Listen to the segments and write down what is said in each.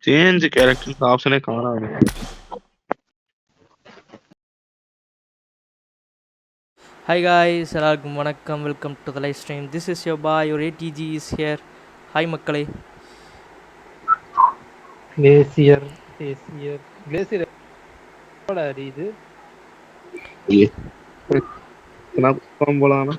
Change characters ஆப்ஷனே காணாது. Hi guys, எல்லாருக்கும் வணக்கம். Welcome to the live stream. This is your bye, your ATG is here. Hi மக்களே. Glacier இது போலாம்.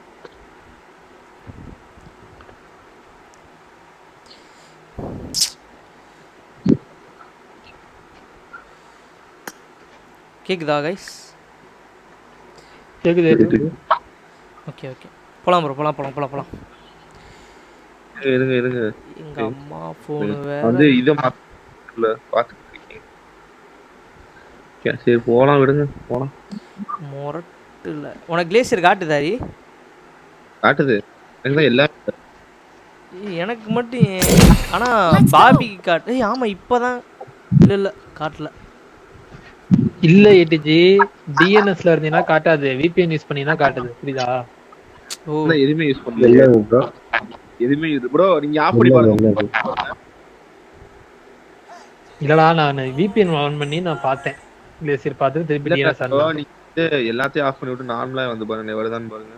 கேக்குதா கைஸ்? கேக்குது. ஓகே போலாம் ப்ரோ, போலாம். இருங்க. எங்க அம்மா ஃபோன் வேற வந்து இத மாத்தல பாத்துக்கிட்டீங்க. சரி போலாம், விடுங்க போலாம். மொரட்டுல உனக்கு கிளேசியர் காட்டுதாரி? காட்டுது. எனக்கு மட்டும் ஆனா பாபிக்கு காட்டு. ஆமா இப்பதான் இல்ல காட்டல. இல்ல ஏடிஜி டிஎன்எஸ்ல இருந்தீனா காட்டாது, விபிஎன் யூஸ் பண்ணீனா காட்டுது. புரியுதா? ஓ எதுமே யூஸ் பண்ணல ப்ரோ. எதுமே ப்ரோ நீங்க ஆஃப் பண்ணி பாருங்க. இல்லடா நான் விபிஎன் ஆன் பண்ணி நான் பார்த்தேன். கிளேசியர் பார்த்து திருப்பி டிஎன்எஸ் ஆன் பண்ணி நீங்க எல்லாத்தையும் ஆஃப் பண்ணி விட்டு நார்மலா வந்து பாருங்க, வருதான்னு பாருங்க.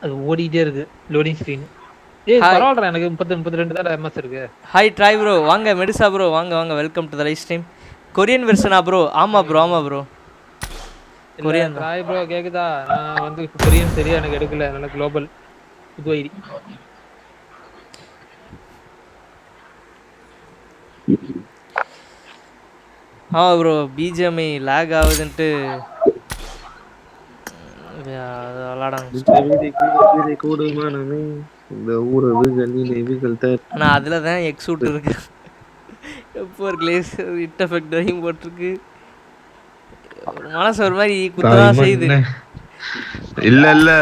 அது ஓடிட்டே இருக்கு லோடிங் ஸ்கிரீன். ஏய் பரவாயில்லை, எனக்கு 32 தான் எம்எஸ் இருக்கு. ஹாய் ட்ரை ப்ரோ, வாங்க மெடிசா ப்ரோ, வாங்க welcome to the live stream. Korean வெர்ஷனா ப்ரோ? ஆமா ப்ரோ கொரியன் ட்ரை ப்ரோ. கேக்குதா? நான் வந்து கொரியன் சரியா எனக்கு எடுக்கல, அதனால குளோபல் புது ஐடி. ப்ரோ பிஜிஎம்ஐ லேக் ஆகுதுன்ட்டு ஆனால் அதில் தான் எக்ஸூட் இருக்கு. எப்போ ஒரு கிளேஸ் இட் எஃபெக்ட் வரையும் போட்டிருக்கு. மனசு ஒரு மாதிரி குத்ததான் செய்யுது. இல்ல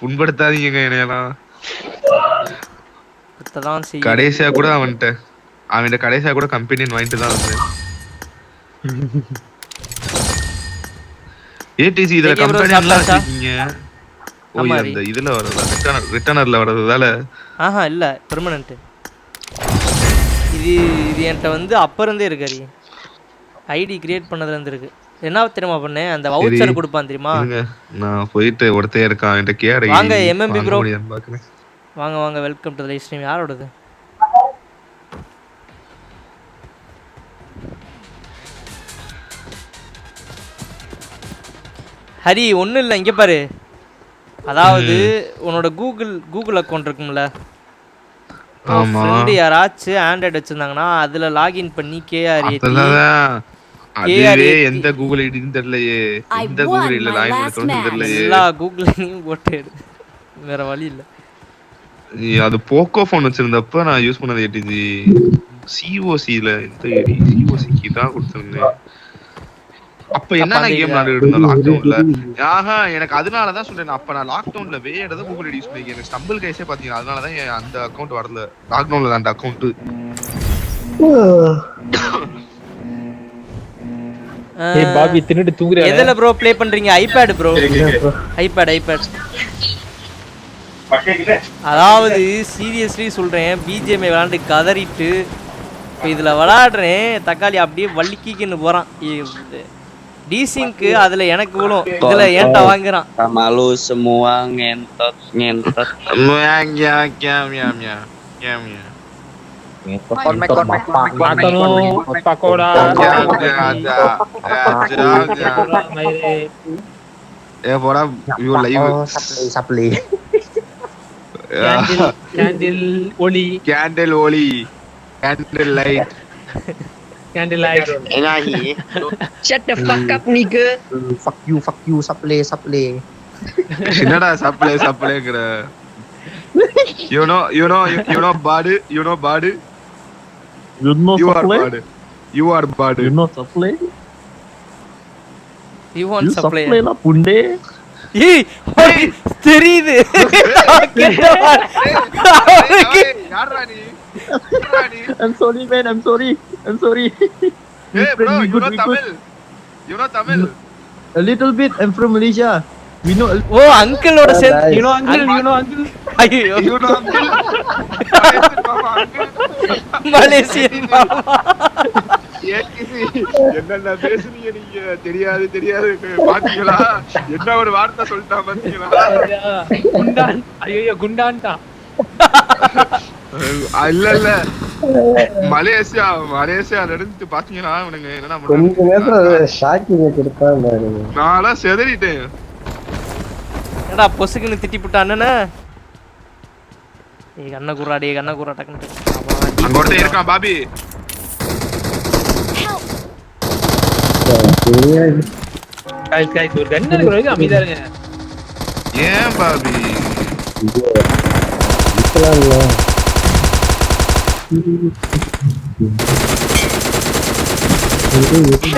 புண்படுத்தாதீங்க என்னையெல்லாம். குத்ததான் செய்யுது. கடைசியா கூட அவன்கிட்ட கடைசியா கூட கம்பெனி வாங்கிட்டு தான் வந்தேன். ஏடிசி இதுல கம்பெனி எல்லாம் வச்சிருக்கீங்க. ஓ இந்த இதுல வரல, ரிட்டர்னர்ல வரதுதால. இல்ல பெர்மனன்ட். இது என்கிட்ட வந்து அப்ப இருந்தே இருக்காரு. ஐடி கிரியேட் பண்ணதுல இருந்து இருக்கு. என்ன தெரியுமா பண்ணேன், அந்த வவுச்சர் கொடுப்பான் தெரியுமா? நான் போயிட்டு ஒருத்தே இருக்கான் என்கிட்ட கேட. வாங்க எம்எம்பி ப்ரோ, வாங்க welcome to the live stream. யாரோடது? ஹரி ஒன்றும் இல்லை, இங்கே பாரு. அதாவது உன்னோட கூகுள் அக்கௌண்ட் இருக்கும்ல, ஃப்ரெண்டு யாராச்சும் ஆண்ட்ராய்டு வச்சிருந்தாங்கன்னா அதுல லாகின் பண்ணி கேஆர் எந்த கூகுள் ஐடின்னு தெரியலையே, எந்த கூகுள் ஐடில லாகின் பண்ணனும்னு தெரியலையே. எல்லா கூகுளையும் போட்டு எடு, வேற வழி இல்ல. அது போக்கோ ஃபோன் வச்சிருந்தப்ப நான் யூஸ் பண்ணது ஏடிஜி சிஓசில. இந்த ஐடி சிஓசிக்கு தான் கொடுத்திருந்தேன். அப்ப என்ன கேம் விளையாடிட்டு இருந்தோம் லாக்டவுன்ல. எனக்கு அதனால தான் சொல்றேன். அப்ப நான் லாக்டவுன்ல வேற ஏதாவது கூகுள் ஐடி யூஸ் பண்ணிக்கிறேன். எனக்கு ஸ்டம்பிள் கைஸே பாத்தீங்கன்னா அதனால தான் அந்த அக்கவுண்ட் வரல. லாக்டவுன்ல அந்த அக்கவுண்ட் பாபி தின்னுட்டு தூங்குறியா? எதுல ப்ரோ ப்ளே பண்றீங்க? IPad bro. ஐபேட். அதாவது சீரியஸ்லி சொல்றேன், பிஜிஎம்ஐ விளையாண்டு கதறிட்டு இப்போ இதுல விளையாடுறேன். தக்காளி அப்படியே வள்ளிக்கின்னு போறான். டிசிங்க்கு அதுல எனக்கு விழும், இதுல ஏன்டா வாங்குறான்? Malu semua ngentot. Candle light. Shut the fuck up, nigga. Fuck you, supply. என்னடா சப்ளைங்கற? You know bad. You know supply. You are bad. You know supply. You want supply? Supply la punde. ஏய் தெரியுது. யாரா நீ? I'm sorry man, I'm sorry. Hey bro, you know Tamil? A little bit. I'm from Malaysia. We know. Oh, uncle oda sen. You know uncle. Ayyo. You know uncle? Malaysian mama. என்னென்ன பேசுனீங்க நீங்க? தெரியாது தெரியாது பாத்தீங்களா? என்ன ஒரு வார்த்தை சொல்லிட்டா பாத்தீங்களா? குண்டான். ஐயோ குண்டான்டா. இல்ல இல்ல மலேசியால இருந்து பாத்தீங்களா இவனுங்க என்னடா கொஞ்ச நேரத்துல ஷாக்கிங்க கொடுத்தாங்க. நான்லாம் செதறிட்டேன். என்னடா பொசுக்குன்னு திட்டி போட்ட அண்ணனா? ஏய் கண்ண குறா டேய் கண்ண குறா டக்குனு. அங்க ஒருத்தன் இருக்கான் பாபி. கைஸ் ஒரு கண்ணு இருக்கு அமைதியா இருங்க. ஏன் பாபி?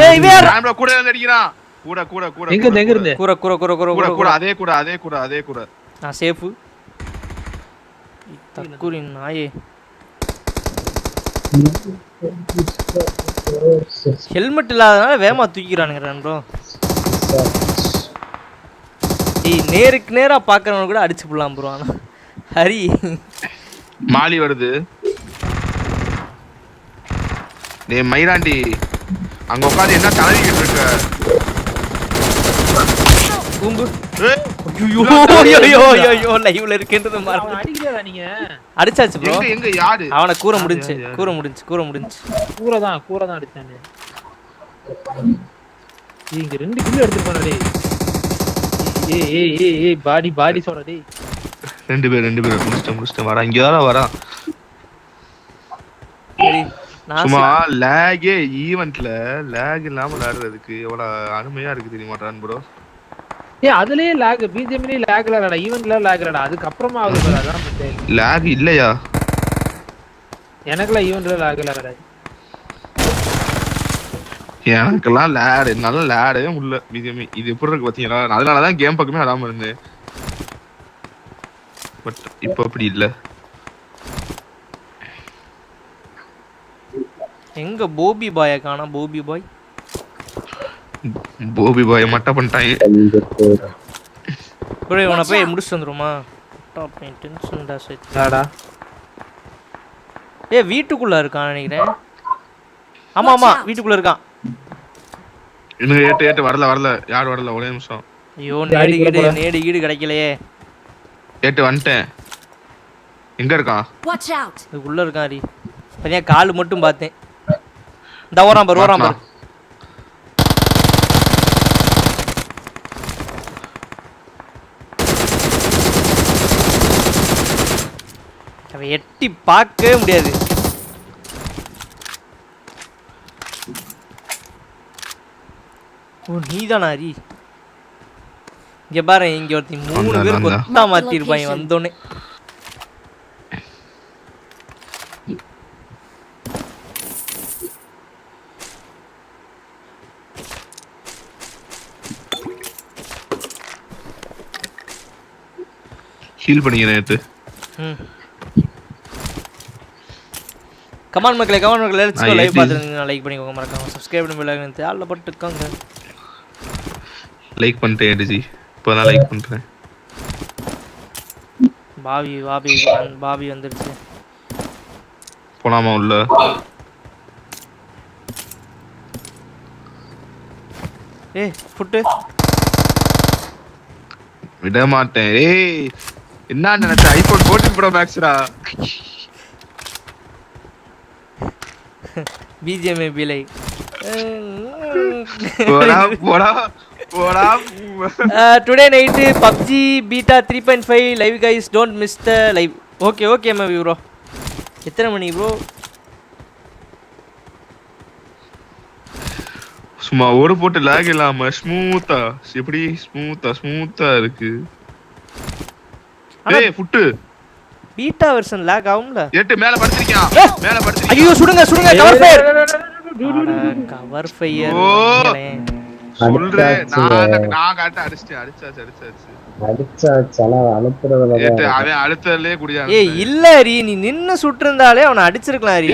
ஏய் வேற நான் கூட வந்து அடிக்கிறான். கூட கூட கூட எங்க இருந்து? குற குற குற குற கூட குற கூட அதே கூட நான் சேஃப். தக்குரின் நாயே. ஹெல்மெட் இல்லாதனால வேகமா தூக்கிறானுங்க ப்ரோ. ஏய் நேருக்கு நேரா பாக்குறவங்க கூட அடிச்சு போடலாம் ப்ரோ. ஆனா ஹரி மாலி வருது. நீ மயிராண்டி அங்க உட்கார்ந்து என்ன தலைவிக்கிட்டு இருக்க? கூம்பு. ஐயோ லைவ்ல இருக்கேன்றது மறந்து அடிக்கலடா நீங்க. அடிச்சாச்சு ப்ரோ. எங்க யாரு? அவன கூற முடிஞ்சு. கூரை தான் அடிச்சானே. இங்க 2 கிலோ எடுத்து போறா டேய். ஏய் பாடி சொல்ற டேய். ரெண்டு பேர் முடிச்சிட்டு வரா. இங்க யாரா வரா? சரி நான் சும்மா லாகே ஈவென்ட்ல லாக் இல்லாம விளையாடுறதுக்கு எவ்வளவு அருமையா இருக்கு தெரியுமாட்டான் ப்ரோ. ஏய் அதுலயே லாக் பிஜிஎம்லயே லாக் இல்லடா ஈவென்ட்ல லாக் இல்லடா. அதுக்கு அப்புறமா ஆகுது அதான் மிஸ்டேக். லாக் இல்லையா? எனக்குலாம் ஈவென்ட்ல லாக் இல்லடா. எனக்கெல்லாம் லேட் நல்ல லேடவே உள்ள பிஜிஎம் இது எப்படி இருக்கு பாத்தீங்களா? அதனாலதான் கேம் பக்கமே வராம இருந்தேன். பட் இப்போ அப்படி இல்ல. எங்க போபி பாய காணோம். போபி பாய் மட்டும் பண்ணிட்டாங்க. ப்ரோ இவனை போய் முடிச்சிட்டு வந்துருமா? டாப் டென்ஷன்டா யாடா? ஏய் வீட்டுக்குள்ள இருக்கான் நினைக்கிறேன். ஆமா வீட்டுக்குள்ள இருக்கான். இன்னும் ஏட்டு வரல யார் வரல? ஒரே நிமிஷம். ஐயோ நேடு ஈடு கிடைக்கலையே. ஏட்டு வந்துட்டேன். எங்க இருக்கான்? இதுக்குள்ள இருக்கான் ஹரி. தனியா கால் மட்டும் பார்த்தேன். இந்த ஓராம் பாரு. அவன் எட்டி பார்க்கவே முடியாது. ஓ நீதானா ஹரி? இங்க பாரு இங்க ஒருத்தி 3 பேர் கொத்தா மாத்தி இருப்பாங்க வந்தோடனே. ஹீல் பண்ணிக்கிறேன் நேத்து. கமான் மக்களே லெட்ஸ் கோ. லைவ் பார்த்துட்டு லைக் பண்ணிக்கோங்க, மறக்காம சப்ஸ்கிரைப் பண்ணி பெல் ஐகான் ஆல்ல போட்டுக்கோங்க. லைக் பண்ணிட்டேன் ஏடிஜி. இப்போதான் லைக் பண்றேன். பாபி வந்துருச்சு. போலாமா உள்ள? ஏய் ஃபுட் விட மாட்டேன். ஏய் என்ன நினைச்ச? ஐபோன் 14 ப்ரோ மேக்ஸ்டா. பிஜிஎம்ஐ பிலை போடா today night PUBG beta 3.5 live guys, don't miss the live. okay maybe bro. எத்தனை மணி ப்ரோ? சும்மா ஒரு போட்டு லாக் இல்லாம ஸ்மூத்தா எப்படி ஸ்மூத்தா இருக்கு. ஏய் ஃபுட் பீட்டா வெர்ஷன் லாக் ஆகும்ல. ஏட்டு மேல படுத்துறியா? ஐயோ சுடுங்க கவர் ஃபயர். கவர் ஃபயர் சொல்றேன். நான் காட்ட அடிச்சாச்சு. அனுப்புறதுல ஏட்டு அவன் அடுத்ததுலயே குடியா. ஏய் இல்ல ஹரி, நீ நின்னு சுட்டிருந்தாலே அவனை அடிச்சிருக்கலாம் ஹரி.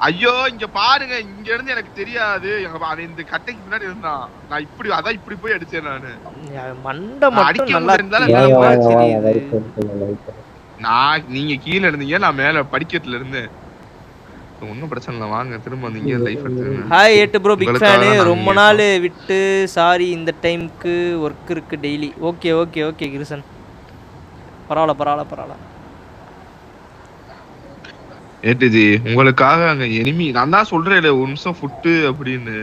ஐயோ இங்க பாருங்க, இங்க இருந்து எனக்கு தெரியாது. அவன் இந்த கட்டைக்கு முன்னாடி இருந்தான். நான் இப்படி போய் அடிச்சேன் நானு. மண்டை மட்டும் நல்லா தெரியுது. நீங்க கீழ இருந்தீங்க, நான் மேல படிக்கட்டுல இருந்தேன். ஒன்னும் பிரச்சனை இல்ல வாங்க திரும்ப நீங்க லைஃப் எடுத்துக்கங்க. Hi 8 bro big fan. உங்களுக்காக நாங்க ரொம்ப நாள் விட்டு சாரி இந்த டைம்க்கு ஒர்க் இருக்கு daily. Okay okay okay Krishnan. பரவாயில்ல. ஏடிஜி உங்களுக்காக அங்க எனிமி நான் தான் சொல்றேன் ஒரு நிமிஷம் ஃபுட்டு அப்படின்னு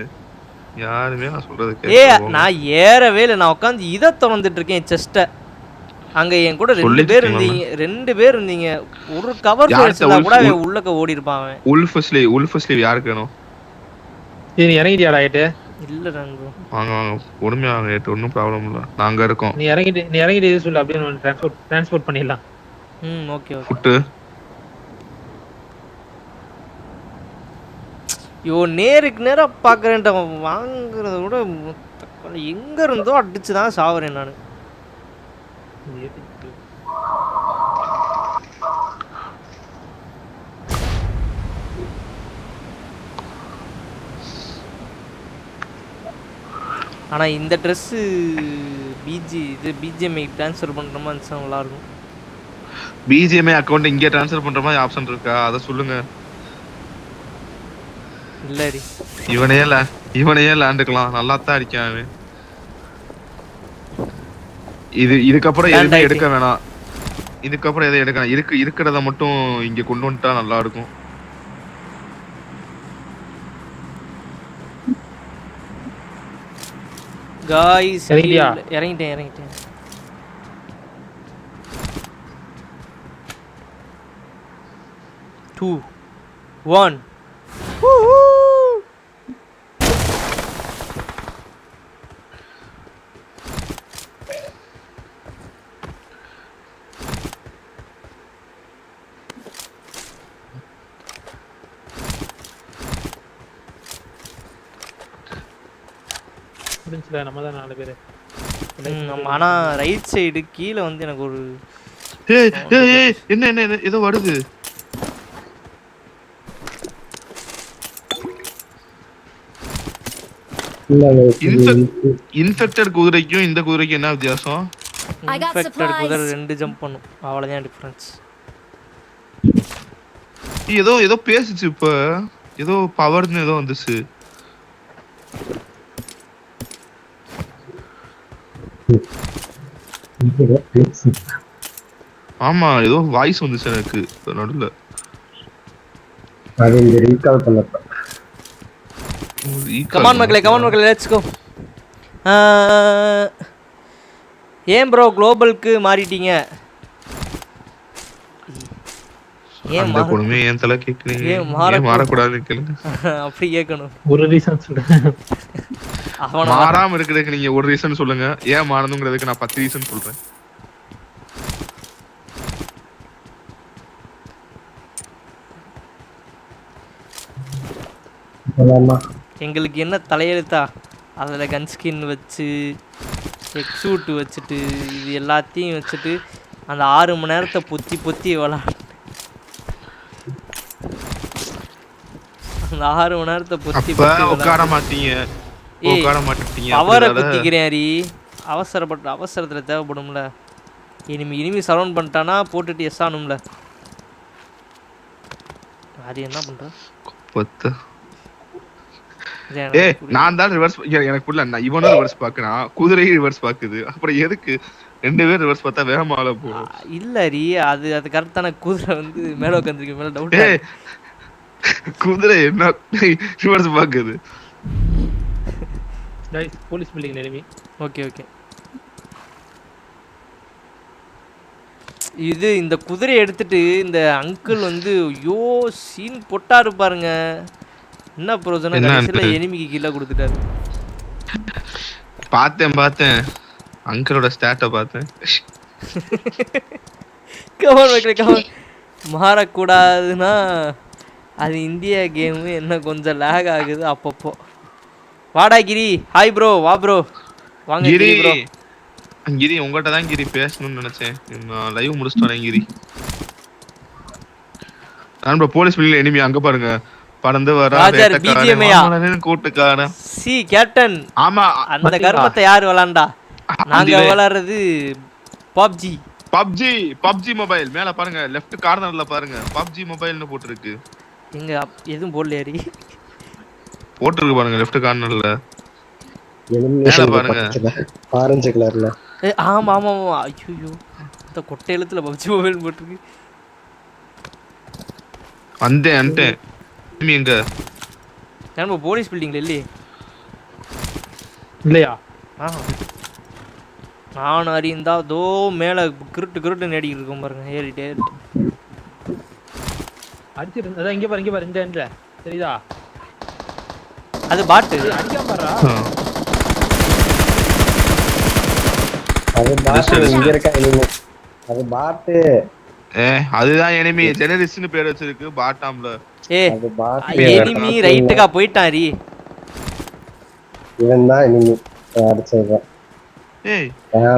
யாருமே நான் சொல்றது கேட்கல. நான் ஏறவே இல்லை, நான் உட்காந்து இதை திறந்துட்டு இருக்கேன் செஸ்ட்டை. அங்க என் கூட 2 பேர் இருந்தீங்க. ஒரு கவர் ஃபேஸ்ல கூட உள்ளக்க ஓடி இருப்பான் அவன். உல்ஃப் ஸ்லீவ் யாருக்கு வேணும்? நீ இறங்கிட்டியாடா ஆயிட்டு? இல்ல நண்பா. வாங்க பொறுமையா வாங்க ஏட்டு ஒன்றும் ப்ராப்ளம் இல்லை நாங்க இருக்கோம். நீ இறங்கிட்டு இது சொல்லு அப்படியே ட்ரான்ஸ்போர்ட் பண்ணிடலாம். ஓகே ஃபுட்டு நேருக்கு நேரா பாக்குறேன்டா. வாங்குறத விட எங்க இருந்தோ அடிச்சுதான் சாவுறேன் நானு. ஆனா இந்த ட்ரெஸ் பிஜிஎம்ஐ ட்ரான்ஸ்ஃபர் பண்ற மாதிரி இருந்துச்சு நல்லா இருக்கும். பிஜிஎம்ஐ அக்கவுண்ட் இங்கே ட்ரான்ஸ்ஃபர் பண்ற மாதிரி ஆப்ஷன் இருக்கா? அதை சொல்லுங்க. இல்லடி இவனையே லேண்டுக்கலாம் நல்லா தான் அடிக்கான் அவன். இதுக்கப்புறம் எதுவுமே எடுக்க வேணாம். இதுக்கப்புறம் எதை எடுக்கணும் இருக்கிறத மட்டும் இங்க கொண்டு வந்துட்டா நல்லா இருக்கும். गाइस இறங்கிட்டேன். 2 1 நம்ம தான் 4 பேர். ஆனா ரைட் சைடு கீழ வந்து எனக்கு ஒரு என்ன ஏதோ வருது. இன்ஃபெக்டட் குதிரைக்கும் இந்த குதிரைக்கும் என்ன வித்தியாசம்? இன்ஃபெக்டட் குதிரை 2 ஜம்ப் பண்ணும், அவ்வளவுதான் டிஃபரன்ஸ். ஏதோ பேசுச்சு இப்ப, ஏதோ பவர்னு ஏதோ வந்துச்சு. ஆமா ஏதோ வாய்ஸ் வந்துச்சு எனக்கு நடுவுல. அது இந்த ரீகால் பண்ணப்ப. கமான் மக்களே லெட்ஸ் கோ. ஏன் ப்ரோ குளோபலுக்கு மாறிட்டீங்க? ஏன் மாறணுமே ஏன் தல கேக்குறீங்க? ஏன் மாற கூடாதுன்னு கேளுங்க. அப்படி கேட்கணும். ஒரு ரீசன் சொல்லுங்க. மாறாம இருக்குறதுக்கு நீங்க ஒரு ரீசன் சொல்லுங்க. ஏன் மாறணும்ங்கிறதுக்கு நான் 10 ரீசன் சொல்றேன். எங்களுக்கு என்ன தலையெழுத்தா? அதில் கன் ஸ்கின் வச்சு எக்ஸூட் வச்சுட்டு இது எல்லாத்தையும் வச்சுட்டு அந்த 6 மணி நேரத்தை பொத்தி விளாட, அந்த 6 மணி நேரத்தை பொத்தி உட்கார மாட்டீங்க. பவரை குத்திக்கிறேன் அரி. அவசரத்தில் தேவைப்படும்ல. இனிமே சரவுண்ட் பண்ணிட்டானா போட்டுட்டு எஸ் ஆனும்ல. அது என்ன பண்ற? நான் தான் ரிவர்ஸ், எனக்கு புரியல. நான் இவனும் ரிவர்ஸ் பாக்குறான், குதிரையும் ரிவர்ஸ் பாக்குது. அப்புறம் எதுக்கு 2 பேர் ரிவர்ஸ் பார்த்தா வேகமால போகும்? இல்ல அரி, அது கரெக்டான. குதிரை வந்து மேல உட்காந்துருக்கு, மேல டவுட். குதிரை என்ன ரிவர்ஸ் பாக்குது? Guys police building enemy. Okay இது இந்த குதிரையை எடுத்துட்டு இந்த அங்கிள் வந்து ஐயோ சீன் பொட்டாரு பாருங்க. என்ன பிரயோஜனம்? கடைசியில எனிமிக்கு கீழ கொடுத்துட்டாரு. பார்த்தேன் அங்கிளோட ஸ்டாட்டை பார்த்தேன். கமான் மாறக்கூடாதுன்னா அது இந்தியா கேம். என்ன கொஞ்சம் லேக் ஆகுது அப்பப்போ. வாடா கிரி. Hi bro. வா ப்ரோ வாங்க கிரி ப்ரோ. கிரி உங்கள்கிட்ட தான் கிரி பேசணும்னு நினைச்சேன். நான் லைவ் முடிச்சுட்டு வரேன் கிரி. நான் ப்ரோ போலீஸ் பில்டிங் எனிமி அங்க பாருங்க. பறந்து வர ராஜர் பிஜிஎம்ஐயா கூட்டுக்காரன். C captain. ஆமா அந்த கர்மத்தை யார் விளையாண்டா? நாங்க விளையாடுறது பப்ஜி மொபைல். மேல பாருங்க லெஃப்ட் கார்னர்ல பாருங்க பப்ஜி மொபைல்னு போட்டுருக்கு. எங்க எதுவும் போடலையாரி? போட்டுருக்கு பாருங்க லெஃப்ட் கார்னர்ல. எலிமினேஷன் பாருங்க. பக்கத்துல ஆரஞ்சு கலர்ல. ஆமா ஆமா ஆமா. ஐயோ இந்த கொட்டை எழுத்துல பப்ஜி மொபைல் போட்டுருக்கு. அந்த எங்க நம்ம போலீஸ் பில்டிங்ல இல்லையே. இல்லையா? நான் அறிந்தா தோ மேல கிருட்டு நேடிக்கிட்டு இருக்கோம் பாருங்க. ஏறிட்டே அடிச்சிட்டு அதான் இங்க பாரு இந்த எண்ட்ல தெரியுதா? அது பாட்டு அடிக்காம பாருடா. அது பாட்டு இங்க இருக்க எனிமி. அது பாட்டு. அதுதான் எனிமி. ஜெனரிஸ்ட்னு பேர் வச்சிருக்கு பாட்டாம்ல. அது பாட்டு. எனிமி ரைட்டுக்கா போயிட்டாரி. இவன் தான் எனிமி அடிச்சது. ஏய்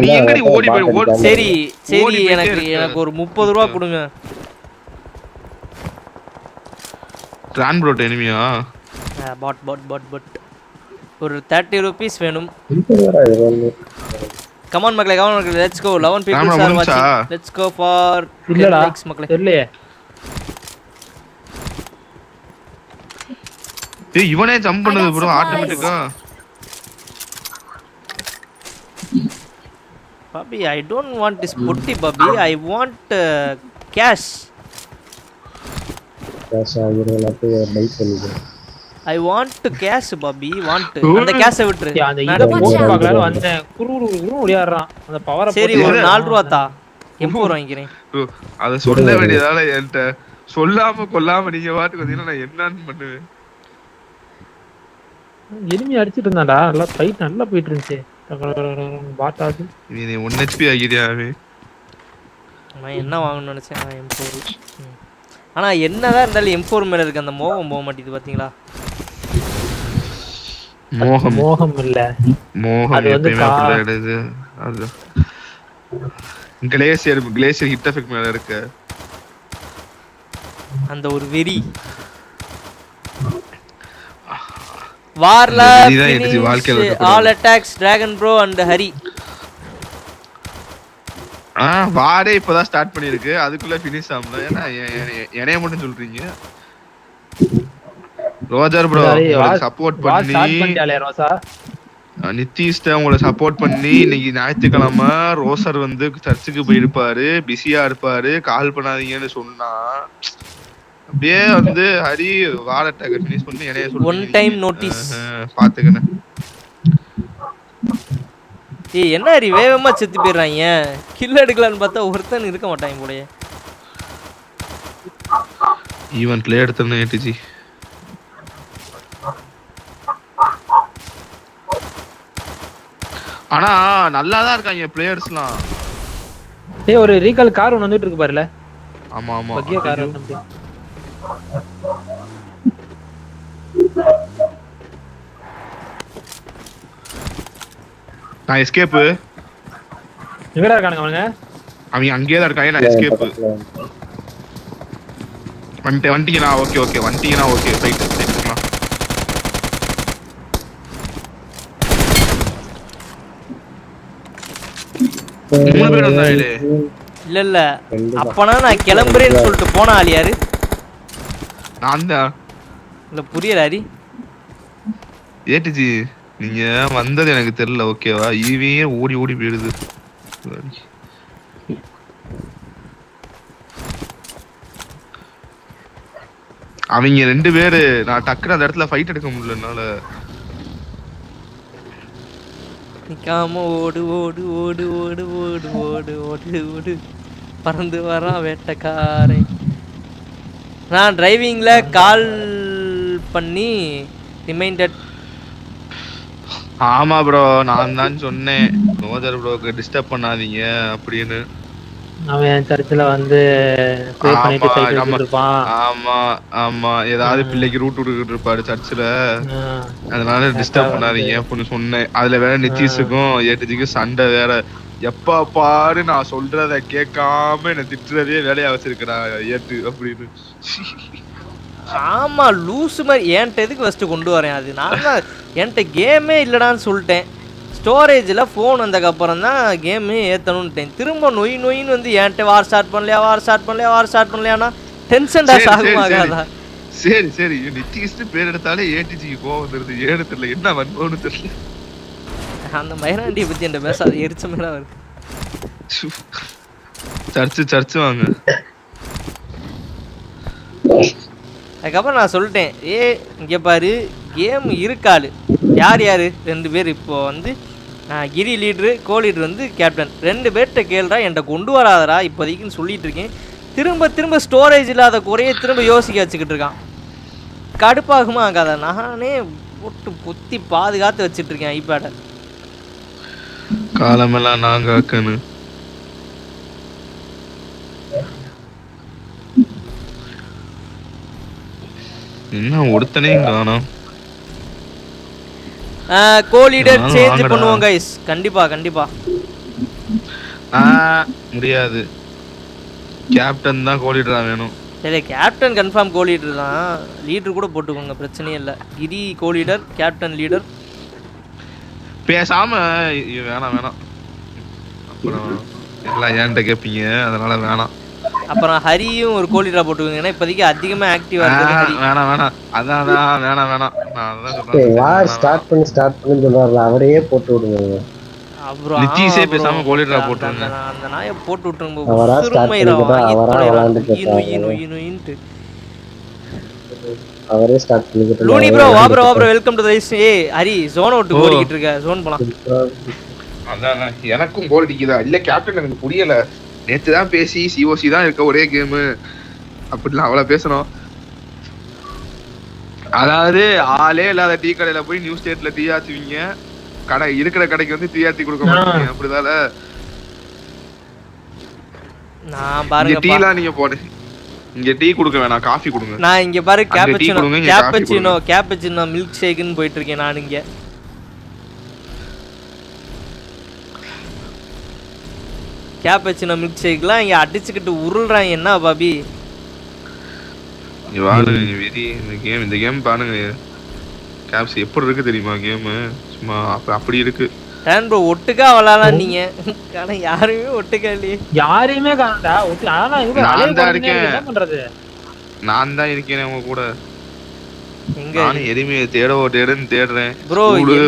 நீ எங்கடி ஓடி போய் சரி எனக்கு ஒரு 30 ரூபாய் கொடுங்க. Tran broad எனிமியா? பாட் ஒரு 30 ரூபீஸ் வேணும். கமான் மக்களே let's go. 11 people are watching. Let's go for likes மக்களே. தெரியலையே. ஏய் இவனே ஜம்ப் பண்ணது ப்ரோ ஆட்டோமேட்டிக்கா. Bobby, I don't want this putty, Bobby. I want cash. Cash ஆகிரல போய் பை பண்ணிடு. I want cash, Bobby. அந்த கேஷை விட்டுரு. அந்த இத போட்டு பார்க்கல வந்த குரு ஓடியாறான். அந்த பவரை சரி ஒரு 4 ரூபாய் தா. M4 வாங்கிக்கிறேன். அத சொல்ல வேண்டியதால என்கிட்ட சொல்லாம கொல்லாம நீங்க வாட்டுக்கு வந்தீங்கன்னா நான் என்னன்னு பண்ணுவேன். எனிமி அடிச்சிட்டு இருந்தாடா. நல்லா ஃபைட் நல்லா போயிட்டு இருந்துச்சு. பாட்டாது நீ 1 HP ஆகிறியாவே. நான் என்ன வாங்கணும்னு நினைச்சேன் M4. ஆனா என்னதான் இருந்தாலும் M4 மேல இருக்க அந்த மோகம் போக மாட்டேங்குது பாத்தீங்களா? மோகம் இல்ல. அது வந்து காடுது. அது கிளேசியர் ஹிட் எஃபெக்ட் மேல இருக்கு. அந்த ஒரு வெறி. வார்ல all attacks Dragon Bro and Hari. வாரே இப்பதான் ஸ்டார்ட் பண்ணிருக்கு. அதுக்குள்ள ஃபினிஷ் ஆகல. ஏன்னா என்னைய மட்டும் சொல்றீங்க. ரோஜர் ப்ரோ சப்போர்ட் பண்ணி நிதிஷ்ட உங்களை சப்போர்ட் பண்ணி இன்னைக்கு ஞாயிற்றுக்கிழமை ரோசர் வந்து சர்ச்சுக்கு போயிருப்பாரு, பிஸியா இருப்பாரு, கால் பண்ணாதீங்கன்னு சொன்னா அப்படியே வந்து ஹரி வார் அட்டாக் ஃபினிஷ் பண்ணி என்னைய சொல்றீங்க. ஒன் டைம் நோட்டீஸ் பாத்துக்கணும். ஏய் என்ன ஹரி வேகமா செத்து போயிடுறாங்க. கில் எடுக்கலான்னு பார்த்தா ஒருத்தன் இருக்க மாட்டாங்க போலயே. ஈவென்ட்ல எடுத்தேன் ஏடிஜி. ஆனா நல்லாதான் இருக்காங்க பிளேயர்ஸ்லாம். ஏய் ஒரு ரீகால் கார் ஒன்னு வந்துட்டு இருக்கு பாருல. ஆமா ஆமா பக்கிய கார் வந்து. நான் எஸ்கேப். எங்கடா இருக்கானுங்க அவனுங்க? அவங்க அங்கேயே தான் இருக்காங்க. நான் எஸ்கேப் வண்டிங்கண்ணா. ஓகே வண்டிங்கண்ணா. ஓகே ஃபைட் எடுத்துக்கலாம். இல்ல அப்பனா நான் கிளம்புறேன்னு சொல்லிட்டு போன ஆள் யாரு? நான் தான். இல்ல புரியல ஹரி. ஏடிஜி நீங்க வந்தது எனக்கு தெரியல. ஓகேவா? ஈவியே ஓடி போயிடுது. அவங்க 2 பேரு நான் டக்குனு அந்த இடத்துல ஃபைட் எடுக்க முடியலனால நிக்காம ஓடு பறந்து வரான் வேட்டக்காரன். நான் டிரைவிங்ல கால் பண்ணி ரிமைண்டட். ஆமா ப்ரோ நான் தான் சொன்னேன் நோஜர் ப்ரோக்கு டிஸ்டர்ப் பண்ணாதீங்க அப்படின்னு. அவன் சர்ச்சில் வந்து ப்ரே பண்ணிட்டு ஃபைட் எடுத்துட்டு இருப்பான். ஆமா ஏதாவது பிள்ளைக்கு ரூட் விட்டுக்கிட்டு இருப்பாரு சர்ச்சில். அதனால டிஸ்டர்ப் பண்ணாதீங்க அப்படின்னு சொன்னேன். அதுல வேற நிதிஷுக்கும் ஏடிஜிக்கும் சண்டை வேற. எப்ப பாரு நான் சொல்றத கேட்காம என்ன திட்டுறதே வேலையா வச்சிருக்கிறா ஏட்டு அப்படின்னு. ஆமா லூஸ் மாதிரி என்கிட்ட எதுக்கு ஃபர்ஸ்ட் கொண்டு வரேன்? அது நான் தான் என்கிட்ட கேமே இல்லடான்னு சொல்லிட்டேன். ஸ்டோரேஜில் ஃபோன் வந்ததுக்கப்புறம் தான் கேமு ஏற்றணுன்ட்டேன். திரும்ப நொயின்னு வந்து என்கிட்ட வார் ஸ்டார்ட் பண்ணலையானா டென்ஷன் டாஸ் ஆகுமாகாதா? சரி சரி நித்திஷ்டு பேர் எடுத்தாலே ஏடிஜிக்கு கோவம் வந்துருது. ஏன்னு தெரியல, என்ன வன்போன்னு தெரியல. அந்த மைனாண்டியை பத்தி என்ன பேச அது எரிச்ச மேல வருது. சர்ச்சு வாங்க. அதுக்கப்புறம் நான் சொல்லிட்டேன், இங்கே பாரு கேம் இருக்காளு யார் 2 பேர். இப்போ வந்து கிரி லீட்ரு கோ லீட்ரு வந்து கேப்டன் 2 பேர்கிட்ட கேள்றா, என்கிட்ட கொண்டு வராதரா இப்போதைக்குன்னு சொல்லிட்டு இருக்கேன். திரும்ப ஸ்டோரேஜ் இல்லாத குறைய திரும்ப யோசிக்க வச்சுக்கிட்டு இருக்கான். கடுப்பாகுமா ஆகாத? நானே போட்டு பொத்தி பாதுகாத்து வச்சுட்டு இருக்கேன் ஐபேடை. காலமெல்லாம் நாங்க அக்கனு என்ன ஒருத்தனையும் காணோம். கோ லீடர் சேஞ்ச் பண்ணுவோம் கைஸ். கண்டிப்பா முடியாது. கேப்டன் தான் கோ லீடரா வேணும். சரி கேப்டன் கன்ஃபார்ம் கோ லீடர் தான். லீடர் கூட போட்டுக்கோங்க, பிரச்சனையே இல்லை. கிரி கோ லீடர், கேப்டன் லீடர். பேசாம வேணாம். அப்புறம் எல்லாம் ஏன்ட்ட கேட்பீங்க, அதனால வேணாம். அப்புறம் ஹரியும் ஒரு கோ லீடரா போட்டுக்கோங்க, ஏன்னா இப்போதைக்கு அதிகமாக ஆக்டிவா இருக்கு ஹரி. வேணாம் அதான் வேணாம். வார் ஸ்டார்ட் பண்ணி சொல்றாருல, அவரையே போட்டு விடுங்க. அப்புறம் நித்திஷே பேசாம கோ லீடரா போட்டுருங்க. அந்த நாயை போட்டு விட்டுருங்க. அவரே ஸ்டார்ட் பண்ணிக்கிட்டு லூனி ப்ரோ வா bro welcome to the rise. Hari zone out ஓடிக்கிட்டு இருக்க, ஜோன் போலாம். அதான் எனக்கும் கோல் அடிக்குதா இல்ல கேப்டன் எனக்கு புரியல. நேத்து தான் பேசி சிஓசி தான் இருக்க ஒரே கேம் அப்படிலாம் அவ்வளவு பேசணும். அதாவது ஆளே இல்லாத டீ கடையில போய் நியூ ஸ்டேட்ல டீ ஆச்சுவீங்க, கடை இருக்கிற கடைக்கு வந்து டீ ஆத்தி கொடுக்க மாட்டீங்க. அப்படிதால நான் பாருங்க டீலாம் நீங்க போடு, இங்க டீ கொடுக்க வேணாம், காஃபி கொடுங்க. நான் இங்க பாரு கேப்பச்சினோ மில்க் ஷேக்னு போயிட்டு இருக்கேன் நான். இங்க கேப்பச்சினோ மில்க் ஷேக்லாம் இங்க அடிச்சுக்கிட்டு உருள்றாங்க. என்ன பாபி நீ வாங்க வெரி இந்த கேம் பாருங்க. கேப்ஸ் எப்படி இருக்கு தெரியுமா கேம்? சும்மா அப்படி இருக்கு. டான் ப்ரோ ஒட்டுக்கா விளையாடலாம் நீங்க, ஆனா யாருமே ஒட்டுக்கா இல்லையே. யாரையுமே காணடா. ஆனா இங்க நான் தான் இருக்கேன். என்ன பண்றது? நான் தான் இருக்கேன் உங்க கூட. எங்க நான் எதுமே தேடுன்னு தேடுறேன் ப்ரோ.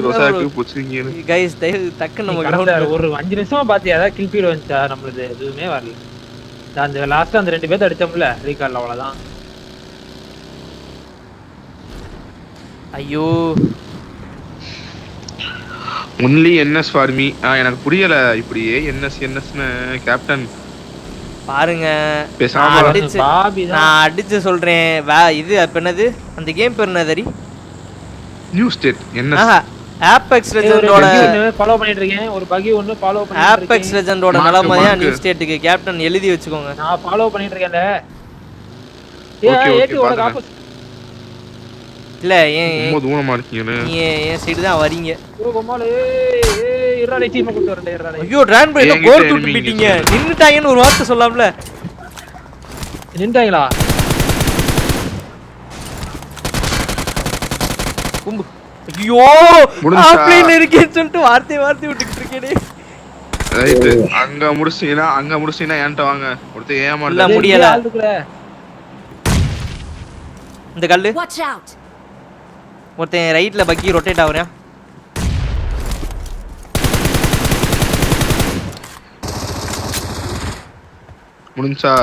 ரொசாக்கு புடிச்சீங்க गाइस டக்கு நம்ம கிரவுண்ட் ஒரு 5 நிமிஷமா பாத்தியா ஏதாவது கில் ஃபீல் வந்துச்சா? நம்மளுது எதுவுமே வரல. அந்த லாஸ்ட் அந்த 2 பேர் அடிச்சோம்ல ரீகால், அவ்வளவுதான். ஐயோ ஒன்லி என்எஸ் ஃபார் மீ. எனக்கு புரியல இப்படியே என்எஸ்னு கேப்டன் பாருங்க. பேசாம நான் அடிச்சு சொல்றேன். இது என்னது அந்த கேம் பேர் என்னது? நியூ ஸ்டேட் என்எஸ் ஆபெக்ஸ் லெஜெண்டோட ஃபாலோ பண்ணிட்டு இருக்கேன். ஒரு பகி ஒன்னு ஃபாலோ பண்ணிட்டு இருக்கேன். ஆபெக்ஸ் லெஜெண்டோட நிலமையா நியூ ஸ்டேட்டுக்கு கேப்டன் எழுதி வச்சுக்கோங்க. நான் ஃபாலோ பண்ணிட்டு இருக்கேன்ல. ஏடி உனக்கு ஆப்போசிட் இல்ல ஏன் ரொம்ப தூரமா இருக்கீங்க. ஏன் சைடு தான் வரீங்க. ஓ கோமால ஏய் இறானே டீம் கூட்டி வரேன் இறானே. ஐயோ ட்ரான் ப்ரோ ஏதோ கோல் தூட்டி பிட்டீங்க. நின்னுட்டாங்கன்னு ஒரு வார்த்தை சொல்லாம்ல. நின்னுட்டாங்களா? கும்பு. ஐயோ ஆப்லைன்ல இருக்கேன்னு சொல்லிட்டு வார்த்தை விட்டுக்கிட்டு இருக்கேனே. ரைட் அங்க முடிச்சீனா ஏன்ட்ட வாங்க. ஒருத்தே ஏமாறல. இல்ல முடியல. இந்த கல்லு வாட்ச் அவுட். ஒருத்தன் ரைட்ல பக்கி ரொட்டேட் ஆவறா. முடிஞ்சா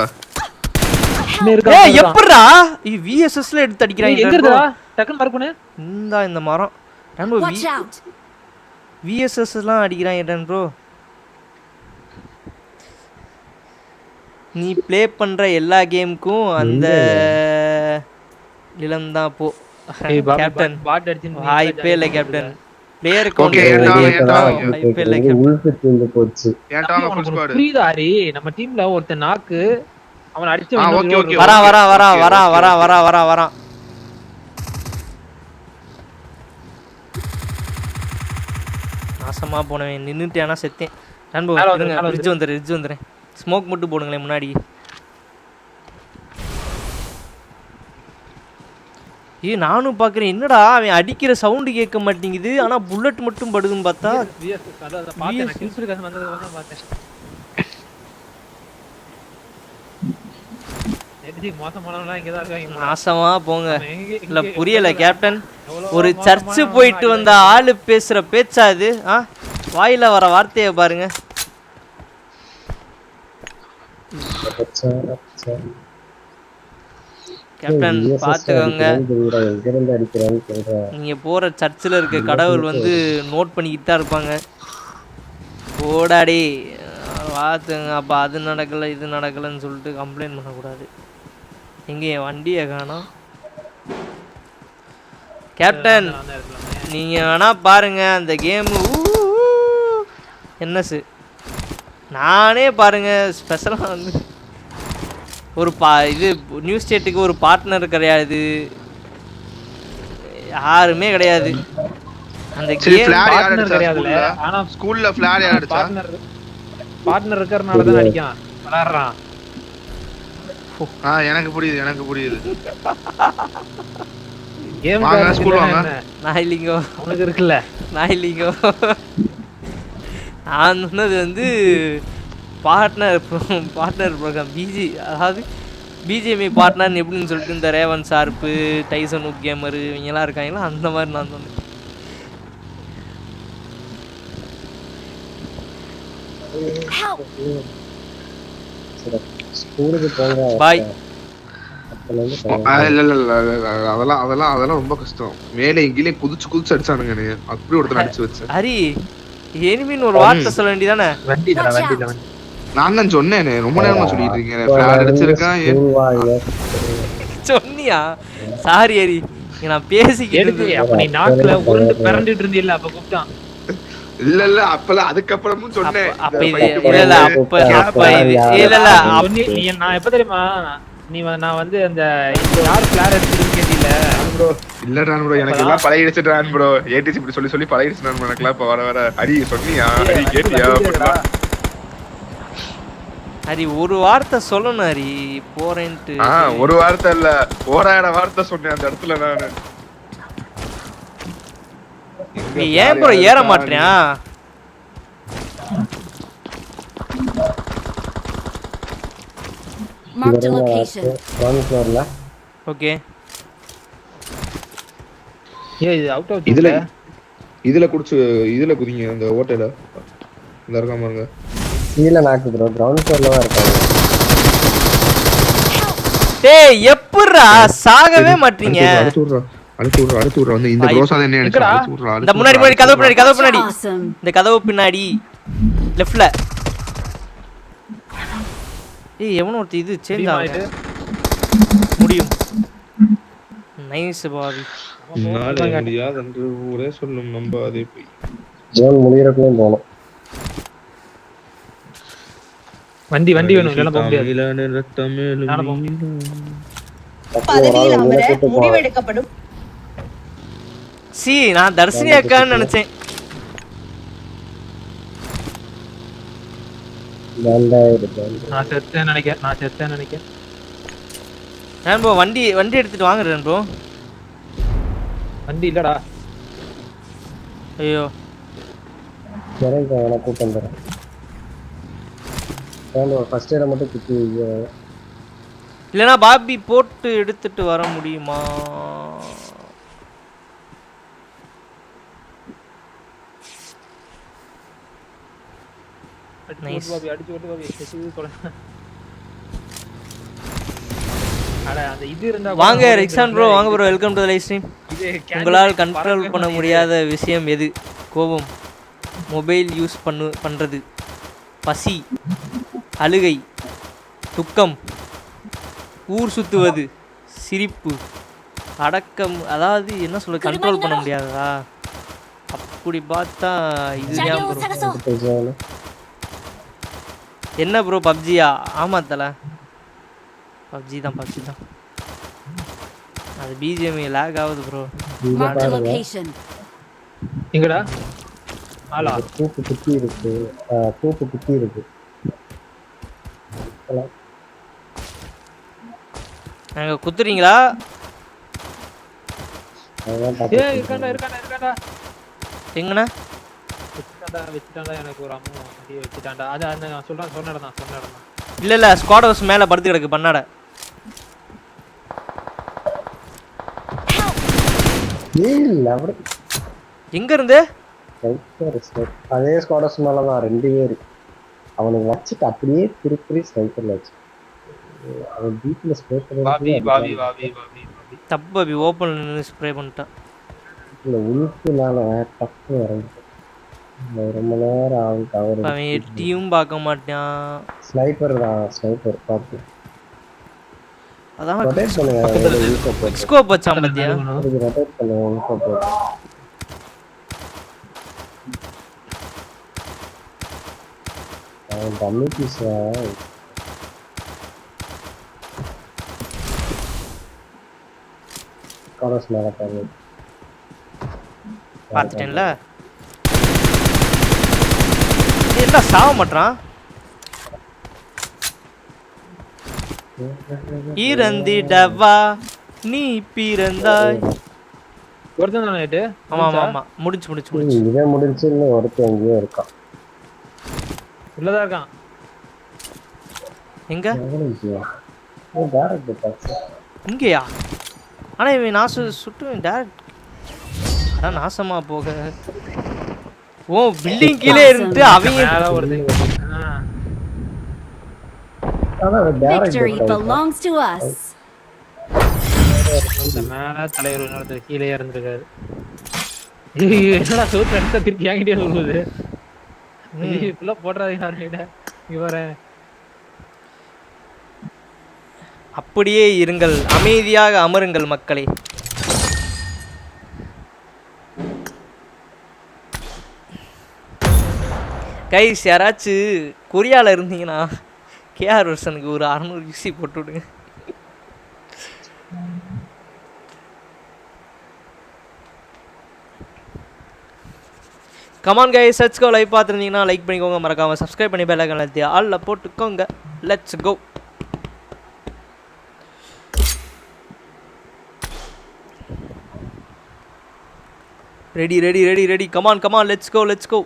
ஏய் எப்பறா விஎஸ்எஸ்ல எடுத்து அடிக்கறாங்க. எங்க இருக்குடா டக்குன்னு மார்க் பண்ணு. இந்த மரம் நம்ம விஎஸ்எஸ்லாம் அடிக்கறாங்க ப்ரோ. நீ ப்ளே பண்ற எல்லா கேமுக்கும் அந்த நிலம் தான் போ. கேப்டன் பாட் அடிச்சின் வாய்ப்பே இல்ல கேப்டன். பிளேயர் கவுண்ட் வாய்ப்பே இல்ல கேப்டன். உல்ஃப் தீந்து போச்சு. ஏன்டாங்க ஃபுல் ஸ்குவாட். புரியுதாரி நம்ம டீம்ல ஒருத்த நாக்கு அவன் அடிச்ச வரா. நாசமா போனவன் நின்னுட்டேனா செத்தேன். நான் போங்க ரிட்ஜ் வந்துறேன். ஸ்மோக் மட்டும் போடுங்களே முன்னாடி. நானும் பாக்குறேன் என்னடா அவன் அடிக்கிற சவுண்ட் கேட்க மாட்டேங்குது, ஆனா புல்லட் மட்டும் படுதுன்னு பார்த்தா மோசமானவங்களா இங்க தான் இருக்காங்க. நாசமா போங்க. இல்ல இங்க புரியல கேப்டன். எவ்வளவோ ஒரு சர்ச்சு மோசமானவங்க போயிட்டு வந்த ஆளு பேசுற பேச்சா இது? வாயில வர வார்த்தைய பாருங்க. கேப்டன் பாத்துக்கோங்க. நீங்க போற சர்ச்சில் இருக்க கடவுள் வந்து நோட் பண்ணிக்கிட்டு தான் இருப்பாங்க. போடாடி பார்த்துங்க. அப்போ அது நடக்கலை இது நடக்கலைன்னு சொல்லிட்டு கம்ப்ளைண்ட் பண்ணக்கூடாது. எங்கே என் வண்டியை காணோம். கேப்டன் நீங்கள் வேணா பாருங்க அந்த கேமு என்ன நானே பாருங்க ஸ்பெஷலாக வந்து ஒரு இது நியூஸ் ஸ்டேட்டுக்கு ஒரு பார்ட்னர் கிடையாது, யாருமே கிடையாது. அந்த கேம் பார்ட்னர் கிடையாதுல. ஆனா ஸ்கூல்ல ஃபிளார் யார் அடிச்சா? பார்ட்னர் இருக்கறனால தான் அடிக்கான், விளையாடுறான். எனக்கு புரியுது. கேம் வாங்க ஸ்கூல் வாங்க. நான் இல்லைங்கோ. உனக்கு இருக்குல்ல. நான் இல்லைங்கோ. நான் சொன்னது வந்து பார்ட்னர் ப்ரோக்ராம் அதாவது பிஜிஎம்ஐ பார்ட்னர் எப்படின்னு சொல்லிட்டு இந்த ரேவன் ஷார்ப்பு, டைசன் உக் கேமரு இவங்கெல்லாம் இருக்காங்களா, அந்த மாதிரி நான் சொன்னேன். பாய். அதெல்லாம் ரொம்ப கஷ்டம். மேலே இங்கிலே குதிச்சு அடிச்சானுங்க. அப்படி ஒருத்தர் அடிச்சு வச்சேன். ஹரி எனிமின்னு ஒரு வார்த்தை சொல்ல வேண்டியதானே? நான் தான் சொன்னேனே, ரொம்ப நேரமா சொல்லிட்டு இருக்கேன். ஃபிளார் அடிச்சிருக்கான். சொன்னியா? சாரி ஹரி, நான் பேசிக்கிட்டு. அப்ப நீ நாக்குல உருண்டு பிறண்டிட்டு இருந்தீல்ல, அப்ப கூப்பிட்டான். இல்ல அப்பலாம் அதுக்கப்புறமும் சொன்னேன். அப்ப நான் எப்ப தெரியுமா நான் வந்து அந்த யார் ஃபிளார் அடிச்சிருன்னு கேட்டீல ப்ரோ? இல்லடா ப்ரோ, எனக்கு எல்லாம் பழகிடுச்சுடான் ப்ரோ. ஏடிசி இப்படி சொல்லி பழகிடுச்சுடான் எனக்குலாம். இப்ப வர ஹரி சொன்னியா? ஹரி கேட்டியா? ஹரி ஒரு வார்த்தை சொல்லணும் ஹரி, போறேன்ட்டு. ஒரு வார்த்தை இல்ல, ஓராயிர வார்த்தை சொன்னேன் அந்த இடத்துல நானு. நீ ஏன் ப்ரோ ஏற மாட்டியா? Mark the location. ஓகே. இது அவுட் ஆஃப் இதுல குதிங்க அந்த ஹோட்டல்ல. இந்த இருக்க பாருங்க. கீழ நாக்கு ப்ரோ, கிரவுண்ட் ஃப்ளோர்ல தான் இருக்காங்க. டேய் எப்பறா சாகவே மாட்டீங்க? அடுத்து விடுறா வந்து இந்த க்ரோஸா என்ன நினைச்சா? அடுத்து விடுறா. இந்த முன்னாடி கதவு பின்னாடி இந்த கதவு பின்னாடி லெஃப்ட்ல. ஏய் எவனோ ஒருத்த இது சேஞ்ச் ஆகுது. முடியும். நைஸ் பாவி. நாளை முடியாது என்று ஊரே சொல்லும், நம்ம அதே போய் ஜோன் முடியறதுக்குள்ள போணும். வண்டி வேணும், இல்லனா போக முடியாது. பதவியில் அமர முடிவெடுக்கப்படும். நான் தர்ஷினி அக்கான்னு நினைச்சேன். நான் செத்தேன் நினைக்கிறேன். ப்ரோ வண்டி எடுத்துட்டு வாங்குறேன் ப்ரோ. வண்டி இல்லடா. ஐயோ இறங்க கூட்டம் தரேன். ஃபர்ஸ்ட் எய்ட மட்டும் குத்தி இல்லனா பாபி போட்டு எடுத்துட்டு வர முடியுமா? நைஸ் பாபி அடிச்சு ஓட்டு பாபி. செத்து போற. அட அந்த இது இருந்தா வாங்க ரிக்ஸான் ப்ரோ, வாங்க bro, welcome to the live stream. உங்களால் கண்ட்ரோல் பண்ண முடியாத விஷயம் எது? கோபம், மொபைல் யூஸ் பண்றது, பசி, அழுகை, துக்கம், ஊர் சுத்துவது, சிரிப்பு, அடக்கம். அதாவது என்ன சொல்ல, கண்ட்ரோல் பண்ண முடியாதா? அப்படி பார்த்தா இதுதான் ப்ரோ. என்ன ப்ரோ பப்ஜியா? ஆமா தல, பப்ஜி தான். அது பிஜிஎம் லாக் ஆகுது ப்ரோ. எங்கடா ஆளா? கூப்பு குத்தி இருக்கு. நாங்க குத்துறீங்களா? ஏய் இருக்காண்டா. எங்கண்ணா? வச்சிட்டாண்டா எனக்கு ஒரு அம்மா அப்படியே வச்சிட்டாண்டா. அது நான் சொன்னடா. இல்ல ஸ்குவாட் ஹவுஸ் மேல படுத்து கிடக்கு பண்ணாட. இல்ல அப்படி எங்க இருந்து அதே ஸ்குவாடர்ஸ் மேலதான் 2 பேரு அவனுக்கு வச்சுட்டு அப்படியே திருப்பி ஸ்னைப்பர்ல வச்சு அவன் டீப்ல spray Bobby Bobby Bobby Bobby Bobby தப்பு அபி ஓப்பன்ல ஸ்ப்ரே பண்ணிட்டான். இல்ல உளுக்குனால டப்பு இறங்கிட்டேன். ரொம்ப நேரம் ஆகும் கவர் அவன் எட்டியும் பார்க்க மாட்டான். ஸ்னைப்பர் தான் ஸ்னைப்பர் பார்த்து அதான் ரொட்டேட் பண்ணுங்க ஸ்கோப் வச்சான் பாத்தியா? ரொட்டேட் பண்ணுங்க போட்டு அவன் தண்ணி பீஸா காரஸ் மேல பாரு பார்த்துட்டேன்ல. என்ன சாவ மாட்டான்? இறந்திடவா நீ பிறந்தாய். ஒருத்தன் தானே நைட்டு? ஆமா ஆமா ஆமா முடிச்சு இதே முடிஞ்சு இன்னும் ஒருத்தன் எங்கேயோ இருக்கான். உள்ளதா இருக்கான். எங்க? டைரக்ட் இங்கயா? ஆனா இவன் சுட்டு டைரக்ட் அதான் நாசமா போக. ஓ பில்டிங் கீழே இருந்து அவங்க மேல வருது. Victory belongs to us. மேல தலைவர் நடந்து கீழே இருந்திருக்காரு. என்னடா சோத்து எடுத்த திருப்பி என்கிட்டயே சொல்லுது. இப்பெல்லாம் போடுறாதீங்க யாருக்கிட்ட. இங்க வரேன். அப்படியே இருங்கள், அமைதியாக அமருங்கள் மக்களே. கைஸ் யாராச்சும் கொரியால இருந்தீங்கன்னா கேஆர் வருஷனுக்கு ஒரு 600 யூசி போட்டு விடுங்க. Come on guys let's go. Live பார்த்துருந்தீங்கன்னா லைக் பண்ணிக்கோங்க, மறக்காம சப்ஸ்கிரைப் பண்ணி பெல் ஐகான் அழுத்தி ஆல்ல போட்டுக்கோங்க. Let's go. Ready ready ready ready come on come on let's go let's go.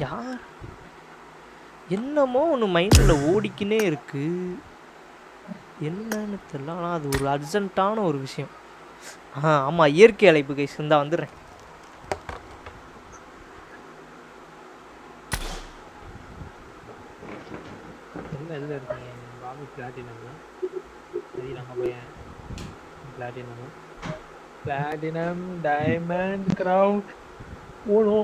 யார் என்னமோ ஒன்று மைண்டில் ஓடிக்கினே இருக்கு, என்னன்னு தெரியல. ஆனால் அது ஒரு அர்ஜென்ட்டான ஒரு விஷயம். ஆமாம் இயற்கை அழைப்பு கைஸ் இருந்தால் வந்துடுறேன். எதில் இருக்கீங்க? பாபு பிளாட்டினம் சரி நம்ம பையன் பிளாட்டினம் டைமண்ட் கிரவுன் ஓனோ.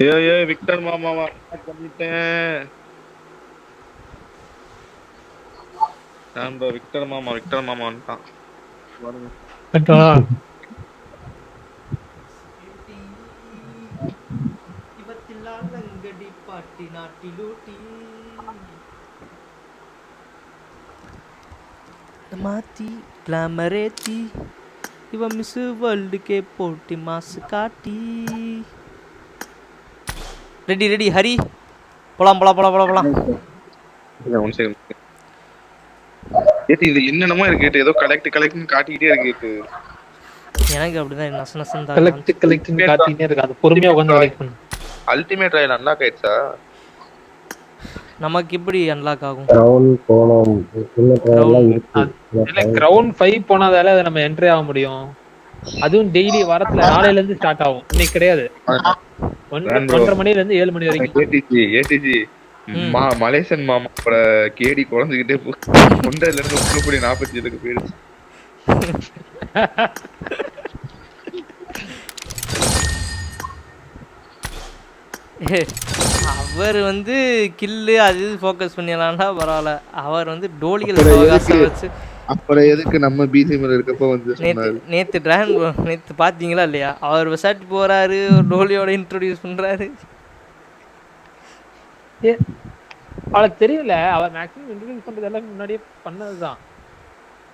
ஏ விக்டர் மாமாவா பண்ணிட்டேன். விக்டர் மாமா வந்துட்டான். மாத்தி கிளாமரேத்தி இவ மிஸ் வேர்ல்டுக்கே போட்டி மாசு காட்டி. ரெடி ரெடி ஹரி போலாம் போலாம் போலாம் போலாம் போலாம். இது என்னென்னமோ இருக்கு, ஏதோ கலெக்ட்னு காட்டிக்கிட்டே இருக்கு. எனக்கு அப்படிதான் நச நசன் தான் கலெக்ட்னு காட்டிட்டே இருக்கு. அது பொறுமையா உட்கார்ந்து கலெக்ட் பண்ணு. அல்டிமேட் ராயல் அன்லாக் ஆயிடுச்சா? நமக்கு எப்படி அன்லாக் ஆகும்? கிரவுண்ட் போனோம் இல்ல கிரவுண்ட் 5 போனாதால அதை நம்ம என்ட்ரி ஆக முடியும். அதுவும் டெய்லி வாரத்துல நாளையில இருந்து ஸ்டார்ட் ஆகும். இன்னைக்கு கிடையாது. 1:30 மணில இருந்து 7 மணி வரைக்கும். ஏடிஜி மலேசியன் மாமாவோட கேடி குழந்தைகிட்டே கொண்டதுல இருந்து 47 போயிடுச்சு. அவர் கில்லு அது ஃபோக்கஸ் பண்ணிடலாம்னா பரவாயில்ல. அவர் டோலிகள் வச்சு அப்புறம் எதுக்கு நம்ம பிஜிஎம்ல இருக்கப்போ நேத்து டிராகன் நேத்து பாத்தீங்களா இல்லையா? அவர் விசாரிட்டு போறாரு, டோலியோட இன்ட்ரோடியூஸ் பண்றாரு. அவளுக்கு தெரியல, அவர் மேக்ஸிமம் இன்ட்ரோடியூஸ் பண்றது எல்லாம் முன்னாடியே பண்ணதுதான்.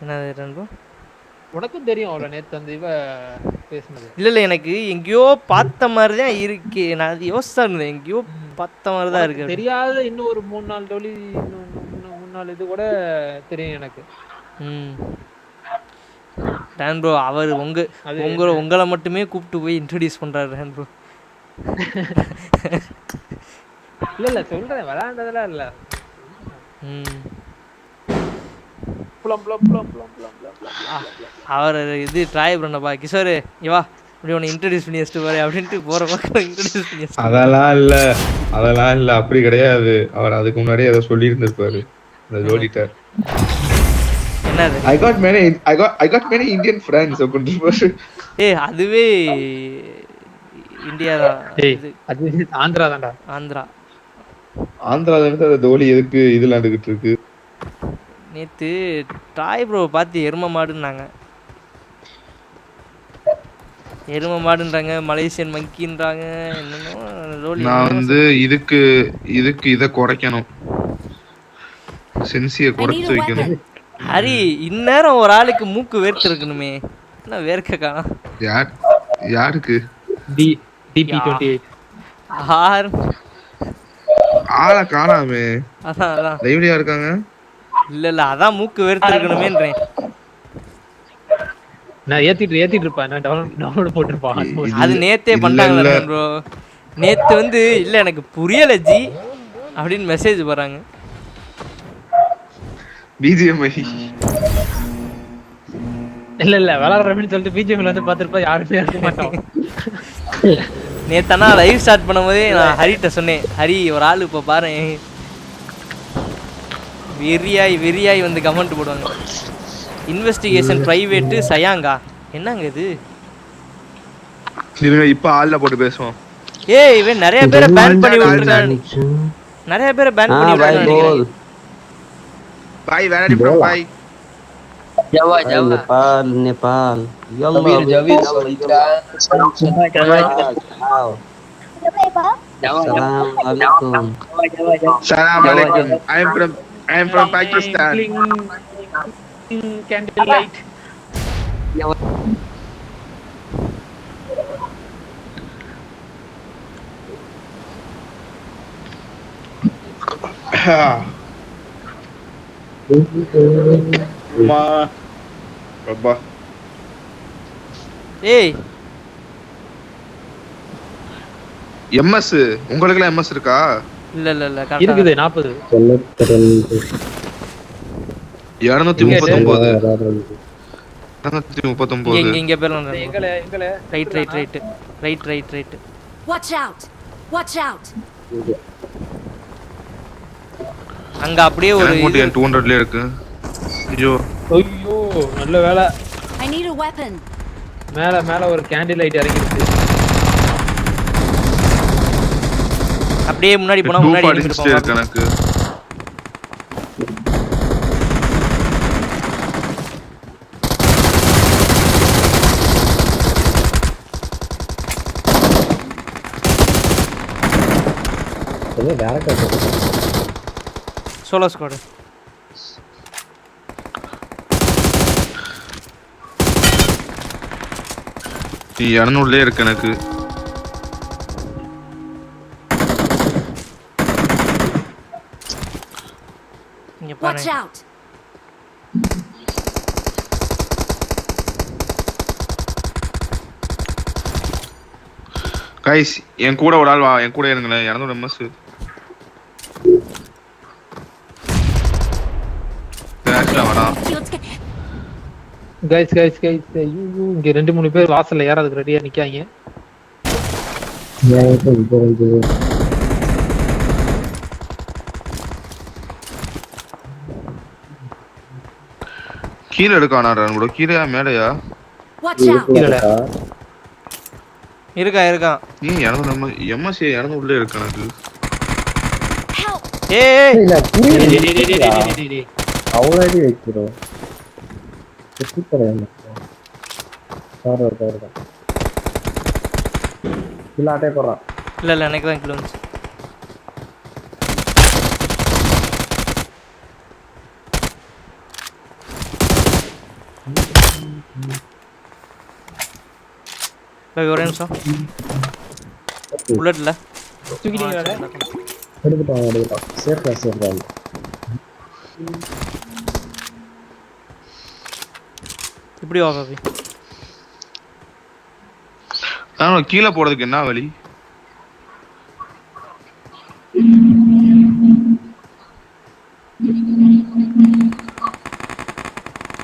என்னது நண்பா? உனக்கும் தெரியும் அவள நேத்து அந்த இவ பேசுனது. இல்ல எனக்கு எங்கேயோ பார்த்த மாதிரி தான் இருக்கு. நான் அது யோசிச்சா இருந்தேன், எங்கேயோ பார்த்த மாதிரி தான் இருக்கு. தெரியாத இன்னும் ஒரு 3-4 டோலி, இன்னும் 3-4 இது கூட தெரியும் எனக்கு. ரேன் ப்ரோ அவர் உங்களை மட்டுமே கூப்பிட்டு போய் இன்ட்ரோடியூஸ் பண்றாரு ரேன் ப்ரோ. இல்ல சொல்றேன், விளையாண்டதெல்லாம் இல்ல. அவர் இது ட்ராய் பண்ணப்பா கிஷோரு இவா இப்படி உன்னை இன்ட்ரடியூஸ் பண்ணி வச்சுட்டு போறேன் அப்படின்ட்டு போற பக்கம் இன்ட்ரடியூஸ் பண்ணி வச்சு. அதெல்லாம் இல்ல அப்படி கிடையாது. அவர் அதுக்கு முன்னாடியே ஏதோ சொல்லி இருந்திருப்பாரு. ஜோலிட்டார் என்னது I got many Indian friends அப்படின்ட்டு. அதுவே இந்தியா தான். அது ஆந்திரா தான்டா. ஆந்திரால இருந்து அந்த தோலி எதுக்கு இதுல வந்துகிட்டு இருக்கு. நேத்து ட்ராய் ப்ரோ பார்த்து எரும மாடுன்னாங்க. எரும மாடுன்றாங்க, மலேசியன் மங்கின்றாங்க, என்னமோ. நான் வந்து இதுக்கு இத குறைக்கணும், சென்சியை குறைச்சு வைக்கணும். ஹரி இந்நேரம் ஒரு ஆளுக்கு மூக்கு வேர்த்து இருக்கணுமே, என்ன வேர்க்க காணோம். யாருக்கு? DP28 ஆளை காணாமே. அதான் லைவ்லியா இருக்காங்க. இல்ல அதான் மூக்கு வேர்த்து இருக்கணுமேன்றேன். நான் ஏத்திட்டு இருப்பேன், நான் டவுன்லோட் போட்டுருப்பேன். அது நேத்தே பண்ணிட்டாங்களா ப்ரோ? நேத்து வந்து இல்ல எனக்கு புரியல ஜி அப்படின்னு மெசேஜ் போறாங்க. பிஜிஎம்ஐ இல்ல விளையாடுறேன்னு சொல்லிட்டு பிஜிஎம்ல வந்து பார்த்துருப்பா, யாருமே இருக்க மாட்டோம். நேத்தானா லைவ் ஸ்டார்ட் பண்ணும்போதே நான் ஹரிட்ட சொன்னேன், ஹரி ஒரு ஆள் இப்போ பாரு வெறியாய் வந்து கமெண்ட் போடுவாங்க. இன்வெஸ்டிகேஷன் பிரைவேட் சயாங்கா என்னங்க இது? இருங்க இப்ப ஆள்ல போட்டு பேசுவோம். இவன் நிறைய பேரை பேன் பண்ணி விட்டுருக்கான். நிறைய பேரை பேன் பண்ணி விட்டுருக்கான். भाई where are you from भाई? Jawa Nepal yalla Javid Salam alaikum. I am from Pakistan. Candlelight. Rabba. MS உங்களுக்கு MS இருக்கா? இல்ல இருக்குது 40 239 இங்க பேர்ல எங்கல ரைட் Watch out அங்க அப்படியே ஒரு 200ல இருக்கு. ஐயோ நல்ல வேலை. I need a weapon. மேல ஒரு கேண்டில் லைட் இறங்கிருக்கு. அப்படியே முன்னாடி போனா முன்னாடி இருக்கு எனக்கு. என்ன டைரக்டா சோலோ ஸ்குவாட். நீ 200ல இருக்கு எனக்கு. இங்க பாரு. Watch out. கைஸ் என் கூட ஒரு ஆள் வா, என் கூட இருங்களேன். 200 MS. கைஸ் இங்க 2-3 பேர் வாசல்ல ஏறதுக்கு ரெடியா நிக்காங்க. கீழ இருக்கானா ப்ரோ? கீழயா மேலயா? Watch out. இருக்கா நீ 200 MS 200 உள்ள இருக்கு எனக்கு. அவ்வளோடி வைக்கிறோம். இல்லாட்டே போடுறான். இல்ல எனக்கு தான் கிலோ வந்துச்சு. ஒரே நிமிஷம். புல்லட் இல்ல. தூக்கிட்டீங்களா? எடுத்துட்டோம். சேஃபா. இப்படி வா பாபி. நான் கீழே போறதுக்கு என்ன வழி?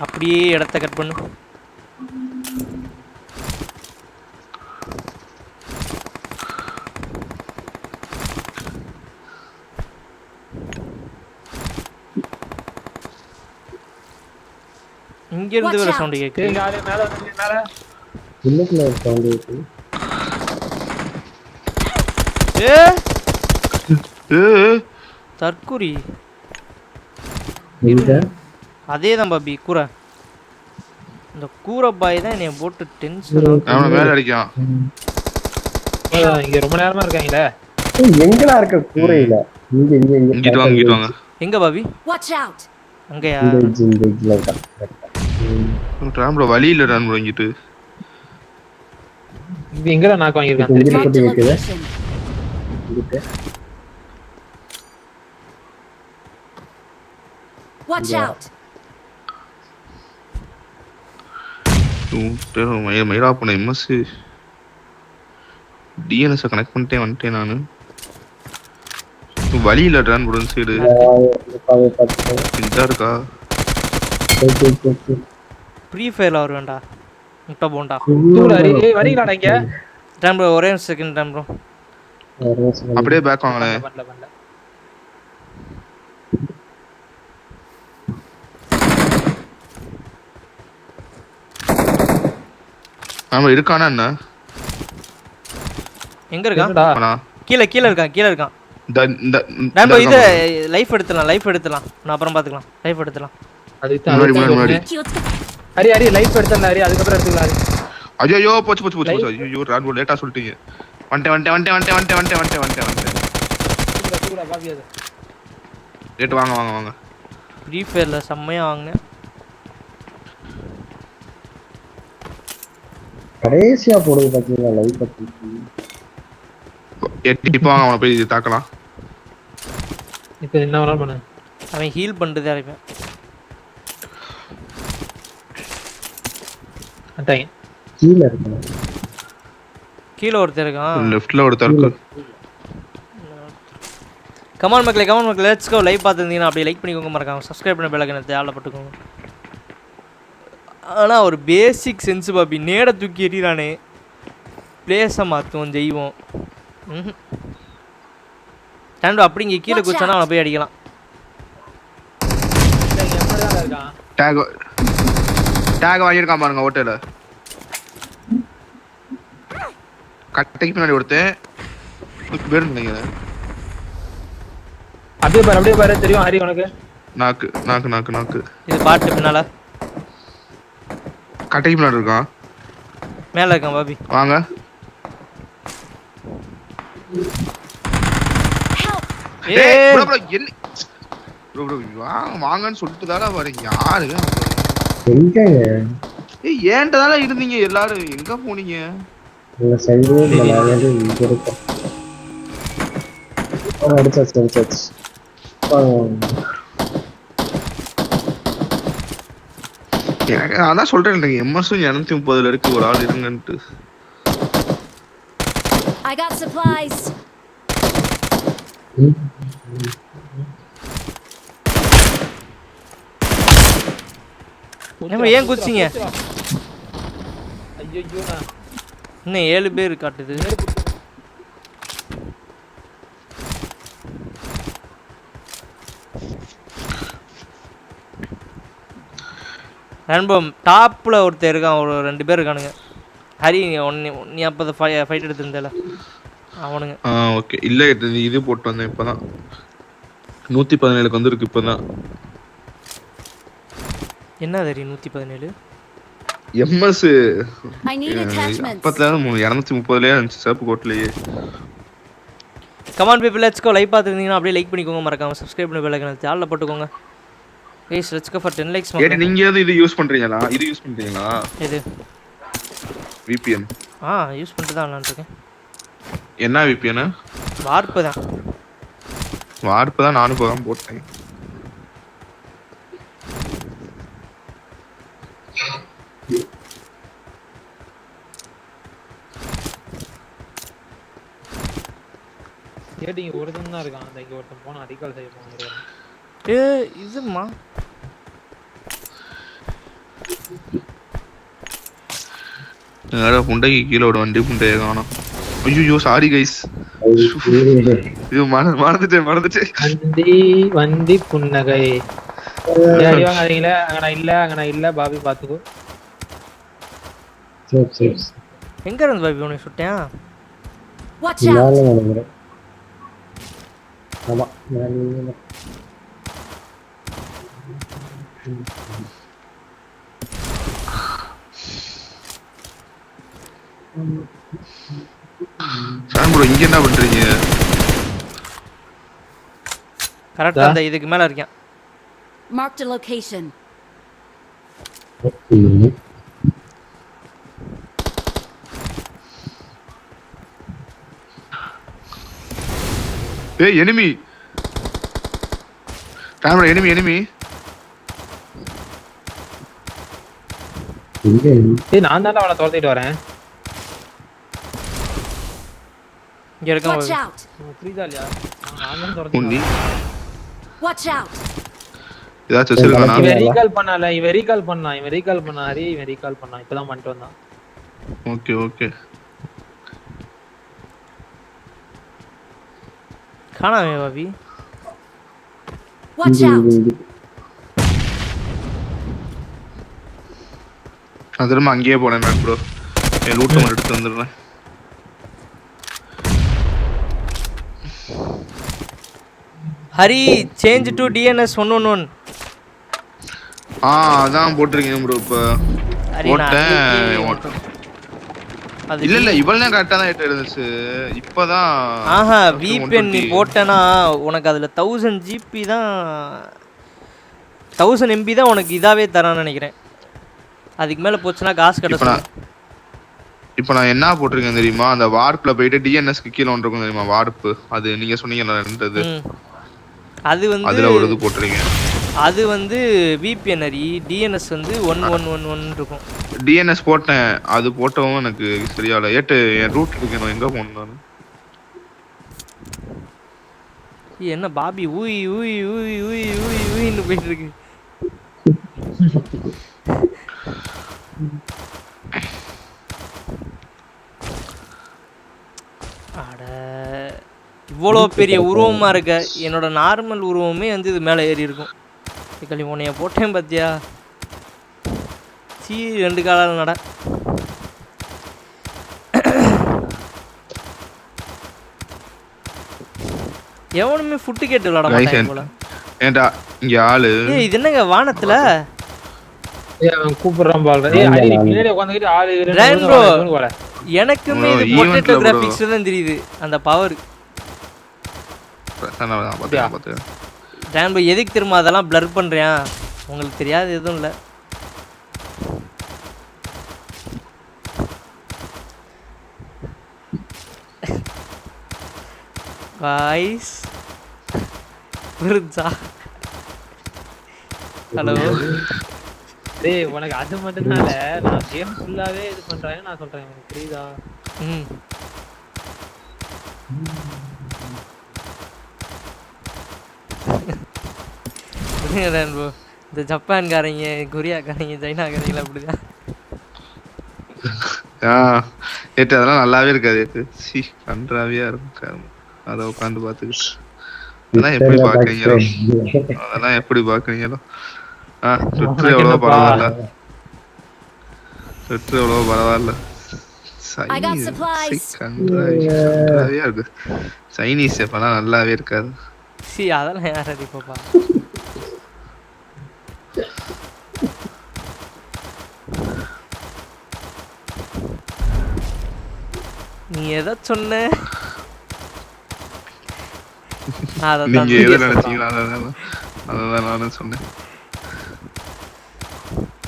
அப்படியே இடத்த கட் பண்ணு. இங்க இருந்து வர சவுண்ட் கேக்குது. இங்க ஆளு மேல வந்து மேல. இல்லக்குள்ள சவுண்ட் கேக்குது. தற்குறி. எங்க? அதேதான் பாபி கூரை. இந்த கூரை பாய் தான் என்னைய போட்டு டென்ஷன். அவன மேல அடிக்கான். இங்க ரொம்ப நேரமா இருக்காங்களே. எங்கடா இருக்க கூரையில? இங்கிட்டு வாங்க. எங்க பாபி? Watch out. அங்கயா? இந்த இருக்கா. ட்ராம்ல வழி இல்ல நான் வாங்கிட்டு. இது எங்கடா நாக்கு வாங்கிருக்கான் இங்க தெரியுமா? போட்டு கேக்குது. Watch out. மயிரா போன எம்எஸ் டிஎன்எஸ் கனெக்ட் பண்ணிட்டே வந்துட்டேன் நானு. வழி இல்ல ட்ரான் போடுற சைடு. இதா இருக்கா? ஃப்ரீ ஃபயர்ல வருவேன்டா. முட்டை போண்டா. வரீங்களாடா இங்க? டைம் ப்ரோ ஒரே செகண்ட் டைம் ப்ரோ. அப்படியே பேக் வாங்கனே. பண்ணல. ஆமா இருக்கானா என்ன? எங்க இருக்கான்? கீழ இருக்கான். டைம் ப்ரோ இது லைஃப் எடுத்துலாம். நான் அப்புறம் பாத்துக்கலாம். லைஃப் எடுத்துலாம். முன்னாடி. ஹரி லைஃப் எடுத்தல ஹரி அதுக்கு அப்புறம் எடுத்துக்கலாம். ஐயோ போச்சு. ஐயோ ரான் லேட்டா சொல்லிட்டீங்க. வந்துட்டேன். ரேட் வாங்க. ஃப்ரீ ஃபயர்ல செம்மையா வாங்குனேன். கடைசியா போடுது பாத்தீங்களா லைவ் பத்தி. இப்போ வாங்க அவனை போய் தாக்கலாம். இப்போ என்ன வேணாலும் பண்ணு. அவன் ஹீல் பண்ணிட்டே இருப்பான். அட்டாங்க. கீழ இருக்கான். கீழ ஒருத்தர் இருக்கான். லெஃப்ட்ல ஒருத்தர் இருக்கான். கமான் மக்களே லெட்ஸ் கோ. லைவ் பார்த்துருந்தீங்கன்னா அப்படியே லைக் பண்ணிக்கோங்க, மறக்காம சப்ஸ்கிரைப் பண்ண பெல் ஐகானை ஆல்ல போட்டுக்கோங்க. ஆனால் ஒரு பேசிக் சென்ஸ் பாபி நேட தூக்கி எறிறானே. பிளேஸை மாற்றுவோம் ஜெய்வோம். டாண்டோ அப்படி இங்கே கீழே குச்சானா அவனை போய் அடிக்கலாம். டேக் வாங்கியிருக்கான் பாருங்க ஹோட்டல. கட்டைக்கு பின்னாடி ஒருத்தன் பேர் நினைக்கிறேன். அப்படியே பாரு தெரியும் ஹரி உனக்கு. நாக்கு இது பாட்டு பின்னால கட்டைக்கு பின்னாடி இருக்கான். மேல இருக்கான் பாபி. வாங்க. வாங்கன்னு சொல்லிட்டு தானே வரீங்க. யாருங்க எங்க? ஏன்டதால இருந்தீங்க எல்லாரும்? எங்க போனீங்க? அடிச்சாச்சு. அதான் சொல்றேன் எம்எஸும் 230 இருக்கு. ஒரு ஆள் இருங்கன்ட்டு. I got supplies. ஏன் குச்சிங்க? ஐயோ இன்னும் 7 பேர் காட்டுது. நண்பம் டாப்ல ஒருத்தர் இருக்கான். ஒரு 2 பேர் இருக்கானுங்க. ஹரி நீ அப்போ ஃபைட் எடுத்திருந்தல அவனுங்க. ஓகே. இல்ல இது போட்டு வந்தேன் இப்பதான். 117க்கு வந்திருக்கு இப்பதான். என்ன தெரி 117 எம்எஸ் I need attachments. 230லயே இருந்துச்சு சேப்பு கோட்லயே. Come on people let's go. Live பார்த்துருந்தீங்கன்னா அப்படியே லைக் பண்ணிக்கோங்க, மறக்காம சப்ஸ்கிரைப் பண்ணி பெல் ஐகானை ஆல்ல போட்டுக்கோங்க. Guys, let's go for 10 likes. ஏடி நீங்க ஏதோ இது யூஸ் பண்றீங்களா? இது யூஸ் பண்றீங்களா? எது? VPN. யூஸ் பண்ணிட்டு தான் விளையாண்டுட்டு இருக்கேன். என்ன VPN? வார்ப்பு தான். வார்ப்பு தான் நானும் போதான் போட்டேன். ஏடி இங்க ஒருத்தன் தான் இருக்கான். அந்த இங்க ஒருத்தன் போனா அடிகால் செய்ய போறான். இதுமா நேரா புண்டைக்கு கீழே ஒரு வண்டி புண்டைய காணோம். ஐயோ சாரி கைஸ். இது மறந்துட்டேன். வண்டி புன்னகை. யாரி வாங்காதீங்களே. அங்க நான் இல்ல பாபி பாத்துக்கோ. சரி. எங்க இருந்து பாபி உன்னை சுட்டேன்? Watch out! ஆமா சான் ப்ரோ இங்க என்ன பண்றீங்க? கரெக்ட்டா அந்த இதுக்கு மேல இருக்கேன். Marked a location. ஏய் enemy. சான் ப்ரோ enemy. நான் தான் அவளை துரத்திட்டு வரேன். இங்க இருக்கான். Watch out! புரியுதா இல்லையா? நான் தான் துரத்திட்டு. Watch out! ஏதாச்சும் வச்சிருக்கானா? இவன் ரீகால் பண்ணால. இவன் ரீகால் பண்ணா ஹரி. இவன் ரீகால் பண்ணா. இப்பதான் பண்ணிட்டு வந்தான். ஓகே. காணாமே பாபி. Watch out! நான் திரும்ப அங்கேயே போனேன் ப்ரோ. என் லூட் மட்டும் எடுத்து வந்துடுறேன். Hari change to DNS 111. அதான் போட்டிருக்கீங்க ப்ரோ. இப்போ போட்டேன். இல்ல இவ்வளவு நேரம் கரெக்டா தான் இருந்துச்சு. இப்பதான் VPN நீ போட்டனா உனக்கு அதுல 1000 GB தான் 1000 MB தான் உனக்கு இதாவே தரான்னு நினைக்கிறேன். அதுக்கு மேல போச்சுனா காசு கட்டணும். இப்போ நான் என்ன போட்டிருக்கேன் தெரியுமா? அந்த வார்ப்ல போயிட்டு DNS க்கு கீழ ஒன்று இருக்கும் தெரியுமா? வார்ப். அது நீங்க சொன்னீங்கல ரெண்டது. அது வந்து அதுல ஒரு இது போட்டுறீங்க. அது வந்து VPN ஹரி. DNS வந்து 1111 இருக்கும். DNS போட்டேன். அது போட்டவும் எனக்கு சரியால. என் ரூட் இருக்கு. நான் எங்க போணும் நான்? என்ன பாபி ஊயின்னு போயிட்டு இருக்கு. அட இவ்வளோ பெரிய உருவமா இருக்க. என்னோட நார்மல் உருவமே வந்து இது மேலே ஏறி இருக்கும். கழி உன்னைய போட்டேன் பார்த்தியா? ரெண்டு காலால் நட. எவனுமே ஃபுட்டு கேட்டு விளையாட மாட்டாங்க போல. ஏண்டா இங்க ஆளு. இது என்னங்க வானத்துல? அவன் கூப்பிடுறான் பால்ற. அடி பின்னாடி உட்கார்ந்துக்கிட்டு ஆளு போல. எனக்குமே இது பொட்டேட்டோ கிராபிக்ஸ்ல தான் தெரியுது அந்த பவர். டான் எதுக்கு திரும்ப அதெல்லாம் பிளர் பண்றேன்? உங்களுக்கு தெரியாது எதுவும் இல்லை. காய்ஸ் புரிஞ்சா? ஹலோ டேய் உனக்கு அது மட்டும்தான்ல. நான் கேம் ஃபுல்லாவே இது பண்றேன். நான் சொல்றேன் உங்களுக்கு புரியுதா? இந்த ஜப்பான்காரங்க, கொரியாக்காரங்க, சைனாக்காரங்களா அப்படிதான். அதெல்லாம் நல்லாவே இருக்காது. கன்றாவியா இருக்கும். அதை உட்காந்து பாத்துக்கிட்டு அதெல்லாம் எப்படி பாக்குறீங்களோ சுற்று எவ்வளவோ பரவாயில்ல. கன்றாவியா இருக்கு. சைனீஸ் எப்பெல்லாம் நல்லாவே இருக்காது. அதெல்லாம் யார் அடிப்பா? நீ எதை சொன்ன? நீங்க எதை நினைச்சீங்களோ அதான் நானும் சொன்னேன்.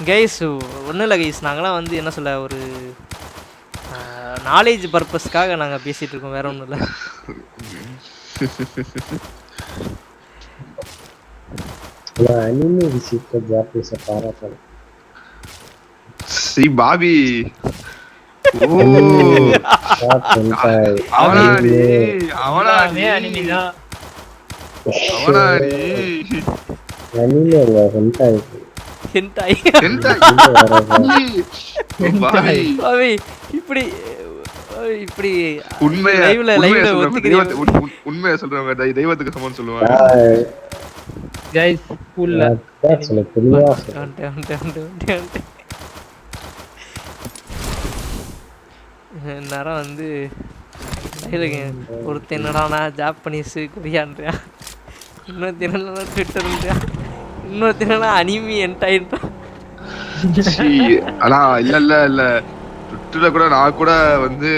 கைஸ் ஒன்றும் இல்லை கைஸ், நாங்களாம் வந்து என்ன சொல்ல ஒரு நாலேஜ் பர்பஸ்க்காக நாங்கள் பேசிகிட்டு இருக்கோம், வேற ஒன்றும் இல்லை. அனிமே விஷயத்தை ஜாப்பீஸை பாராட்டணும். சி பாபி அவனாடி அவனாடி அனிமிதான். அவனாடி அனிமே இல்ல ஹென்டாய். ஹென்டாய் பாபி பாவி இப்படி இப்படி உண்மையா லைவ்ல ஒத்துக்கிறீங்க. உண்மையா சொல்றவங்க தெய்வத்துக்கு சமம் சொல்லுவாங்க. கைஸ் ஸ்கூல்ல சொல்ல தெளிவா நேரம் வந்து ஒருத்தர் என்னடானா ஜாப்பனீஸ் கொரியான்றியா, இன்னொருத்தர் என்னன்னா ட்விட்டர்ன்றியா, இன்னொருத்தர் என்னன்னா அனிமி என்டாயின்றான். ஆனா இல்ல இல்ல இல்ல ட்விட்டர்ல கூட நான் கூட வந்து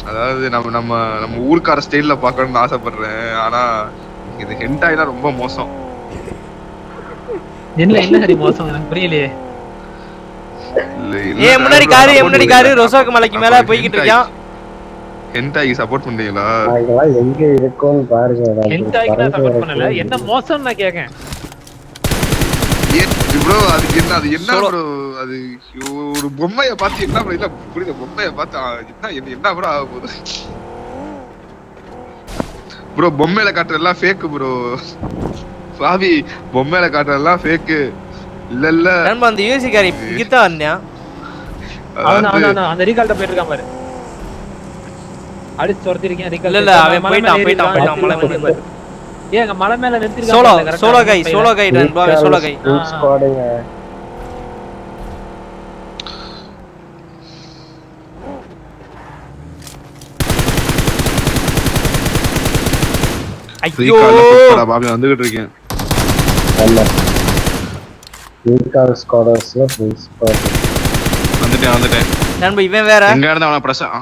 அதாவது நம்ம நம்ம நம்ம ஊர்க்கார ஸ்டைல்ல பார்க்கணும்னு ஆசைப்படுறேன். ஆனா இது ஹென்டாய்லாம் ரொம்ப மோசம். என்ன என்ன சரி மோசம் எனக்கு புரியலையே. முன்னாடி காரு ரோசாக்கு மலைக்கு மேல போய்கிட்டு இருக்கான். ஹென்டாய் சப்போர்ட் பண்றீங்களா? அதெல்லாம் எங்க இருக்கும்னு பாருங்க. ஹென்டாய்க்கு நான் சப்போர்ட் பண்ணல, என்ன மோசம் நான் கேக்கேன். ப்ரோ அது என்ன ப்ரோ அது ஒரு பொம்மைய பார்த்து என்ன ப்ரோ இல்ல புரியுது, பொம்மைய பார்த்து என்ன ப்ரோ ஆக போகுது ப்ரோ? பொம்மையில காட்டுற எல்லாம் ஃபேக் ப்ரோ. பாவி பொம்மையில காட்டுற எல்லாம் ஃபேக். இல்ல இல்ல நம்ம அந்த யூசி காரி கிட்ட வந்தான். அவன் அந்த ரீகால்ட்ட போயிட்டு இருக்கான் பாரு. அடிச்சு துரத்தி இருக்கேன் ரீகால். இல்ல அவன் போய்ட்டான் மலை மேல. ஏங்க மலை மேல நிறுத்தி இருக்கான். சோலோ கை ரன்பா சோலோ கை. ஸ்குவாடுங்க. ஐயோ பாபி வந்துகிட்டு இருக்கேன். ஆமா ரீகால் ஸ்குவாடர்ஸ்ல ஃபுல் ஸ்குவாட். வந்துட்டேன் நண்பா இவன் வேற எங்க இருந்து அவன பிரஷர்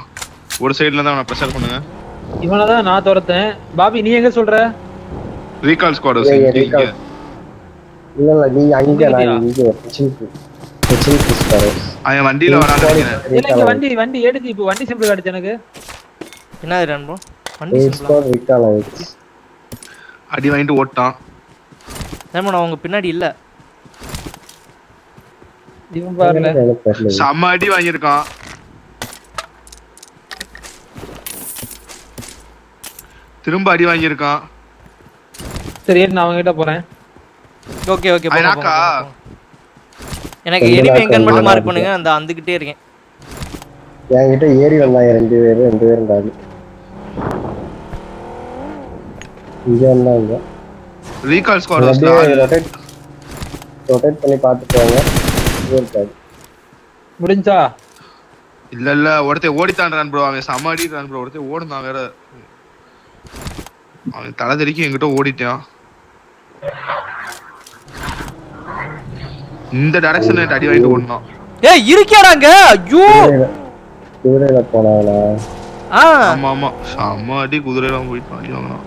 ஒரு சைடுல இருந்து அவன பிரஷர் பண்ணுங்க. இவனதான் நான் துரத்தேன். பாபி நீ எங்க சொல்ற? ரீகால் ஸ்குவாடர்ஸ் இல்ல நீ அங்க நான் இங்க கிச்சன் ஸ்குவாடர்ஸ். அவன் வண்டியில வரான்னு நினைக்கிறேன். இல்ல வண்டி எடுத்து இப்போ வண்டி சிம்பிள் காட்டுச்சு எனக்கு. என்னது நண்பா வண்டி ஸ்குவாட் ரீகால் ஆயிடுச்சு. அடி வாங்கிட்டு ஓட்டான். நண்பா நான் உங்க பின்னாடி இல்ல. இவன் பாருல செம்ம அடி வாங்கியிருக்கான். திரும்ப அடி வாங்கியிருக்கான். சரி நான் அவங்க கிட்ட போறேன். ஓகே எனக்கு எனிமி எங்கன்னு மட்டும் மார்க் பண்ணுங்க. அந்த அந்துக்கிட்டே இருக்கேன். என்கிட்ட ஏறி வந்தாங்க ரெண்டு பேரும் இருந்தாங்க. இங்க வந்தாங்க. ரீகால் ஸ்குவாடர்ஸ்ல ரொட்டேட் பண்ணி பார்த்துட்டு வாங்க. முடிஞ்சா இல்ல ஒருத்தன் ஓடித்தான்றான் ப்ரோ. அவன் செம அடிக்கிறான் ப்ரோ. ஒருத்தன் ஓடுனான் வேற. அவன் தலை தெறிக்கி என்கிட்ட ஓடிட்டான். இந்த டைரக்ஷன்ல அடி வாங்கிட்டு ஓடுனான். ஏய் இருக்கியாடாங்க? ஐயோ குதிரையில போனாங்களா? ஆமா செம அடி குதிரையில போயிட்டான். அடி வாங்கினான்.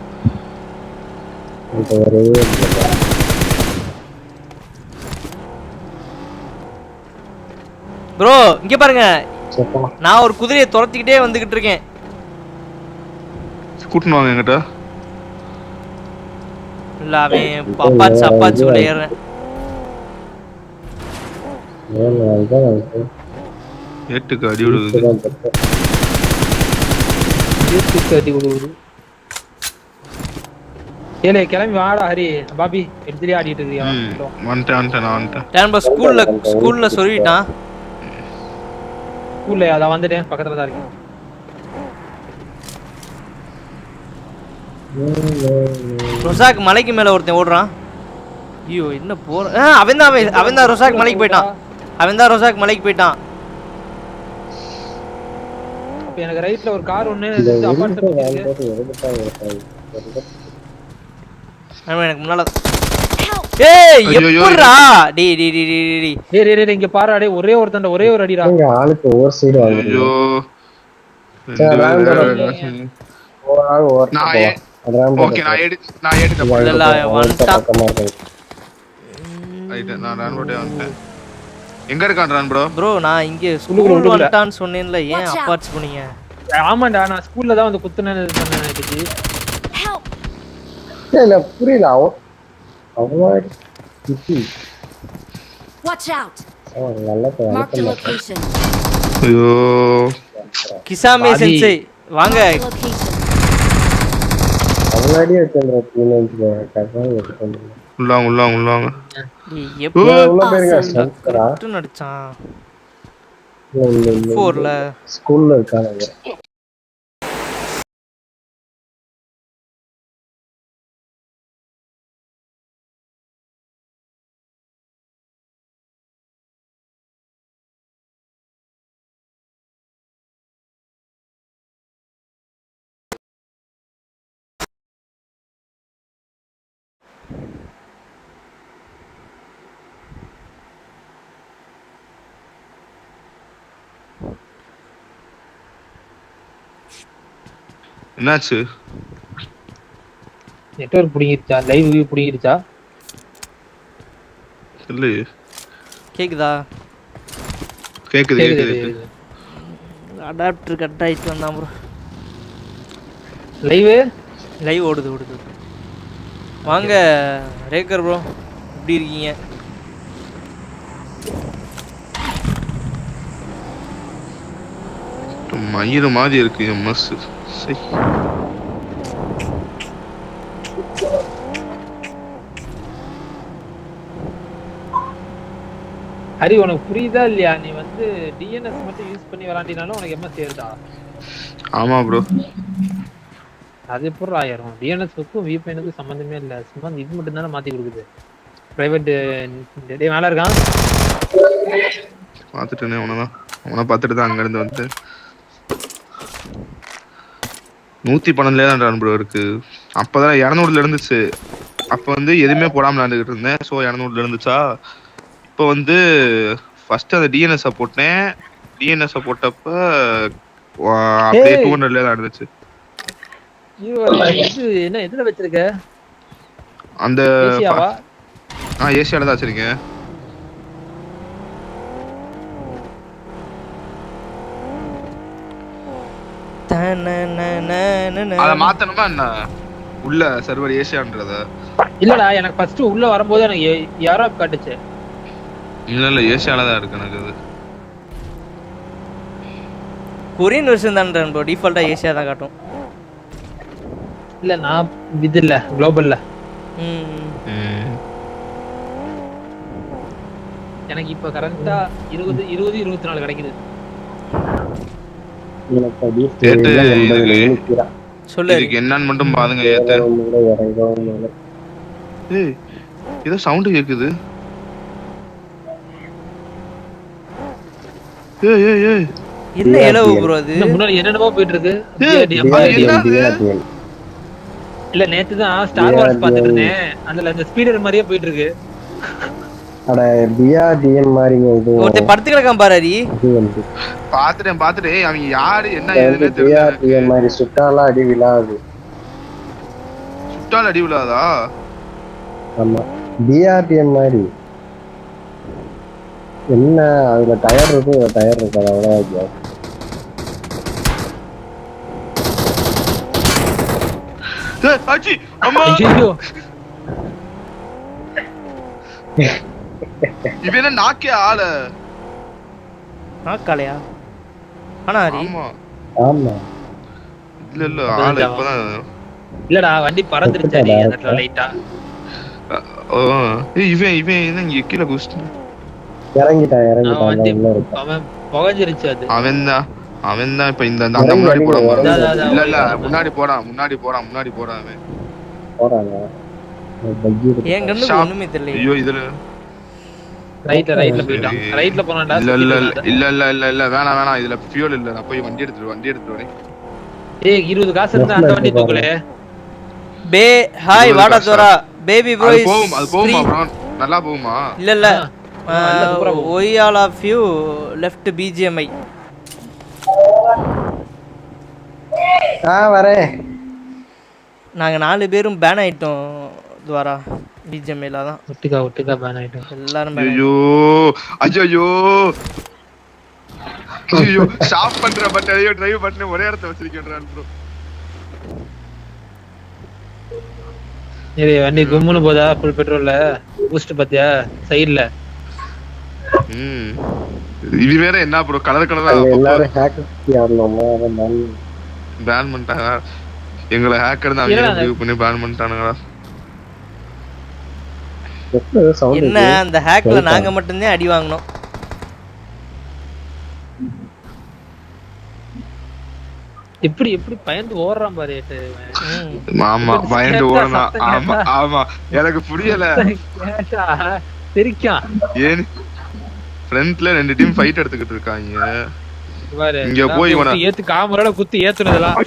ப்ரோ இங்க பாருங்க, நான் ஒரு குதிரையை துரத்திக்கிட்டே வந்துகிட்டு இருக்கேன். கூட்டினு வாங்க என்கிட்ட. இல்ல அவன் அப்பாச்சு உள்ள ஏறேன். ஏட்டுக்கு அடி விடுது. ஏலே கிளம்பி வாடா ஹரி. பாபி எடுத்துட்டே ஆடிட்டு இருக்கியா? வந்துட்டேன். ஸ்கூல்ல சொல்லிட்டான். ஸ்கூல்ல அத வந்துட்டேன், பக்கத்துல தான் இருக்கேன். ரொசாக் மலைக்கு மேல ஒருத்தன் ஓடுறான். ஐயோ என்ன போற. அவன்தான் ரொசாக் மலைக்கு போயிட்டான். அப்ப எனக்கு ரைட்ல ஒரு கார் ஒண்ணு அபார்ட்மெண்ட் இருக்கு. எனக்கு முன்னால ஏய் எப்பறா டேய் இங்க பாரு. டேய் ஒரே ஒரு அடிடா. இங்க ஆளுக்கு ஒரு சைடு வாங்க. ஐயோ ஓகே நான் எடுத்துட்டேன். இல்ல வந்துட்டான். ரைட் நான் ரன் ஓட்டே வந்துட்டேன். எங்க இருக்கான்றான் ப்ரோ? ப்ரோ நான் இங்க உள்ளுக்குள்ள, ஸ்கூல் உள்ளுக்குள்ள. வந்துட்டான்னு சொன்னேன்ல, ஏன் Watch out. அப்பாச்சு போனீங்க? ஆமாண்டா நான் ஸ்கூல்ல தான் வந்து குத்துனேன்னு சொன்னேன் நேத்திக்கு. Help! இல்ல புரியல அவ்வளோ கிட்டி Watch out! நல்ல Marked a location. ஐயோ கிசாமே பாதி. சென்சே வாங்க. Marked a location. அவனாடி வச்சிருந்த டீனேஜ் கரெக்டாக எடுத்து உள்ளாங்க ஏய், எப்போ உள்ள போயிருங்க ஸ்ட்ரென்த்ரா கரெக்ட் நடிச்சான் இல்ல 4ல. ஸ்கூல்ல இருக்காங்க என்னாச்சு? நெட்வொர்க் புடிங்கிருச்சா? லைவ் வியூ புடிங்கிருச்சா? இல்லையே. கேக்குதா? கேக்குது. அடாப்டர் கட் ஆயிட்டு வந்தான் ப்ரோ. லைவ் ஓடுது. வாங்க ரேக்கர் ப்ரோ, எப்படி இருக்கீங்க? மயிறு மாதிரி இருக்கு எம்எஸ். ஹரி உனக்கு புரியுதா இல்லையா? நீ வந்து டிஎன்எஸ் மட்டும் யூஸ் பண்ணி விளாண்டினாலும் உனக்கு எம்எஸ் ஏறுதா? ஆமா ப்ரோ. அது எப்படி ஆயிரும்? டிஎன்எஸ்க்கும் விபிஎனுக்கும் சம்பந்தமே இல்ல. சும்மா இது மட்டும் தானே மாத்தி கொடுக்குது. பிரைவேட் டே மேல இருக்கான். பாத்துட்டேனே அவனை பார்த்துட்டு தான் அங்க இருந்து வந்து 112 தான் ப்ரோ இருக்கு. அப்பதான் 200ல இருந்துச்சு. அப்ப வந்து எதுவுமே போடாம விளையாண்டுக்கிட்டு இருந்தேன். ஸோ 200ல இருந்துச்சா. இப்போ வந்து ஃபர்ஸ்ட் அந்த டிஎன்எஸ் போட்டேன். டிஎன்எஸ் போட்டப்ப அப்படியே 200ல தான் இருந்துச்சு. என்ன எதுல வச்சிருக்க? அந்த ஏசியாவா? ஏசியால தான் வச்சிருக்கேன். அத மாத்தணுமா என்ன? உள்ள சர்வர் ஏசியான்றத? இல்லடா எனக்கு ஃபர்ஸ்ட் உள்ள வரும்போது எனக்கு யாரோ காட்டுச்சு. இல்ல ஏசியால தான் இருக்கு எனக்கு. அது கொரியன் வெர்ஷன் தான் ப்ரோ, டிஃபால்ட்டா ஏசியா தான் காட்டும். இல்ல நான் இது இல்ல குளோபல்ல. எனக்கு இப்ப கரெக்டா 20-24 கிடைக்குது. சொல்லு இதுக்கு என்னன்னு மட்டும் பாருங்க. ஏய் ஏதோ சவுண்ட் கேக்குது. ஏய் என்ன எலவு ப்ரோ அது? முன்னாடி என்னென்னமோ போயிட்டு இருக்கு. இல்ல நேத்து தான் ஸ்டார் வார்ஸ் பாத்துட்டு இருந்தேன். அதுல அந்த ஸ்பீடர் மாதிரியே போயிட்டு இருக்கு. அட பிஆர்டிஎம் மாதிரிங்க இது. ஒருத்தன் படுத்து கிடக்கான் பாரு ஹரி. பாத்துட்டேன் அவங்க யாரு என்ன ஏதுன்னு தெரியல. பிஆர்டிஎம் மாதிரி சுட்டால அடி விழாது. சுட்டால அடி விழாதா? ஆமா பிஆர்டிஎம் மாதிரி. என்ன அதுல டயர் இருக்கு அவ்வளவுதான். ஆச்சி அம்மா இவன் நாக்கே ஆள நாக்காலையா? ஆனா ஹரி ஆமா இல்ல ஆள இப்பதான். இல்லடா வண்டி பறந்துருச்சு அந்த லைட்டா. இவன் இங்க கீழே குஸ்ட் இறங்கிட்டான் அவன் புகஞ்சிருச்சு. அது அவன் தான் இப்ப இந்த அந்த முன்னாடி போறான். இல்ல முன்னாடி போறான் அவன் போறாங்க. என் கண்ணுக்கு ஒண்ணுமே தெரியல. ஐயோ இதுல ரைட்ல போய்ட்டான். ரைட்ல போறான்டா. இல்ல வேணாம் இதுல ஃபியூல் இல்ல. நான் போய் வண்டி எடுத்துட்டு வரேன். ஏய் 20 காசு இருந்தா அந்த வண்டி தூக்குலே. பே ஹாய் வாடா தோரா பேபி ப்ரோ. அது போகுமா ப்ரோ? நல்லா போகுமா? இல்ல why all of you left BGMI. வரேன். நாங்க 4 பேரும் பேன் ஆயிட்டோம் துவாரா. பிஜிஎம்ஐல தான் ஒட்டுக்கா பேன் ஆயிட்டோம். எல்லாரும் ban ஐயோ ஐயோ ஐயோ ஸ்டாப் பண்ற பட் ஐயோ டிரைவ் பட்டன் ஒரே இடத்துல வச்சிருக்கேன் ப்ரோ. சரி வண்டி கும்முன்னு போதா ஃபுல் பெட்ரோல்ல பூஸ்ட் பாத்தியா சைடுல. இது வேற என்ன ப்ரோ கலர் கலரா எல்லாரும் ஹேக்கர் ஆடலாமா அதான் பேன் பண்ணிட்டாங்க. எங்களை ஹேக்கர் தான் அவங்க முடிவு பண்ணி பேன் பண்ணிட்டானுங்களா? என்ன அந்த ஹேக்ல நாங்க மட்டும்தான் அடி வாங்கணும். எப்படி பயந்து ஓடுறான் பாரு. ஆமா பயந்து ஓடுனா. ஆமா ஆமா எனக்கு புரியல. தெரிக்கான் ஏன் ஃப்ரண்ட்ல 2 டீம் ஃபைட் எடுத்துக்கிட்டு இருக்காங்க. பாரு இங்க போய் இவன ஏத்து காமரால குத்தி ஏத்துனதெல்லாம்.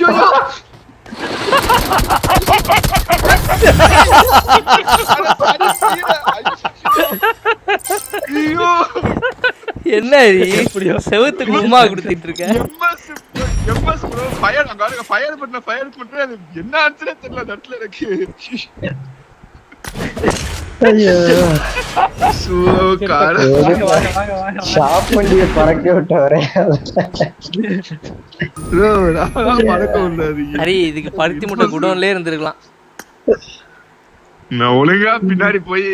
ஐயோ என்ன இப்படியோ செவுத்துக்கு உமா கொடுத்துட்டு இருக்க. எம்எஸ் ப்ரோ ஃபயர் அங்க ஃபயர் பண்ண என்ன ஆச்சுனே தெரியல தட்ல இருக்கு. ஐயோ சோ கார் ஷாப் பண்ணிய பறக்க விட்டவரே ப்ரோ நான் பறக்க விடாதீங்க. சரி இதுக்கு பருத்தி முட்டை குடோன்லயே இருந்திருக்கலாம். நான் ஒழுங்கா பின்னாடி போய்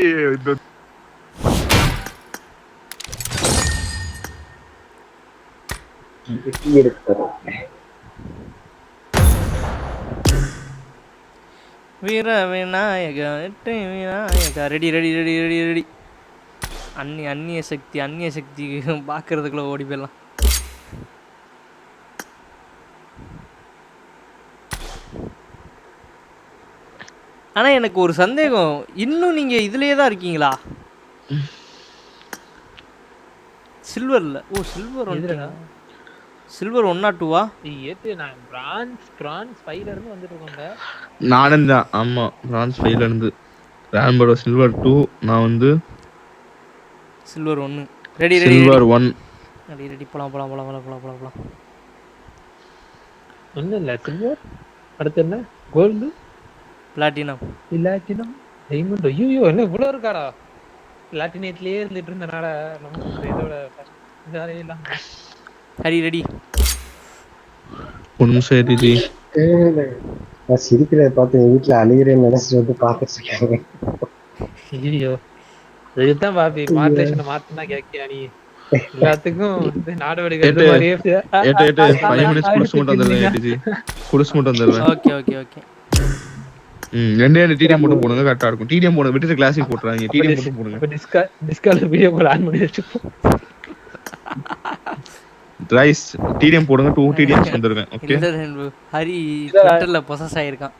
வீர Vinayaka ready ready ready ready ready. அந்நிய சக்தி பாக்குறதுக்குள்ள ஓடி போயிடலாம். ஆனா எனக்கு ஒரு சந்தேகம், இன்னும் நீங்க இதுலயே தான் இருக்கீங்களா? சில்வர்ல. ஓ சில்வர் வந்துடா. சில்வர் 1 or 2 ஏத்து நான் பிரான்ஸ் 5ல இருந்து வந்துட்டு இருக்கோம்டா. நானும் தான். ஆமா பிரான்ஸ் 5ல இருந்து ராம்பரோ சில்வர் 2. நான் வந்து silver 1. Ready ready silver 1. Ready ready போலாம். ஒண்ணு இல்ல சில்வர். அடுத்து என்ன? Gold, platinum diamond. ஐயோ என்ன இவ்வளவு இருக்காடா. பிளாட்டினேட்லயே இருந்துட்டு இருந்தனால நமக்கு இதோட இதாலே எல்லாம். ஹரி ரெடி. ஒரு நிமிஷம் ரெடி. நான் சிரிக்கிறத பார்த்து என் வீட்டுல அழுகிறேன்னு நினைச்சிட்டு வந்து பாத்துட்டு இருக்காங்க. ஐயோ இதுதான் பாப்பி மாடலேஷனை மாத்தினா கேக்கியா நீ எல்லாத்துக்கும் நாடோடிகள் மாதிரியே. 5 minutes குளிச்சு மட்டும் வந்துடுவேன். ஓகே. 2 டிடிஎம் போட்டு போடுங்க கரெக்டா இருக்கும். டிடிஎம் போட விட்டு கிளாசிக் போட்டுறாங்க. டிடிஎம் போட்டு போடுங்க. டிஸ்கால வீடியோ கால் ஆன் பண்ணி வச்சுப்போம். ரைஸ் டிடிஎம் போடுங்க. 2 டிடிஎம்ஸ் வந்துருவேன். ஓகே ஹரி ட்விட்டர்ல பொசஸ் ஆயிருக்கான்.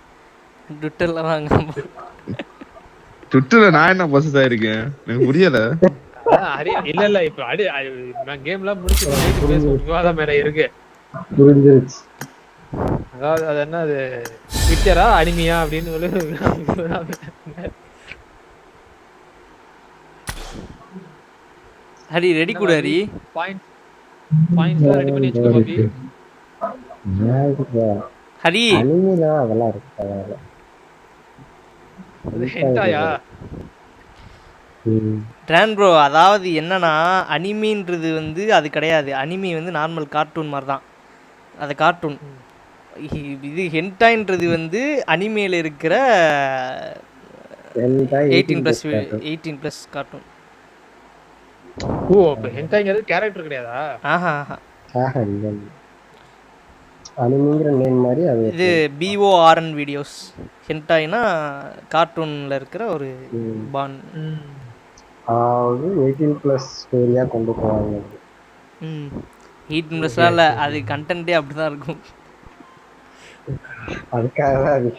ட்விட்டர்ல வாங்க. ட்விட்டர்ல நான் என்ன பொசஸ் ஆயிருக்கேன் எனக்கு புரியல. ஹரி இல்ல இப்ப நான் கேம்லாம் முடிச்சு பேசுவோம். விவாதம் மேல இருக்கு. புரிஞ்சிருச்சு. அதாவது அது என்ன அது ட்விட்டரா அனிமியா அப்படின்னு ஹரி ரெடி கூட ஹரி. பாயிண்ட்ஸ் ரெடி பண்ணி வச்சுக்கோ பாப்பி. ஹரி அனிமினா அதெல்லாம் இருக்கு. அது ஹென்டாயா? ட்ரான் ப்ரோ அதாவது என்னன்னா அனிமின்றது வந்து அது கிடையாது. அனிமி வந்து நார்மல் கார்ட்டூன் மாதிரி தான். அது கார்ட்டூன். இது ஹென்டாய்ன்றது வந்து அனிமேல இருக்கிற 18+ கார்ட்டூன். ஓ அப்ப ஹென்டாய்ங்கிறது கேரக்டர் கிடையாதா? ஆஹா இல்ல. அனிமிங்கிற நேம் மாதிரி அது. இது BORN வீடியோஸ். ஹென்டாய்னா கார்ட்டூன்ல இருக்கிற ஒரு பான். 18+ ஸ்டோரியா கொண்டு போவாங்க. 18+லாம் இல்ல, அது கண்டென்ட்டே அப்படிதான் இருக்கும். அதுக்காக தான் அது.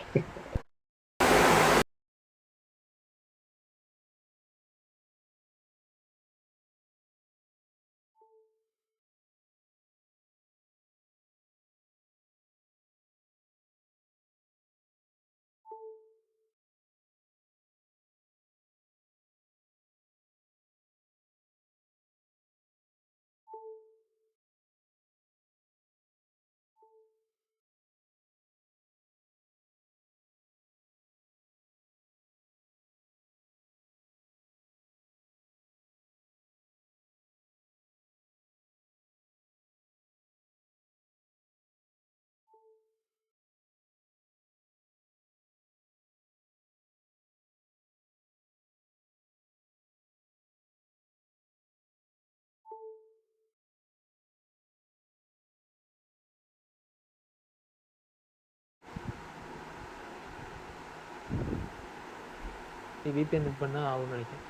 VPN இது பண்ணா ஆகும்னு நினைக்கிறேன்.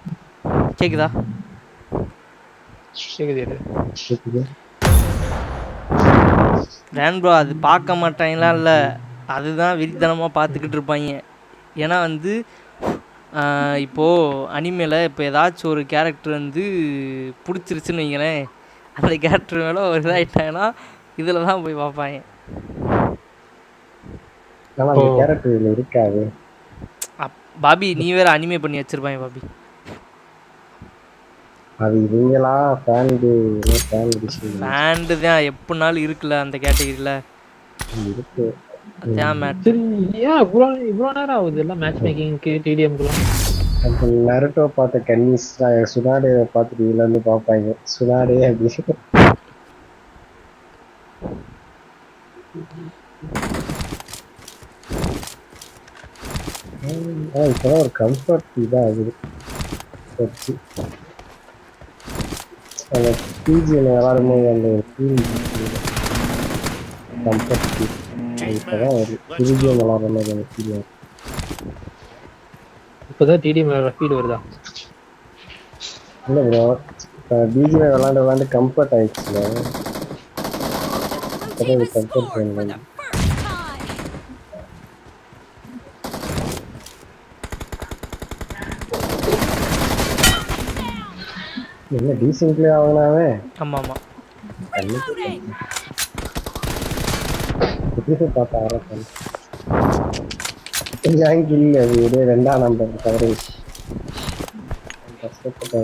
கேக்குதா? கேக்குது. ரேன் ப்ரோ அது பார்க்க மாட்டாங்களாம் இல்லை, அதுதான் வெறித்தனமாக பார்த்துக்கிட்டு இருப்பாங்க. ஏன்னா வந்து இப்போது அனிமேல இப்போ ஏதாச்சும் ஒரு கேரக்டர் வந்து பிடிச்சிருச்சுன்னு வைங்களேன், அந்த கேரக்டர் மேலே ஒரு இதாகிட்டாங்கன்னா இதில் தான் போய் பார்ப்பாங்க. இருக்காது பாபி நீ வேற அனிமே பண்ணி வச்சிருப்பாங்க பாபி. அது இவங்களா ஃபேண்டு தான் எப்படினாலும் இருக்குல்ல அந்த கேட்டகரியில் இருக்கு. அதான் மேட்ச். சரி ஏன் இவ்வளோ நேரம் ஆகுது எல்லாம் மேட்ச் மேக்கிங்க்கு டிடிஎம்க்குலாம்? அப்போ நருட்டோ பார்த்த கன்னிஸ் சுனாடே பார்த்துட்டு இதுல இருந்து பார்ப்பாங்க சுனாடே அப்படின்னு. இப்பதான் ஒரு கம்ஃபர்ட் இதாக ஆகுது. அந்த பிஜியில் விளாடும்போது அந்த ஒரு ஃபீல் கம்ஃபர்ட் ஃபீல் இப்போதான் ஒரு பிஜிஎம் விளாடுற மாதிரி அந்த ஃபீல் வரும். இப்போதான் டிடிஎம் ஃபீல் வருதா? இல்லை ப்ரோ, பிஜிஎம் விளாண்டு கம்ஃபர்ட் ஆயிடுச்சுல, இப்போதான் கம்ஃபர்ட் வேணும். என்ன டீசென்ட்லி ஆகுனாவே? ஆமாம் பார்த்த ஆரம்பம் இல்லை, அது ஒரே 2ஆம் நம்பர் கவரேஜ் கஷ்டப்பட்ட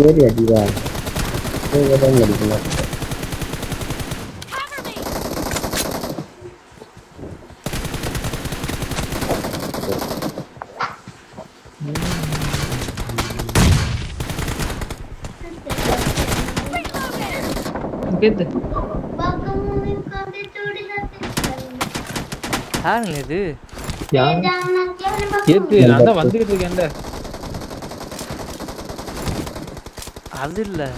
ஏறி அடிவா தான் அடிக்கணும். யாருங்க இது? நான் தான் வந்துகிட்டு இருக்கேன்ல. அது இல்லை,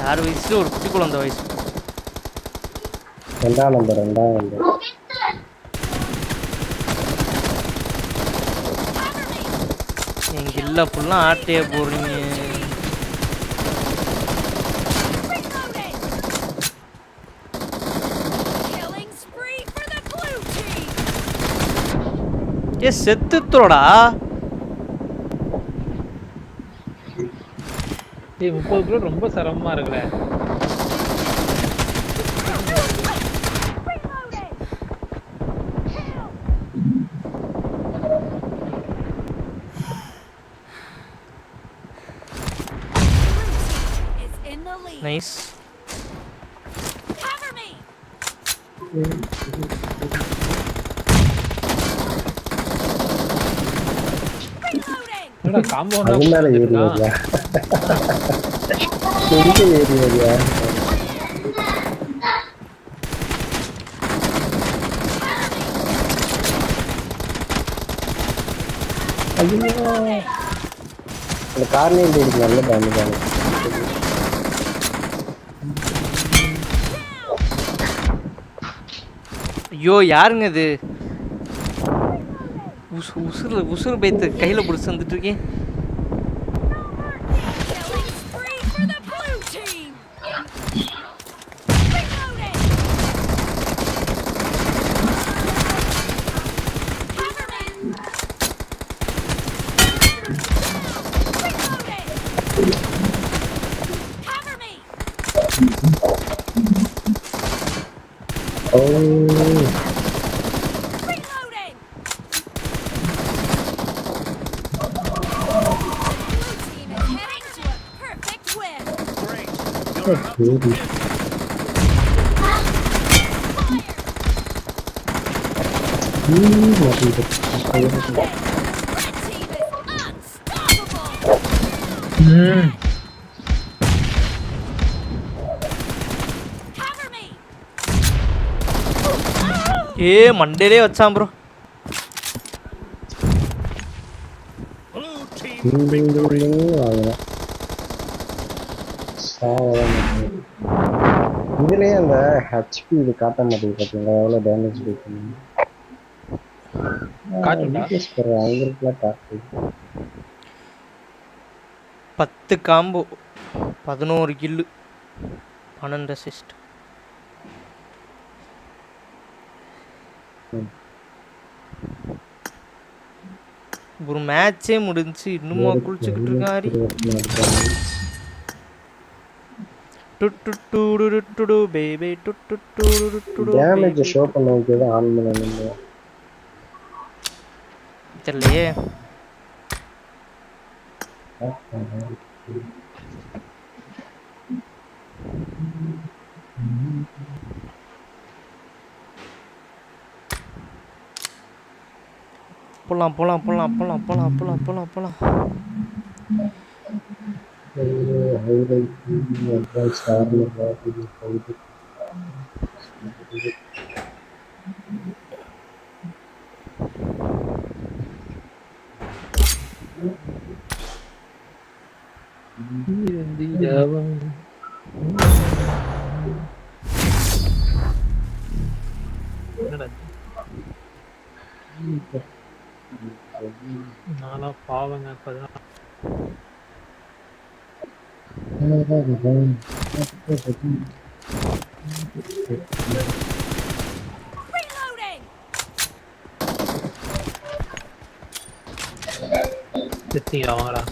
6 வயசுல ஒரு குட்டி குழந்தை வயசு. 2ஆம் நம்பர் எங்க இல்லை ஃபுல்லாக ஆட்டையே போடுறீங்க. ஏ செத்துத்தோடா. 30 கிலோ ரொம்ப சிரமமா இருக்குல்ல. நைஸ். அதனால ஏறியா ஏறியா அந்த கார்னேம் போயிடுச்சு. நல்ல டேமேஜ். ஐயோ யாருங்க இது? உசுறு பைத்து கையில் பிடிச்சி வந்துட்டு இருக்கேன். ஏ மண்டேலே வச்சான் ப்ரோ. இதுலயே அந்த ஹெச்பி இது காட்ட மாட்டேங்குது பார்த்தீங்களா எவ்வளோ டேமேஜ் கொடுக்கணும் காட்டுண்டா அவங்களுக்குலாம் காட்டு 10 காம்போ 11 கில்லு 12 அசிஸ்ட். ஒரு மேட்சே முடிஞ்சு இன்னுமா குளிச்சுக்கிட்டு இருக்காரு. பேபி டேமேஜ் ஷோ பண்ண வைக்கிறது ஆன் பண்ணணும் தெரியலையே. போலாம் போலாம் போலாம் போலாம் போலாம் போலாம் போலாம் போலாம். நானா பாவங்க அப்பதான் செத்தீங்களா வாங்கடா.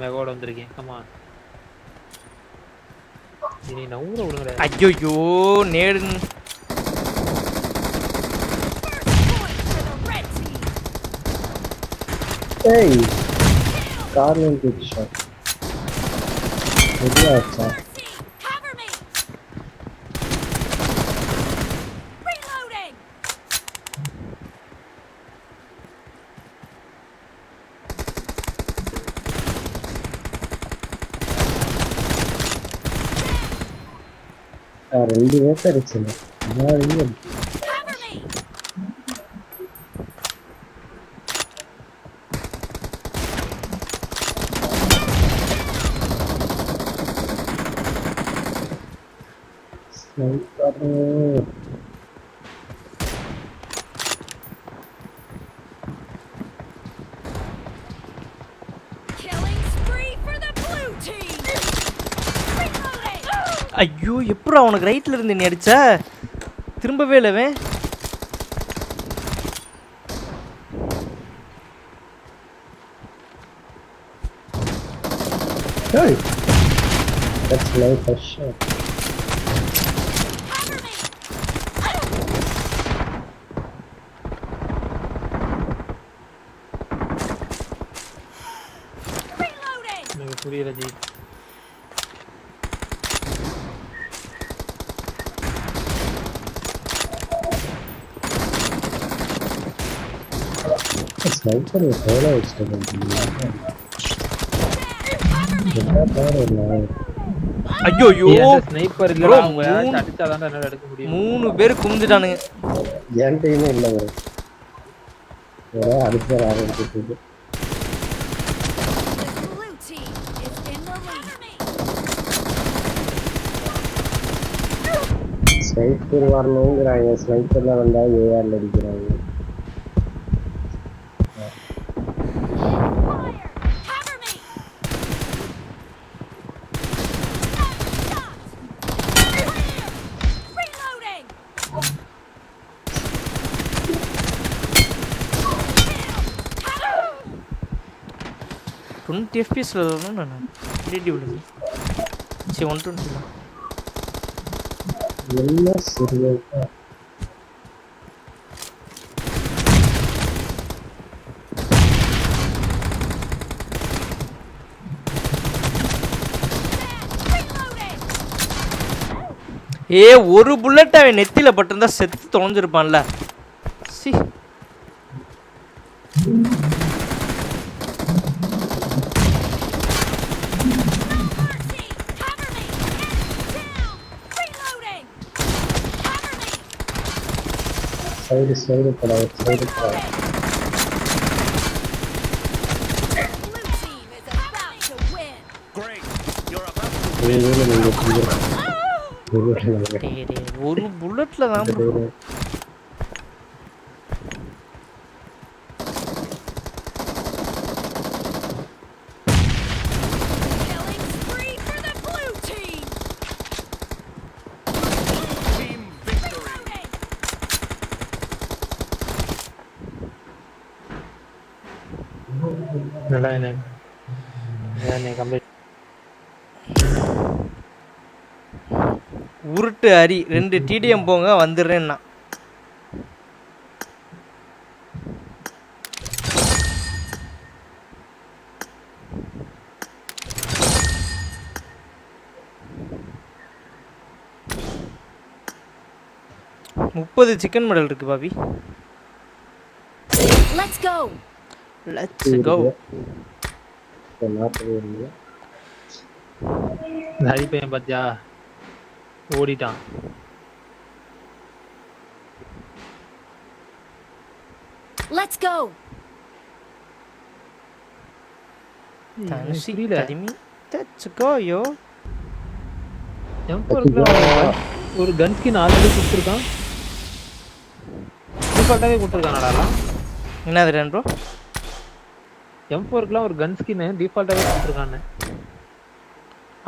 மெகோட வந்திருக்கேன். கமா இனி நான் ஊரை விடுங்கடா. ஐயோ நேடு. ஏய் கார்ல கிட் ஷாட் ரெடியா ஆச்சா ரெண்டு பேர் அடிச்சேன் ஐயோ எப்படா உனக்கு ரைட்ல இருந்து நீ அடிச்ச? திரும்பவே இல்லவே. Hey, that's my first shot. எனக்கு புரியல G. Sniper is solo extended. ஐயோ ஸ்னைப்பர் இல்லடா. அவங்க அடிச்சாதான் என்ன எடுக்க முடியும். 3 பேர் குமிஞ்சிட்டானுங்க. என் டீமே இல்ல bro. வேற அடிச்சற ஆரம்பிச்சிட்டு. ஸ்னைப்பர் வரணும்ங்கறாங்க. ஸ்னைப்பர்ல வந்தா ஏஆர்ல அடிக்கறாங்க. FPS ல வரணும் நான். டிடி விடுது. சரி 120 தான். எல்லாம் சரியா ஒரு புல்லட் அவன் நெத்தில பட்டிருந்தா செத்து தொலைஞ்சிருப்பான்ல. சி சைடு படம் சைடு படம் ஒரு புல்லட்ல தான் bro. Killing spree for the blue team. Team victory. நல்லா என்ன கம்ப்ளீட் உருட்டு அரி 2 TDM போங்க வந்துடுறேன்னா. முப்பது சிக்கன் மெடல் இருக்கு பாபி. Let's go. Let's go. Hari பையன் பாத்தியா ஓடிட்டான். Let's go. தனுஷி புரியல. தடிமி. Let's go yo. ஒரு கன் ஸ்கின் ஆல்ரெடி கொடுத்துருக்கான். டிஃபால்ட்டாவே கொடுத்துருக்கானடா. என்னது ரன் ப்ரோ? M4க்குலாம் ஒரு கன் ஸ்கின் டிஃபால்ட்டாவே கொடுத்துருக்கானே.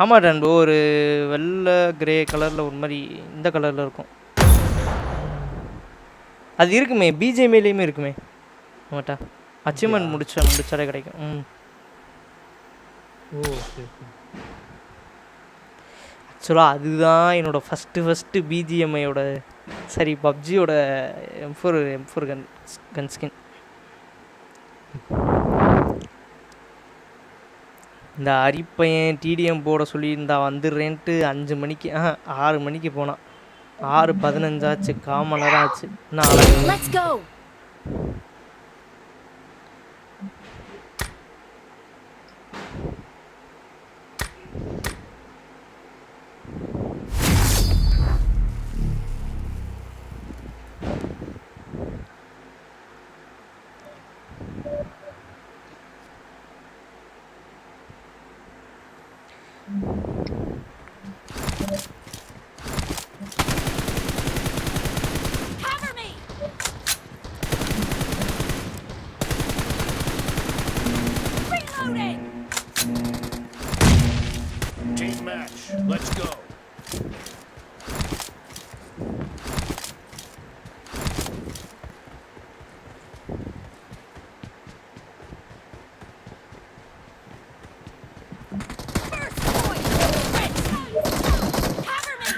ஆமா ரன் ப்ரோ, ஒரு வெள்ளை கிரே கலர்ல ஒரு மாதிரி இந்த கலர்ல இருக்கும். அது இருக்குமே பிஜிஎம்ஐலயுமே இருக்குமே. ஆமாட்டா அச்சீவ்மெண்ட் முடிச்சாலே கிடைக்கும். ஓ சரி சரி. ஆக்சுவலாக அதுதான் என்னோட ஃபஸ்ட்டு பிஜிஎம்ஐயோட சரி பப்ஜியோட M4 கன் ஸ்கின். இந்த அரிப்பையன் டிடிஎம் போட சொல்லியிருந்தா வந்துடுறேன்ட்டு 5 மணிக்கு 6 மணிக்கு போனான். 6:15 ஆச்சு, 1/4 மணி நேரம் ஆச்சு. Let's go. Cover me. Reloading. Team match. Let's go. First point. Red team. Cover me.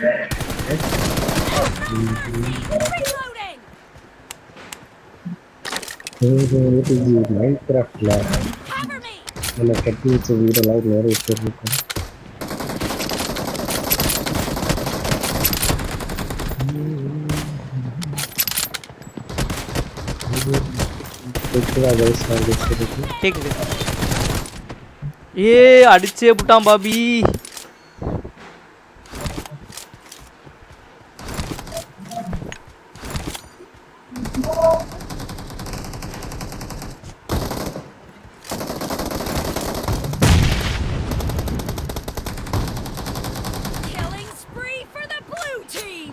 Reloading. மைன்கிராஃப்ட்ல Cover me. நம்ம கட்டி வச்ச வீடெல்லாம் நிறைய பேர் இருக்கும். கேக்குது. அடிச்சே புட்டான் Bobby. Killing spree for the blue team.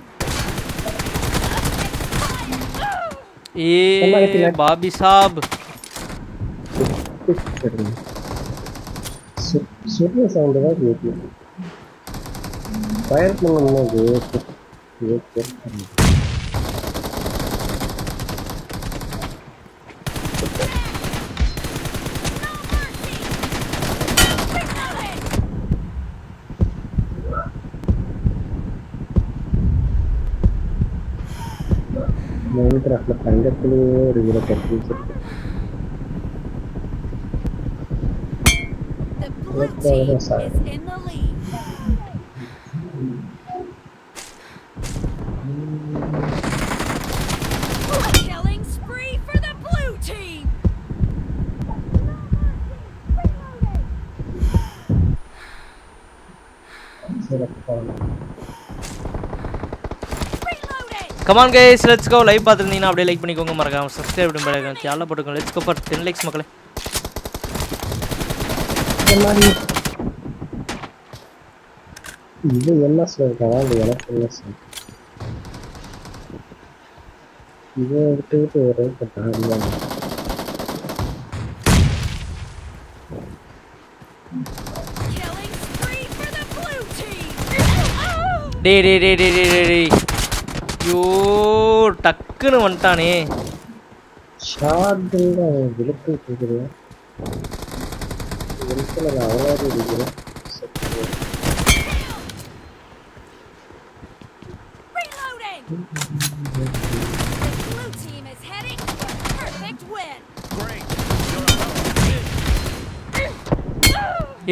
Bobby சாப் சுடுற சவுண்டு தான் கேட்கும். ஃபயர் பண்ணும்போது மைன்கிராஃப்ட்ல தங்கத்திலேயே ஒரு வீட கட்டி வச்சிருக்கு. The blue team is in the lead. Killing spree for the blue team. Reloading. Come on guys let's go. Live பார்த்துருந்தீங்கன்னா அப்படியே லைக் பண்ணிக்கோங்க, மறக்காம சப்ஸ்கிரைப் பண்ணி சேனலை போட்டுக்கோங்க. லெட்ஸ் கோ ஃபார் 10 லைக்ஸ் மக்களே. இது என்ன சொல்லிருக்கானா அது எனக்கு என்ன சொல் இதை எடுத்துக்கிட்டு ஒரே கட்டாங்க Killing spree for the blue team. டேய் ஐயோ டக்குன்னு வந்துட்டானே. ஷார்ட்ல விளக்கு கேக்குறியா விளக்குல நான் அவ்வளவு இருக்கிறேன் Reloading. The blue team is heading for a perfect win. Great.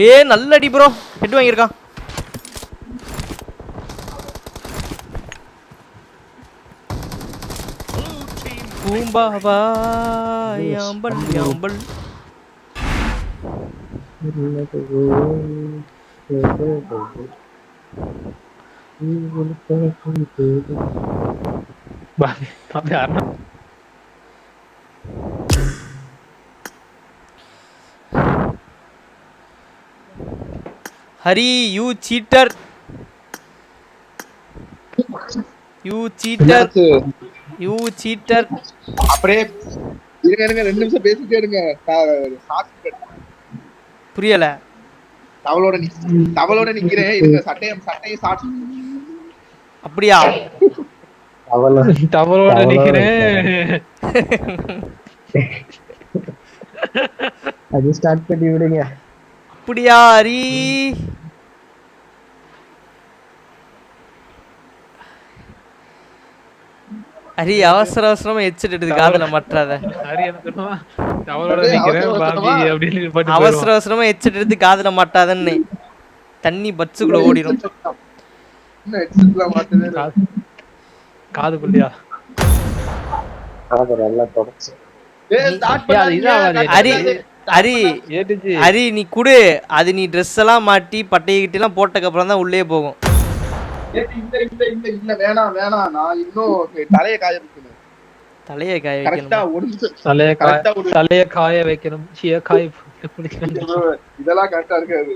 ஏ நல்ல அடி ப்ரோ. ஹெட் வாங்கியிருக்கான். Blue team. பூம்பாவா யாம்பல் யாம்பல். அப்படி அண்ணா ஹரி யூ சீட்டர். அப்படியே இருங்க 2 நிமிஷம் பேசிட்டே இருங்க. புரியல. தவளோட நிக்கிறேன் இருங்க. சட்டையை ஷார்ட்ஸ். அப்படியா? தவறோட நிக்கிறேன். அது ஸ்டார்ட் பண்ணி விடுங்க. அப்படியா ஹரி? ஹரி அவசரமா ஹெட்செட் எடுத்து காதுல மாட்டாத. ஹரி என்ன சொல்லுவா? தவறோட நிக்கிறேன் பாபி அப்படின்னு பாட்டு அவசரமா ஹெட்செட் எடுத்து காதுல மாட்டாதன்னு தண்ணி பட்ஸுக்குள்ள ஓடிடும். காதுக்குள்ளியா? காது நல்லா தொடச்சு ஹரி நீ குடு. அது நீ ட்ரெஸ் எல்லாம் மாட்டி பட்டையை எல்லாம் போட்டதுக்கு அப்புறம் தான் உள்ளே போகும். இல்ல வேணாம் நான் இன்னும் தலையை காய வைக்கணும். தலையை காய வைக்கணும். இதெல்லாம் கரெக்டா இருக்காது.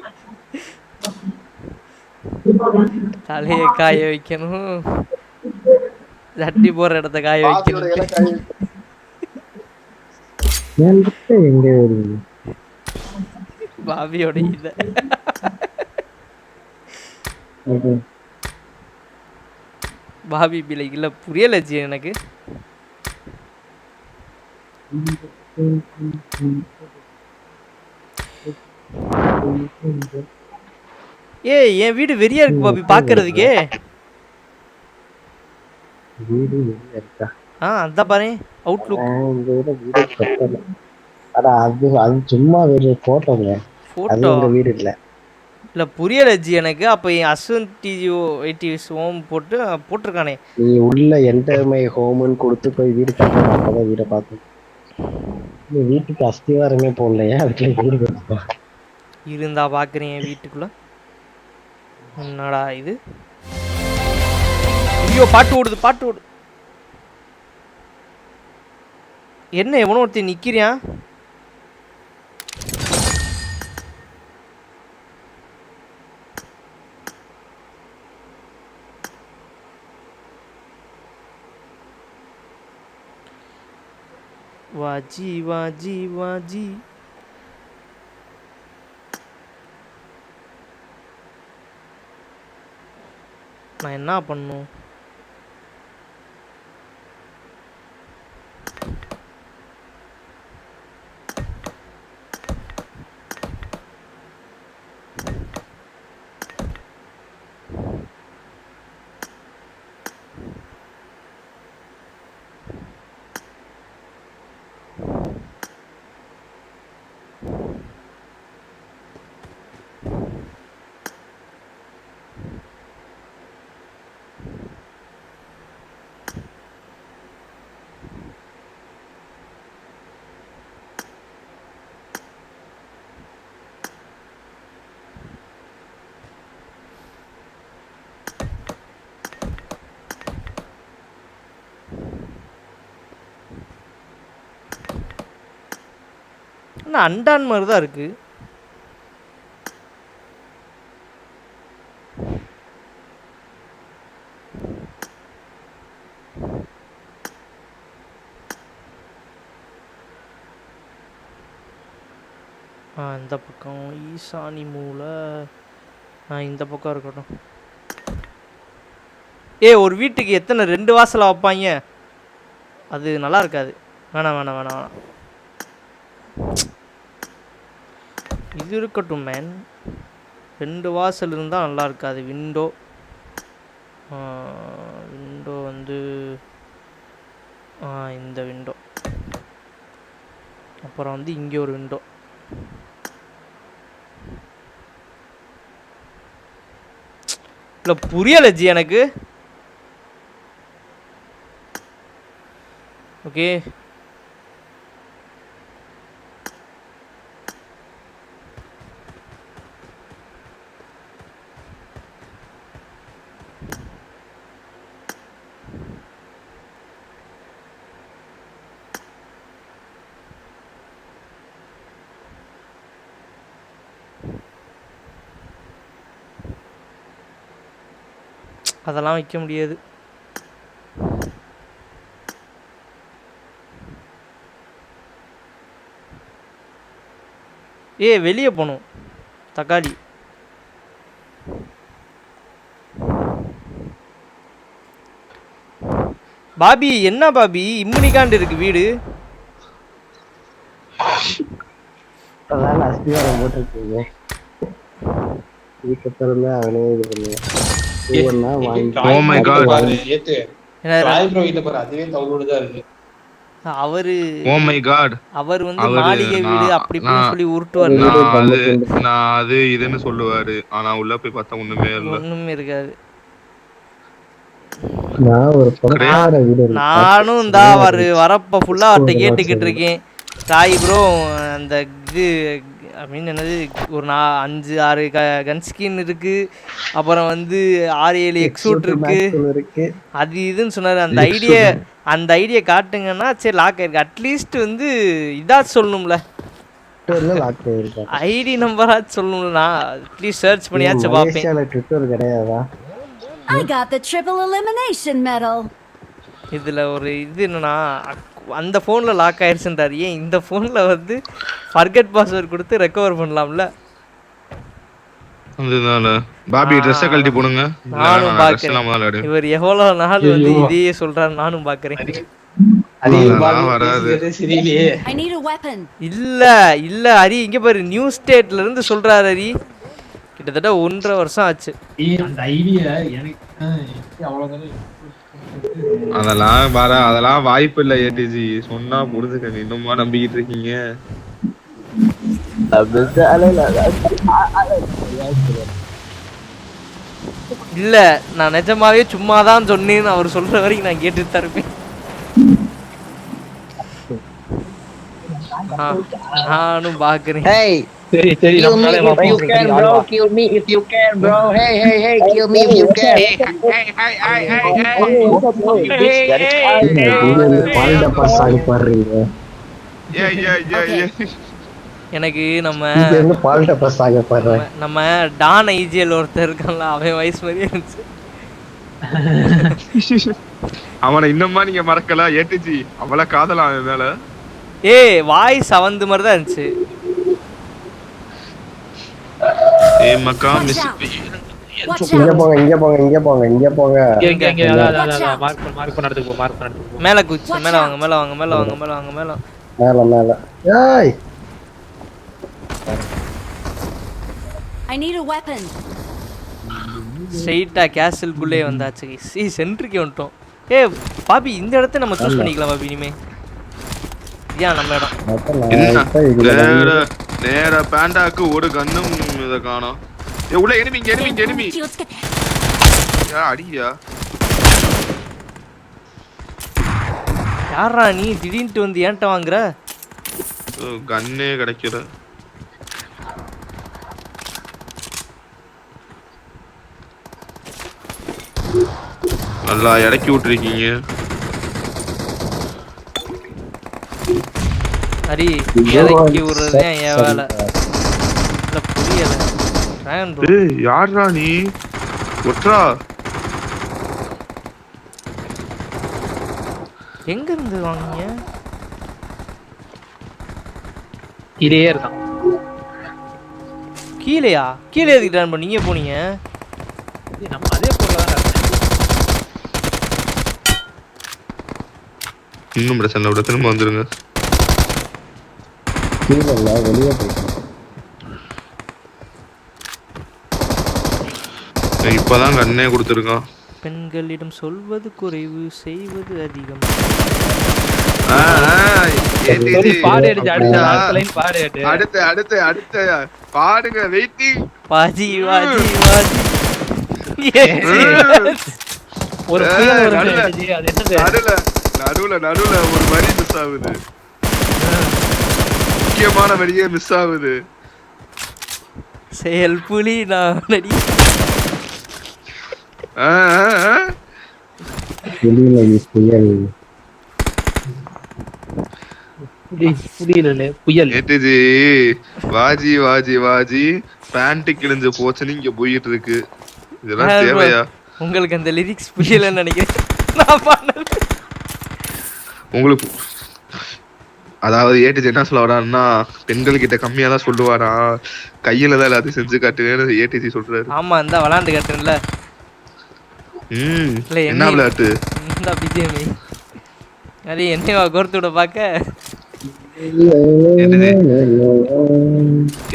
தலையை காய வைக்கணும். சட்டி போற இடத்த காய வைக்கணும். எங்க பாபியோட இத பாபி பிள்ளை இல்ல புரியல ஜி எனக்கு. ஏய் என் வீடு வெறியா இருக்கு பாபி பாக்குறதுக்கே. வீடு இருக்கா? அதான் பாரு அவுட்லுக். அது சும்மா ஒரு போட்டோங்க. அது உங்க வீடு இல்ல. இல்ல புரியல ஜி எனக்கு. அப்ப AswanthTG 80 ஹோம் போட்டிருக்கானே. நீ உள்ள என்டர் மை ஹோம்னு கொடுத்து போய் வீடு கட்டணும். அப்பதான் வீட பார்த்து. நீ வீட்டுக்கு அஸ்திவாரமே போடலையா? அதுக்குள்ள வீடு கட்டா இருந்தா பாக்குறேன் வீட்டுக்குள்ள. என்னடா இது? ஐயோ பாட்டு ஓடுது. என்ன எவனோ ஒருத்தன் நிக்கிறான். வாஜி நான் என்ன பண்ணும்? ஆனால் அண்டான் மாதிரி தான் இருக்கு. இந்த பக்கம் ஈசானி மூலை இந்த பக்கம் இருக்கட்டும். ஒரு வீட்டுக்கு எத்தனை 2 வாசலை வைப்பாங்க? அது நல்லா இருக்காது. வேணாம் வேணாம் வேணாம் வேணாம், இது இருக்கட்டும் மேன். 2 வாசல் இருந்தால் நல்லா இருக்காது. விண்டோ விண்டோ வந்து இந்த விண்டோ, அப்புறம் வந்து இங்கே ஒரு விண்டோ. இல்லை புரியலை ஜி எனக்கு. ஓகே அதெல்லாம் வைக்க முடியாது. வெளியே போகணும் தக்காளி. பாபி என்ன பாபி இம்முனிகாண்டு இருக்கு வீடு? அதான் அஸ்திவாரம் போட்டிருக்கீங்க. இதுக்கப்புறம் தான் அவனே இது பண்ணுவேன். Oh my god. அவரு Oh my god. அவர் வந்து மாளிகை வீடு அப்படி இப்படின்னு சொல்லி உருட்டுவாரு. நான் அது இதுன்னு சொல்லுவாரு. ஆனா உள்ள போய் பார்த்தா ஒண்ணுமே இல்ல. ஒண்ணுமே இருக்காது. நானும் இந்த வரப்ப ஃபுல்லா அவர்கிட்ட கேட்டுக்கிட்டு இருக்கேன். தாய் ப்ரோ அந்த இது அப்படின்னு என்னது ஒரு 5-6 கன் ஸ்கின் இருக்கு, அப்புறம் வந்து 6-7 எக்ஸூட் இருக்கு, அது இதுன்னு சொன்னாரு. அந்த ஐடியா காட்டுங்கன்னா சரி லாக் ஆயிருக்கு. அட்லீஸ்ட் வந்து இதா சொல்லணும்ல, ஐடி நம்பராச்சும் சொல்லணும்ல. நான் அட்லீஸ்ட் சர்ச் பண்ணியாச்சும் பார்ப்பேன். I got the triple elimination medal. இதுல ஒரு இது என்னன்னா அந்த ஃபோனில் லாக் ஆயிடுச்சுன்றாரு. ஏன் இந்த ஃபோனில் வந்து ஃபர்கெட் பாஸ்வேர்ட் கொடுத்து ரெக்கவர் பண்ணலாம்ல? அதனால பாபி ட்ரெஸ் கழட்டி போடுங்க. நானும் பார்க்கிறேன் இவர் எவ்வளோ நாள் வந்து இதையே சொல்றாரு. நானும் பார்க்கிறேன். இல்ல ஹரி இங்க பாரு, நியூ ஸ்டேட்ல இருந்து சொல்றாரு ஹரி. கிட்டத்தட்ட 1.5 வருஷம் ஆச்சு. அதெல்லாம் வாய்ப்பு இல்ல. ஏடிஜி சொன்னா புரிஞ்சுக்க, இன்னுமா நம்பிக்கிட்டு இருக்கீங்க? இல்ல நான் நிஜமாவே சும்மாதான் சொன்னேன்னு அவர் சொல்ற வரைக்கும் நான் கேட்டுட்டு தான் இருப்பேன். நானும் பாக்குறேன். Kill me if you can, bro. Kill me if you can, bro. Hey, kill me if you can. எனக்கு நம்ம டான் ஐஜிஎல் ஒருத்தர் இருக்கான்ல, அவன் வயசு மாதிரியே இருந்துச்சு. அவனை இன்னுமா நீங்க மறக்கல? ஏடிஜி அவளை காதலாம் அவன் மேல. வாய்ஸ் அவந்து மாதிரி தான் இருந்துச்சு. மேல குச்சி மேல வாங்க மேல வாங்க மேல வாங்க மேல வாங்க மேல மேல மேல. ஏய் I need a weapon. ஸ்ட்ரைட்டா கேசல் குள்ளே வந்தாச்சு. சென்ட்ருக்கு வந்துட்டோம். பாபி இந்த இடத்தை நம்ம சூஸ் பண்ணிக்கலாம் பாபி. இனிமே இதான் நம்ம இடம். நேரா பாண்டாக்கு ஒரு கன்னும் இத காணோம். உள்ள எனிமி. அடியா யாரா நீ திடீர்னு வந்து ஏன்ட்ட வாங்குற? கன்னே கிடைக்கல. நல்லா இறக்கி விட்டுருக்கீங்க. ஹரி இறக்கி விடுறது என் வேலை. புரியல. யாரா நீ? ஒற்றா எங்க இருந்து வாங்குங்க? இதே இருக்கான். கீழேயா? கீழே எதுக்கு டர்ன் பண்ணீங்க போனீங்க? நம்ம அதே போல தான் இன்னும் பிரச்சனை விட திரும்ப வந்துருங்க. கீழே இல்லை, வெளியே போயிட்டேன். இப்பதான் கண்ணே கொடுத்துருக்கான். பெண்களிடம் சொல்வது குறைவு, செய்வது அதிகம். பாடு அடிச்சு அடுத்த பாடுங்க. வெயிட்டிங். வாஜி வாஜி வாஜி. ஒரு நடுவுல ஒரு வரி மிஸ் ஆகுது. முக்கியமான வரியே மிஸ் ஆகுது. செயல் புலி நானடி. புயல் ஏட்டுஜி வாஜி வாஜி வாஜி பேண்ட் கிழிஞ்ச போச்சுன்னு இங்க போயிட்டு இருக்கு. இதெல்லாம் தேவையா? உங்களுக்கு அந்த லிரிக்ஸ் புரியலன்னு நினைக்கிறேன். நான் பண்ணல. உங்களுக்கு அதாவது ஏட்டுஜி என்ன சொல்ல வரான்னா, பெண்கள் கிட்ட கம்மியா தான் சொல்லுவாரா, கையில தான் எல்லாத்தையும் செஞ்சு காட்டுவேன்னு ஏடிசி சொல்றாரு. ஆமா, இந்த விளாண்டு காட்டுறேன்ல. என்ன விளையாட்டு? இந்த பிஜிஎம்ஐ அது என்னவா கோர்த்துட பாக்க.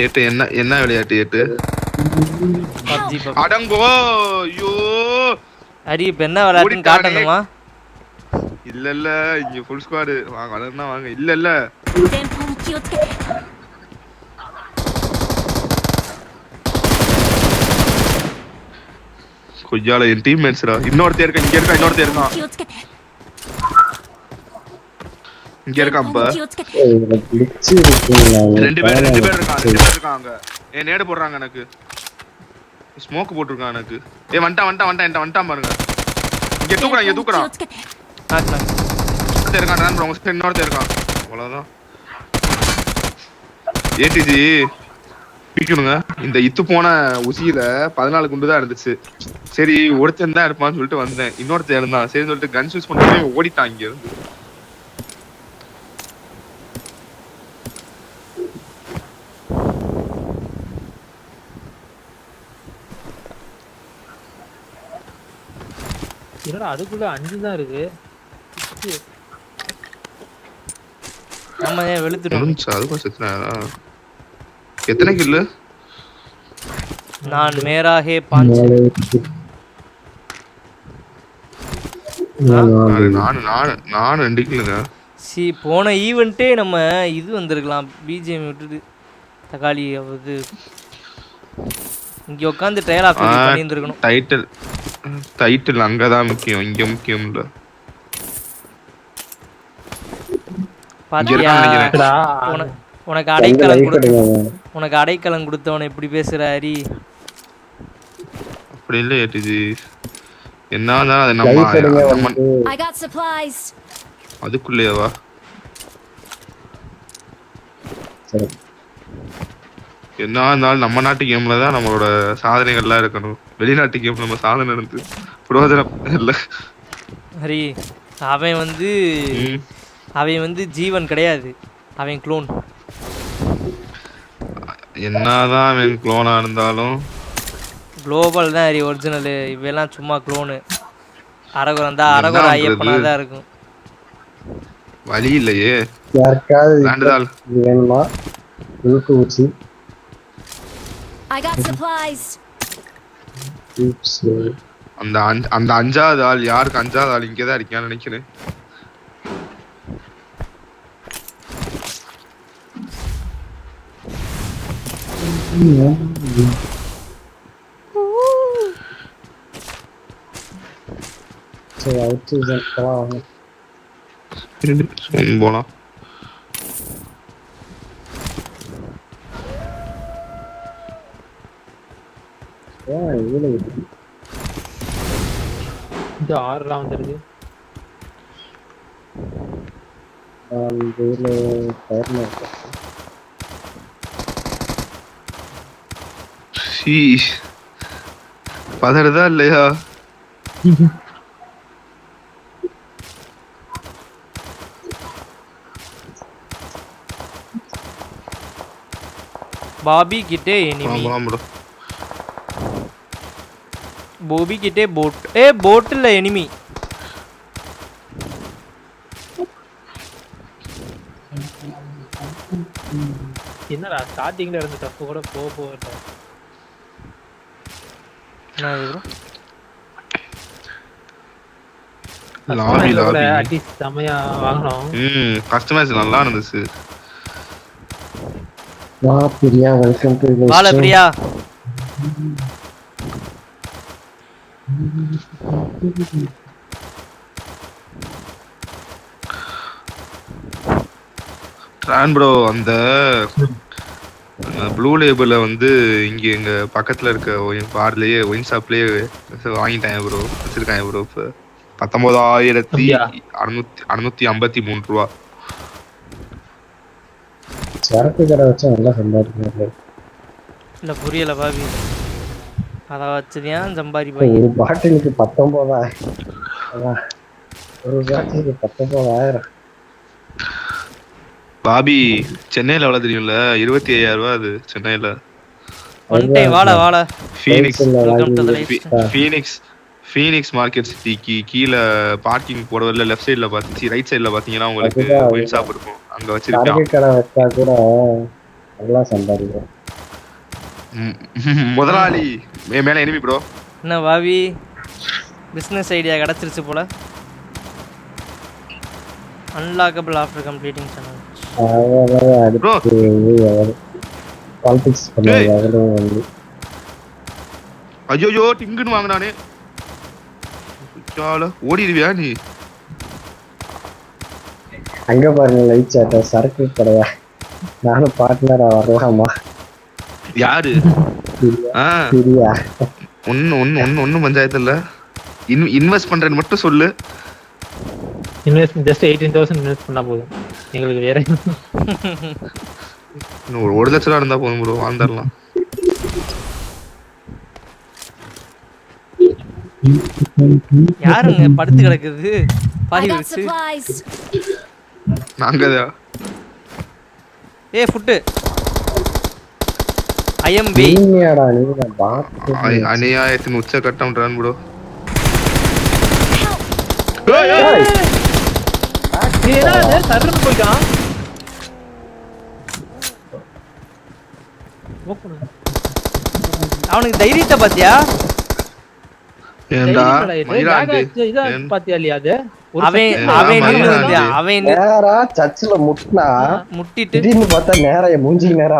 ஏட்டு என்ன விளையாட்டு ஏட்டு? பப்ஜி. அடங்கோ. ஐயோ அரி இப்ப என்ன விளையாட்டுன்னு காட்டணுமா? இல்ல இங்க ஃபுல் ஸ்குவாட் வாங்க. அலர்னா வாங்க. இல்ல கொய்யால என் டீம்மேட்ஸ்டா. இன்னொருத்தர் இருக்கான். இங்க இருக்கான்ப்பா. ரெண்டு பேர் இருக்காங்க. நேடு போடுறாங்க எனக்கு. ஸ்மோக் போட்டுருக்கான் எனக்கு. வந்துட்டான் பாருங்க. இங்க தூக்குறான். இன்னொருத்தர் இருக்கான். அவ்வளவுதான். ஏடிஜி பிக்கணுங்க. இந்த இத்து போன உசியில 14 குண்டு தான் இருந்துச்சு. சரி ஒருத்தன் தான் இருப்பான்னு சொல்லிட்டு வந்தேன். இன்னொருத்தர் இருந்தான். சரி சொல்லிட்டு கன்ஸ் யூஸ் பண்ணி ஓடிட்டான் இங்க இருந்து. அதுக்குள்ள 5 தான் இருக்கு. நம்ம ஏன் வெளுத்துட்டோம்? அதுக்கும் செத்துனா எத்தனை கில்லு? நான் மேராகே 5. நான் 2 கில்லுங்க. போன ஈவெண்ட்டே நம்ம இது வந்திருக்கலாம். பிஜிஎம் விட்டுட்டு தக்காளி அது இங்க உட்காந்து ட்ரையல் ஆஃப் பண்ணி இருந்திருக்கணும். டைட்டில் அங்கதான் முக்கியம், இங்க முக்கியம் இல்ல. பாத்தியா உனக்கு அடைக்கலம் கொடுத்தவன இப்படி பேசுற ஹரி? அப்படி இல்ல ஏடிஜி. என்னதான் அது நம்ம I got supplies. அதுக்குள்ளேவா? என்ன இருந்தாலும் நம்ம நாட்டு கேம்ல தான் நம்மளோட சாதனைகள்லாம் இருக்கணும். வெளிநாட்டு கேம் நம்ம சாதனை இருந்து பிரயோஜனம் இல்ல ஹரி. அவன் வந்து ஜீவன் கிடையாது, அவன் க்ளோன். என்னதான் அவன் க்ளோனா இருந்தாலும் குளோபல் தான் ஹரி ஒரிஜினல். இவெல்லாம் சும்மா க்ளோனு. அரகுரம் தான், அரகுரம் ஐயப்பனா தான் இருக்கும். வழி இல்லையே. யாருக்காவது வேணுமா? ஊசி. I got supplies. அந்த அஞ்சாவது ஆள் யாருக்கு? அஞ்சாவது ஆள் இங்கதான் இருக்கான்னு நினைக்கிறேன். போலாம். இந்த 6 வந்துருக்கு. பதறதா இல்லையா? பாபி கிட்டே எனிமி. போலாம் ப்ரோ. பாபி கிட்டே போட். போட் இல்ல எனிமி. என்னடா ஸ்டார்டிங்ல இருந்து தப்பு கூட போகல. என்ன ப்ரோ? லாபி அடி செமையா வாங்கணும். கஸ்டமைஸ் நல்லா இருந்துச்சு. வா பிரியா, வெல்கம் டு வால பிரியா. ட்ரான் ப்ரோ அந்த ப்ளூ லேபிள்ல வந்து இங்க எங்க பக்கத்துல இருக்க பார்லயே ஒயின் ஷாப்லயே வாங்கிட்டாங்க ப்ரோ. வச்சிருக்காங்க ப்ரோ. இப்ப 19,653 ரூபா. சரக்கு கடை வச்சா நல்லா சம்பாதிக்கணும். இல்ல புரியல பாபி. அத வச்சுதியா சம்பாதிப்பாங்க. ஒரு பாட்டிலுக்கு 19,000. அதான் ஒரு பாட்டிலுக்கு 19,000. பாபி சென்னையில எவ்வளவு தெரியும்ல? 25,000 ரூபா அது சென்னையில. ஒன்டே வால ஃபீனிக்ஸ் மார்க்கெட் சிட்டிக்கு கீழ பார்க்கிங் போறதுல லெஃப்ட் சைடுல பாத்தீங்க, ரைட் சைடுல பாத்தீங்கன்னா உங்களுக்கு ஒயின் ஷாப் இருக்கும். அங்க வச்சிருக்காங்க. சரக்கு கடை வச்சா கூட நல்லா சம்பாதிக்கும். முதலாளி மேல எனிமி ப்ரோ. என்ன பாபி பிசினஸ் ஐடியா கிடைச்சிருச்சு போல. அன்லாக்கபிள் ஆஃப்டர் கம்ப்ளீட்டிங் சேலஞ்ச். அடுத்து பாலிடிக்ஸ் பண்ணாங்க. அதுல வந்து ஐயோ டிங்குன்னு வாங்கினானே. ஓடிடுவியா நீ? அங்க பாருங்க லைட் சாட்ட சரக்கு கடையா. நானும் பார்ட்னரா வரலாமா? யாரு? பிரியா. ஒன்னும் பஞ்சாயத்து இல்ல. இன்வெஸ்ட் பண்றேன்னு மட்டும் சொல்லு. இன்வெஸ்ட் ஜஸ்ட் 18,000 இன்வெஸ்ட் பண்ணா போதும். எங்களுக்கு வேற இன்னும் 1 லட்சம் ரூபா இருந்தா போதும் ப்ரோ. வாழ்ந்துடலாம். யாருங்க படுத்து கிடக்குது? I பாய் got வச்சு. supplies. நாங்கதான். ஃபுட். ஐ எம் வே. நீங்கடா நீங்க பாத்து அநியாயத்தின் உச்ச கட்டம் ட்ரான் ப்ரோ. ஏன்னா சர்ன்னு போயிட்டான். அவனுக்கு தைரியத்தை பாத்தியா? ஏண்டா பாத்தியா இல்லையா? அது அவன் நேரா சர்ச்சில் முட்டினா முட்டிட்டு திடீர்னு பார்த்தா நேரா மூஞ்சி நேரா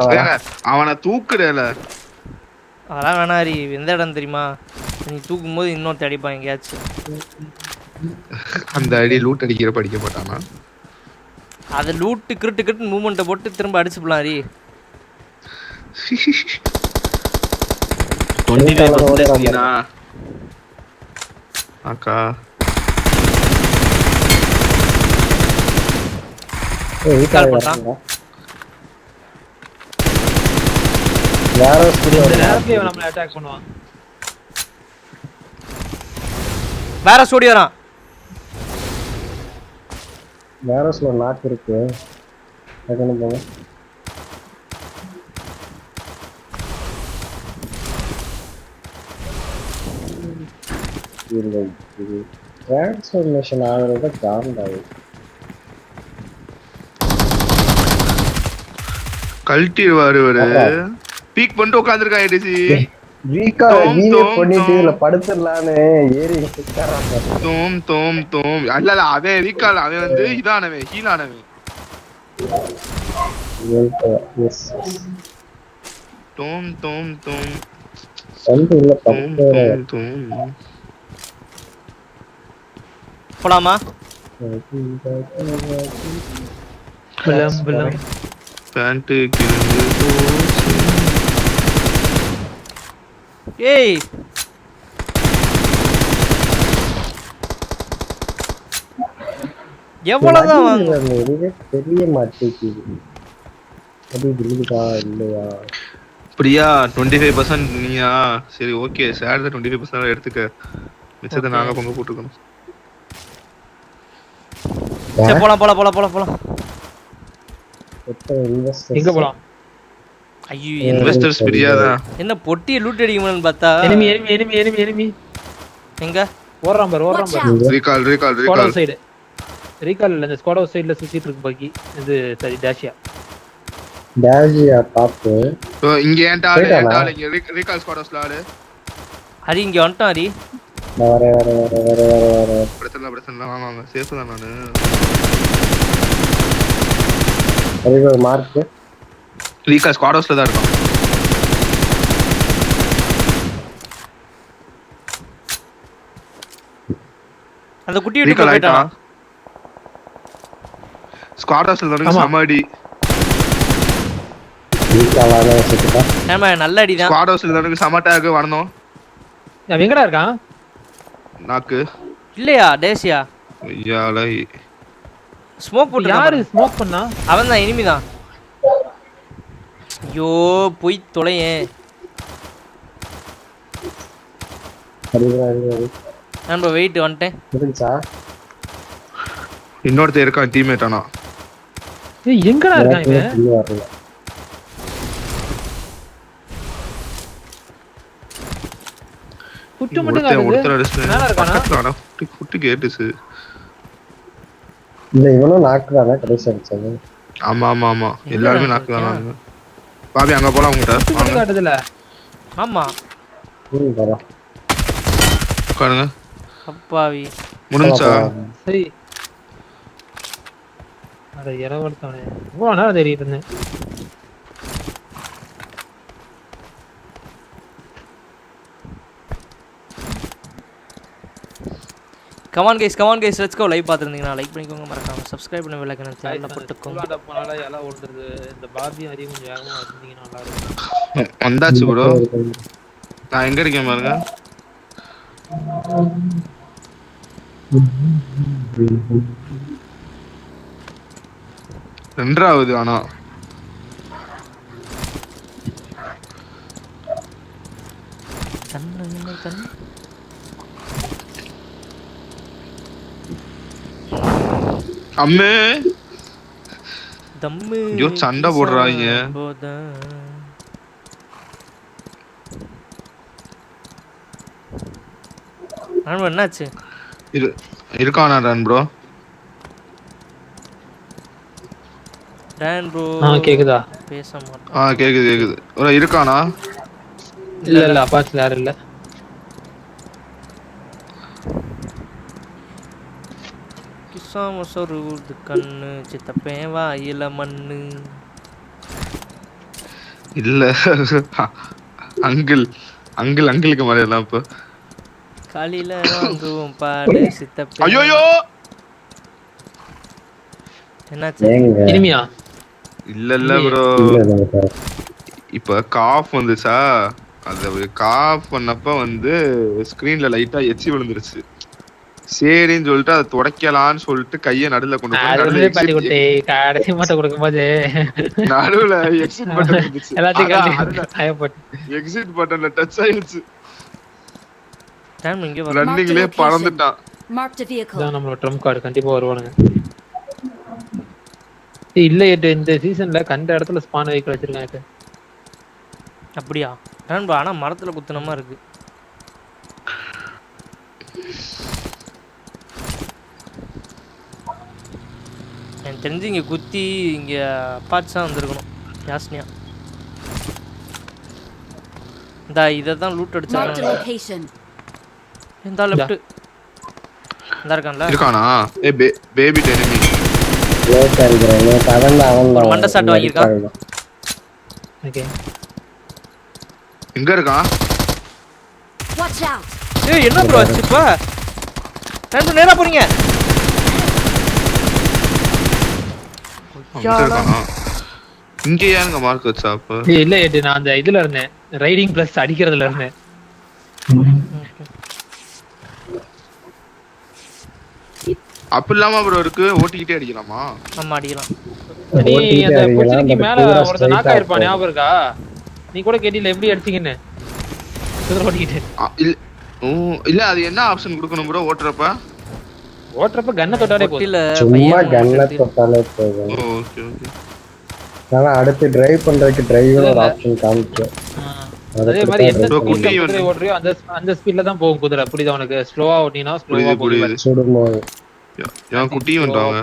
அவனை தூக்குறேல. அதெல்லாம் வேணாரி. எந்த இடம் தெரியுமா? நீ தூக்கும் போது இன்னொருத்த அடிப்பான் எங்கேயாச்சும். அந்த அடி லூட் அடிக்கிற படிக்க மாட்டானா? அது லூட்டு கிரிட்டு மூவ்மெண்ட்டை போட்டு திரும்ப அடிச்சு போலாரி. 25% அக்கா கால் பண்ணான். யாரோ நேரத்துல நம்மள அட்டாக் பண்ணுவான். வேற ஸ்டோடி வரான். வேரோஸ்ல நாக் இருக்கு. அதுன்னு போங்க. இது டிரான்ஸ்ஃபர்மேஷன் ஆகுறத காண்டாது. கல்ட்டிடுவாரு ஒரு பீக் பண்ணிட்டு உட்கார்ந்திருக்கான். ஏடிசி வீக்கா வீடியோ பண்ணிட்டு இதுல படுத்துடலான்னு ஏறி உட்காராம தோம் அல்ல அவன் வீக்கால அவன் வந்து இதானவன் ஹீலானவன். எஸ் தோம் வந்து உள்ள படுத்து போலாமா? பிளம் பேண்ட் கிழிஞ்சு போச்சு. ஏய் எவ்வளவுதான் வாங்க? தெரிய மாட்டேங்குது. அது விழுதா இல்லையா? பிரியா 25% நீயா? சரி ஓகே சார் 25% எடுத்துக்க. மிச்சத்தை நாங்க பங்கு போட்டுக்கணும். சரி போலாம். எங்க போலாம்? ஐயோ இன்வெஸ்டர்ஸ் பிரியாதா என்ன பொட்டியை லூட் அடிக்கணும்னு பார்த்தா எனிமி எங்க ஓடுறான் பாரு ரீகால் சைடு ரீகால் இல்ல இந்த ஸ்குவாட் சைடுல சுத்திட்டு இருக்கு பாக்கி இது சரி டேஷியா பாத்து இங்க ஏன்டா இங்க ரீகால் ஸ்குவாட் ஹவுஸ்ல ஆளு ஹரி இங்க வந்துட்டான் ஹரி வர பிரச்சனை வாங்க சேஃப் தான் நானு ஹரி மார்க் ரீகால் ஸ்குவாட் ஹவுஸ்ல தான் இருக்கான் அந்த குட்டி விட்டு போயிட்டான் ஸ்குவாட் ஹவுஸ்ல தான் சமாடி ரீகாலான செத்துட்டா ஆமா நல்ல அடி தான் ஸ்குவாட் ஹவுஸ்ல தான் சமட்டாக்கு வரணும் அவன் எங்கடா இருக்கான் நாக்கு இல்லையா டேசியா ஐயால ஸ்மோக் போட்டு யாரு ஸ்மோக் பண்ணா அவன் தான் எனிமி தான் ஐயோ போய் தொலையேன் ஹரி நான் வெயிட் வந்துட்டேன் இருந்துச்சா இன்னொருத்தர் இருக்கான் டீம்மேட் ஆனா எங்கடா இருக்கான் இவன் வரல குட்டு மட்டும் ஒருத்தர் குட்டி கேட்டுச்சு இல்ல இவனும் நாக்கு தானே கடைசி அடிச்சது ஆமா எல்லாருமே நாக்கு தானே பாபி அங்க போலாம் உங்ககிட்ட காட்டுதுல ஆமா போலாம் உட்காருங்க அப்பாவி முடிஞ்சா சரி அட இரவர்த்தவனே இவ்வளோ நேரம் தேடிட்டு இருந்தேன் come on guys let's go live பாத்துறீங்கன்னா லைக் பண்ணிக்கோங்க மறக்காம சப்ஸ்கிரைப் பண்ணி பெல் ஐகானை சேனல்ல போட்டுக்கோங்க போனால எல்லாம் ஓடுறது இந்த பாபி அதிகம் கொஞ்சம் வேகமா வந்தீங்கன்னா நல்லா இருக்கும் வந்தாச்சு ப்ரோ நான் எங்க இருக்கேன் பாருங்க ரெண்டாவது ஆனா அம்மே தம்மு ஐயோ சண்டை போடுறாங்க ஆனா என்னாச்சு இருக்கானா டன் ப்ரோ டன் ப்ரோ கேக்குதா பேச மாட்டான் கேக்குது ஒரு இருக்கானா இல்ல அப்பாச்சி யாரும் இல்ல கிசாம சொருது கண்ணு சித்தப்பே வாயில மண்ணு இல்ல அங்கிளுக்கு மாதிரி எல்லாம் இப்போ காலையில வாங்குவோம் பாடு சித்தப்பே ஐயோ என்னாச்சு இனிமையா இல்ல ப்ரோ இப்ப காஃப் வந்துச்சா அது காஃப் பண்ணப்ப வந்து ஸ்கிரீன்ல லைட்டா எச்சி விழுந்துருச்சு சரின்னு சொல்லிட்டு அதை துடைக்கலான்னு சொல்லிட்டு கைய நடுல கொண்டு போய் கடைசி மட்டும் கொடுக்கும்போது நடுவுல எக்ஸிட் பட்டன் இருந்துச்சு எக்ஸிட் பட்டன்ல டச் ஆயிடுச்சு டைம் இங்க ரன்னிங்லயே பறந்துட்டான் நம்மளோட ட்ரம் கார்டு கண்டிப்பா வருவானுங்க இல்ல இந்த சீசன்ல கண்ட இடத்துல ஸ்பான் வெஹிக்கிள் வச்சிருக்காங்க அப்படியா நண்பா ஆனா மரத்துல குத்துனமா இருக்கு எனக்கு தெரிஞ்சு இங்க குத்தி இங்க அப்பாட்ஸா வந்திருக்கணும் யாஸ்னியா இந்த இதான் லூட் அடிச்சாங்க இந்த லெஃப்ட் இந்த இருக்கானா பேபி எனிமி ஒரு மண்டை ஷாட் வாங்கிருக்கான் ஓகே எங்க இருக்கான் ஏய் என்ன ப்ரோ ஆச்சுப்பா ரெண்டு நேரா போறீங்க இங்க ஏங்க மார்க் வச்சா அப்ப இல்ல நான் அந்த இதுல இருந்தேன் ரைடிங் பிளஸ் அடிக்கிறதுல இருந்தேன் அப்ப இல்லாம ப்ரோ இருக்கு ஓட்டிக்கிட்டே அடிக்கலாமா ஆமா அடிக்கலாம் நீ அந்த பொச்சிக்கு மேல ஒருத்த நாக்கா இருப்பான் ஞாபகம் இருக்கா நீ கூட கேட்டில எப்படி அடிச்சீங்கன்னு ஓட்டிக்கிட்டு இல்ல அது என்ன ஆப்ஷன் கொடுக்கணும் ப்ரோ ஓட்டுறப்ப கன்ன தொட்டாலே போதும் சும்மா கன்ன தொட்டாலே போதும் ஓகே ஓகே ஆனா அடுத்து டிரைவ் பண்றதுக்கு டிரைவ்னு ஒரு ஆப்ஷன் காமிக்கும். அதே மாதிரி எந்த bro, ஸ்பீட்ல குட்டி குதிரை ஓடுறியோ அந்த ஸ்பீட்ல தான் போகும் குதிரை. புரியுதா உனக்கு? ஸ்லோவா ஓட்டினா ஸ்லோவா போகும். புரியுது. சுடும்போது என் குட்டியும் வந்துட்டாங்க.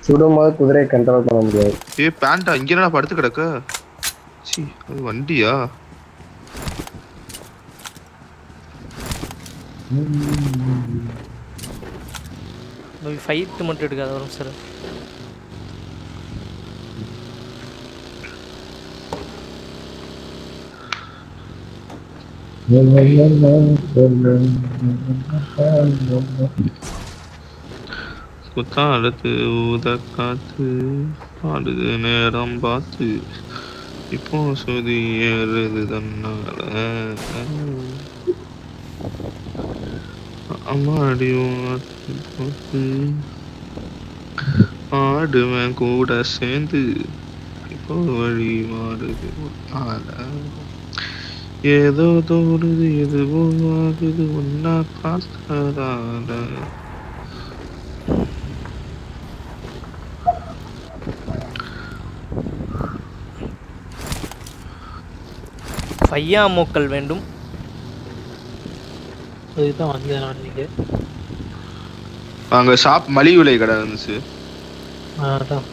சுடும்போது குதிரையை கண்ட்ரோல் பண்ண முடியாது. பேண்டா இங்க என்னடா படுத்து கிடக்க? சீ, அது வண்டியா? ஃபைட் மட்டும் எடுக்காத வரும் சார். குத்தாலத்து ஊத காத்து பாடுது நேரம் பார்த்து இப்போ சுதி ஏறுது தன்னால அம்மாடியும் ஆடுவேன் கூட சேர்ந்து இப்போ வழி மாறுது ஆல ஏதோ தோணுது எதுவோ ஆகுது ஒன்னா பார்த்ததால. பையா மூக்கள் வேண்டும். அதுதான் வந்தேன் நான் இன்னைக்கு. அங்க ஷாப் மலிவு விலை கடை இருந்துச்சு. அதான்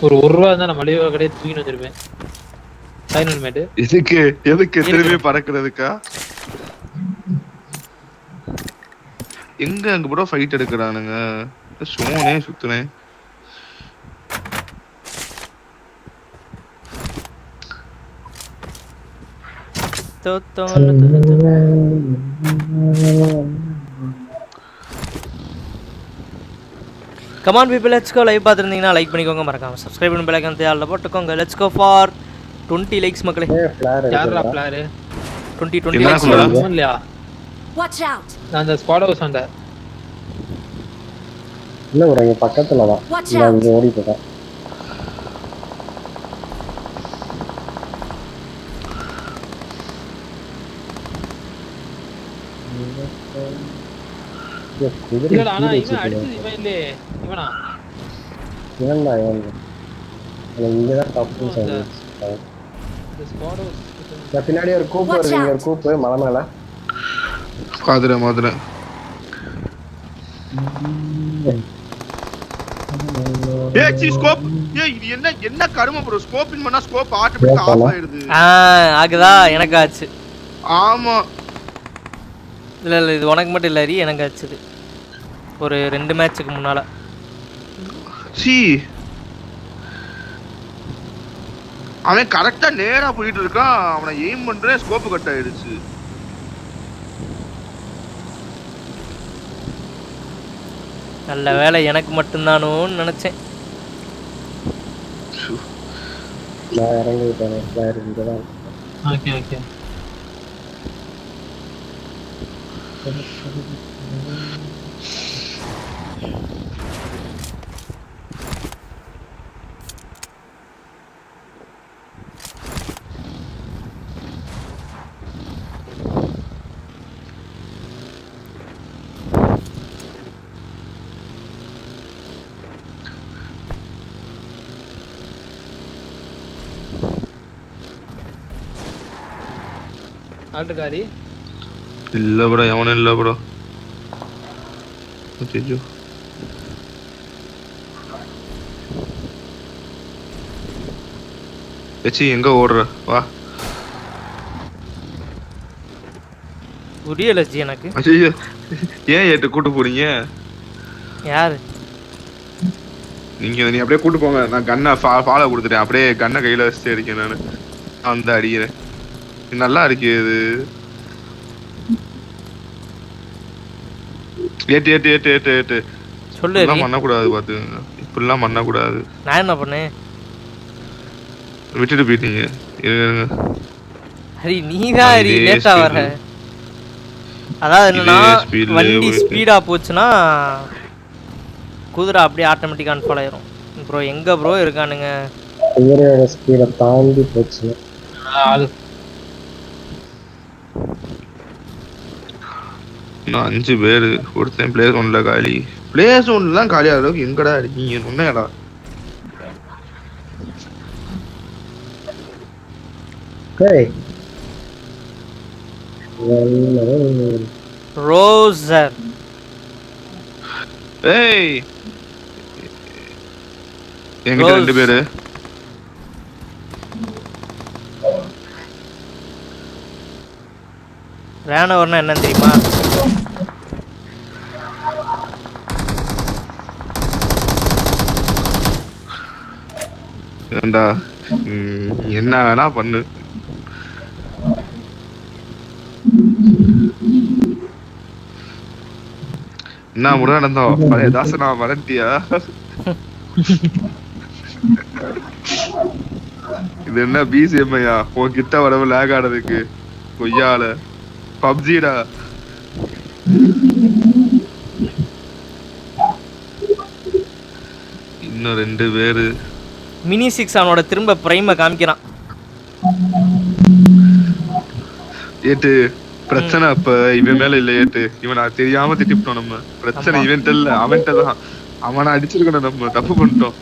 ஒரு ரூபா இருந்தா நான் மலிவு கடையை தூக்கிட்டு வச்சிருப்பேன். எதுக்கு திரும்பி பறக்கிறதுக்கா? எங்க அங்க கூட ஃபைட் எடுக்கிறானுங்க. சோனே சுத்துனேன். Come on people, let's go. Live பார்த்துருந்தீங்கன்னா லைக் பண்ணிக்கோங்க, மறக்காம சப்ஸ்கிரைப் பண்ணி பெல் ஐகான் தேவையில்ல போட்டுக்கோங்க. லெட்ஸ் கோ ஃபார் 20 லைக்ஸ் மக்களே. யாரா பிளார் 20 லைக்ஸ் இல்லையா? Watch out. நான் அந்த ஸ்குவாட் ஹவுஸ் வந்த இல்ல ஒரு இங்க பக்கத்துல தான். நான் இங்க ஓடி போறேன். இல்லடா انا இவன் அடிச்சது இவன் இல்ல இவனா? இவன்டா இங்க தான் டாப்ஸ் ஆயிடுச்சு. இந்த ஸ்குவாட் ஹவுஸ் பின்னாடி ஒரு கூப்பு வருது. இங்க ஒரு கூப்பு மலை மேல. மதுரை ஸ்கோப். இது என்ன கரும ப்ரோ? ஸ்கோப்பிங் பண்ணா ஸ்கோப் ஆட்டோமேட்டிக்கா ஆஃப் ஆயிடுது. ஆகுதா? எனக்கு ஆச்சு. ஆமா. இல்ல இது உனக்கு மட்டும் இல்ல, எனக்கு ஆச்சுது ஒரு 2 மேட்சுக்கு முன்னால. சீ, அவன் கரெக்டா நேரா போயிட்டு இருக்கான். அவனை எய்ம் பண்றே ஸ்கோப் கட் ஆயிடுச்சு. நல்ல வேலை எனக்கு மட்டும்தானோன்னு நினைச்சேன். நான் இறங்கிட்டேன். பிளேயர் இங்க தான். ஓகே ஆல்டகாரி இல்ல ப்ரோ, எவனும் இல்ல ப்ரோ. ஐயோ, ஏச்சி எங்க ஓடுற? வா. புரியல ஜி எனக்கு. ஐயோ, ஏன் ஏட்டு கூட்டு போறீங்க? யாரு நீ அப்படியே கூட்டு போங்க. நான் கண்ணை ஃபாலோ கொடுத்துட்டேன். அப்படியே கண்ணை கையில வச்சுட்டு இருக்கேன். நான் அந்த அடிக்கிறேன். நல்லா இருக்கு இது. ஏட்டு சொல்லு. பண்ணக்கூடாது பாத்துங்க. இப்படிலாம் பண்ணக்கூடாது. நான் என்ன பண்ணேன்? விட்டுட்டு போயிட்டீங்க. ஹரி நீதான் ஹரி லேட்டா வர. அதாவது என்னன்னா வண்டி ஸ்பீடா போச்சுன்னா குதிரை அப்படியே ஆட்டோமேட்டிக்கா அன்ஃபாலோ ஆயிரும். ப்ரோ எங்க ப்ரோ இருக்கானுங்க? குதிரையோட ஸ்பீட தாண்டி போச்சு. நான் 5 பேரு. ஒருத்தன் பிளேஸ் 1ல காலி. பிளேஸ் 1 தான் காலியா அளவுக்கு எங்கடா இருக்கீங்க? உண்மையாடா? Hey. ரோசர். ஏய் என்கிட்ட ரோஸ். 2 பேரு. ரேனோவர்னா என்னன்னு தெரியுமா? ஏண்டா என்ன வேணா பண்ணு. என்ன முறை நடந்தோம் பழைய தாசனா மறந்தியா? இது என்ன பிஜிஎம்ஐயா உன்கிட்ட வரவு லேக் ஆனதுக்கு கொய்யால பப்ஜிடா. இன்னும் 2 பேரு. மினி 6 அவனோட திரும்ப பிரைமை காமிக்கிறான். ஏட்டு பிரச்சனை அப்ப இவன் மேல இல்ல ஏட்டு. இவன் தெரியாம திட்டிவிட்டோம். நம்ம பிரச்சனை இவன்ட்ட இல்ல அவன்கிட்ட தான். அவனை அடிச்சிருக்கணும். நம்ம தப்பு பண்ணிட்டோம்.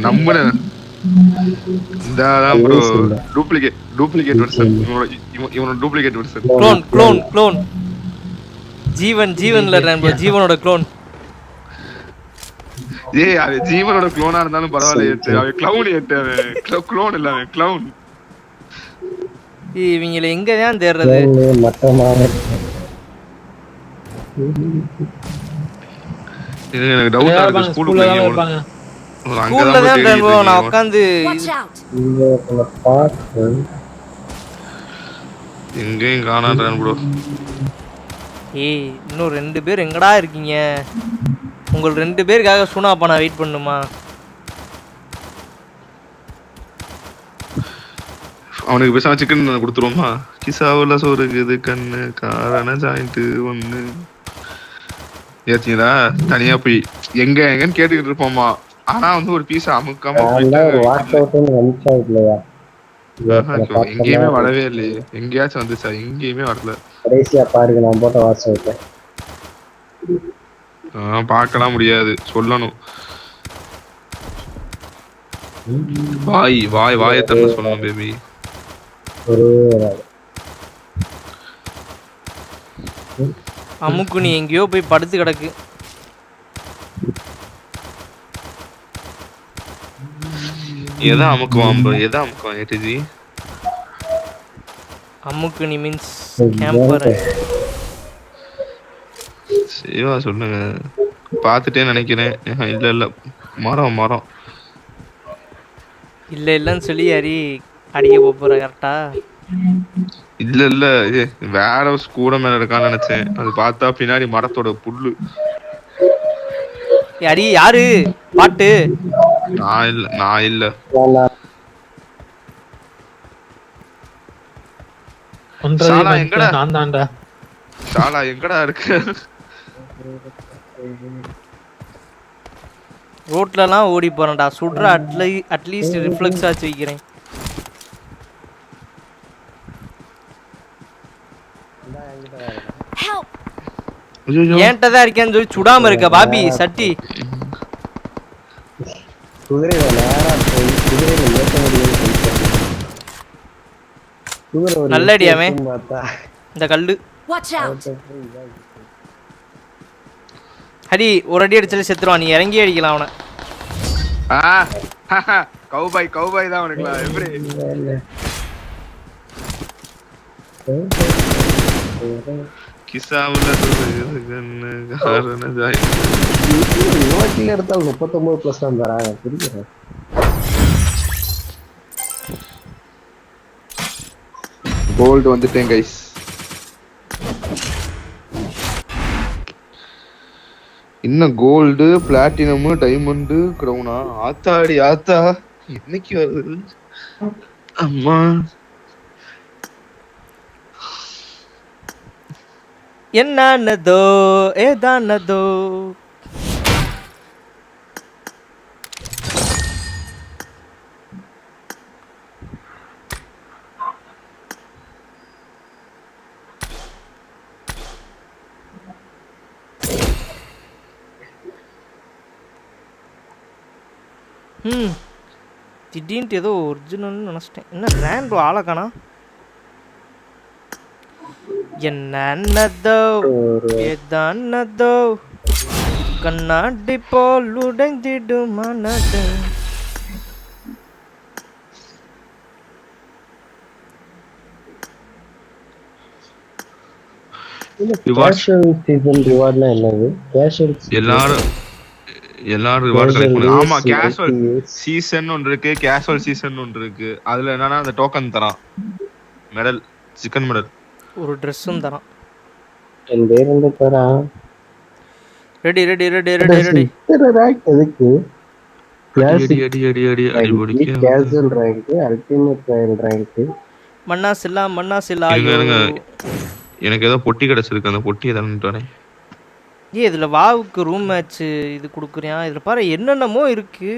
நம்புறேன். இதான் ப்ரோ டூப்ளிகேட் வெர்ஷன். இவனோட டூப்ளிகேட் வெர்ஷன். க்ளோன் ஜீவன்ல ப்ரோ. ஜீவனோட க்ளோன். ஏய் அவன் ஜீவனோட க்ளோனா இருந்தாலும் பரவாயில்ல ஏட்டு. அவன் க்ளவுன் ஏட்டு. அவன் க்ளோன் இல்ல அவன் க்ளவுன். இவங்களை எங்க தான் தேடுறது? எனக்கு டவுட்டா இருக்கு. ஸ்கூல்ல தான் இருப்பாங்க. ஸ்கூல்ல தான் ப்ரோ நான் உட்கார்ந்து எங்கேயும் காணாதான் ப்ரோ. ஏய் இன்னும் 2 பேர் எங்கடா இருக்கீங்க? உங்கள் 2 பேருக்காக சுனாப்பா நான் வெயிட் பண்ணுமா? அவனுக்கு பேசாம சிக்கன் கொடுத்துருவோமா? கிசாவுல சோறுக்கு இது கண்ணு காரண ஜாயிண்ட் ஒண்ணு ஏத்தீங்களா? தனியா போய் எங்கன்னு கேட்டுக்கிட்டு இருப்போமா. ஆனா ஒரு பீஸ் அமுக்காம எங்கேயுமே வரவே இல்லையே. எங்கேயாச்சும் வந்துச்சா? எங்கேயுமே வரல. பாருங்க நான் போட்ட வாட்ஸ்அப்ல பார்க்கலாம் முடியாது. சொல்லணும். வாயை தந்து சொல்லணும் பேபி. அம்முக்கு நீ எங்கேயோ போய் படுத்து கிடக்கு. எதா அமுக்குவான் ஏடிஜி? அம்முக்கு நீ மீன்ஸ் கேம்பர். சிவா சொல்லுங்க. பார்த்துட்டே நினைக்கிறேன். இல்ல மரம் இல்லன்னு சொல்லி அடிக்க போற கரெக்டா? இல்ல வேற கூட மேல இருக்கான்னு நினைச்சேன். அது பார்த்தா பின்னாடி மரத்தோட புல்லு. யாரு பாட்டு? நான் இல்ல சாலா எங்கடா இருக்கு? ரோட்லலாம் ஓடி போறேன்டா. சுடுற அட்லீஸ்ட் ரிஃப்ளெக்ஸ் ஆச்சு வைக்கிறேன். ஏன்ட்ட தான் இருக்கேன்னு சொல்லி சுடாம இருக்க பாபி சட்டி. நல்லடியாமே இந்த கல்லு. ஹரி ஒரு அடி அடிச்சாலே செத்துருவான். நீ இறங்கி அடிக்கலாம் அவனை. கௌபாய் தான் அவனுக்குலாம். எப்படி கிசாவுல எடுத்தால் 39+ தான் தராங்க. புரியுது. கோல்டு வந்துட்டேன் கைஸ். இன்னும் கோல்டு பிளாட்டினம் டைமண்ட் கிரவுனா? ஆத்தா இன்னைக்கு வருது அம்மா. என்னதோ ஏதானதோ திடீர்னு ஏதோ ஒரிஜினல்னு நினச்சிட்டேன். என்ன ரேண்டோ ஆளை காணா? என்னதோ ஏதானதோ கண்ணாடி போல் உடைந்திடும் மனது. கேஷுவல் சீசன் ரிவார்ட்னா என்னது? கேஷுவல் எல்லாரும் ரிவார்ட் கலெக்ட் பண்ணு. ஆமா, கேஷுவல் சீசன் ஒன்று இருக்கு, கேஷுவல் சீசன் ஒன்று இருக்கு. அதுல என்னன்னா அந்த டோக்கன் தரான், மெடல், சிக்கன் மெடல், ஒரு ட்ரெஸ்ஸும் தரான். என் பேர் வந்து தரான். Ready ready ready ready ready. எதுக்கு? அடி அடி அடி அடி அடி பொடிக்க. Casual rank, ultimate trial rank. மண்ணா சில்லா. எனக்கு ஏதோ பொட்டி கிடைச்சிருக்கு, அந்த பொட்டியை தந்துட்டு வரேன். இதில் வாவுக்கு ரூம் மேட்ச் இது கொடுக்குறியா? இதில் பாரு என்னென்னமோ இருக்கு.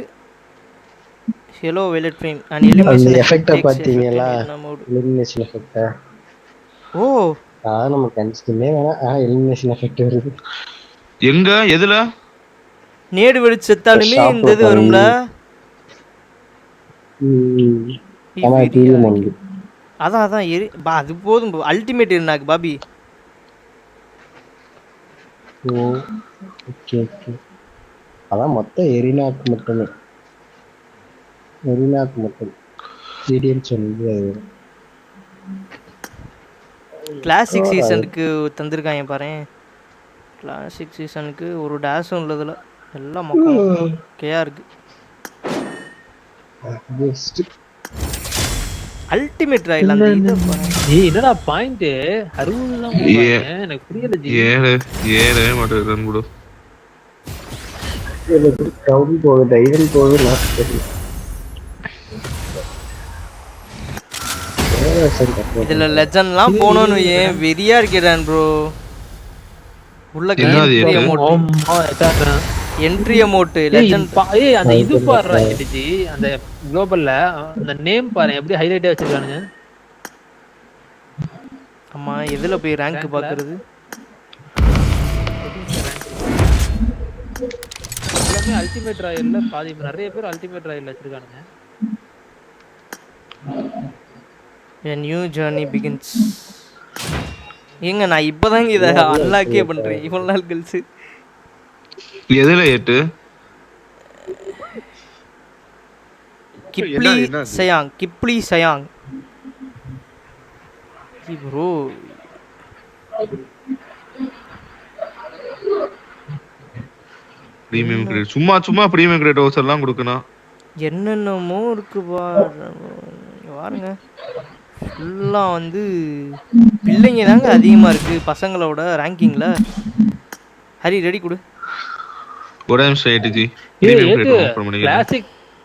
ஹலோ வெலட் ஃப்ரேம் அண்ட் எலிமினேஷன் எஃபெக்ட் பாத்தீங்களா? Elimination effect. ஓ நம்ம கன்ஸ்டிமே வேணா. எலிமினேஷன் எஃபெக்ட் வருது. எங்க எதுல? நேடு வெடிச்சு செத்தாலுமே இந்த இது வரும்ல. அதான் அது போதும். அல்டிமேட் இருந்தாக்கு பாபி. ஓகே. அதான் மொத்தம் எரினாக்கு மட்டும் சீரியல் சொல்லி கிளாசிக் சீசனுக்கு தந்திருக்காங்க பாரு. கிளாசிக் சீசனுக்கு ஒரு டேஷும் உள்ளதுல எல்லாம் மக்கள் கேயா இருக்கு. அல்டிமேட் ராயில் அந்த இத பாரு. என்னடா பாயிண்ட் 60 தான் போறானே. எனக்கு புரியல ஜி. ஏறவே மாட்டேங்குது ரன் கூட. கிரவுண்ட் போகுது, டைவன் போகுது, லாஸ்ட் தெரியல. இதுல லெஜண்ட்லாம் போனோன்னு ஏன் வெறியா இருக்கேன் ப்ரோ. உள்ள என்ட்ரி அமௌண்ட் லெஜண்ட். அந்த இது பாருடா ஜி, அந்த குளோபல்ல அந்த நேம் பாரு எப்படி ஹைலைட்டா வச்சிருக்கானுங்க. அம்மா எதுல போய் ரேங்க் பாக்குறது? எல்லாமே அல்டிமேட் ராயல்ல பாதி நிறைய பேர் ultimate ராயல்ல வச்சிருக்கானுங்க. A new journey begins. ஏங்க நான் இப்போதாங்க இதை அன்லாக்கே பண்றேன் இவ்வளவு நாள் கழிச்சு. எதுல ஏட்டு? கிப்ளி சயாங் ப்ரோ. பிரீமியம் கிரேட் சும்மா பிரீமியம் கிரேட் ஓசர் எல்லாம் கொடுக்கணும். என்னென்னமோ இருக்கு பாருங்க. ஃபுல்லாக வந்து பிள்ளைங்க தாங்க அதிகமாக இருக்குது பசங்களோட ரேங்கிங்கில். ஹரி ரெடி கொடு. ஒரு நிமிஷம் ஏட்டுஜி.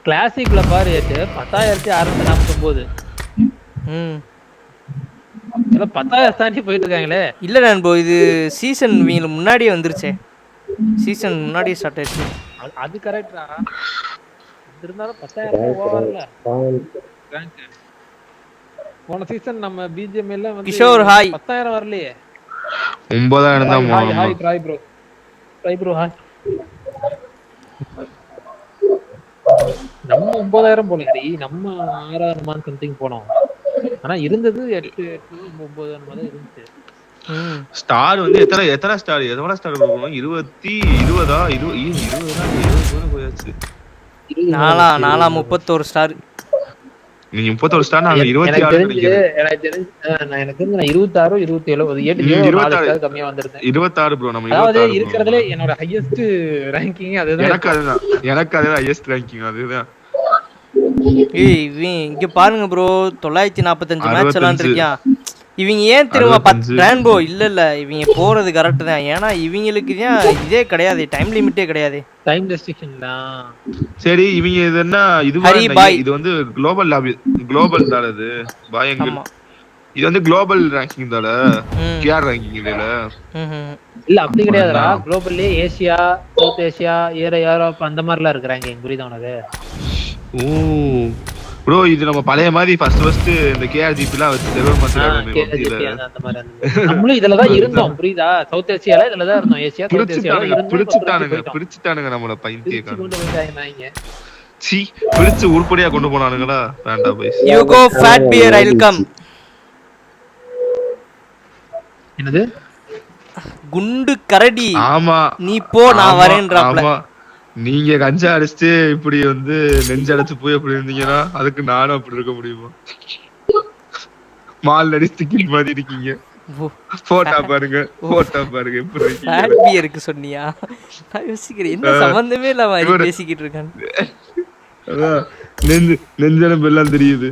கிளாசிக்ல பாரு ஏட்டு 10,649. எல்லாம் 10,000 தாண்டி போயிட்டு இருக்காங்களே. இல்லை நான் இது சீசன் முன்னாடியே வந்துருச்சே. சீசன் முன்னாடியே ஸ்டார்ட் ஆயிடுச்சு. அது கரெக்டா இருந்தாலும் 10,000 ஓவர்ல ரேங்க். போன சீசன் நம்ம பிஜிஎம் எல்லாம் வந்து கிஷோர் ஹாய் 10,000 வரலையே. 9,000 தான். Hi try bro hi. நம்ம 9,000 போலடி, நம்ம 6,000 மான் சம்திங் போனோம். ஆனா இருந்தது 8,900 தான் இருந்துச்சு. ஸ்டார் வந்து எத்தனை ஸ்டார் எவ்வளவு ஸ்டார் கொடுக்கணும்? 20 போயாச்சு. நாலா 31 ஸ்டார். நீங்க 31 ஸ்டார், நாங்க 26. எனக்கு தெரிஞ்சு நான் 26 27 26 கம்மியா வந்திருந்தேன். 26 ப்ரோ. நம்ம அதாவது இருக்குறதுல என்னோட ஹையஸ்ட் ரேங்கிங் அதுதான். எனக்கு அதுதான் ஹையஸ்ட் ரேங்கிங் அதுதான். ஏய் இங்க பாருங்க ப்ரோ 945 மேட்ச் விளையாண்டுருக்கியா. இவங்க ஏன் திரும்ப 10 ரேன்போ இல்ல இவங்க போறது கரெக்ட் தான். ஏன்னா இவங்களுக்கு தான் இதே கிடையாது, டைம் லிமிட்டே கிடையாது, டைம் ரெஸ்ட்ரிக்ஷன் தான். சரி இவங்க இது என்ன இது வந்து குளோபல் லாபி குளோபல் தான இது பாயங்க. இது வந்து குளோபல் ரேங்கிங் தான, கேஆர் ரேங்கிங் இல்ல. இல்ல அப்படி கிடையாதுடா. குளோபல்லே ஏசியா, சவுத் ஏசியா, யூரோப் அந்த மாதிரிலாம் இருக்கு ரேங்கிங். புரியுதா உனக்கு? ஓ ப்ரோ இது நம்ம பழைய மாதிரி ஃபர்ஸ்ட் இந்த கேஆர்ஜிபிலாம் வச்சு செர்வர் மாத்திராங்க அந்த மாதிரி. நம்மளும் இதல தான் இருந்தோம், புரியுதா? சவுத் ஏசியால இதல தான் இருந்தோம். ஏசியா சவுத் ஏசியால இருந்தோம். பிரிச்சுட்டானுங்க நம்மள பைத்தியக்காரங்க. சீ பிரிச்சு உருப்படியா கொண்டு போனானுங்களா வேண்டாம் boys. You go fat bear I will come. என்னது குண்டு கரடி ஆமா நீ போ நான் வரேன்றாப்ல. ஆமா நீங்க கஞ்சா அடிச்சுட்டு இப்படி வந்து நெஞ்சடைச்சு போய் அப்படி இருந்தீங்கன்னா அதுக்கு நானும் அப்படி இருக்க முடியுமா? மால் அடிச்சு கிட் மாதிரி இருக்கீங்க. போட்டா பாருங்க எப்படி ஃபேட் பியருக்கு சொன்னியா? நான் யோசிக்கிறேன் என்ன சம்பந்தமே இல்ல மாதிரி பேசிக்கிட்டு இருக்கான். அதான் நெஞ்சடம்பு எல்லாம் தெரியுது.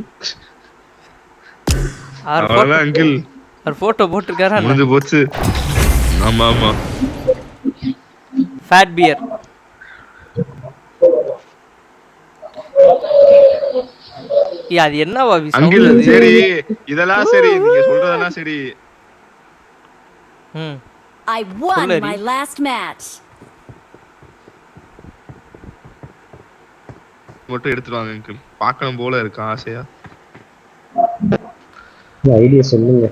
அவ்வளவுதான் அங்கிள். அவர் போட்டோ போட்டிருக்காரா? முடிஞ்சு போச்சு. ஆமா ஆமா ஃபேட் பியர். அது என்னவா அங்கிள்? சரி இதெல்லாம் சரி நீங்க சொல்றதெல்லாம் சரி. I won my last match. மட்டும் எடுத்துட்டு வாங்க அங்கிள். பார்க்கணும் போல இருக்கு ஆசையா. ஐடியா சொல்லுங்க.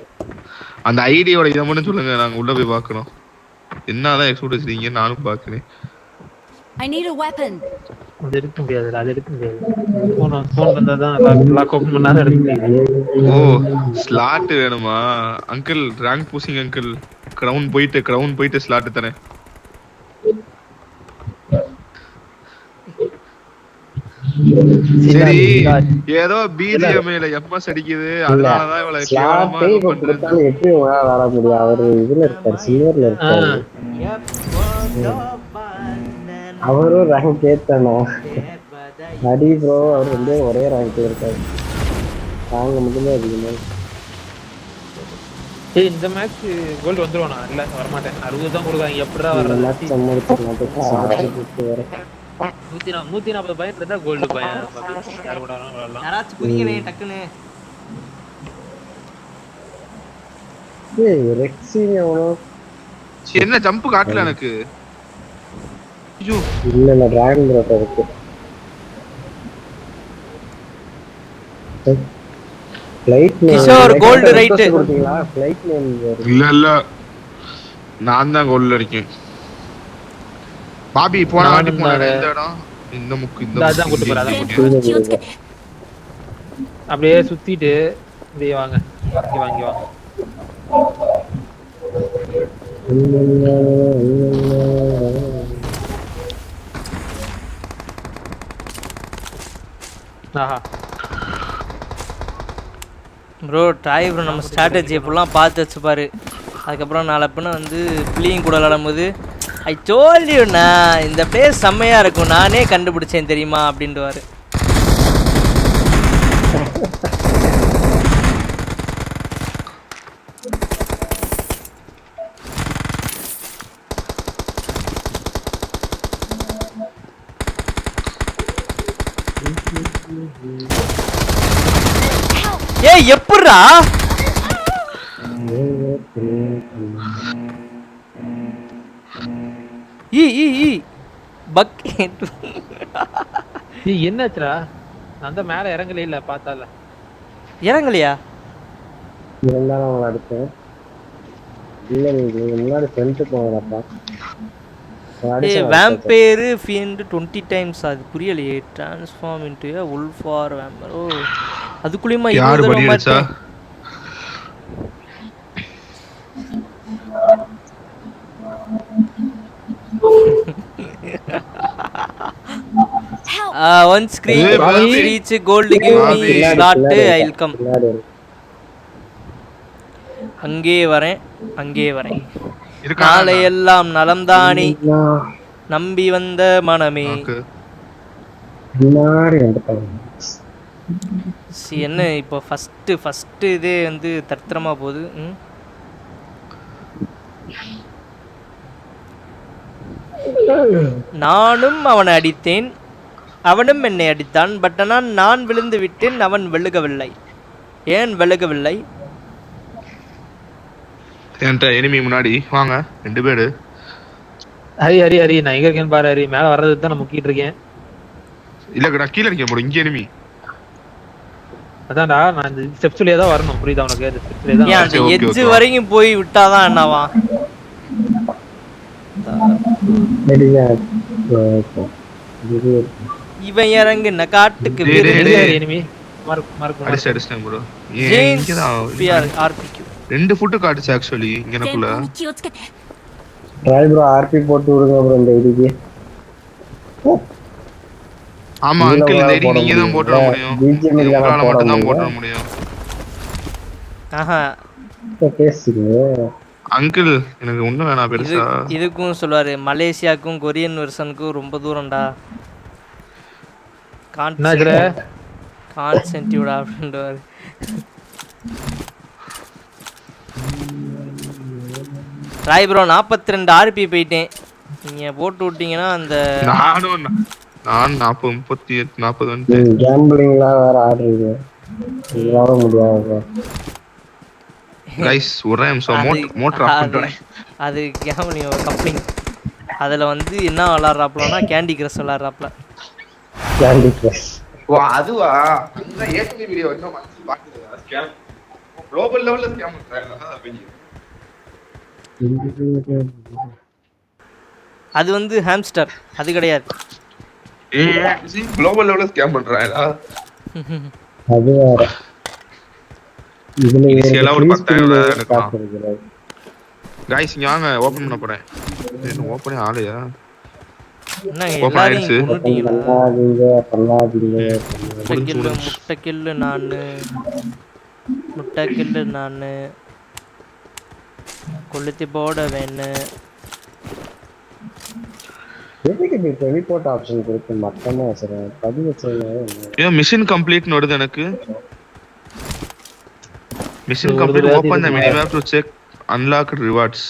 அந்த ஐடியோட இதை மட்டும் சொல்லுங்க நாங்க உள்ள போய் பார்க்கணும். என்னதான் எக்ஸ்போர்ட் வச்சிருக்கீங்க நானும் பார்க்கிறேன். I need a weapon. அது எடுக்க முடியாது. அது எடுக்க முடியாது. போன் வந்தா தான் லாக் ஓபன் பண்ணாத எடுக்க முடியாது. ஓ ஸ்லாட் வேணுமா uncle? Rank pushing uncle. Crown போயிட்டு ஸ்லாட் தரேன். சரி ஏதோ பிஜிஎம்ல எம்எஸ் அடிக்குது அதனாலதான் இவளை கேவலமா கொடுத்தாலும் எப்படி வர முடியும்? அவரு இதுல இருக்காரு, சில்வர்ல இருக்காரு. அவரும் ரேங்க் ஏத்தணும். அடி ப்ரோ அவர் வந்து ஒரே ரேங்க் இருக்காரு. தாங்க மட்டுமே அதிகமா. ஏய் இந்த மேட்ச் கோல்ட் வந்துருவானா? இல்ல வர மாட்டேன். 60 தான் கொடுக்காங்க. எப்படிடா வர்றது? மேட்ச் சம்மதிச்சு வரேன். 140 பாயிண்ட் இருந்தா கோல்ட் பையன். யார் கூட வரலாம். யாராச்சும் புரியனே டக்குனே. ஏய் ரெக்ஸின் எவனோ என்ன ஜம்ப் காட்டல எனக்கு. ஐயோ இல்ல டிராகன் ரோட் இருக்கு. Flight name Kishore gold right கொடுத்தீங்களா? ஃளைட் நேம் இல்ல நான் தான் கோல்ட்ல இருக்கேன். பாபி போன வாட்டி போனாரு இந்த இடம். இந்த முக்கு இந்த அதான் கூட்டி போறாங்க. அப்படியே சுத்திட்டு அப்படியே வாங்க. வாங்கி வாங்க. ஆஹா ப்ரோ ட்ரை ப்ரோ நம்ம ஸ்ட்ராட்டஜி எப்படிலாம் பார்த்து வச்சு பாரு. அதுக்கப்புறம் நாளை பின்ன வந்து பிள்ளையும் கூட விளாடும்போது ஐ டோல்ட் யூ நான் இந்த பிளேஸ் செம்மையாக இருக்கும் நானே கண்டுபிடிச்சேன் தெரியுமா அப்படின்ட்டுவாரு. ஏய் எப்படிடா பக்கெட் என்னாச்சுடா? நான் தான் மேல இறங்கல இல்ல பார்த்தால. இறங்கலையா? இருந்தாலும் அவங்கள அடிச்சேன். இல்ல நீங்க முன்னாடி ஃப்ரெண்ட் போங்கப்பா. Vampire fiend 20 times. அது புரியலையே. Transform into a wolf or vampire. Oh அதுக்குள்ளேயுமா யார் படி அடிச்சா? One screen reach gold give me slot I will come. அங்கே வரேன் நாளை எல்லாம் நலம்தானே நம்பி வந்த மனமே. என்ன இப்போ ஃபர்ஸ்ட் இதே வந்து தர்த்தரமா போகுது. நானும் அவனை அடித்தேன் அவனும் என்னை அடித்தான். பட் ஆனால் நான் விழுந்து விட்டேன் அவன் வெளுகவில்லை. ஏன் வெளுகவில்லை? எனிமி முன்னாடி வாங்க 2 பேரு. ஹரி நான் எங்க இருக்கேன்னு பாரு. ஹரி மேல வர்றதுக்கு தான் நான் முக்கிட்டு இருக்கேன். இல்ல நான் கீழ இருக்கேன் ப்ரோ. இங்க எனிமி. அதான்டா நான் இந்த ஸ்டெப்ஸ்லயே தான் வரணும். புரியுதா உனக்கு? அந்த ஸ்டெப்ஸ்லயே தான். ஏன் அந்த எட்ஜ் வரைக்கும் போய் விட்டாதான் என்னவா? இவன் இறங்குன காட்டுக்கு டேய், டேய், விருந்து டேய். எனிமி மார்க் அடிச்சிட்டேன் ப்ரோ. ஜேம்ஸ் இங்கதான் பிஆர் ஆர்பிக்யூ 2 ஃபுட் காட்டுச்சு ஆக்சுவலி இங்க எனக்குள்ள. 前方に気をつけて ராய் ப்ரோ ஆர்பி போட்டு விடுங்க ப்ரோ இந்த ஐடிக்கு. ஆமா இதுல அங்கிள் இந்த உங்களால ஐடி போட நீங்க தான் போட்டு விட முடியும். முடியும். BGMI ல உங்களால போட மட்டும் தான் போட்டு விட முடியும். முடியும். ஆஹா இப்ப பேசுறீங்க. அங்கிள் எனக்கு ஒண்ணும் வேணாம் பெருசா. இதுக்கும் சொல்லுவாரு மலேசியாக்கும் கொரியன் வெர்ஷனுக்கும் ரொம்ப தூரம்டா. கான்சென்டிவ்டா அப்படின்றாரு. ராய் ப்ரோ 42 ஆர்பி போயிட்டேன். நீங்க போட்டு விட்டீங்கன்னா அந்த நான் 40 38 40 வந்துட்டேன். கேம்பிளிங்லாம் வேற ஆடுறீங்க. இதனால முடியாது. கைஸ் ஒரே நிமிஷம் மோட்டர் ஆஃப் பண்றேன். அது கேம்பிளிங் கப்ளிங். அதுல வந்து என்ன விளையாடுறாப்லனா கேண்டி கிரஷ் விளையாடுறாப்ல. Candy crush. ஓ அதுவா அந்த ஏடிவி வீடியோ இன்னும் வந்து பாக்குறீங்க. ஸ்கேம் குளோபல் லெவல்ல ஸ்கேம் பண்றாங்க வீடியோ. அது வந்து ஹாம்ஸ்டர் அது கிடையாது. குளோபல் லெவல்ல ஸ்கேம் பண்றாங்க. அது வேற. இதுல இனிஷியலா ஒரு 10,000 எடுக்கலாம். காட்டுறது. गाइस இங்க வாங்க ஓபன் பண்ண போறேன். என்ன ஓபனே ஆலையா? என்னங்க ஓபன் ஆயிடுச்சு. எல்லாரையும் கொன்னுட்டீங்களா? பண்ணாதீங்க. முட்டை கில்லு நானு கொளுத்தி போட வேணும். எதுக்கு நீ டெலிபோர்ட் ஆப்ஷன் கொடுத்து மொத்தமா வச்சிருக்கேன். பதி வச்சிருக்கேன். ஏன் மிஷன் கம்ப்ளீட் வருது எனக்கு. Mission complete open the mini map to check unlocked rewards.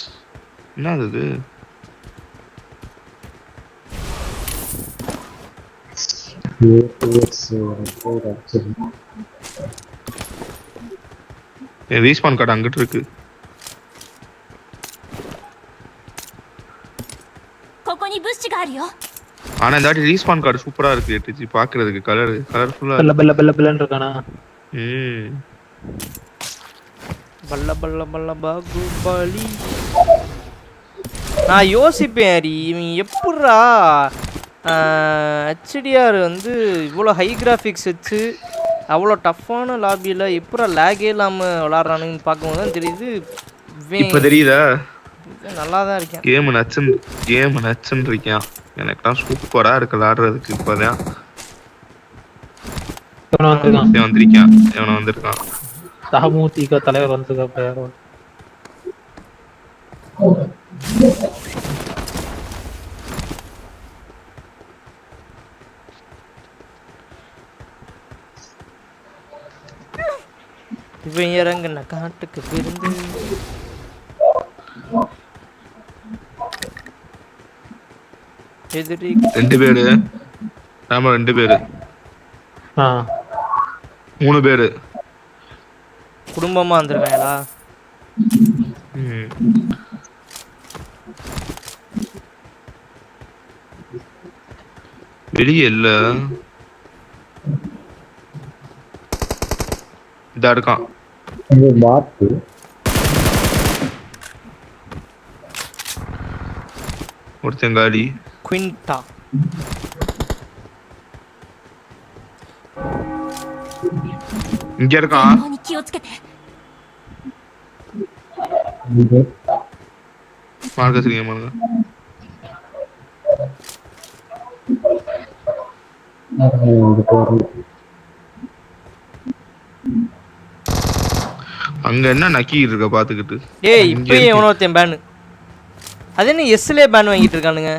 என்னது இது? ரீஸ்பான் கார்டு அங்கிட்டு இருக்கு. ここに物資があるよ ஆனா இந்த வாட்டி ரீஸ்பான் கார்டு சூப்பரா இருக்கு ஏடிஜி பாக்குறதுக்கு கலர்ஃபுல்லா பல்ல இருக்கானா? பல்ல பாகுபலி. நான் யோசிப்பேன் ஹரி இவன் எப்பட்றா HDR வந்து இவ்வளோ ஹை கிராஃபிக்ஸ் வச்சு அவ்வளோ டஃப்பான லாபியில் எப்பட்றா லேகே இல்லாமல் விளாட்றானுன்னு பார்க்கும்போது தான் தெரியுது. இப்போ தெரியுதா? நல்லா தான் இருக்கேன். கேம் நச்சுன்னு இருக்கேன். எனக்குலாம் சூப்பரா இருக்கு விளாடுறதுக்கு. இப்போதான் வந்திருக்கான். இவனை வந்திருக்கான். தமுதிக தலைவர் வந்திருக்கா யாரோ. இவன் இறங்குன காட்டுக்கு விருந்து. எதிரி 2 பேரு. நாம 2 பேரு. 3 பேரு குடும்பமா வந்திருக்காங்களா? வெளியே இல்ல. இதா இருக்கான். ஒருத்தன் காலி. குயின்டா இங்க இருக்கான். 前方に気をつけて மார்க்க சரிங்க மார்க்க. அங்க என்ன நக்கி இருக்க பாத்துக்கிட்டு. டேய் இப்பயே எவனோத்தேன் பேன். அது என்ன எஸ்லே பேன் வாங்கிட்டு இருக்கானுங்க.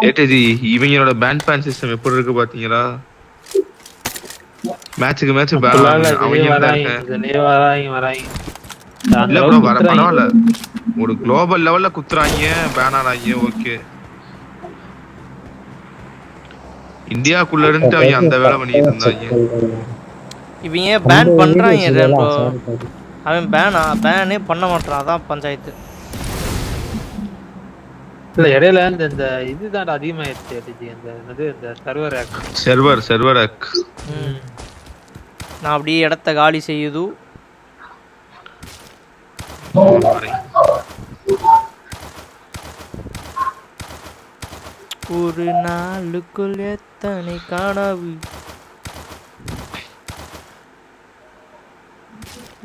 ஏடிஜி இவங்களோட பேன் பேன் சிஸ்டம் எப்படி இருக்கு பாத்தீங்களா? மேட்சுக்கு மேட்ச் பேன் அவங்க வராங்க. இல்ல ப்ரோ வர பரவாயில்ல. ஒரு குளோபல் லெவல்ல குத்துறாங்க பேன் ஆறாங்க. ஓகே இந்தியாக்குள்ள இருந்து அவங்க அந்த வேலை பண்ணிட்டு இருந்தாங்க. இவங்க பேன் பண்றாங்க ப்ரோ. அவன் பேனே பண்ண மாட்டான். அதான் பஞ்சாயத்து. இல்ல இடையில இந்த இதுதான் அதிகமாயிருச்சு ஏடிஜி. இந்த சர்வர் ஹேக். நான் அப்படியே இடத்த காலி செய்யுது. ஒரு நாளுக்குள் எத்தனை கனவு.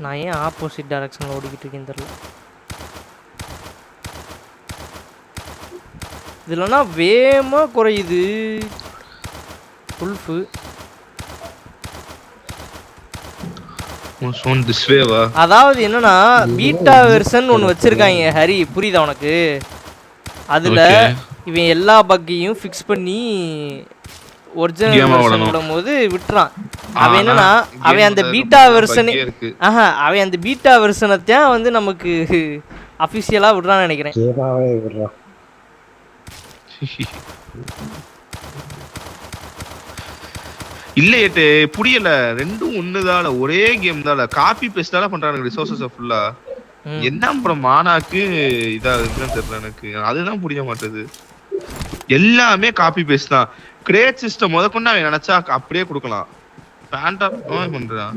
நான் ஏன் ஆப்போசிட் டைரக்ஷன்ல ஓடிக்கிட்டு இருக்கேன்னு தெரியல. இதுலனா வேகமா குறையுது உல்ஃபு. அதாவது என்னன்னா பீட்டா வெர்ஷன் ஒன்று வச்சிருக்காங்க ஹரி, புரியுதா உனக்கு? அதுல இவன் எல்லா பக்கையும் ஃபிக்ஸ் பண்ணி ஒரிஜினல் வெர்ஷன் விடும்போது விட்டுறான். அவன் என்னன்னா அவன் அந்த பீட்டா வெர்ஷன் அவன் அந்த பீட்டா வெர்ஷனை தான் வந்து நமக்கு அஃபிஷியலா விடுறான்னு நினைக்கிறேன். இல்லையேட்டு புரியல, ரெண்டும் ஒண்ணுதால ஒரே கேம் தால காப்பி பேஸ்டால பண்றாங்க ரிசோர்சஸ் ஃபுல்லா. என்ன அப்புறம் மானாக்கு இதா இருக்குன்னு தெரியல எனக்கு, அதுதான் புரிய மாட்டேது. எல்லாமே காப்பி பேஸ்ட் தான். கிரேட் சிஸ்டம் முதற்கொண்டு அவன் நினைச்சா அப்படியே கொடுக்கலாம். பேண்டா பண்றான்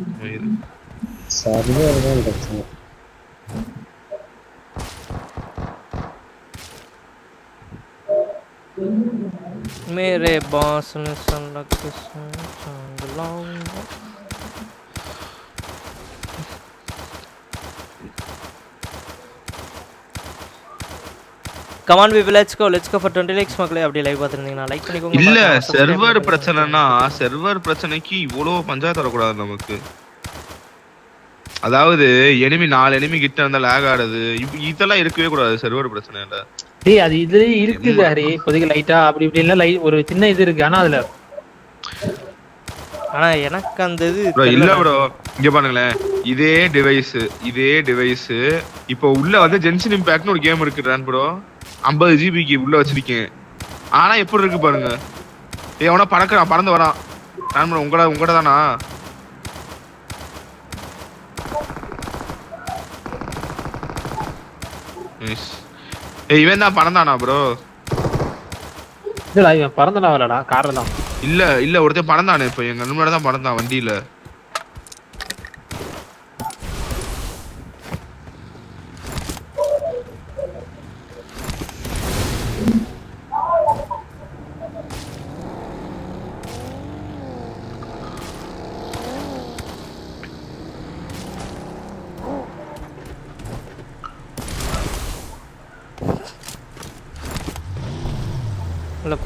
मेरे बॉस ने सनक come on people let's go for 20 likes மக்களே. அப்படியே லைவ் பார்த்துருந்தீங்கன்னா லைக் பண்ணிக்கோங்க. இல்ல சர்வர் பிரச்சனைனா சர்வர் பிரச்சனைக்கு இவ்வளவு பஞ்சாயத்து வரக்கூடாது நமக்கு. அதாவது எனிமி 4 எனிமி கிட்ட இருந்தா லேக் ஆடுது, இதெல்லாம் இருக்கவே கூடாது சர்வர் பிரச்சனை இல்ல. டேய் அது இது இருக்குது ஹரி, இப்போதைக்கு லைட்டா அப்படி இப்படி இல்ல ஒரு சின்ன இது இருக்கு. ஆனா அதுல ஆனா எனக்கு அந்த இது இல்ல ப்ரோ. இங்க பாருங்களேன், இதே டிவைஸ் இப்போ உள்ள வந்து ஜென்ஷன் இம்பாக்ட்னு ஒரு கேம் இருக்கு ப்ரோ. 50 GB உள்ள வச்சிருக்கேன். ஆனா எப்படி இருக்கு பாருங்க. எவனா பறந்து வரான். நான் ப்ரோ உங்களோட தானா? இவன் தான் பறந்தானா ப்ரோ? இல்லடா இவன் பறந்தனா வரலடா, கார்ல தான். இல்ல ஒருத்தன் பறந்தானே, இப்போ எங்க நண்பனோட தான் பறந்தான் வண்டியில.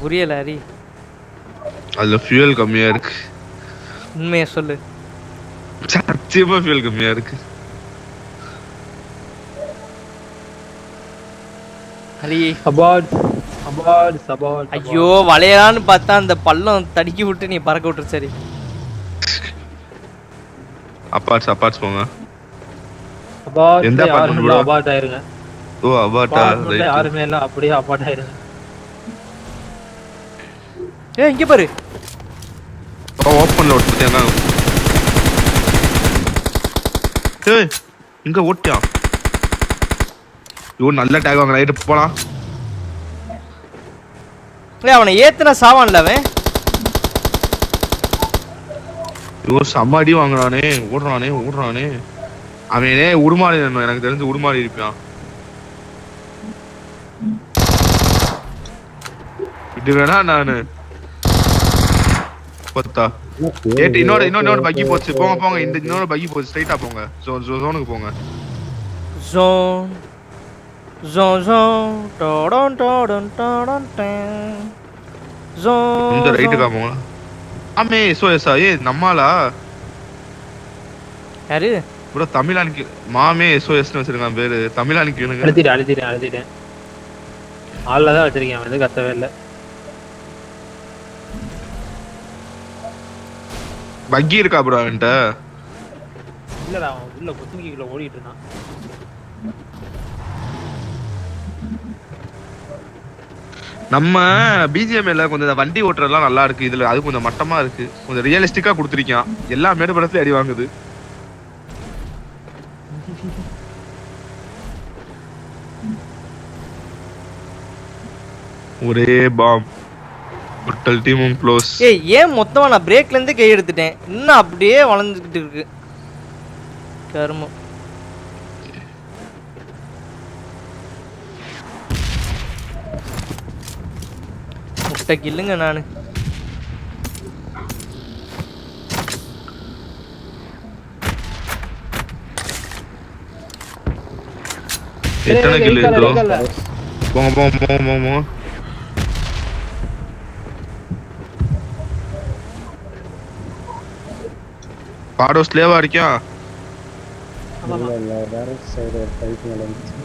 புரியல ஹரி. அதுல ஃபியூல் கம்மியா இருக்கு. உண்மையா சொல்லு. சத்தியமா ஃபியூல் கம்மியா இருக்கு ஹரி. அபார்ட். ஐயோ வளையலான்னு பார்த்தா அந்த பள்ளம் தடுக்கி விட்டு நீ பறக்க விட்டுரு. சரி அப்பார்ட்ஸ் போங்க. அபார்ட் எந்த அபார்ட் ஆயிருங்க. ஓ அபார்ட்டா? யாருமே இல்ல, அப்படியே அபார்ட் ஆயிருங்க. இங்க பாரு. ஓபன்ல ஓடுறேன். இங்க ஓட்டியா? யோ நல்ல டேக் வாங்க, ரைட் போலாம். அவனை ஏத்துனா சாவான்ல அவன். யோ சமாடி வாங்குறானே, ஓடுறானே. அவனே உருமாறி, எனக்கு தெரிஞ்சு உருமாறி இருப்பான். இது வேணா நானு பத்தா ஏட் இன்னொரு பக்கி போச்சு. போங்க இந்த இன்னொரு பக்கி போச்சு. ஸ்ட்ரைட்டா போங்க, ஜோனுக்கு போங்க. இந்த ரைட்டுக்கா போங்க. ஆமே எஸ்ஓஎஸ்ஆ நம்மாலா யாரு ப்ரோ? தமிழானிக்கு மாமே எஸ்ஓஎஸ்னு வச்சிருக்கான் பேரு. தமிழானிக்கு அழுத்திட்டேன். ஆள்ல தான் வச்சிருக்கேன், அவன் எதுவும் கத்தவே இல்லை. பக்கி இருக்கா ப்ரோ அவன்கிட்ட? இல்லடா அவன் உள்ள குத்துங்கிக்குள்ள ஓடிட்டு இருந்தான். நம்ம பிஜிஎம்ல கொஞ்சம் வண்டி ஓட்டுறதுலாம் நல்லா இருக்கு. இதுல அது கொஞ்சம் மட்டமா இருக்கு, கொஞ்சம் ரியலிஸ்டிக்கா கொடுத்துருக்கான். எல்லா மேடுபடத்துல அடி வாங்குது. ஒரே பாம் டோட்டல் டீமும் க்ளோஸ். ஏன் மொத்தமா நான் பிரேக்ல இருந்து கை எடுத்துட்டேன், இன்னும் அப்படியே வளைஞ்சிட்டு இருக்கு கர்மம். 8 கில்லுங்க நானு. எத்தனை கில் இருக்கோ? போங்க. பாடோ ஸ்லேவா இருக்கியா? இல்ல டைரக்ட் சைடு ஒரு ஃபைட் நடந்துச்சு.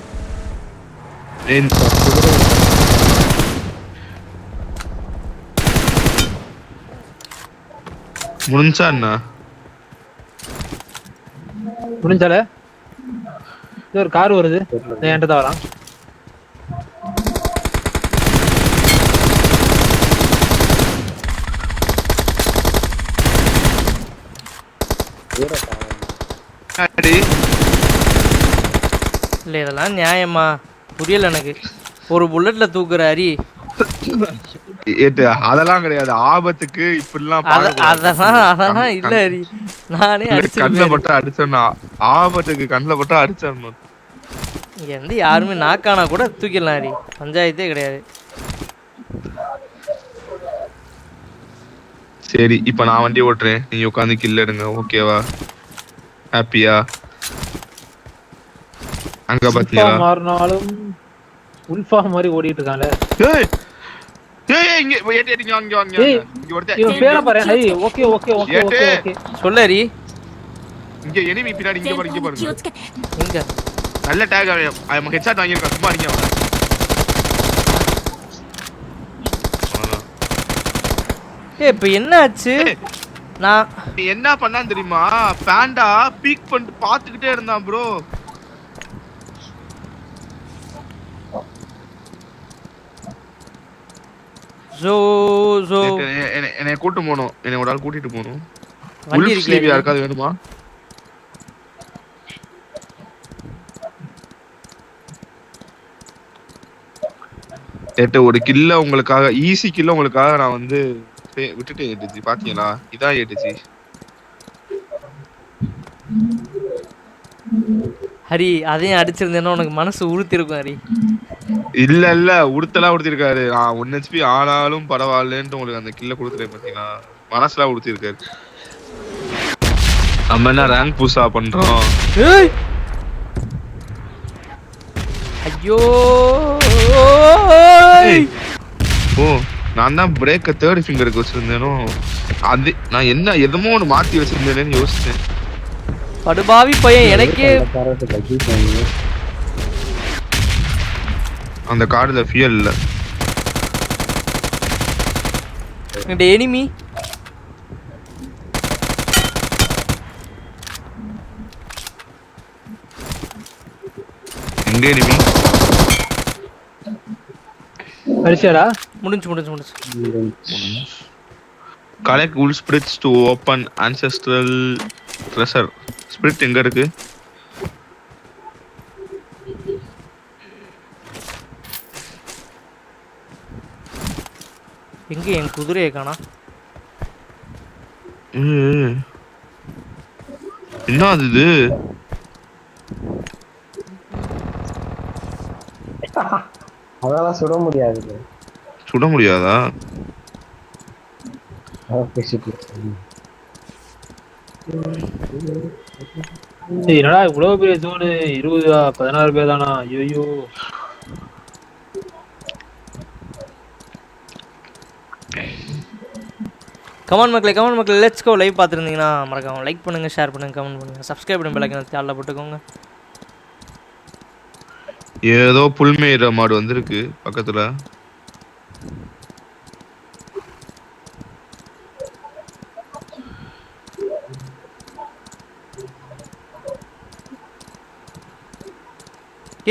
முடிஞ்சா என்ன? முடிஞ்சால ஒரு கார் வருது, என்கிட்ட தான் வரான். இல்லை இதெல்லாம் நியாயமா புரியல எனக்கு. ஒரு புல்லட்ல தூக்குற அரி அதெல்லாம் கிடையாது. ஆபத்துக்கு இப்படிலாம் அதெல்லாம் இல்ல அரி. நானே கண்ணில் பட்டா அடிச்சேன்னா ஆபத்துக்கு கண்ணில் பட்டா அடிச்சிடணும். இங்க இருந்து யாருமே நாக்கானா கூட தூக்கிடலாம் அரி, பஞ்சாயத்தே கிடையாது. சரி இப்ப நான் வண்டி ஓட்டுறேன், நீங்க உட்காந்து கில் எடுங்க. ஓகேவா? ஹாப்பியா? அங்க பாத்தீங்களா மாறினாலும் உல்ஃபா மாதிரி ஓடிட்டு இருக்காங்க. சொல்லரி இங்க எனிமி பின்னாடி இங்க பாருங்க. எங்க நல்ல டேக் அவன் ஹெட்ஷாட் வாங்கியிருக்கான். சும்மா அடிங்க அவனை. இப்ப என்ன ஆச்சு? நான் என்ன பண்ணான்னு தெரியுமா? பேண்டா பீக் பண்ணிட்டு பாத்துக்கிட்டே இருந்தான் ப்ரோ. என்னை கூட்டு போகணும், என்னை ஒரு ஆள் கூட்டிட்டு போகணும். யாருக்காவது வேணுமா? ஒரு கில்ல உங்களுக்காக, ஈஸி கில்ல உங்களுக்காக நான் வந்து விட்டுட்டு ஏட்டுச்சு. பாத்தீங்களா? இதான் ஏட்டுச்சு. ஹரி அதையும் அடிச்சிருந்தேன்னா உனக்கு மனசு உறுத்திருக்கும் ஹரி. இல்ல உடுத்தலாம் உடுத்திருக்காரு. 1 HP ஆனாலும் பரவாயில்லன்ட்டு உங்களுக்கு அந்த கில்ல கொடுத்துட்டேன். பாத்தீங்களா? மனசுலாம் உடுத்திருக்காரு. நம்ம என்ன ரேங்க் புஷா பண்றோம்? ஐயோ நான் தான் பிரேக்க 3rd ஃபிங்கருக்கு வச்சிருந்தேனோ. அது நான் என்ன எதமோ ஒன்று மாத்தி வச்சிருந்தேன்னு யோசிச்சேன். படுபாவி பையன் எனக்கே. அந்த கார்டுல ஃபியல் இல்ல. இந்த எனிமி எங்க எனிமி? அடிச்சாடா? முடிஞ்சு. Collect wool splits to open ancestral treasure. Spirit எங்க இருக்கு? எங்க என் குதிரையை காணா? என்ன அது? அதெல்லாம் சுட முடியாது. சுட முடியாதா? என்னடா இவ்வளவு பெரிய ஜோனு? 16 பேர் தானா? ஐயோ. கமெண்ட் மக்களே லெட்ஸ் கோ. லைவ் பார்த்துருந்தீங்கன்னா மறக்காம லைக் பண்ணுங்க, ஷேர் பண்ணுங்க, கமெண்ட் பண்ணுங்க, சப்ஸ்கிரைப் பண்ணி பெல் ஐகானை ஆல்ல போட்டுக்கோங்க. ஏதோ புல்மேற மாடு வந்திருக்கு பக்கத்துல.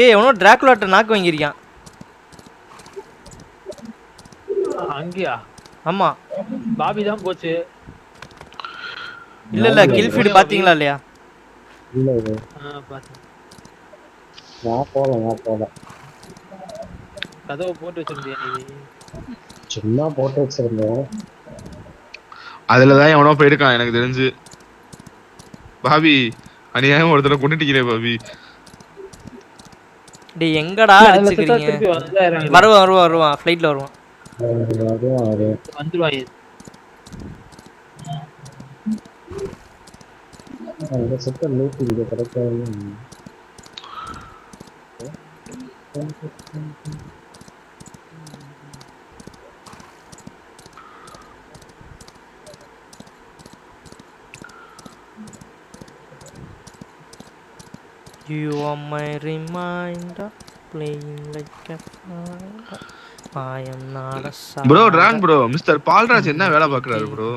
எவனோ டிராகுலாட்ட நாக்கு வாங்கியிருக்கான். அங்கயா? ஆமா, பாபி தான் போச்சு. இல்ல கில் ஃபீட் பாத்தீங்களா இல்லையா? இல்ல இது பாத்தேன். நான் போல கதவை போட்டு வச்சிருந்தியா நீ? சும்மா போட்டு வச்சிருந்தேன். அதுலதான் எவனோ போயிருக்கான் எனக்கு தெரிஞ்சு. பாபி அநியாயம் ஒருத்தர கொண்டுட்டீங்களே பாபி. டேய் எங்கடா அடிச்சுக்கிறீங்க? வருவான் ஃப்ளைட்ல வருவான். வந்துருவாங்க. அந்த செட்ட லூப் இங்க கிடைக்காது. You are my reminder, playing like a father. I am not a son. Bro டிரான் ப்ரோ மிஸ்டர் பால்ராஜ் என்ன வேலை பார்க்கறாரு ப்ரோ?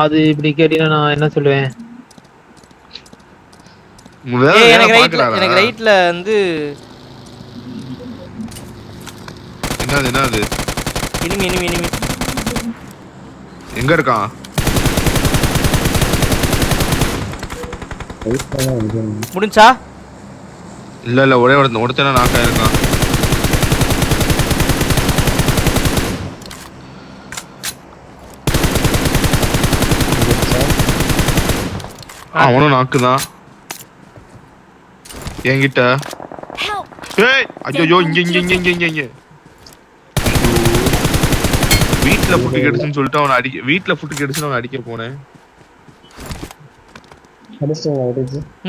அது இப்படி கேட்டீங்கன்னா நான் என்ன சொல்லுவேன்? எனக்கு ரைட்ல வந்து என்னது இனிமே எங்க இருக்கான்? முடிஞ்சா? இல்ல ஒரே ஒருத்தன நாக்கா இருக்கான். அவனும் நாக்குதான் என்கிட்ட. ஏய் ஐயோ இங்க வீட்ல ஃபுட் கிடைச்சுன்னு சொல்லிட்டு அவனை அடிக்க போனேன்.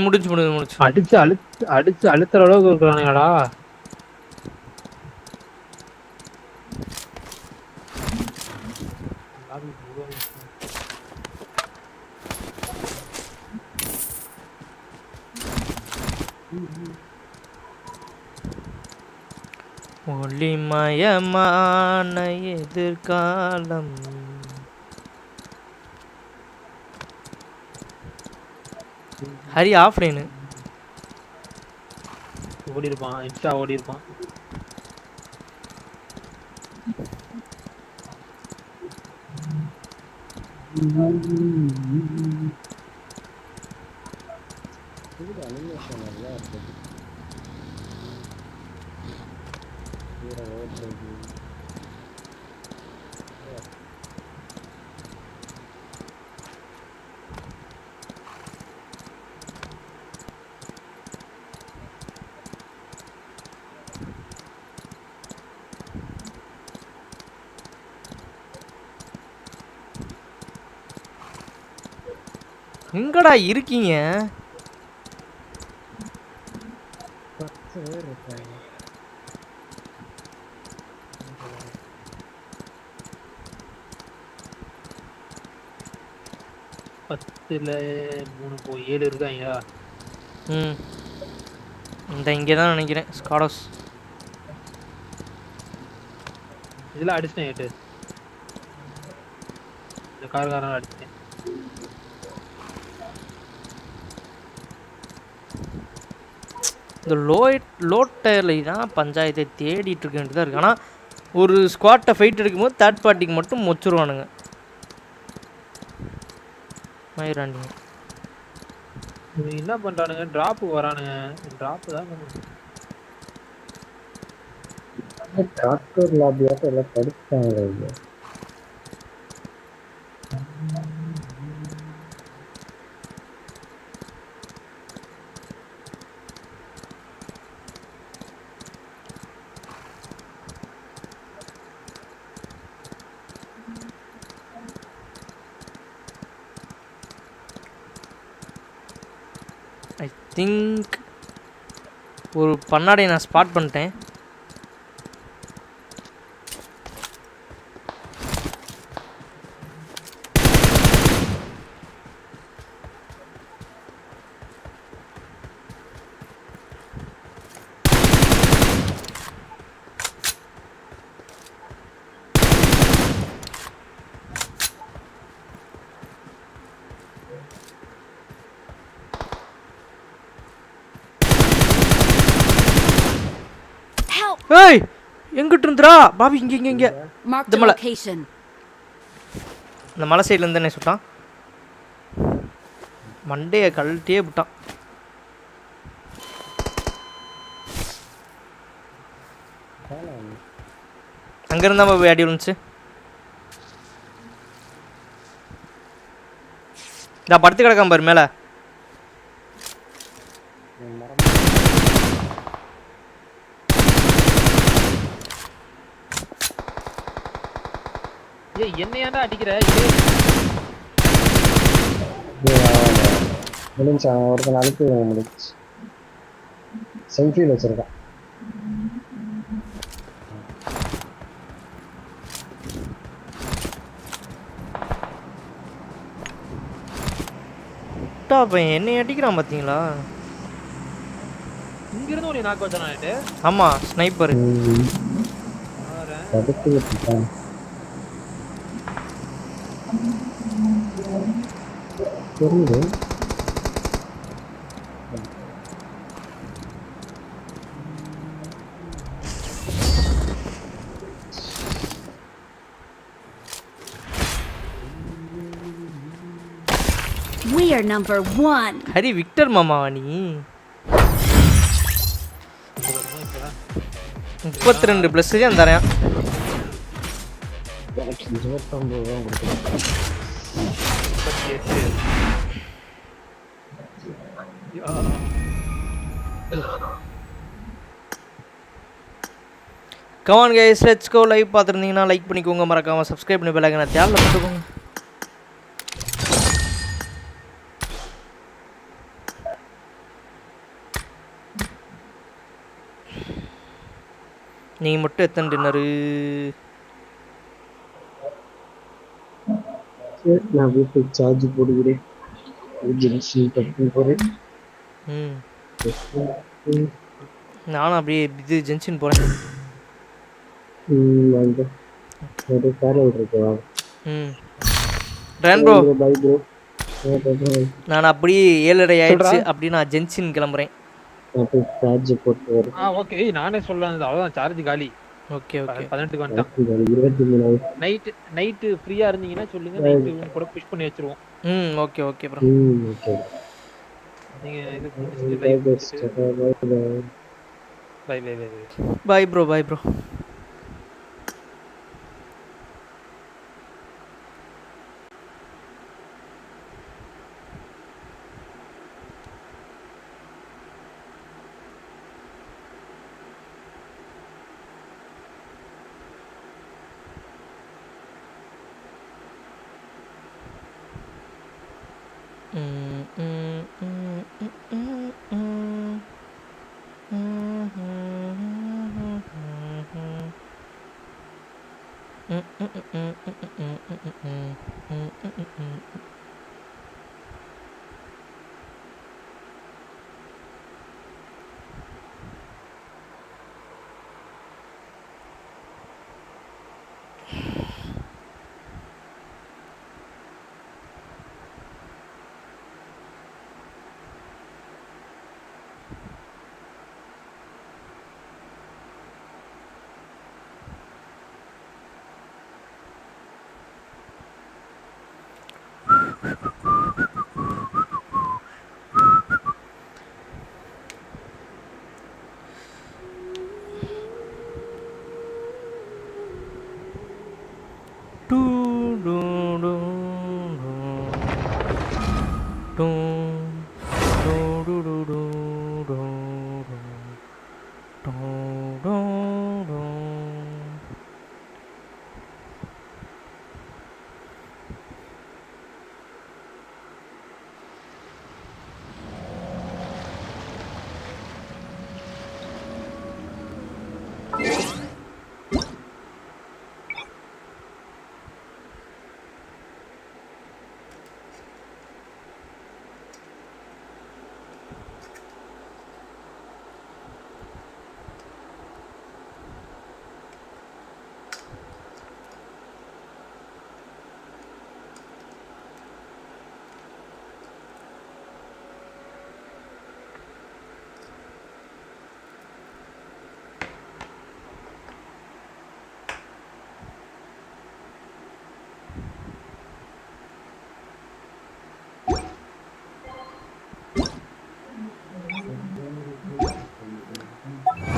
முடிஞ்சு அடிச்சு அழுத்துற அளவுக்கு இருக்கிறானுங்கடா. ஒளிமயமான எதிர்காலம். ஹரி ஆஃப்லைனு ஓடி இருப்பான், இன்ஸ்டா ஓடி இருப்பான். எங்கடா இருக்கீங்க? பத்துல 3.7 இருக்காங்க. இந்த இங்கதான் நினைக்கிறேன். ஸ்காடோஸ் இதெல்லாம் அடிச்சிட்டேன். ஏட்டு இந்த கார்காரன் அடிச்சிட்டேன். இந்த லோட் டயர்ல தான் பஞ்சாயத்தை தேடிட்டு இருக்க வேண்டியதாக இருக்கு. ஆனால் ஒரு ஸ்குவாட்டை ஃபைட் எடுக்கும்போது தேர்ட் பார்ட்டிக்கு மட்டும் மொச்சிருவானுங்க. மயிராண்டிங்க என்ன பண்றானுங்க? டிராப் வரானுங்க. டிராப் தான் டாக்டர் லாபியாட்ட எல்லாம் படிச்சாங்க. ஐ திங்க் ஒரு பண்ணாடை நான் ஸ்பாட் பண்ணிட்டேன். ஏய் எங்கிட்டு இருந்துடா பாபி? இங்க இந்த மலை, இந்த மலை சைட்ல இருந்து என்ன சுட்டான்? மண்டைய கழட்டியே விட்டான். அங்க இருந்தா பாபி அடி விழுந்துச்சு. நான் படுத்து கிடக்காம பாரு மேல. ஏய் என்னையாண்டா அடிக்கிற முடிஞ்சா ஒருத்தன் அழுத்தி முடிச்சு செல்ஃபியில் வச்சிருக்கான். பையன் என்னை அடிக்கிறான் பாத்தீங்களா? இங்க இருந்து ஒரு நாக்கு வச்சானே. ஆமா ஸ்னைப்பர். தடுத்து விட்டுட்டான். தெரியுது. We are number 1. Hari Victor மாமாவா நீ? 32 பிளஸ் தான் தரேன். 29 தான் கொடுக்குறேன். Come on guys, let's go. Live பார்த்திருந்தீங்கன்னா லைக் பண்ணிக்கோங்க, மறக்காம சப்ஸ்கிரைப் பண்ணி பெல் ஐகானை தேர்ல போட்டுக்கோங்க. நீ மட்டும் எத்தனை டின்னரு? நான் வீட்டுக்கு சார்ஜ் போடுகிறேன். ஜென்ஷன் பற்றி போகிறேன். நானும் அப்படியே இது ஜென்ஷன் போகிறேன். வாங்க ஒரு பேரல் இருக்கு வாங்க. Run bro. Bye bro. நான் அப்படியே 7:30 ஆயிடுச்சு, அப்படியே நான் ஜென்ஷன் கிளம்புறேன். சார்ஜ் போட்டு வரேன். ஓகே நானே சொல்லலாம், அவ்வளோதான் சார்ஜ் காலி. ஓகே ஓகே 18க்கு வந்துட்டான். நைட்டு ஃப்ரீயா இருந்தீங்கன்னா சொல்லுங்க, நைட்டு கூட புஷ் பண்ணி வச்சிருவோம். Okay okay bro. ஓகே நீங்க இது முடிச்சிட்டு bye bye bye bye bro. Bye bro.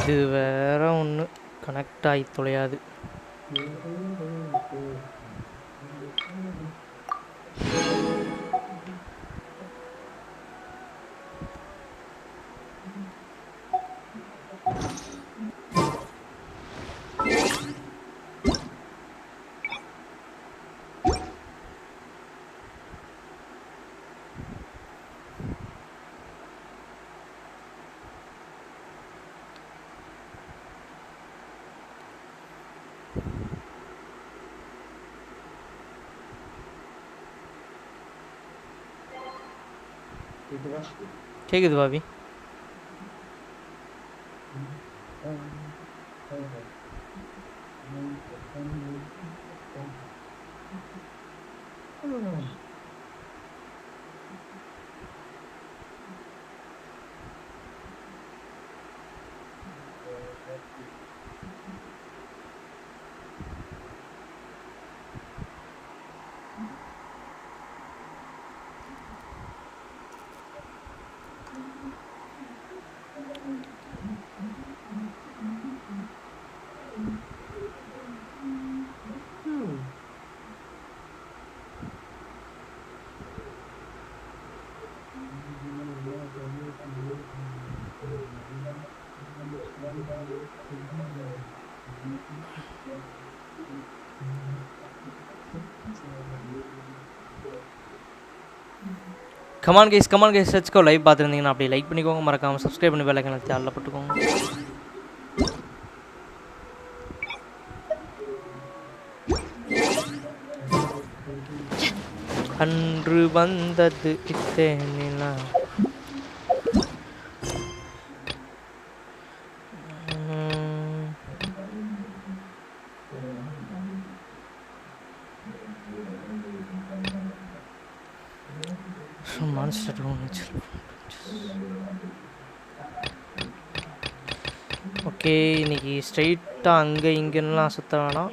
இது வேற ஒன்று கனெக்ட் ஆகி தொலையாது. கேக்குது பாபி. Come on guys let's go. Live பார்த்துருந்தீங்கன்னா அப்படியே லைக் பண்ணிக்கோங்க, மறக்காம சப்ஸ்கிரைப் பண்ணி பெல் ஐகானை ஆல்ல போட்டுக்கோங்க. அன்று வந்தது இத்தேனிலா monster ஓகே. இன்னைக்கு ஸ்ட்ரைட்டாக அங்கே இங்கெல்லாம் சுற்ற வேணாம்.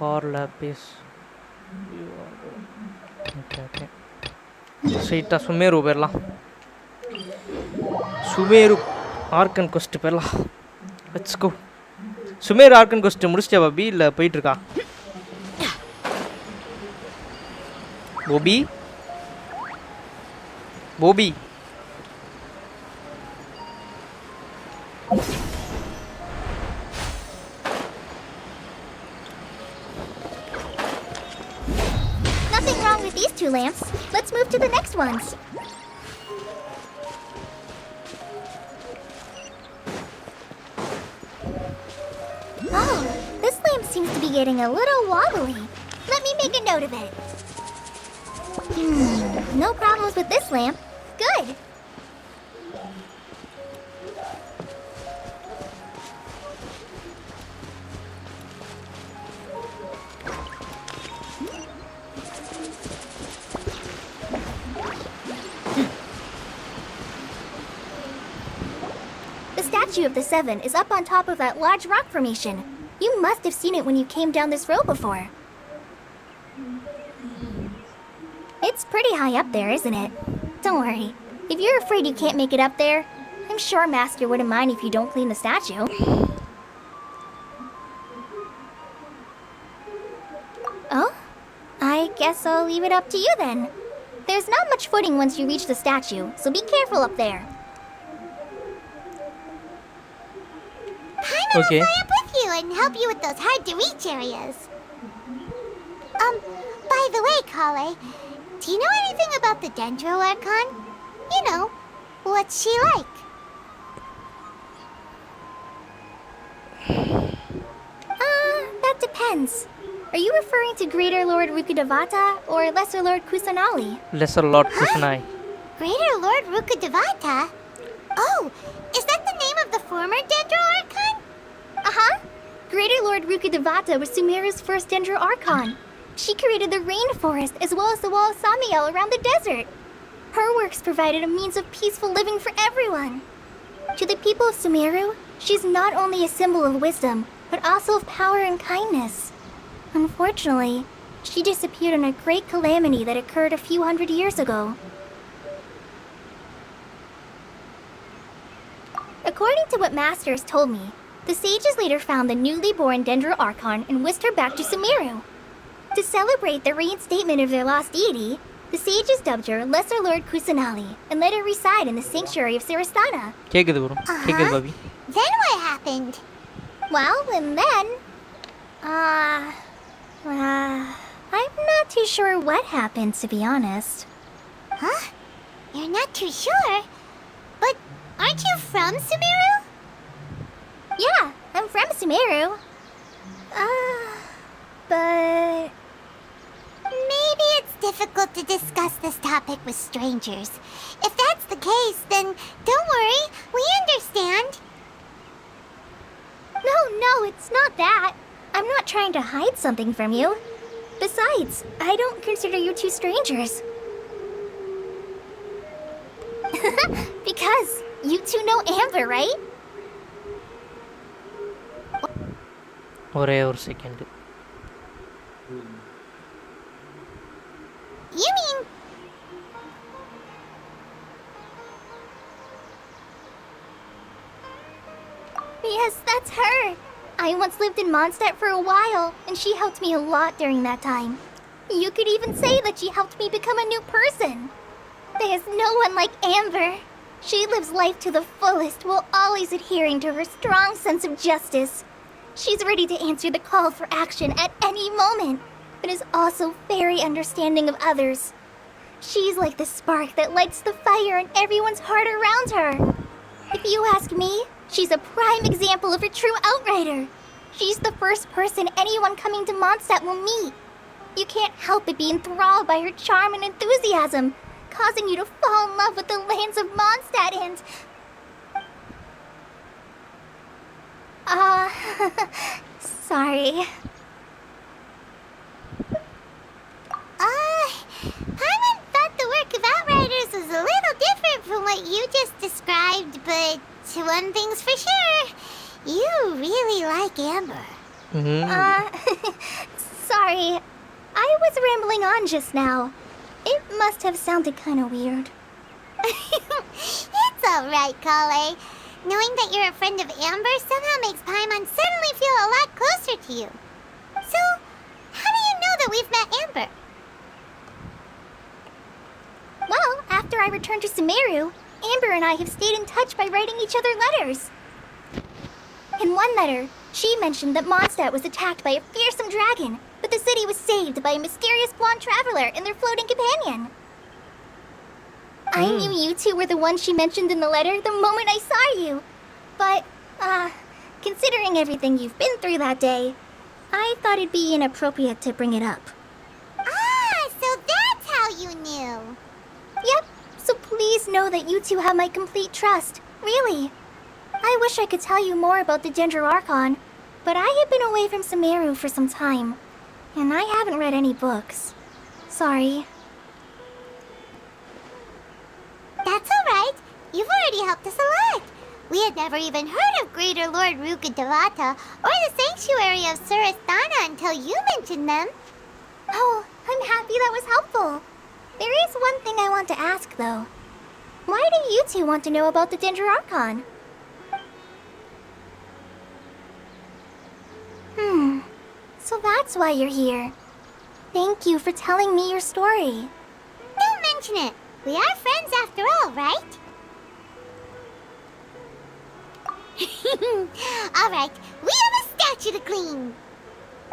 காரில் பேஸ் ஓகே ஸ்ட்ரைட்டாக சுமேரு போயிடலாம். சுமேரு ஆர்கன் கொஸ்ட் போயிடலாம். Let's go. Sumeru archon quest முடிச்சிட்டா பாபி இல்லை போயிட்டுருக்கா? Bobby Nothing wrong with these 2 lamps. Let's move to the next ones. Oh, this lamp seems to be getting a little wobbly. Let me make a note of it. No problems with this lamp. Good. The statue of the Seven is up on top of that large rock formation. You must have seen it when you came down this road before. It's pretty high up there, isn't it? Don't worry. If you're afraid you can't make it up there, I'm sure Master wouldn't mind if you don't clean the statue. Oh? I guess I'll leave it up to you then. There's not much footing once you reach the statue, so be careful up there. Okay. I'll fly up with you and help you with those hard-to-reach areas. By the way, Kale, do you know anything about the Dendro Archon? You know, what's she like? That depends. Are you referring to Greater Lord Rukkhadevata or Lesser Lord Kusanali? Lesser Lord Kusanali. Greater Lord Rukkhadevata? Oh, is that the name of the former Dendro Archon? Uh-huh. Greater Lord Rukkhadevata was Sumeru's first Dendro Archon. She created the rainforest as well as the wall of Samiel around the desert. Her works provided a means of peaceful living for everyone. To the people of Sumeru, she's not only a symbol of wisdom, but also of power and kindness. Unfortunately, she disappeared in a great calamity that occurred a few hundred years ago. According to what Master has told me, the sages later found the newly born Dendro Archon and whisked her back to Sumeru. To celebrate the reinstatement of their lost deity, the sages dubbed her Lesser Lord Kusanali and let her reside in the sanctuary of Sarastana. கேக்குது bro. கேக்குது Bobby. Then what happened? Well, and then... I'm not too sure what happened, to be honest. Huh? You're not too sure? But aren't you from Sumeru? Yeah, I'm from Sumeru. But... maybe Maybe it's difficult to discuss this topic with strangers. If that's the case, then don't worry, we understand. No, it's not that. I'm not trying to hide something from you. Besides, I don't consider you two strangers. Because you two know Amber, right? ஒரே ஒரு second. You mean... Yes, that's her. I once lived in Mondstadt for a while, and she helped me a lot during that time. You could even say that she helped me become a new person. There's no one like Amber. She lives life to the fullest while always adhering to her strong sense of justice. She's ready to answer the call for action at any moment, but is also very understanding of others. She's like the spark that lights the fire in everyone's heart around her. If you ask me, she's a prime example of a true outrider. She's the first person anyone coming to Mondstadt will meet. You can't help but be enthralled by her charm and enthusiasm, causing you to fall in love with the lands of Mondstadt and... sorry. Paimon thought the work of Outriders was a little different from what you just described, but one thing's for sure, you really like Amber. Sorry, I was rambling on just now. It must have sounded kind of weird. It's alright, Kale. Knowing that you're a friend of Amber somehow makes Paimon suddenly feel a lot closer to you. So, how do you know that we've met Amber? Well, after I returned to Sumeru, Amber and I have stayed in touch by writing each other letters. In one letter, she mentioned that Mondstadt was attacked by a fearsome dragon, but the city was saved by a mysterious blonde traveler and their floating companion. I knew you two were the ones she mentioned in the letter the moment I saw you. But, considering everything you've been through that day, I thought it'd be inappropriate to bring it up. So that's how you knew. Yep, so please know that you two have my complete trust. Really. I wish I could tell you more about the Dendro Archon, but I have been away from Sumeru for some time, and I haven't read any books. Sorry. That's alright. You've already helped us a lot. We had never even heard of Greater Lord Rukkhadevata or the Sanctuary of Surasthana until you mentioned them. Oh, I'm happy that was helpful. There is one thing I want to ask, though. Why do you two want to know about the Dendro Archon? So that's why you're here. Thank you for telling me your story. Don't mention it. We are friends after all, right? Alright, we have a statue to clean.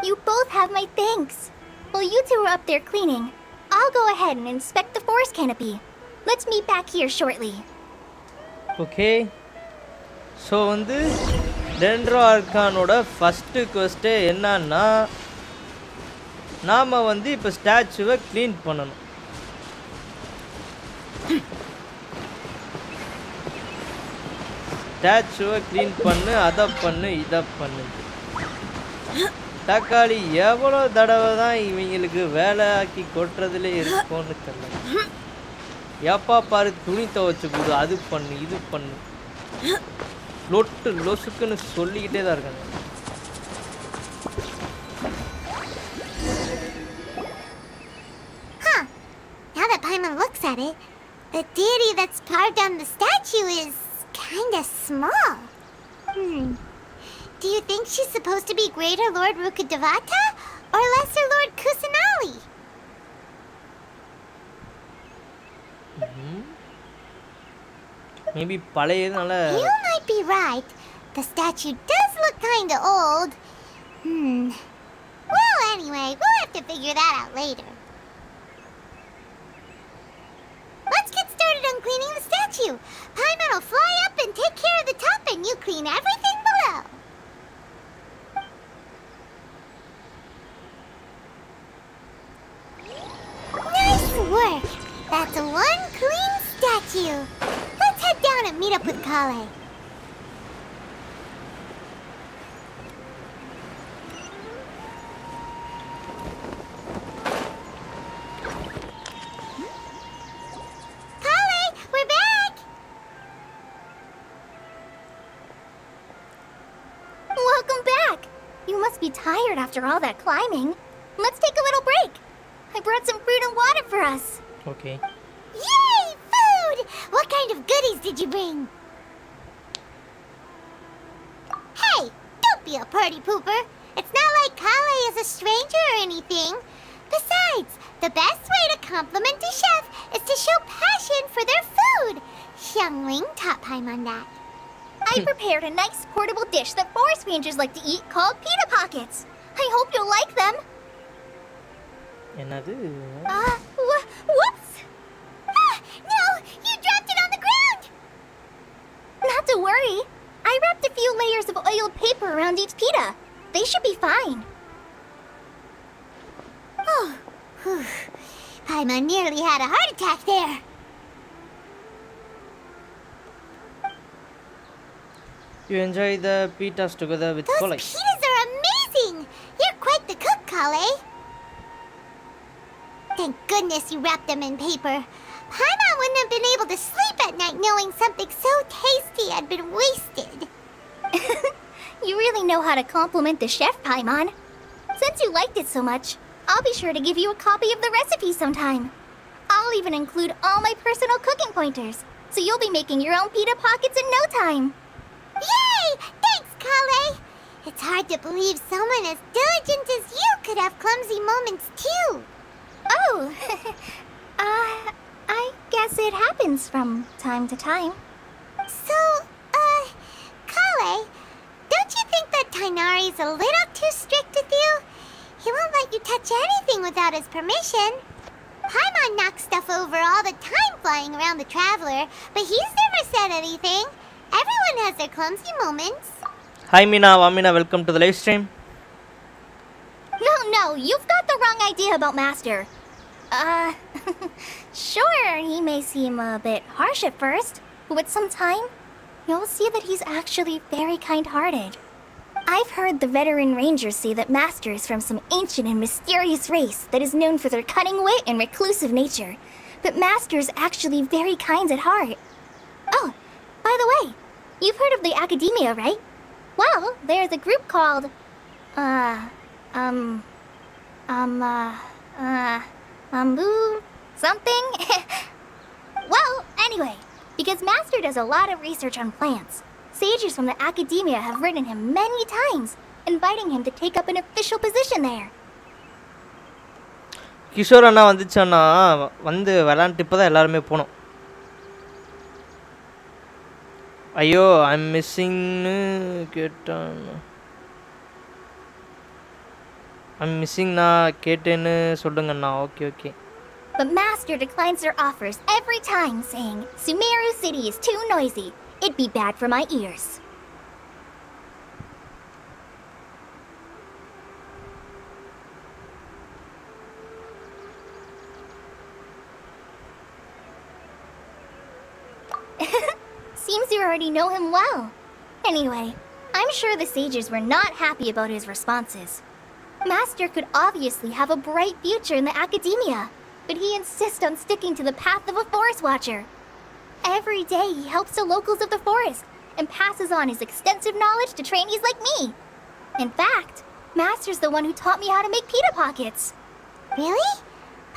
You both have my thanks. While you two are up there cleaning, I'll go ahead and inspect the forest canopy. Let's meet back here shortly. Okay so வந்து டென்ட்ரோ ஆர்கானோட first quest என்னன்னா நாம் வந்து இப்போ ஸ்டாச்சுவை clean பண்ணணும். ஸ்டாச்சுவை clean பண்ணு, அதை பண்ணு, இதை பண்ணு. தக்காளி எவ்வளோ தடவை தான் இவங்களுக்கு வேலை ஆக்கி கொட்டுறதுலே இருக்கும்னு தெரியல. எப்பா பாரு துணி துவைச்சு கொடு, அது பண்ணு, இது பண்ணு, லொட்டு லொசுக்குன்னு சொல்லிக்கிட்டே தான் இருக்காங்க. Now that Paimon looks at it, the deity that's carved on the statue is kinda small. Do you think she's supposed to be Greater Lord Rukkhadevata or Lesser Lord Kusanali? Maybe பழையதுனால. You might be right. The statue does look kinda old. Well, anyway, we'll have to figure that out later. Let's get started on cleaning the statue. Paimon will fly up and take care of the top and you clean everything below. Just one clean statue. Let's head down and meet up with Kale. Kale, we're back! Welcome back! You must be tired after all that climbing. Let's take a little break. I brought some fruit and water for us. Okay Yay! Food! What kind of goodies did you bring? Hey! Don't be a party pooper. It's not like Kale is a stranger or anything. Besides, the best way to compliment a chef is to show passion for their food. Xiangling taught Paimon that. I prepared a nice portable dish that forest rangers like to eat called pita pockets. I hope you'll like them. என்னது Whoops! No! You dropped it on the ground! Not to worry. I wrapped a few layers of oiled paper around each pita. They should be fine. Oh, whew. Paimon nearly had a heart attack there. You enjoy the pitas together with Those colleagues. pitas are amazing! You're quite the cook, Kale. Thank goodness you wrapped them in paper. Paimon wouldn't have been able to sleep at night knowing something so tasty had been wasted. You really know how to compliment the chef, Paimon. Since you liked it so much, I'll be sure to give you a copy of the recipe sometime. I'll even include all my personal cooking pointers, so you'll be making your own pita pockets in no time. Yay! Thanks, Kale! It's hard to believe someone as diligent as you could have clumsy moments too. Oh, I guess it happens from time to time. So, Kale, don't you think that Tainari's a little too strict with you? He won't let you touch anything without his permission. Paimon knocks stuff over all the time flying around the Traveler, but he's never said anything. Everyone has their clumsy moments. Hi Mina, Vamina, welcome to the live stream. No, you've got the wrong idea about Master. Sure, he may seem a bit harsh at first, but with some time, you'll see that he's actually very kind-hearted. I've heard the veteran rangers say that Master is from some ancient and mysterious race that is known for their cunning wit and reclusive nature, but Master is actually very kind at heart. Oh, by the way, you've heard of the Academia, right? Well, there's a group called, something? Well, anyway, because Master does a lot of research on plants, sages from the Academia have written him many times, inviting him to take up an official position there. Kishore அண்ணா வந்துச்சண்ணா வந்து விளாண்டுட்டு இப்போ தான் எல்லாருமே போனோம். ஐயோ I'm மிஸ்ஸிங்னு கேட்டான். ஐம் மிஸ்ஸிங்ண்ணா கேட்டேன்னு சொல்லுங்கண்ணா. Okay. But Master declines their offers every time, saying, Sumeru City is too noisy. It'd be bad for my ears. Seems you already know him well. Anyway, I'm sure the sages were not happy about his responses. Master could obviously have a bright future in the Academia, but he insists on sticking to the path of a forest watcher. Every day he helps the locals of the forest and passes on his extensive knowledge to trainees like me. In fact, Master's the one who taught me how to make pita pockets. Really?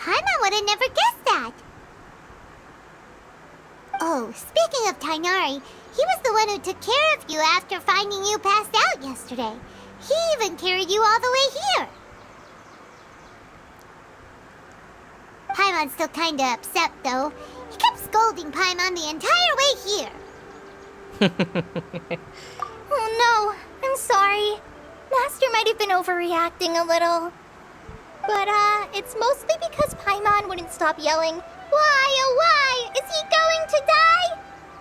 Paimon would have never guessed that. Oh, speaking of Tainari, he was the one who took care of you after finding you passed out yesterday. He even carried you all the way here. Paimon's still kinda upset, though. He kept scolding Paimon the entire way here. Oh no, I'm sorry. Master might have been overreacting a little. But, it's mostly because Paimon wouldn't stop yelling, Why, oh why, is he going to die?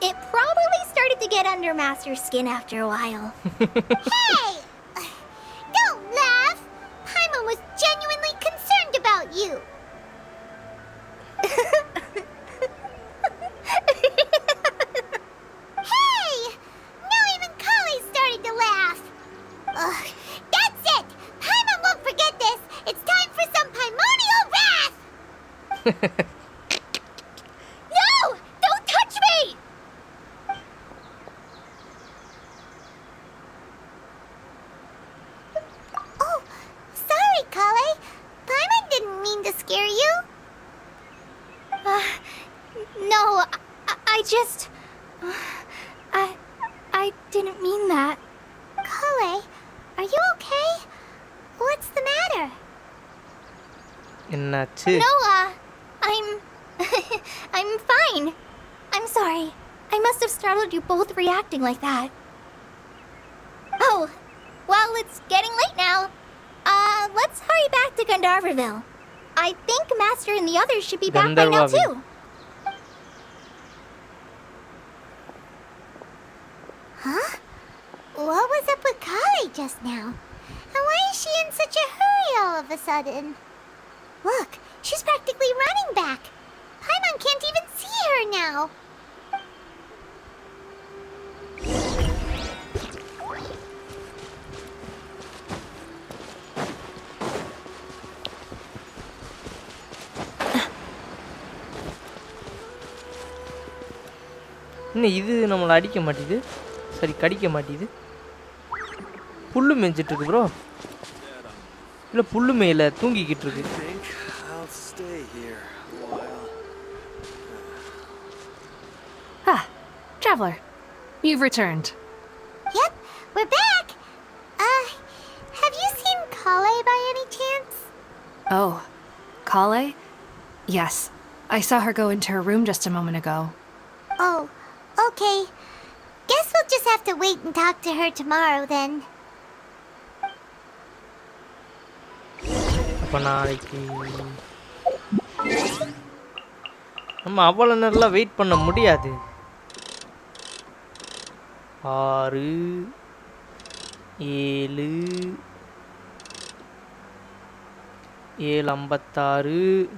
It probably started to get under Master's skin after a while. Hey! Don't laugh! Paimon was genuinely concerned about you. No, I just... I didn't mean that. Kale, are you okay? What's the matter? என்னாச்சு? No, I'm fine. I'm sorry. I must have startled you both reacting like that. Oh, well, it's getting late now. Let's hurry back to Gandharvaville. I think Master and the others should be back by now too. Huh? What was up with Kale just now? And why is she in such a hurry all of a sudden? Look, she's practically running back. Paimon can't even see her now. இன்னும் இது நம்மளை அடிக்க மாட்டேது, சரி கடிக்க மாட்டேது. புல்லு மேய்ஞ்சிட்டு இருக்கு ப்ரோ, இல்லை புல்லு மேயில தூங்கிக்கிட்டு இருக்கு. Traveler, you've returned. Yep, we're back. Have you seen Kale by any chance? Oh, Kale? Yes, I saw her go into her room just a moment ago. Oh, okay. Guess we'll just have to wait and talk to her tomorrow then. அப்போ நாளைக்கு நம்ம அவ்வளோ நேரம்லாம் wait பண்ண முடியாது. 6 7 7:56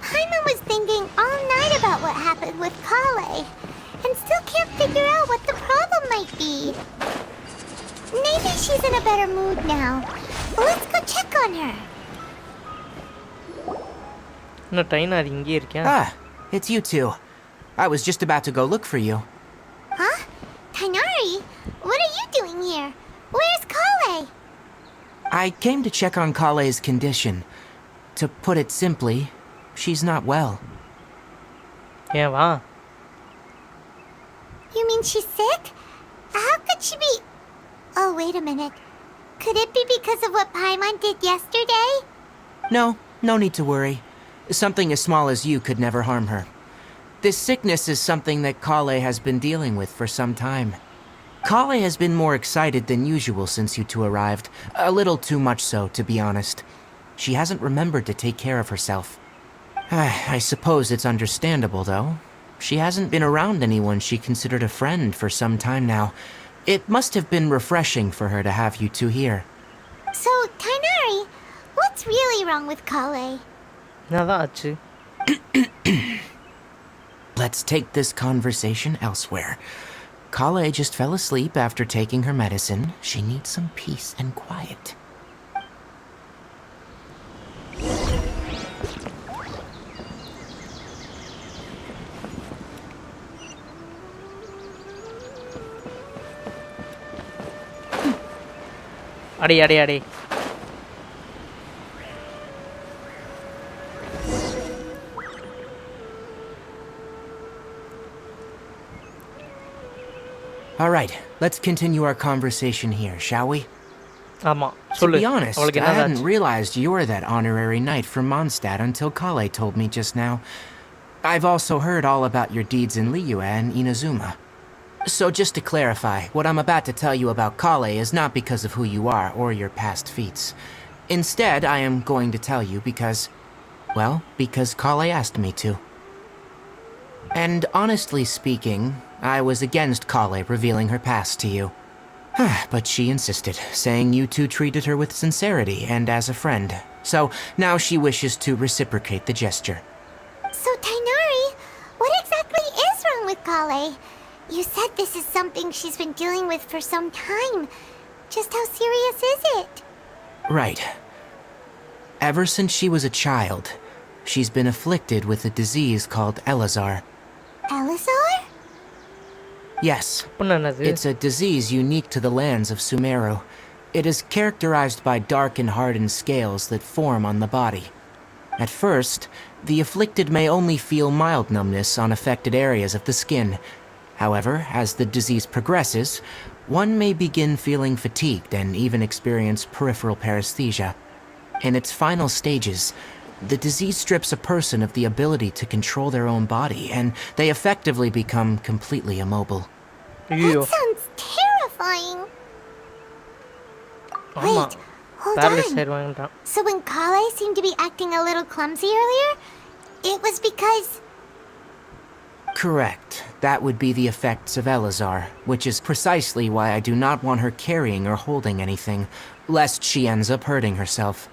Paimon was thinking all night about what happened with Kale, and still can't figure out what the problem might be. Maybe she's in a better mood now. Let's go check on her. இன்னும் டைனார் இங்கே இருக்கேன். It's you two. I was just about to go look for you. Huh? Tainari? What are you doing here? Where's Kale? I came to check on Kale's condition. To put it simply, she's not well. ஏன் வா? You mean she's sick? How could she be... Oh, wait a minute. Could it be because of what Paimon did yesterday? No need to worry. Something as small as you could never harm her. This sickness is something that Kale has been dealing with for some time. Kale has been more excited than usual since you two arrived. A little too much so, to be honest. She hasn't remembered to take care of herself. I suppose it's understandable, though. She hasn't been around anyone she considered a friend for some time now. It must have been refreshing for her to have you two here. So, Tainari, what's really wrong with Kale? என்னதான் ஆச்சு? Let's take this conversation elsewhere. Kale just fell asleep after taking her medicine. She needs some peace and quiet. அடே அடே அடே. All right, let's continue our conversation here, shall we? ஆமா To சொல்லு. be honest, அவளுக்கு I என்னதான் hadn't ஆச்சு? realized you were that honorary knight from Mondstadt until Kale told me just now. I've also heard all about your deeds in Liyue and Inazuma. So just to clarify, what I'm about to tell you about Kale is not because of who you are or your past feats. Instead, I am going to tell you because Kale asked me to. And honestly speaking, I was against Kale revealing her past to you. But she insisted, saying you two treated her with sincerity and as a friend. So now she wishes to reciprocate the gesture. So, Tainari, what exactly is wrong with Kale? You said this is something she's been dealing with for some time. Just how serious is it? Right. Ever since she was a child, she's been afflicted with a disease called Elazar. Elazar? Yes. என்னது? It's a disease unique to the lands of Sumeru. It is characterized by dark and hardened scales that form on the body. At first, the afflicted may only feel mild numbness on affected areas of the skin. However, as the disease progresses, one may begin feeling fatigued and even experience peripheral paresthesia. In its final stages, the disease strips a person of the ability to control their own body, and they effectively become completely immobile. That sounds terrifying. Wait, hold on. So when Kale seemed to be acting a little clumsy earlier, it was because... Correct. That would be the effects of Elazar, which is precisely why I do not want her carrying or holding anything, lest she ends up hurting herself.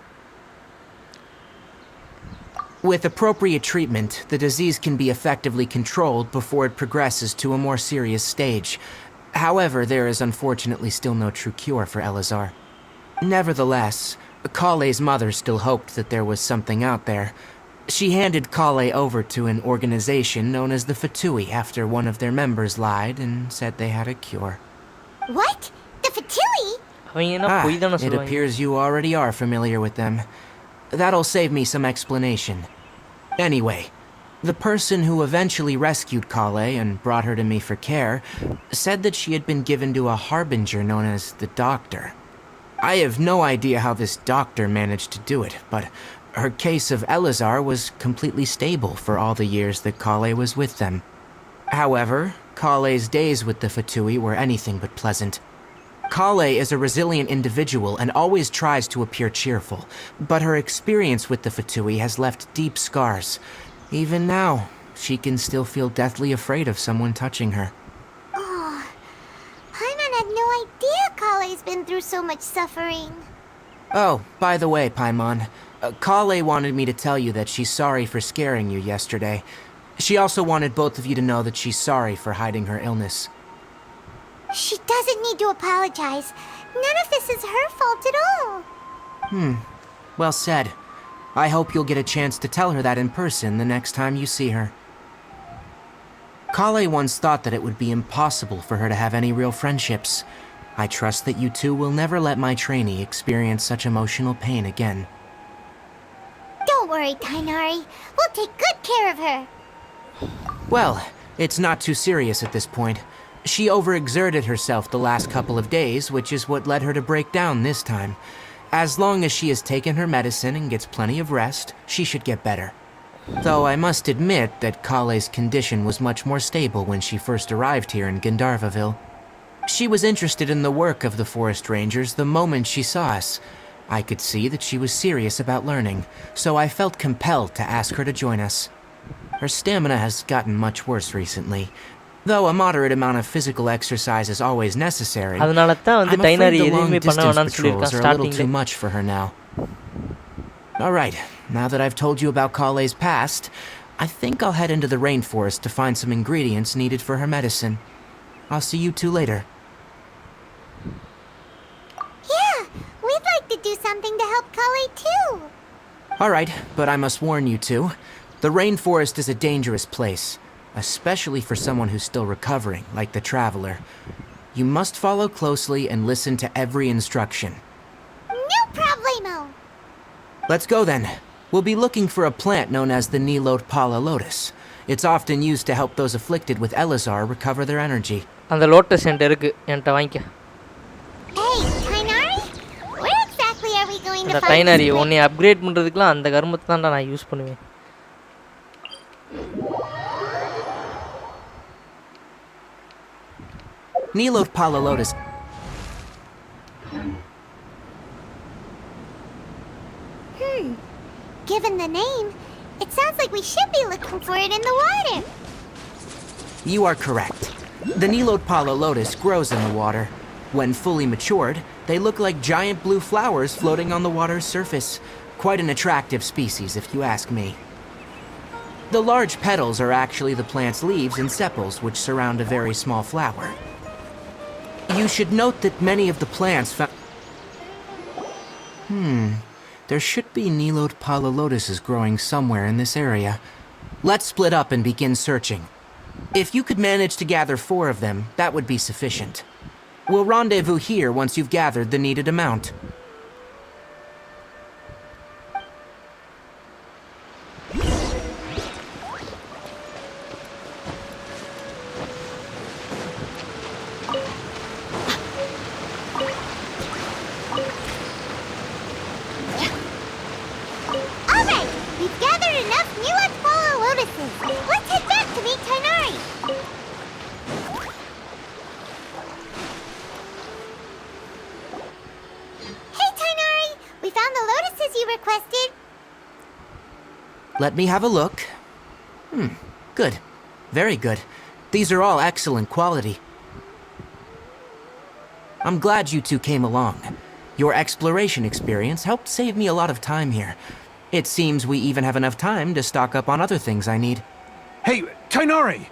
With appropriate treatment, the disease can be effectively controlled before it progresses to a more serious stage. However, there is unfortunately still no true cure for Elazar. Nevertheless, Kale's mother still hoped that there was something out there. She handed Kale over to an organization known as the Fatui after one of their members lied and said they had a cure. What? The Fatui? It appears you already are familiar with them. That'll save me some explanation. Anyway, the person who eventually rescued Kale and brought her to me for care said that she had been given to a harbinger known as the Doctor. I have no idea how this doctor managed to do it, but her case of Elazar was completely stable for all the years that Kale was with them. However, Kale's days with the Fatui were anything but pleasant. Kale is a resilient individual and always tries to appear cheerful, but her experience with the Fatui has left deep scars. Even now, she can still feel deathly afraid of someone touching her. Oh, Paimon had no idea Kale's been through so much suffering. Oh, by the way, Paimon, Kale wanted me to tell you that she's sorry for scaring you yesterday. She also wanted both of you to know that she's sorry for hiding her illness. She doesn't need to apologize. None of this is her fault at all. Well said. I hope you'll get a chance to tell her that in person the next time you see her. Kale once thought that it would be impossible for her to have any real friendships. I trust that you two will never let my trainee experience such emotional pain again. Don't worry, Tainari. We'll take good care of her. Well, it's not too serious at this point. She overexerted herself the last couple of days, which is what led her to break down this time. As long as she has taken her medicine and gets plenty of rest, she should get better. Though I must admit that Kale's condition was much more stable when she first arrived here in Gandharvaville. She was interested in the work of the forest rangers the moment she saw us. I could see that she was serious about learning, so I felt compelled to ask her to join us. Her stamina has gotten much worse recently. Though a moderate amount of physical exercise is always necessary, I'm afraid the long-distance patrols are a little too much for her now. Alright, now that I've told you about Kale's past, I think I'll head into the rainforest to find some ingredients needed for her medicine. I'll see you two later. Yeah, we'd like to do something to help Kale too. Alright, but I must warn you two. The rainforest is a dangerous place, especially for someone who's still recovering, like the Traveler. You must follow closely and listen to every instruction. No problemo! Let's go then. We'll be looking for a plant known as the Newstate Pala lotus. It's often used to help those afflicted with Elazar recover their energy. அந்த lotus என்கிட்ட இருக்கு, என்கிட்ட வாங்கிக்க. Hey, Tainari? Where exactly are we going to அந்த find டைனரி this உன்னை upgrade பண்றதுக்குலாம் அந்த கர்மத்தை தான்டா நான் யூஸ் பண்ணுவேன். Newstate Pala lotus. Given the name, it sounds like we should be looking for it in the water. You are correct. The Newstate Pala lotus grows in the water. When fully matured, they look like giant blue flowers floating on the water's surface. Quite an attractive species, if you ask me. The large petals are actually the plant's leaves and sepals, which surround a very small flower. You should note that many of the plants there should be Nilode pala lotuses growing somewhere in this area. Let's split up and begin searching. If you could manage to gather 4 of them, that would be sufficient. We'll rendezvous here once you've gathered the needed amount. Alright, we've gathered enough Newstate Pala lotuses. Let's head back to meet Tainari. Hey Tainari, we found the lotuses you requested. Let me have a look. Good. Very good. These are all excellent quality. I'm glad you two came along. Your exploration experience helped save me a lot of time here. It seems we even have enough time to stock up on other things I need. Hey, Tainari!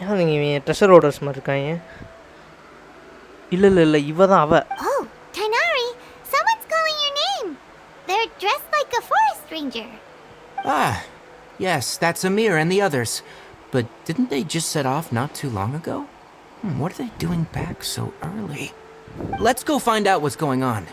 நீங்க treasure orders மாதிரி இருக்காங்க. இல்ல இவதான் அவ. Oh, Tainari, someone's calling your name. They're dressed like a forest ranger. Ah, yes, that's Amir and the others. But didn't they just set off not too long ago? What are they doing back so early? Let's go find out what's going on.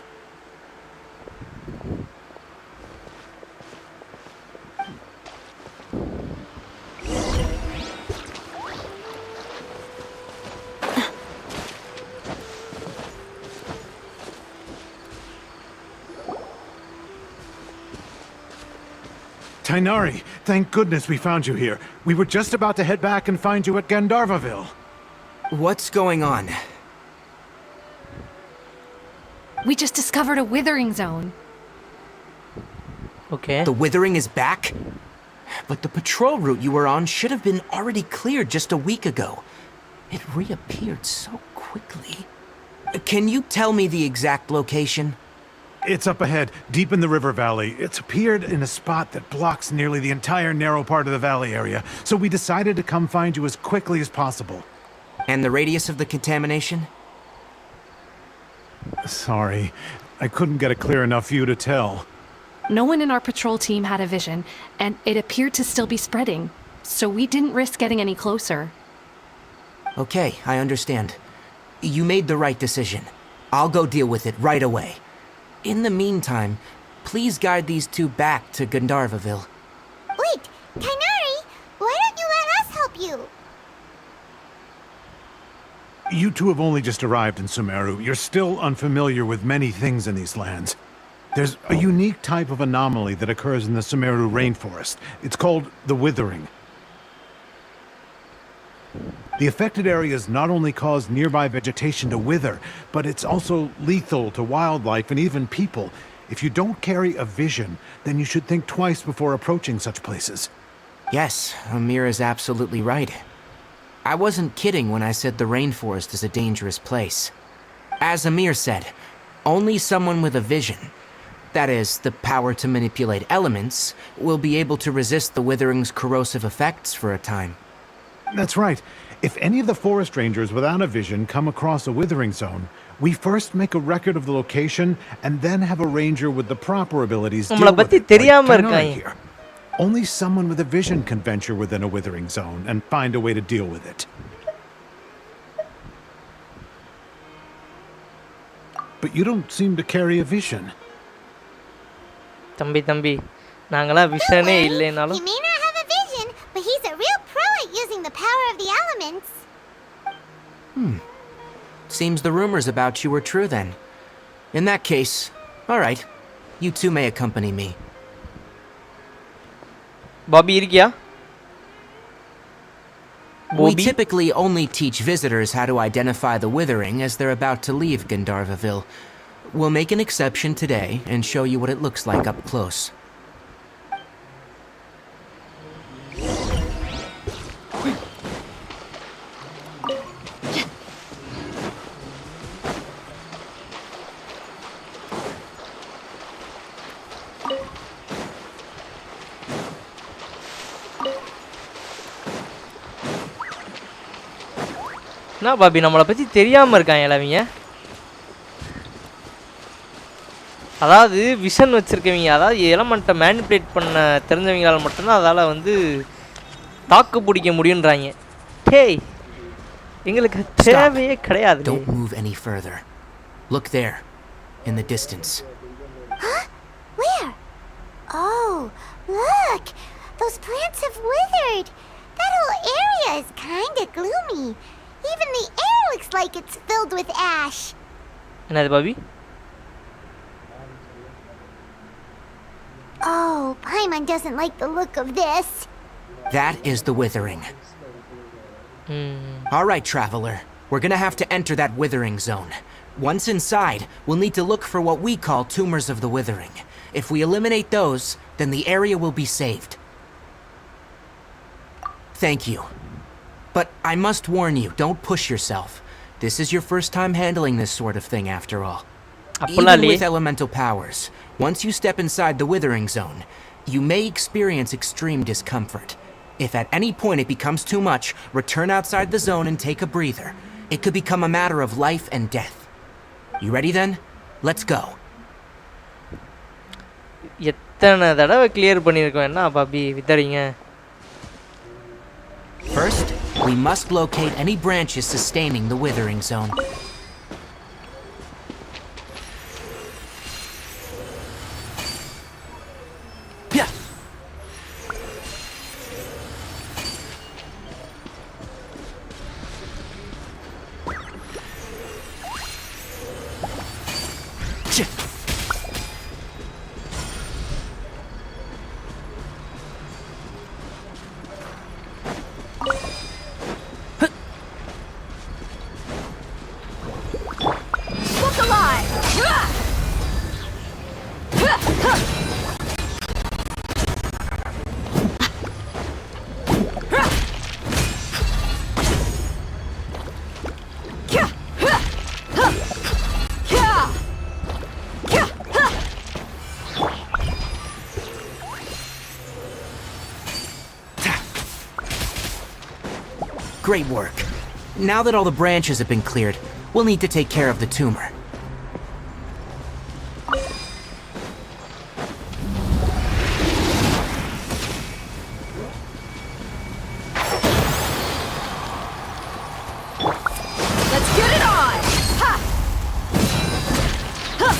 Tainari, thank goodness we found you here. We were just about to head back and find you at Gandharvaville. What's going on? We just discovered a withering zone. Okay. The withering is back? But the patrol route you were on should have been already cleared just a week ago. It reappeared so quickly. Can you tell me the exact location? It's up ahead, deep in the river valley. It's appeared in a spot that blocks nearly the entire narrow part of the valley area, so we decided to come find you as quickly as possible. And the radius of the contamination? Sorry, I couldn't get a clear enough view to tell. No one in our patrol team had a vision, and it appeared to still be spreading, so we didn't risk getting any closer. Okay, I understand. You made the right decision. I'll go deal with it right away. In the meantime, please guide these two back to Gandharvaville. Wait, Tainari, why don't you let us help you? You two have only just arrived in Sumeru. You're still unfamiliar with many things in these lands. There's a unique type of anomaly that occurs in the Sumeru rainforest. It's called the withering. The affected areas not only cause nearby vegetation to wither, but it's also lethal to wildlife and even people. If you don't carry a vision, then you should think twice before approaching such places. Yes, Amir is absolutely right. I wasn't kidding when I said the rainforest is a dangerous place. As Amir said, only someone with a vision, that is, the power to manipulate elements, will be able to resist the withering's corrosive effects for a time. That's right. If any of the forest rangers without a vision come across a withering zone, we first make a record of the location and then have a ranger with the proper abilities deal with it, like Tainari here. Only someone with a vision can venture within a withering zone and find a way to deal with it. But you don't seem to carry a vision. தம்பி நாங்களா விஷனே இல்லைனாலும் He may not have a vision, but he's a real pro at using the power of the elements. Seems the rumors about you were true then. In that case, all right, you two may accompany me. Bobby இருக்கியா? We typically only teach visitors how to identify the withering as they're about to leave Gandharvaville. We'll make an exception today and show you what it looks like up close. என்ன Bobby நம்மளை பற்றி தெரியாமல் இருக்காங்க எல்லாவீங்க. அதாவது vision வச்சுருக்கவங்க, அதாவது எலமெண்ட்டை manipulate பண்ண தெரிஞ்சவங்களால் மட்டும்தான் அதால் வந்து தாக்கு பிடிக்க முடியுன்றாங்க. ஹேய், எங்களுக்கு தேவையே கிடையாது. Don't move any further. Look there, in the distance. Huh? Where? Oh, look! Those plants have withered. That whole area is kinda gloomy. Even the air looks like it's filled with ash. என்னது Bobby? Oh, Paimon doesn't like the look of this. That is the withering. All right, traveler. We're gonna have to enter that withering zone. Once inside, we'll need to look for what we call tumors of the withering. If we eliminate those, then the area will be saved. Thank you. But I must warn you, don't push yourself. This is your first time handling this sort of thing after all. Even with elemental powers, once you step inside the withering zone, you may experience extreme discomfort. If at any point it becomes too much, return outside the zone and take a breather. It could become a matter of life and death. You ready then? Let's go. எத்தனை தடவை clear பண்ணியிருக்கோம் என்ன Bobby வித்தறீங்க. First, we must locate any branches sustaining the withering zone. Great work. Now that all the branches have been cleared, we'll need to take care of the tumor. Let's get it on! Ha! Ha!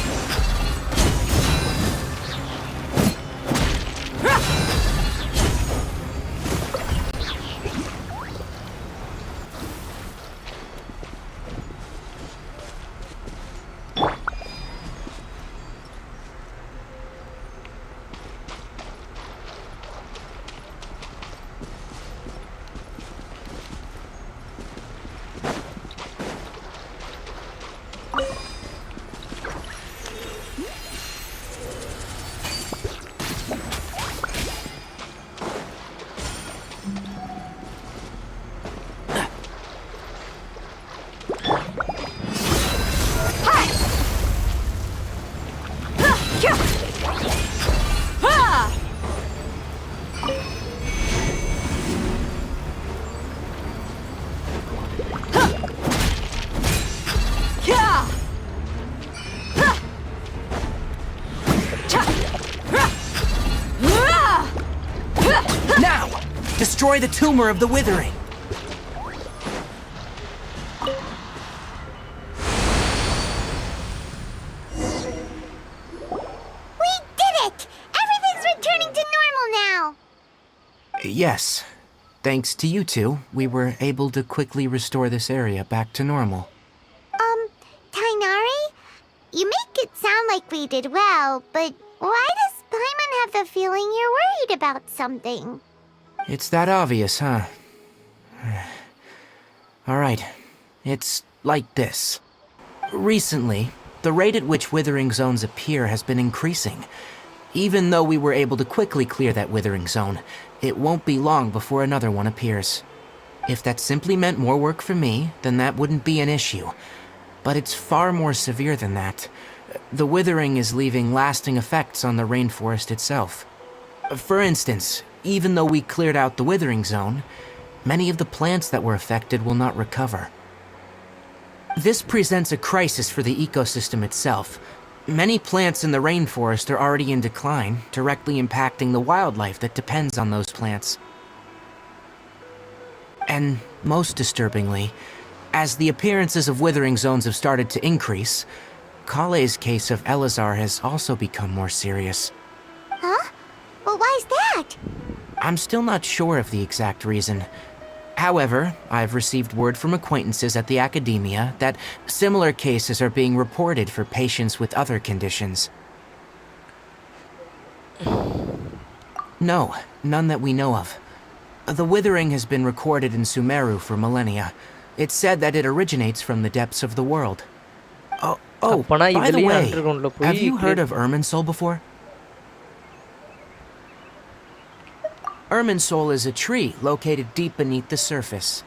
Now, destroy the tumor of the withering. We did it! Everything's returning to normal now! Yes. Thanks to you two, we were able to quickly restore this area back to normal. Tainari? You make it sound like we did well, but why does Paimon have the feeling you're worried about something? It's that obvious, huh? Alright, it's like this. Recently, the rate at which withering zones appear has been increasing. Even though we were able to quickly clear that withering zone, it won't be long before another one appears. If that simply meant more work for me, then that wouldn't be an issue. But it's far more severe than that. The withering is leaving lasting effects on the rainforest itself. For instance, even though we cleared out the withering zone, many of the plants that were affected will not recover. This presents a crisis for the ecosystem itself. Many plants in the rainforest are already in decline, directly impacting the wildlife that depends on those plants. And most disturbingly, as the appearances of withering zones have started to increase, Kale's case of Elazar has also become more serious. Huh? Well, why is that? I'm still not sure of the exact reason. However, I've received word from acquaintances at the academia that similar cases are being reported for patients with other conditions. No, none that we know of. The withering has been recorded in Sumeru for millennia. It's said that it originates from the depths of the world. Oh, by the way, have you heard of Irminsul before? Irminsul is a tree located deep beneath the surface.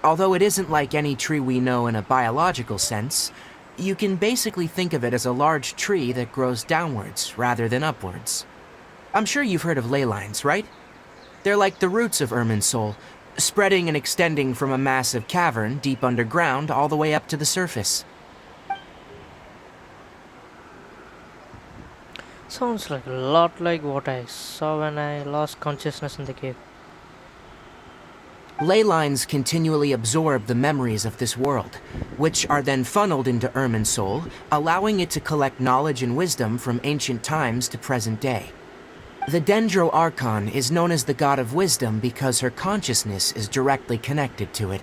Although it isn't like any tree we know in a biological sense, you can basically think of it as a large tree that grows downwards rather than upwards. I'm sure you've heard of ley lines, right? They're like the roots of Irminsul, spreading and extending from a massive cavern deep underground all the way up to the surface. Sounds like a lot like what I saw when I lost consciousness in the cave. Ley lines continually absorb the memories of this world, which are then funneled into Irminsul, allowing it to collect knowledge and wisdom from ancient times to present day. The Dendro Archon is known as the god of wisdom because her consciousness is directly connected to it.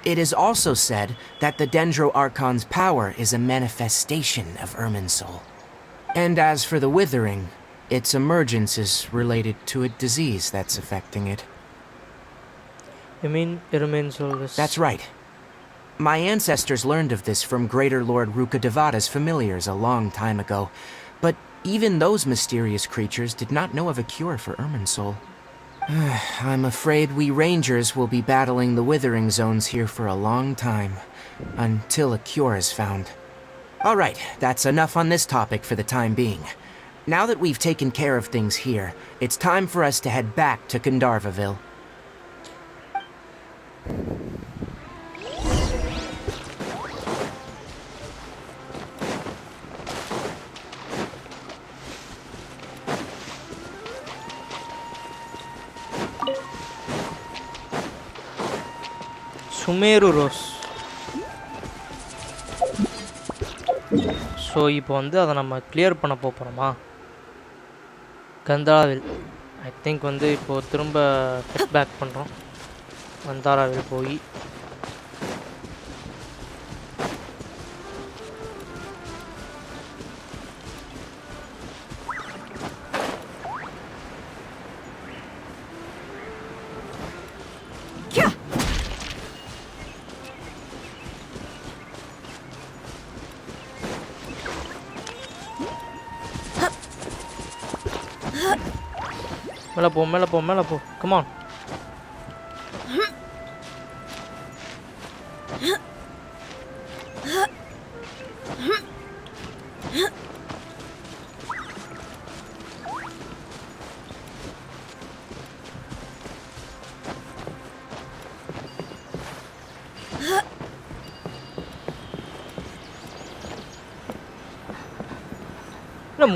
It is also said that the Dendro Archon's power is a manifestation of Irminsul. And as for the withering, its emergence is related to a disease that's affecting it. You mean Irminsul is... That's right. My ancestors learned of this from Greater Lord Rukkhadevata's familiars a long time ago, but even those mysterious creatures did not know of a cure for Irminsul. I'm afraid we rangers will be battling the withering zones here for a long time, until a cure is found. Alright, that's enough on this topic for the time being. Now that we've taken care of things here, it's time for us to head back to Gandharvaville. Sumeru Rose. So இப்போ வந்து அதை நம்ம clear பண்ண போகிறோமா? கந்தாராவில் I think வந்து இப்போது திரும்ப head back பண்ணுறோம். கந்தாராவில் போய் மேலே போ. Come on.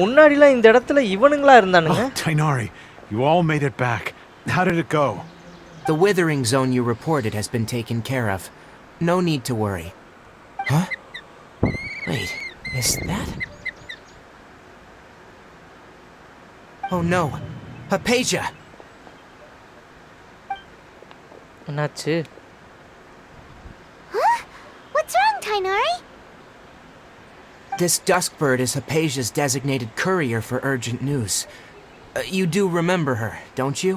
முன்னாடிலாம் இந்த இடத்துல இவனுங்களா இருந்தானுங்க. Tainari, you all made it back. How did it go? The withering zone you reported has been taken care of. No need to worry. Huh? Wait, is that... Oh no, Hypatia! என்னாச்சு? Huh? What's wrong, Tainari? This duskbird is Hypatia's designated courier for urgent news. You do remember her, don't you?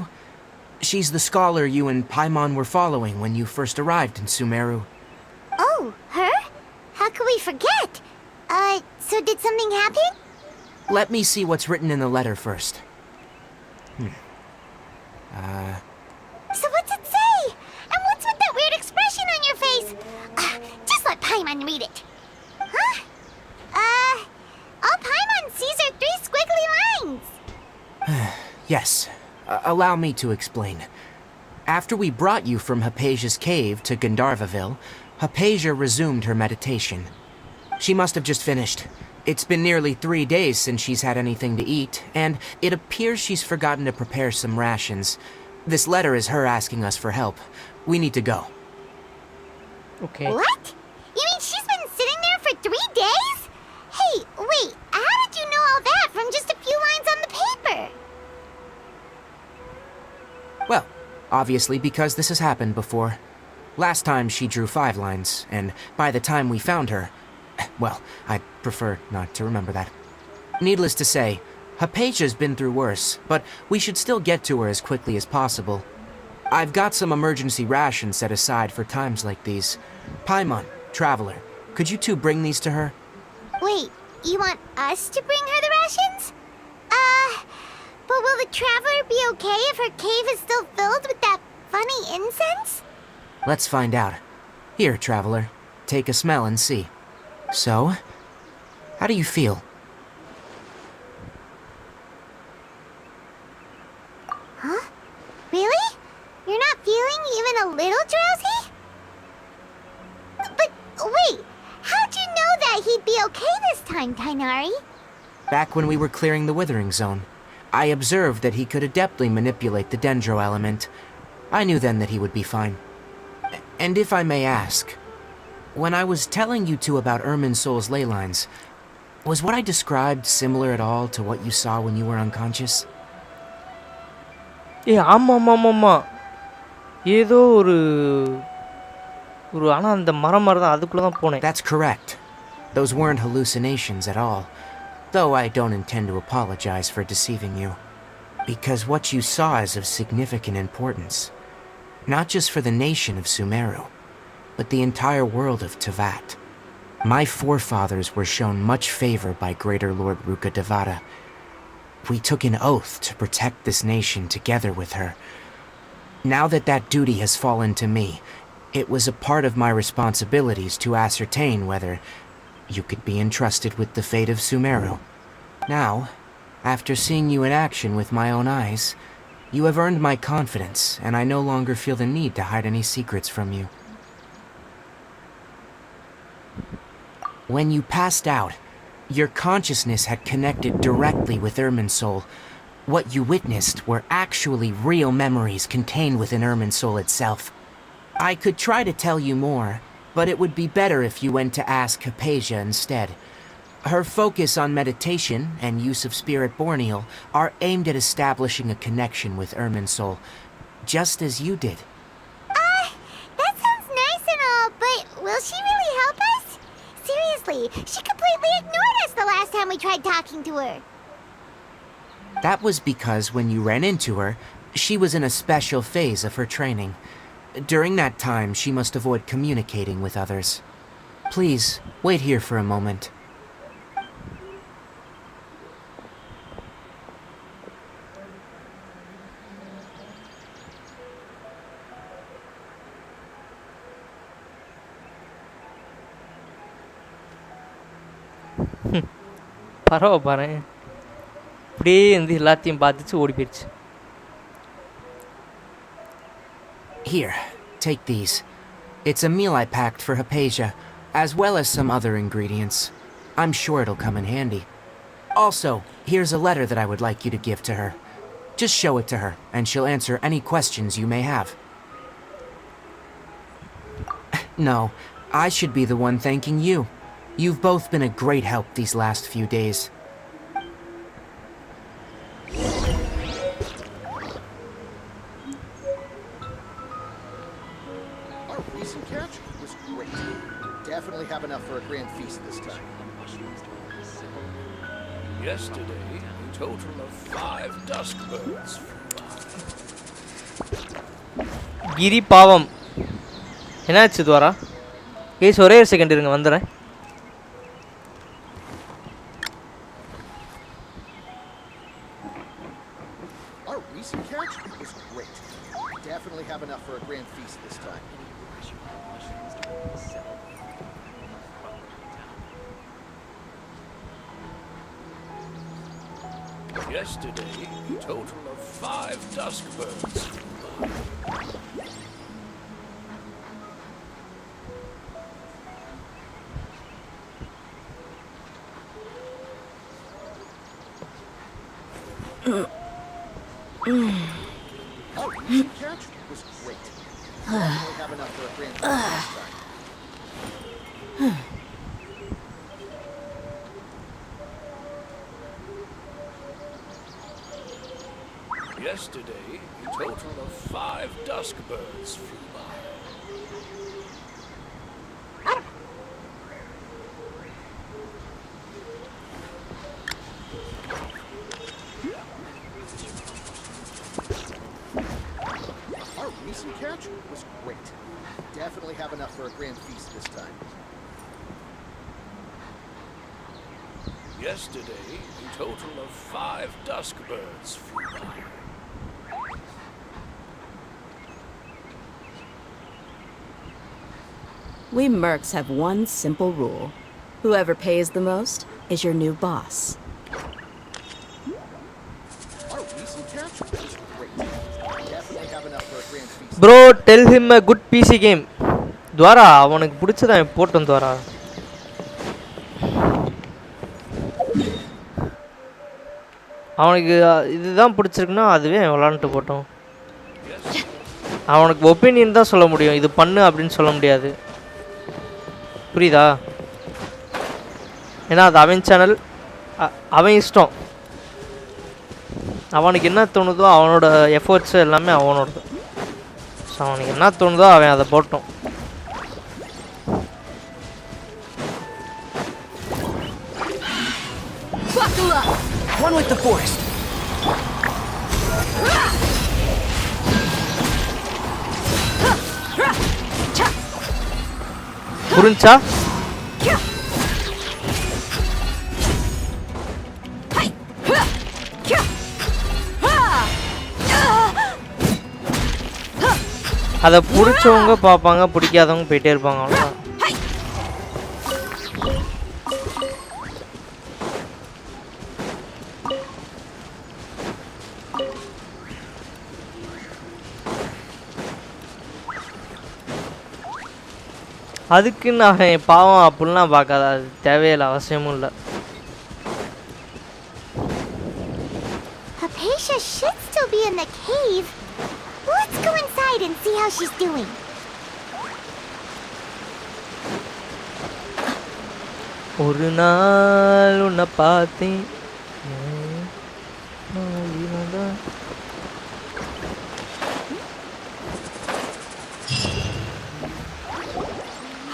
She's the scholar you and Paimon were following when you first arrived in Sumeru. Oh, her? How could we forget? So did something happen? Let me see what's written in the letter first. So what's it say? And what's with that weird expression on your face? Just let Paimon read it. Huh? All Paimon sees are 3 squiggly lines. Yes. Allow me to explain. After we brought you from Hypatia's cave to Gandharvaville, Hypatia resumed her meditation. She must have just finished. It's been nearly 3 days since she's had anything to eat, and it appears she's forgotten to prepare some rations. This letter is her asking us for help. We need to go. Okay. What? You mean she's been sitting there for 3 days? Hey, wait, how did you know all that from just a few lines on the paper? Well, obviously because this has happened before. Last time she drew 5 lines, and by the time we found her, well, I'd prefer not to remember that. Needless to say, Hypatia's been through worse, but we should still get to her as quickly as possible. I've got some emergency rations set aside for times like these. Paimon, Traveler, could you two bring these to her? Wait, you want us to bring her the rations? But will the Traveler be okay if her cave is still filled with that funny incense? Let's find out. Here, Traveler, take a smell and see. So, how do you feel? Huh? Really? You're not feeling even a little drowsy? But wait, how'd you know that he'd be okay this time, Tainari? Back when we were clearing the Withering Zone, I observed that he could adeptly manipulate the Dendro element. I knew then that he would be fine. And if I may ask, when I was telling you two about Irminsol's ley lines, was what I described similar at all to what you saw when you were unconscious? ஆமாம் ஏதோ ஒரு ஆனா அந்த மரம் மாதிரி தான் அதுக்குள்ள தான் போனேன். That's correct. Those weren't hallucinations at all. Though I don't intend to apologize for deceiving you. Because what you saw is of significant importance. Not just for the nation of Sumeru, but the entire world of Teyvat. My forefathers were shown much favor by Greater Lord Rukkhadevata. We took an oath to protect this nation together with her. Now that that duty has fallen to me, it was a part of my responsibilities to ascertain whether you could be entrusted with the fate of Sumeru. Now, after seeing you in action with my own eyes, you have earned my confidence, and I no longer feel the need to hide any secrets from you. When you passed out, your consciousness had connected directly with Irminsol. What you witnessed were actually real memories contained within Irminsol itself. I could try to tell you more, but it would be better if you went to ask Hypatia instead. Her focus on meditation and use of Spirit Borneal are aimed at establishing a connection with Irminsol, just as you did. That sounds nice and all, but will she really help us? Seriously, she completely ignored us the last time we tried talking to her. That was because when you ran into her, she was in a special phase of her training. During that time, she must avoid communicating with others. Please, wait here for a moment. பரவாயில்ல பாரு அப்படியே வந்து எல்லாத்தையும் பார்த்துச்சு ஓடி போயிடுச்சு. Here, take these. It's a meal I packed for Hypatia, as well as some other ingredients. I'm sure it'll come in handy. Also, here's a letter that I would like you to give to her. Just show it to her, and she'll answer any questions you may have. No, I should be the one thanking you. You've both been a great help these last few days. Our recent catch was great. Definitely have enough for a grand feast this time. Yesterday, a total of 5 dusk birds. கிரி பாவம் என்னாச்சு துவாரா? Case ஒரே ஒரு second இருங்க வந்துடுறேன். Our recent catch was great. Definitely have enough for a grand feast this time. Yesterday, a total of 5 dusk birds. Our recent catch was great. Definitely have enough for a grand feast this time. Yesterday, a total of 5 dusk birds flew by. Our recent catch was great. Definitely have enough for a grand feast this time. Yesterday, a total of 5 dusk birds flew by. We mercs have one simple rule. Whoever pays the most is your new boss. Our recent catch was great. Definitely have enough for a grand feast. Bro, tell him a good PC game. துவாரா அவனுக்கு பிடிச்சதான் போட்டோம் துவாரா. அவனுக்கு இதுதான் பிடிச்சிருக்குன்னா அதுவே விளாண்டுட்டு போட்டோம். அவனுக்கு opinion தான் சொல்ல முடியும், இது பண்ணு அப்படின்னு சொல்ல முடியாது. புரியுதா? ஏன்னா அது அவன் சேனல், அவன் இஷ்டம். அவனுக்கு என்ன தோணுதோ அவனோட எஃபர்ட்ஸ் எல்லாமே அவனோடது. ஸோ அவனுக்கு என்ன தோணுதோ அவன் அதை போட்டோம். One with the forest. புரிஞ்சா? அதை பிடிச்சவங்க பார்ப்பாங்க, பிடிக்காதவங்க போயிட்டே இருப்பாங்க. அவ்வளோதான். அதுக்கு நான் பாவம் அப்படிலாம் பார்க்காத, அது தேவையில்லை, அவசியமும் இல்லை. Hypatia should still be in the cave. Let's go inside and see how she's doing. ஒரு நாள் உன்னை பார்த்தேன்.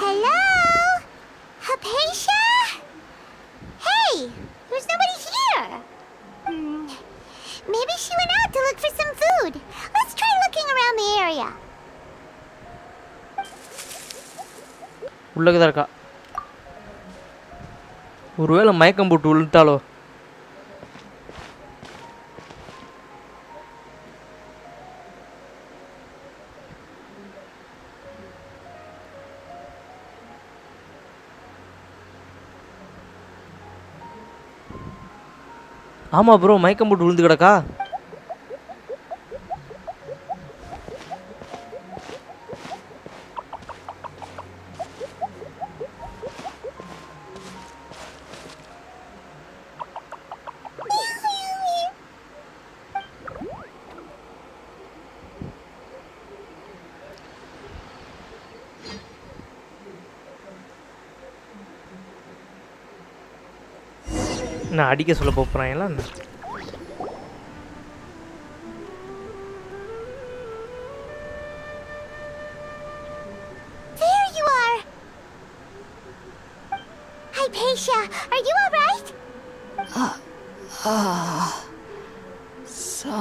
Hello? Hypatia? Hey, there's nobody here. Maybe she went out to look for some food. Let's try looking around the area. உள்ளதான் இருக்கா. ஒருவேளை மயக்கம் போட்டு விழுட்டாலோ? ஆமா ப்ரோ, மயக்கம் போட்டு விழுந்து கிடக்கா. நான் அடிக்க சொல்ல போறாங்களா? There you are. Hypatia, are you all right? So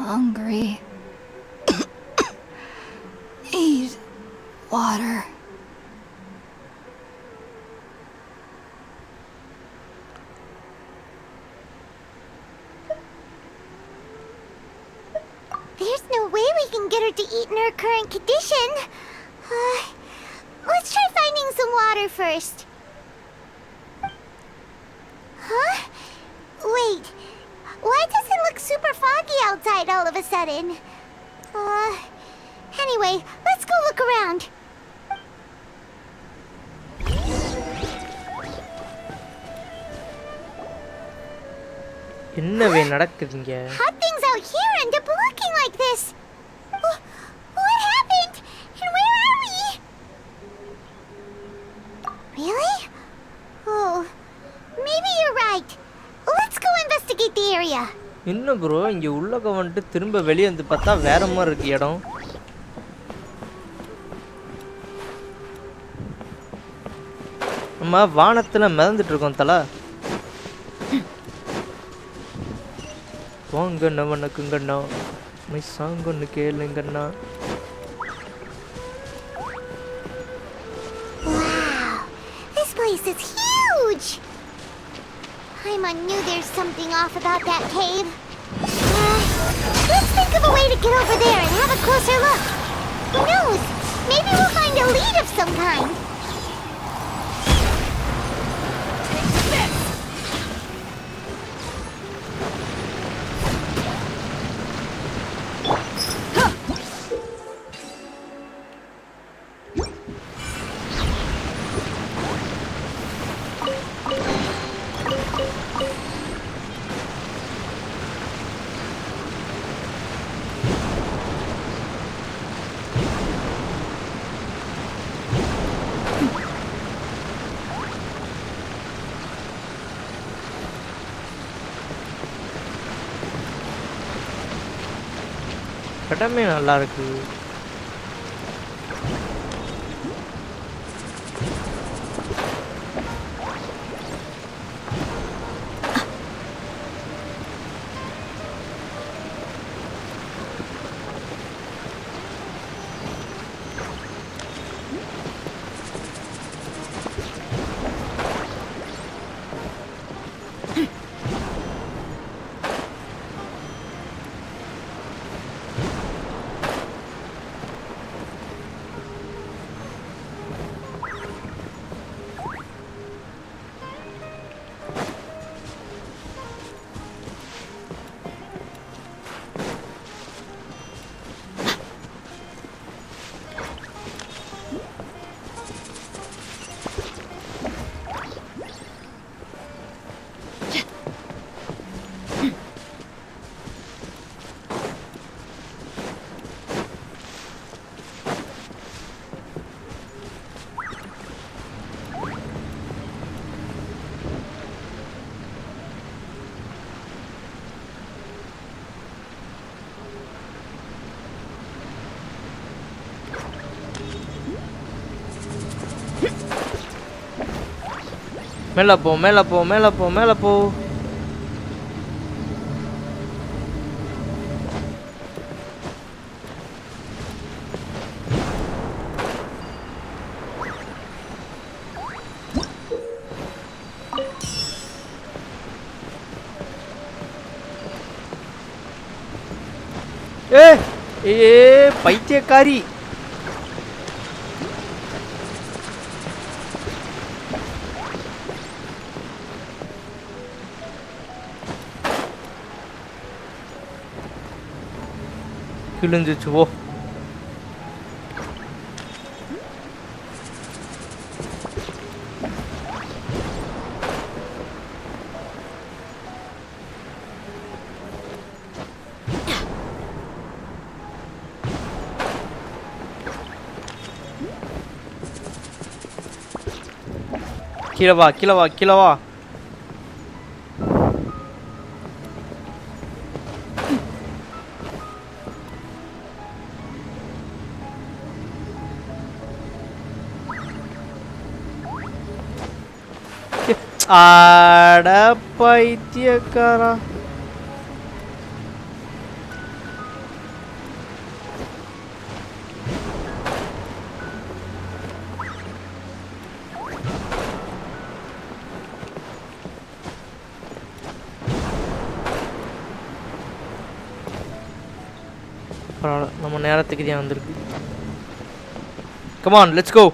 hungry. Need water. There's no way we can get her to eat in her current condition. Let's try finding some water first. Huh? Wait. Why does it look super foggy outside all of a sudden? Anyway, let's go look around. என்னவே நடக்குதுங்க? How things out here end up looking like this? What happened? And where are we? Really? Oh, maybe you're right. Let's go investigate the area. என்ன bro இங்க உள்ளக வந்து திரும்ப வெளிய வந்து பார்த்தா வேற மாதிரி இருக்கு இடம். நம்ம வானத்துல மிதந்துட்டு இருக்கோம் தல. வாங்க நவனக்குங்கண்ணா மை சாங் ஒன்று கேளுங்கண்ணா. Wow, this place is huge. I knew there's something off about that cave. Let's think of a way to get over there and have a closer look. Who knows? Maybe we'll find a lead of some kind. இடமே நல்லா இருக்கு. மேல போ மேல போ மேல போ மேல போ. ஏ பைத்தியக்காரி. கிழிஞ்சிச்சு போ. கீழே வா கீழே வா கீழே வா. அட பைத்தியக்காரா. நம்ம நேரத்துக்கு தான் வந்திருக்கு. Come on, let's go.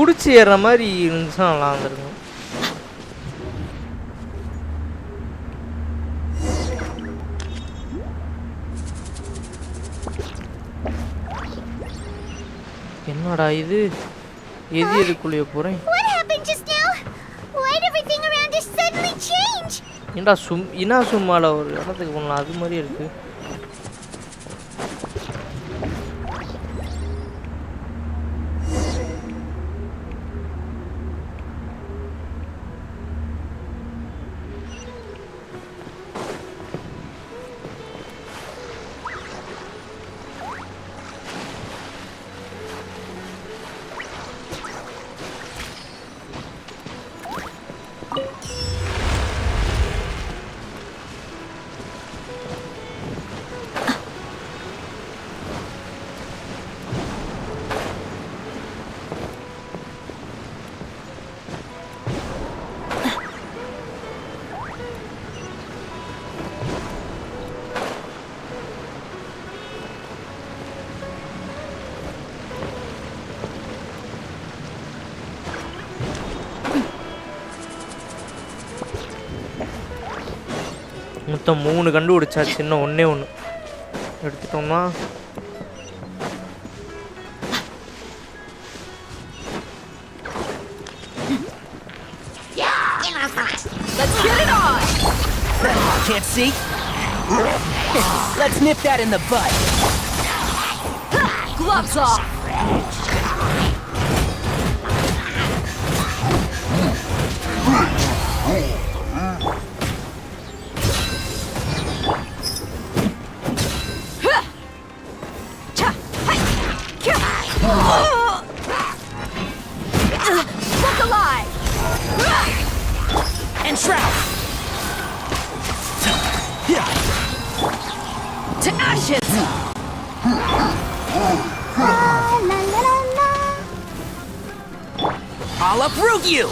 புடிச்சு ஏற மாதிரி இருந்துச்சுன்னா நல்லா இருந்திருக்கும். என்னடா இது? எதுக்குள்ளே போறேன்? ஏன்டா சும்மால ஒரு இடத்துக்கு போனலாம் அது மாதிரி இருக்கு. மொத்தம் 3 கண்டுபிடிச்சாச்சு. இன்னும் ஒண்ணே ஒன்று எடுத்துட்டோம்னா Let's get it on! Can't see? Let's nip that in the butt. Gloves off! Look alive! And shroud! To ashes! I'll uproot you!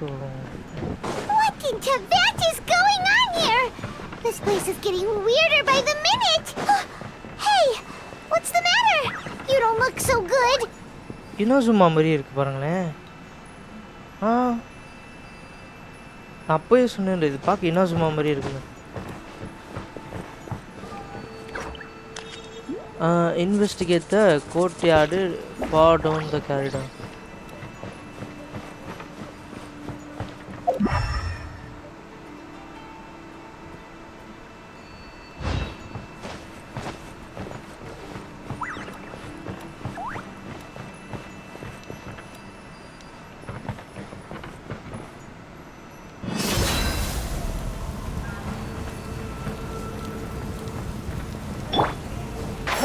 What in Tibet is place is getting weirder by the minute. Hey, what's the matter? You don't look so good. இனோசுமா மாதிரி இருக்கு பாருங்களேன். நான் அப்போயே சொன்னேன் இது பார்க்க இனோசுமா மாதிரி இருக்குன்னு. Investigate the courtyard far down the corridor.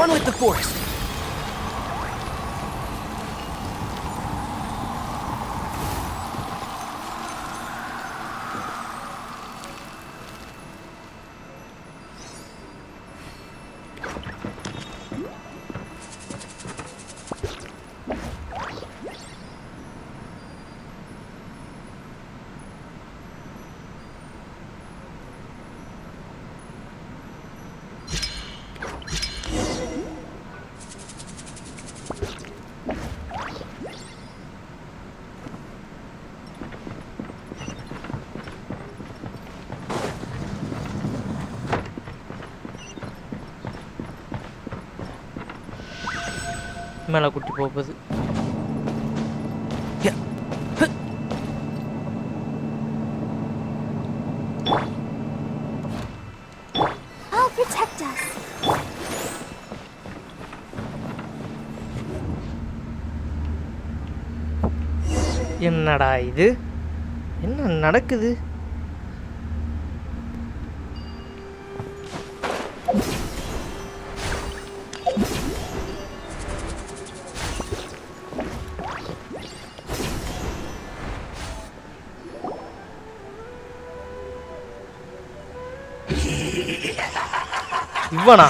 One with the forest. மேல குட்டி போகுது. I'll protect us. என்னடா இது? என்ன நடக்குது? இவனா?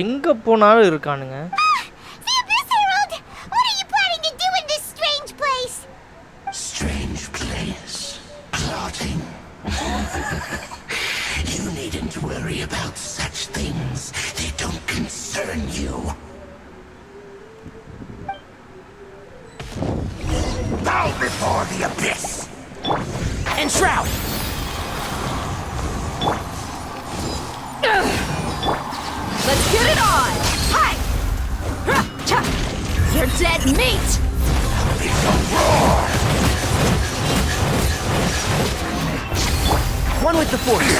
எங்க போனாலும் இருக்கானுங்க. What are you planning to do in this strange place? Strange place? Plotting? You needn't worry about such things. They don't concern you. Bow before the abyss! And shroud! Let's get it on! Hi! You're dead meat! One with the force.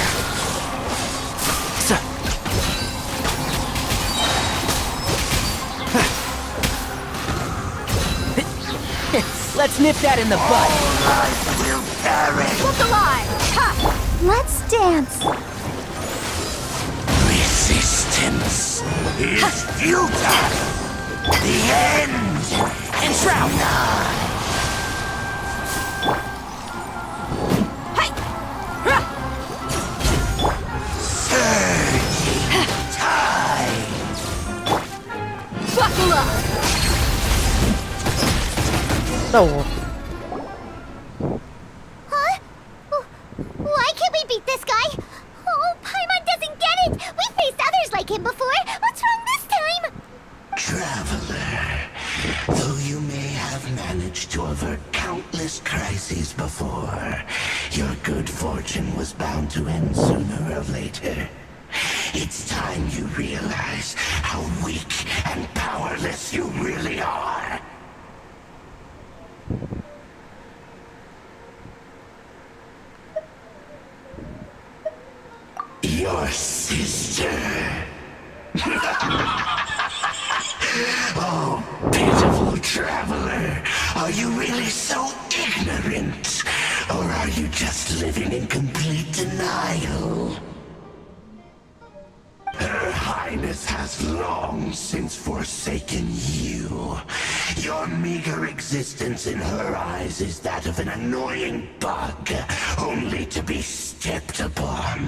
Let's nip that in the bud. Look alive! Ha! Let's dance. Resistance is futile. The end. And shroud. Hey! Surging tide. Buckle up! No. Huh? Why can't we beat this guy? Oh, Paimon doesn't get it. We faced others like him before. What's wrong this time? Traveler, though you may have managed to avert countless crises before, your good fortune was bound to end sooner or later. It's time you realize how weak and powerless you really are. Your sister. Oh, pitiful traveler. Are you really so ignorant? Or are you just living in complete denial? Her Highness has long since forsaken you. Your meager existence in her eyes is that of an annoying bug, only to be stepped upon.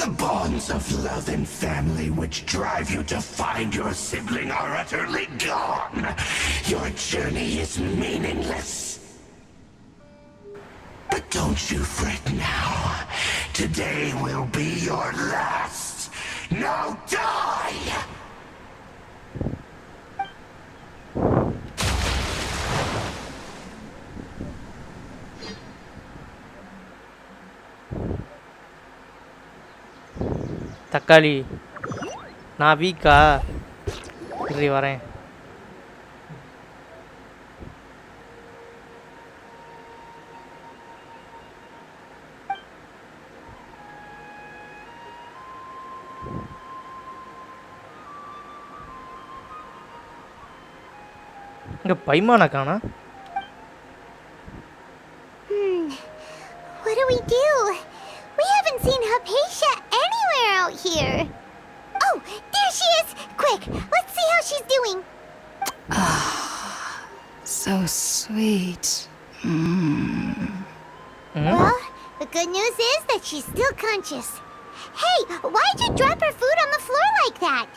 The The bonds of love and family which drive you to find your sibling are utterly gone. Your journey is meaningless. But don't you fret now. Today will be your last. Now die! தக்காளி நான் வீக்கா இரு வரேன். இங்க பைமானா காணா. What do we do? We haven't seen Hypatia anywhere out here. Oh, there she is! Quick, let's see how she's doing. So sweet. Well, the good news is that she's still conscious. Hey, why'd you drop her food on the floor like that?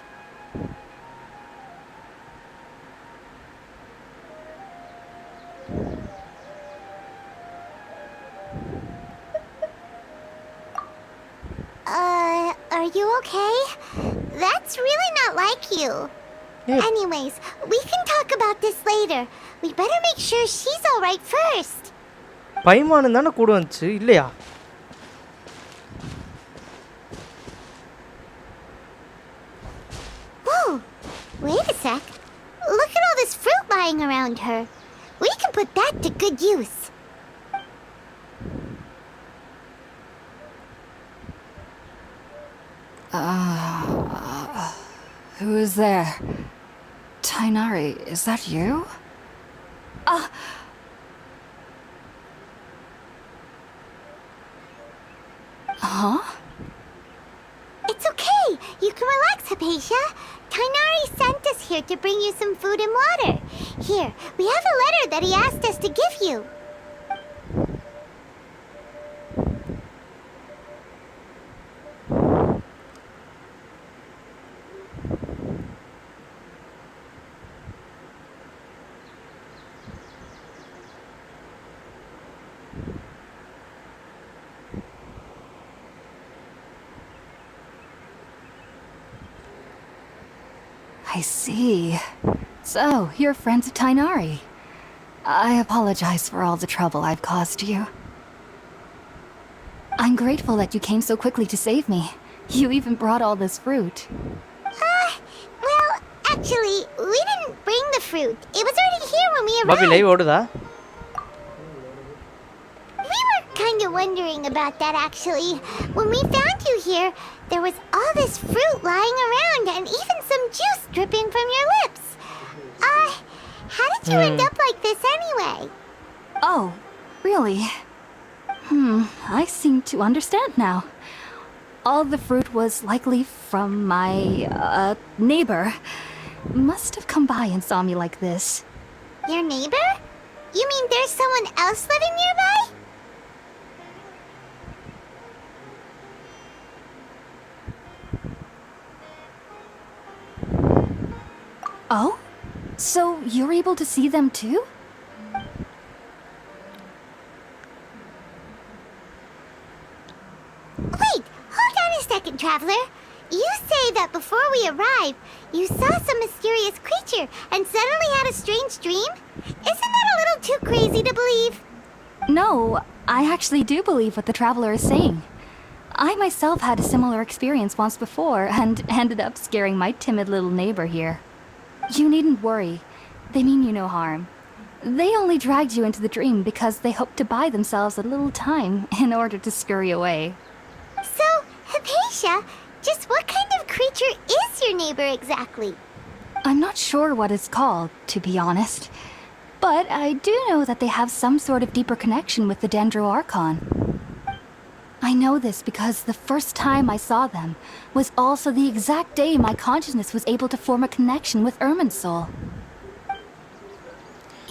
Are you okay? That's really not like you. Anyways, we can talk about this later. We better make sure she's alright first. பைமானு தானே கூட வந்துச்சு இல்லையா? Whoa, wait a sec. Look at all this fruit lying around her. We can put that to good use. Who is there? Tainari, is that you? Huh? It's okay. You can relax, Hypatia. Tainari sent us here to bring you some food and water. Here, we have a letter that he asked us to give you. I see. So, you're friends of Tainari. I apologize for all the trouble I've caused you. I'm grateful that you came so quickly to save me. You even brought all this fruit. Well, actually, we didn't bring the fruit. It was already here when we Bobby arrived. Live ஓடுதா? We were kind of wondering about that, actually. When we found you here, there was all this fruit lying around and even some juice dripping from your lips. How did you end up like this anyway? Oh, really? I seem to understand now. All the fruit was likely from my, neighbor. Must have come by and saw me like this. Your neighbor? You mean there's someone else living nearby? Oh? So you're able to see them too? Wait, hold on a second, traveler. You say that before we arrived, you saw some mysterious creature and suddenly had a strange dream? Isn't that a little too crazy to believe? No, I actually do believe what the traveler is saying. I myself had a similar experience once before and ended up scaring my timid little neighbor here. You needn't worry. They mean you no harm. They only dragged you into the dream because they hoped to buy themselves a little time in order to scurry away. So, Hypatia, just what kind of creature is your neighbor exactly? I'm not sure what it's called, to be honest. But I do know that they have some sort of deeper connection with the Dendro Archon. I know this because the first time I saw them was also the exact day my consciousness was able to form a connection with Irminsul.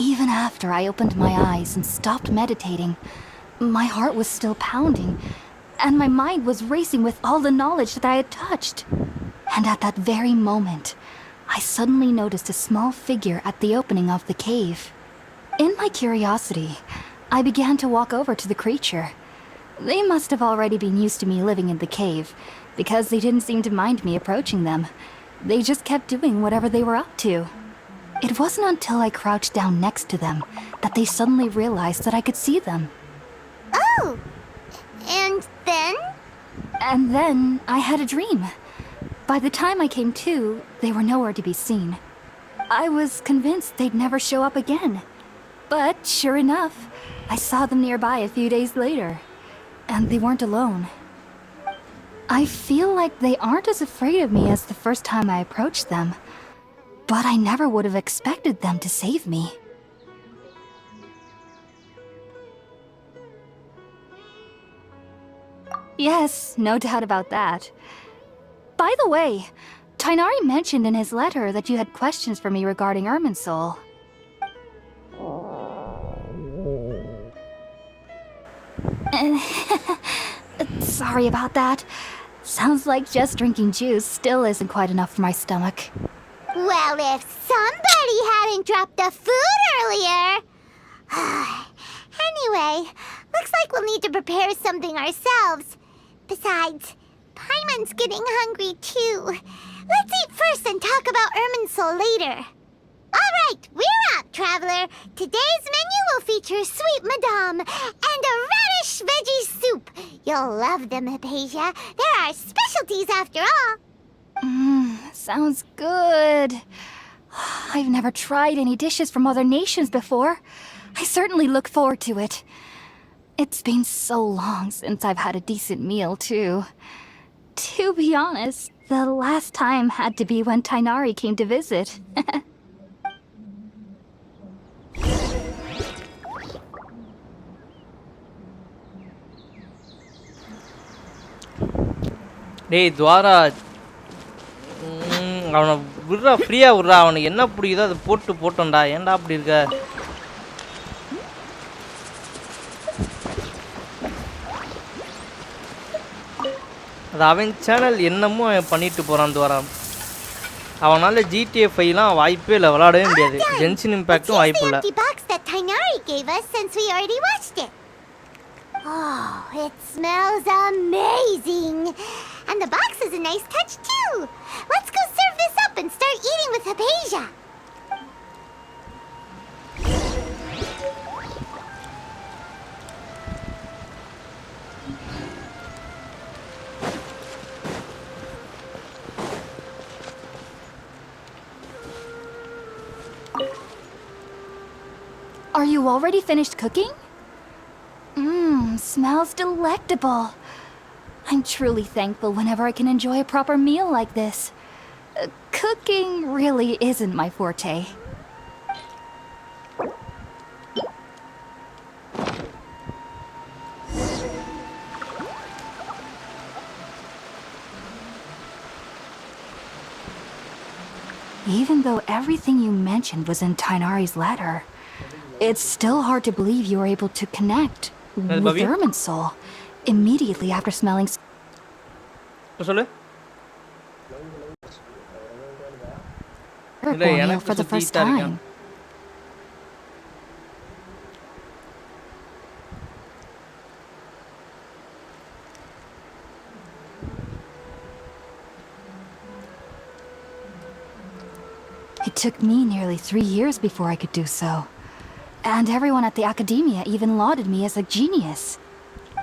Even after I opened my eyes and stopped meditating, my heart was still pounding, and my mind was racing with all the knowledge that I had touched. And at that very moment, I suddenly noticed a small figure at the opening of the cave. In my curiosity, I began to walk over to the creature. They must have already been used to me living in the cave, because they didn't seem to mind me approaching them. They just kept doing whatever they were up to. It wasn't until I crouched down next to them that they suddenly realized that I could see them. Oh! And then? And then I had a dream. By the time I came to, they were nowhere to be seen. I was convinced they'd never show up again. But sure enough, I saw them nearby a few days later. And they weren't alone. I feel like they aren't as afraid of me as the first time I approached them. But I never would have expected them to save me. Yes, no doubt about that. By the way, Tighnari mentioned in his letter that you had questions for me regarding Irminsul. Sorry about that. Sounds like just drinking juice still isn't quite enough for my stomach. Well, if somebody hadn't dropped the food earlier... Anyway, looks like we'll need to prepare something ourselves. Besides, Paimon's getting hungry too. Let's eat first and talk about Irminsul later. Alright, we're up, traveler. Today's menu will feature sweet madame and a radish veggie soup. You'll love them, Hypatia. They're our specialties after all. Sounds good. I've never tried any dishes from other nations before. I certainly look forward to it. It's been so long since I've had a decent meal, too. To be honest, the last time had to be when Tighnari came to visit. டேய் துவாரா அவனை விட்றா ஃப்ரீயாக விட்றா அவனுக்கு என்ன பிடிக்குதோ அதை போட்டோம்டா ஏன்டா அப்படி இருக்க அது அவன் சேனல் என்னமோ பண்ணிட்டு போகிறான் துவாரா அவனால் GTA 5லாம் வாய்ப்பே இல்லை விளாடவே முடியாது ஜென்ஷன் இம்பேக்டும் வாய்ப்பு இல்லை Oh, it smells amazing! And the box is a nice touch too! Let's go serve this up and start eating with Hypatia! Are you already finished cooking? Smells delectable. I'm truly thankful whenever I can enjoy a proper meal like this. Cooking really isn't my forte. Even though everything you mentioned was in Tighnari's letter, it's still hard to believe you were able to connect with Irminsul immediately after smelling. For the first time. It took me nearly 3 years before I could do so. And everyone at the academia even lauded me as a genius.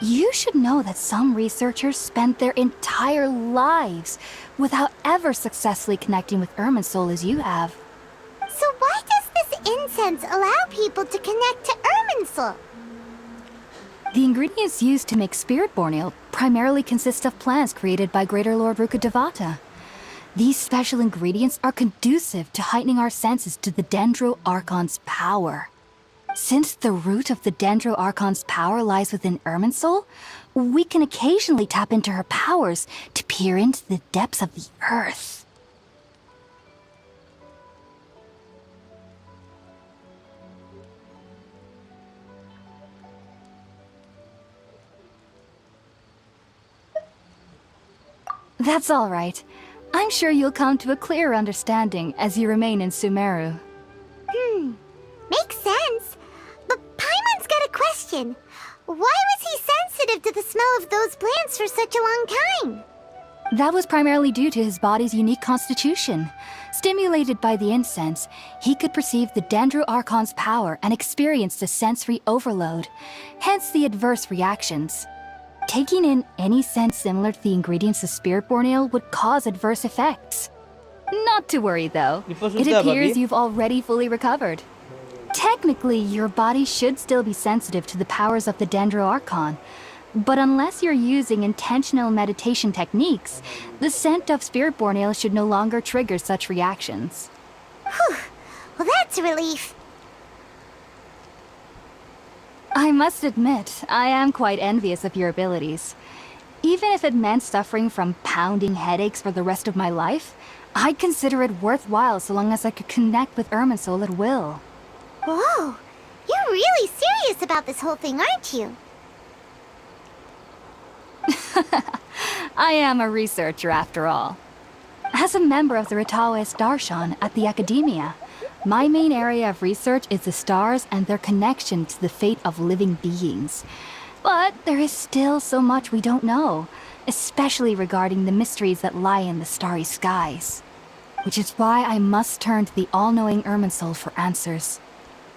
You should know that some researchers spent their entire lives without ever successfully connecting with Irminsul as you have. So why does this incense allow people to connect to Irminsul? The ingredients used to make Spiritborn Ale primarily consist of plants created by Greater Lord Rukkhadevata. These special ingredients are conducive to heightening our senses to the Dendro Archon's power. Since the root of the Dendro Archon's power lies within Irminsul, we can occasionally tap into her powers to peer into the depths of the earth. That's all right. I'm sure you'll come to a clearer understanding as you remain in Sumeru. Makes sense. But Paimon's got a question. Why was he sensitive to the smell of those plants for such a long time? That was primarily due to his body's unique constitution. Stimulated by the incense, he could perceive the Dendro Archon's power and experienced a sensory overload, hence the adverse reactions. Taking in any scent similar to the ingredients of Spiritborn Ale would cause adverse effects. Not to worry though, it appears you've already fully recovered. Technically, your body should still be sensitive to the powers of the Dendro Archon, but unless you're using intentional meditation techniques, the scent of Spiritborn Ale should no longer trigger such reactions. Whew. Well, that's a relief. I must admit, I am quite envious of your abilities. Even if it meant suffering from pounding headaches for the rest of my life, I'd consider it worthwhile so long as I could connect with Irminsul at will. Whoa, you're really serious about this whole thing, aren't you? I am a researcher after all. As a member of the Ritaoes Darshan at the Academia, my main area of research is the stars and their connection to the fate of living beings. But there is still so much we don't know, especially regarding the mysteries that lie in the starry skies. Which is why I must turn to the all-knowing Irminsul for answers.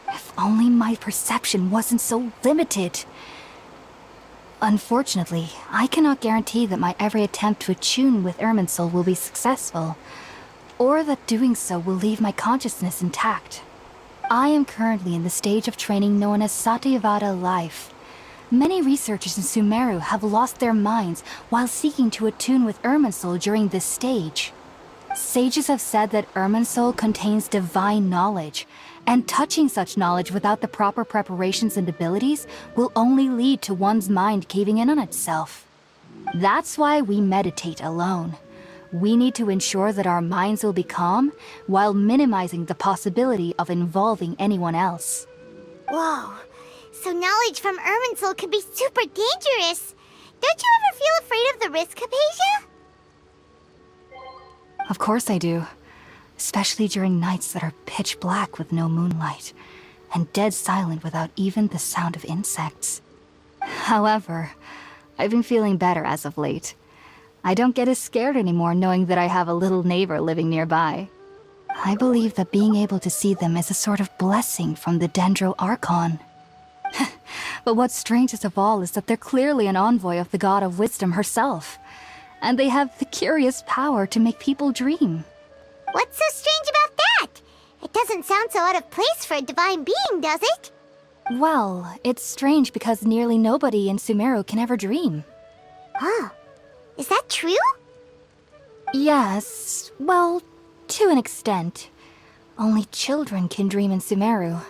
If only my perception wasn't so limited. Unfortunately, I cannot guarantee that my every attempt to attune with Irminsul will be successful, or that doing so will leave my consciousness intact. I am currently in the stage of training known as Satyavada life. Many researchers in Sumeru have lost their minds while seeking to attune with Irminsul during this stage. Sages have said that Irminsul contains divine knowledge, and touching such knowledge without the proper preparations and abilities will only lead to one's mind caving in on itself. That's why we meditate alone. We need to ensure that our minds will be calm while minimizing the possibility of involving anyone else. Whoa, so knowledge from Irminsul could be super dangerous. Don't you ever feel afraid of the risk, Hypatia? Of course I do. Especially during nights that are pitch black with no moonlight, and dead silent without even the sound of insects. However, I've been feeling better as of late. I don't get as scared anymore knowing that I have a little neighbor living nearby. I believe that being able to see them is a sort of blessing from the Dendro Archon. But what's strangest of all is that they're clearly an envoy of the God of Wisdom herself, and they have the curious power to make people dream. What's so strange about that? It doesn't sound so out of place for a divine being, does it? Well, it's strange because nearly nobody in Sumeru can ever dream. Oh, is that true? Yes, well, to an extent. Only children can dream in Sumeru.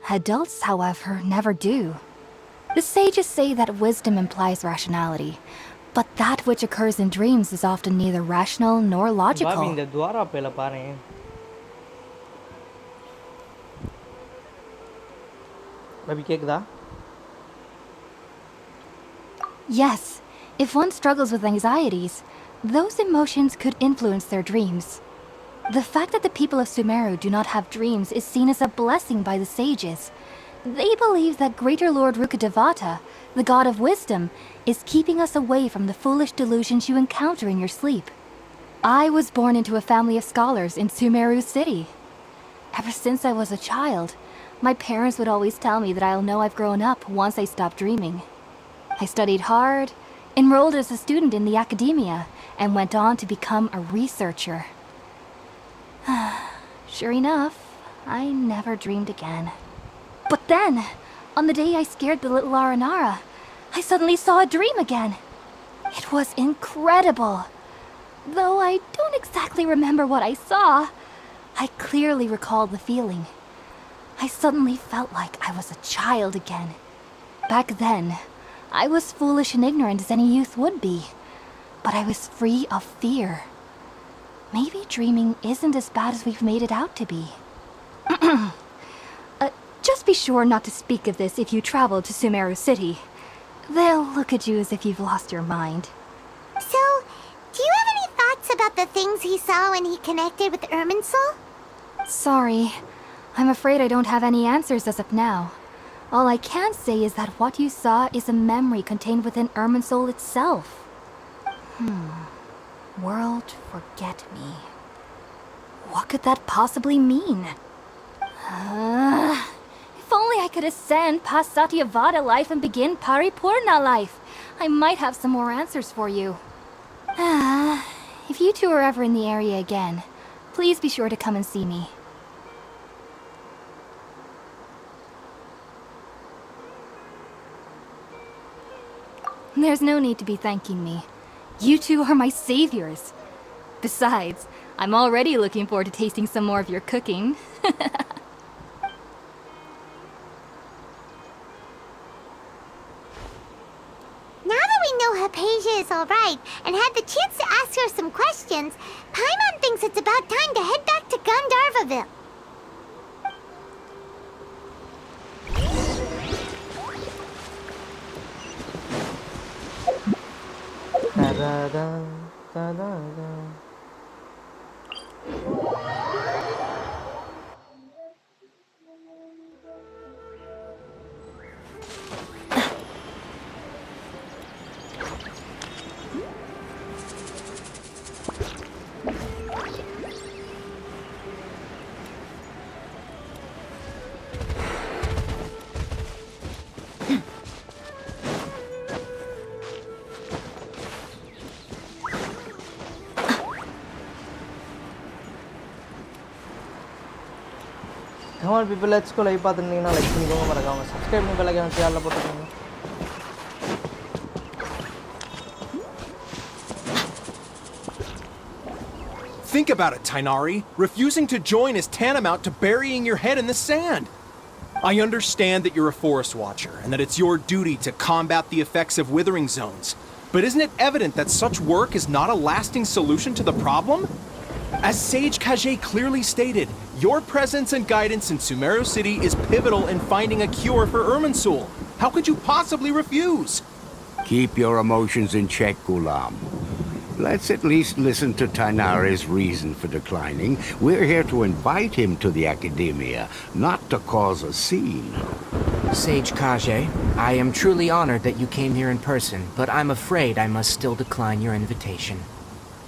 Adults, however, never do. The sages say that wisdom implies rationality, but that which occurs in dreams is often neither rational nor logical. Yes, if one struggles with anxieties, those emotions could influence their dreams. The fact that the people of Sumeru do not have dreams is seen as a blessing by the sages. They believe that Greater Lord Rukkhadevata, the God of Wisdom, is keeping us away from the foolish delusions you encounter in your sleep. I was born into a family of scholars in Sumeru City. Ever since I was a child, my parents would always tell me that I'll know I've grown up once I stop dreaming. I studied hard, enrolled as a student in the Academia, and went on to become a researcher. Sure enough, I never dreamed again. But then, on the day I scared the little Aranara, I suddenly saw a dream again. It was incredible. Though I don't exactly remember what I saw, I clearly recall the feeling. I suddenly felt like I was a child again. Back then, I was foolish and ignorant as any youth would be, but I was free of fear. Maybe dreaming isn't as bad as we've made it out to be. Just be sure not to speak of this if you travel to Sumeru City. They'll look at you as if you've lost your mind. So, do you have about the things he saw when he connected with Irminsul? Sorry. I'm afraid I don't have any answers as of now. All I can say is that what you saw is a memory contained within Irminsul itself. World Forget Me. What could that possibly mean? If only I could ascend past Satyavada life and begin Paripurna life. I might have some more answers for you. If you two are ever in the area again, please be sure to come and see me. There's no need to be thanking me. You two are my saviors. Besides, I'm already looking forward to tasting some more of your cooking. Now that we know Hypatia is alright and had the chance to ask her some questions, Paimon thinks it's about time to head back to Gandharvaville. Come on people, let's go. Like பார்த்துட்டீங்கன்னா like பண்ணிக்கோங்க, மறக்காம subscribe பண்ணி bell icon ஷேர்ல போட்டுக்கோங்க. Think about it, Tainari. Refusing to join is tantamount to burying your head in the sand. I understand that you're a forest watcher and that it's your duty to combat the effects of withering zones. But isn't it evident that such work is not a lasting solution to the problem? As Sage Kage clearly stated, your presence and guidance in Sumeru City is pivotal in finding a cure for Irminsul. How could you possibly refuse? Keep your emotions in check, Ghulam. Let's at least listen to Tainari's reason for declining. We're here to invite him to the Academia, not to cause a scene. Sage Kage, I am truly honored that you came here in person, but I'm afraid I must still decline your invitation.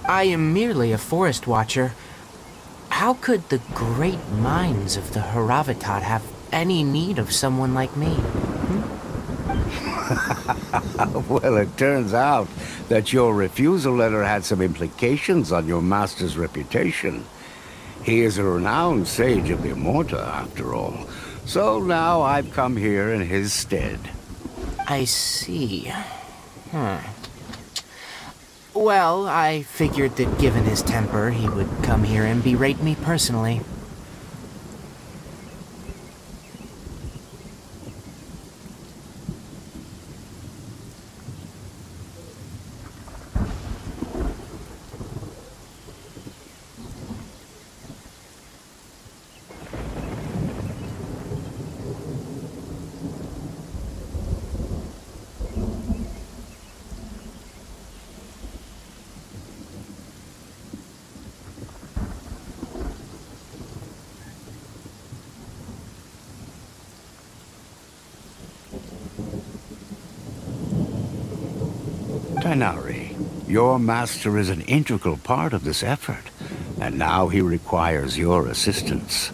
I am merely a forest watcher. How could the great minds of the Haravatat have any need of someone like me? Well, it turns out that your refusal letter had some implications on your master's reputation. He is a renowned sage of the Immorta, after all. So now I've come here in his stead. I see. Well, I figured that given his temper, he would come here and berate me personally. Tainari, your master is an integral part of this effort, and now he requires your assistance.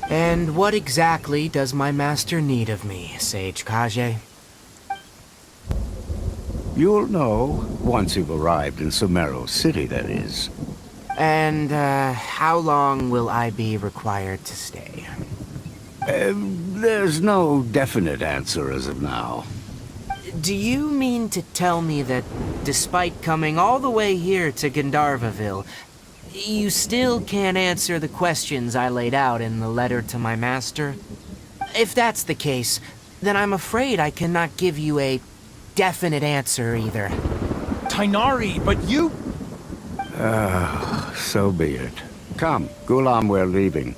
And what exactly does my master need of me, Sage Kage? You'll know once you've arrived in Sumeru City, that is. And, how long will I be required to stay? There's no definite answer as of now. Do you mean to tell me that, despite coming all the way here to Gandharvaville, you still can't answer the questions I laid out in the letter to my master? If that's the case, then I'm afraid I cannot give you a definite answer either. Tainari, but you... So be it. Come, Ghulam, we're leaving.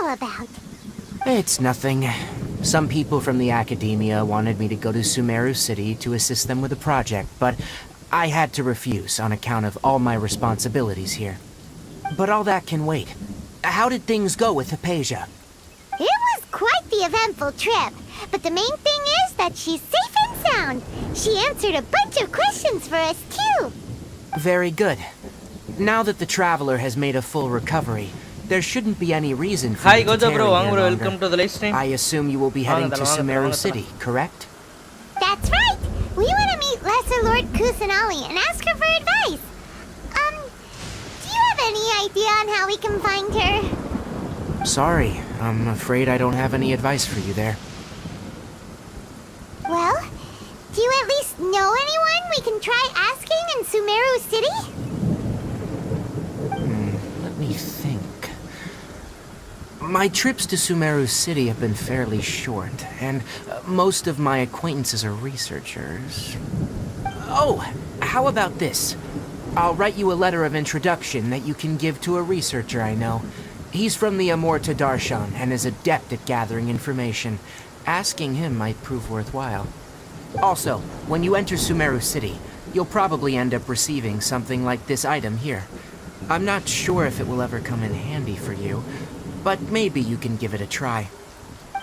all about? It's nothing. Some people from the academia wanted me to go to Sumeru City to assist them with a project, but I had to refuse on account of all my responsibilities here. But all that can wait. How did things go with Hypatia? It was quite the eventful trip, but the main thing is that she's safe and sound. She answered a bunch of questions for us, too. Very good. Now that the traveler has made a full recovery, there shouldn't be any reason for Hi you to Gojo tarry bro, here Wang bro, longer. welcome to the live stream. I assume you will be heading to Sumeru City, correct? That's right. We want to meet Lesser Lord Kusanali and ask her for advice. Do you have any idea on how we can find her? Sorry, I'm afraid I don't have any advice for you there. Well, do you at least know anyone we can try asking in Sumeru City? Let me think. My trips to Sumeru City have been fairly short, and most of my acquaintances are researchers. Oh, how about this? I'll write you a letter of introduction that you can give to a researcher I know. He's from the Amorta Darshan and is adept at gathering information. Asking him might prove worthwhile. Also, when you enter Sumeru City, you'll probably end up receiving something like this item here. I'm not sure if it will ever come in handy for you, but maybe you can give it a try.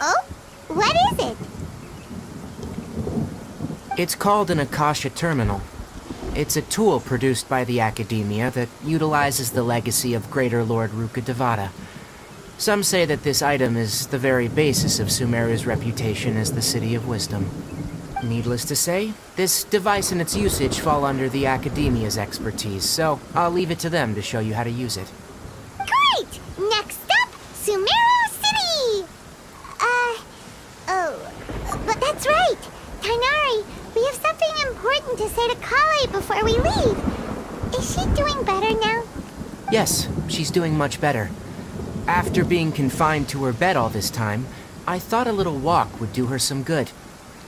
Oh? What is it? It's called an Akasha Terminal. It's a tool produced by the Academia that utilizes the legacy of Greater Lord Rukkhadevata. Some say that this item is the very basis of Sumeru's reputation as the City of Wisdom. Needless to say, this device and its usage fall under the Academia's expertise, so I'll leave it to them to show you how to use it. Great! Next up, Sumeru City! But that's right! Tainari, we have something important to say to Kale before we leave. Is she doing better now? Yes, she's doing much better. After being confined to her bed all this time, I thought a little walk would do her some good.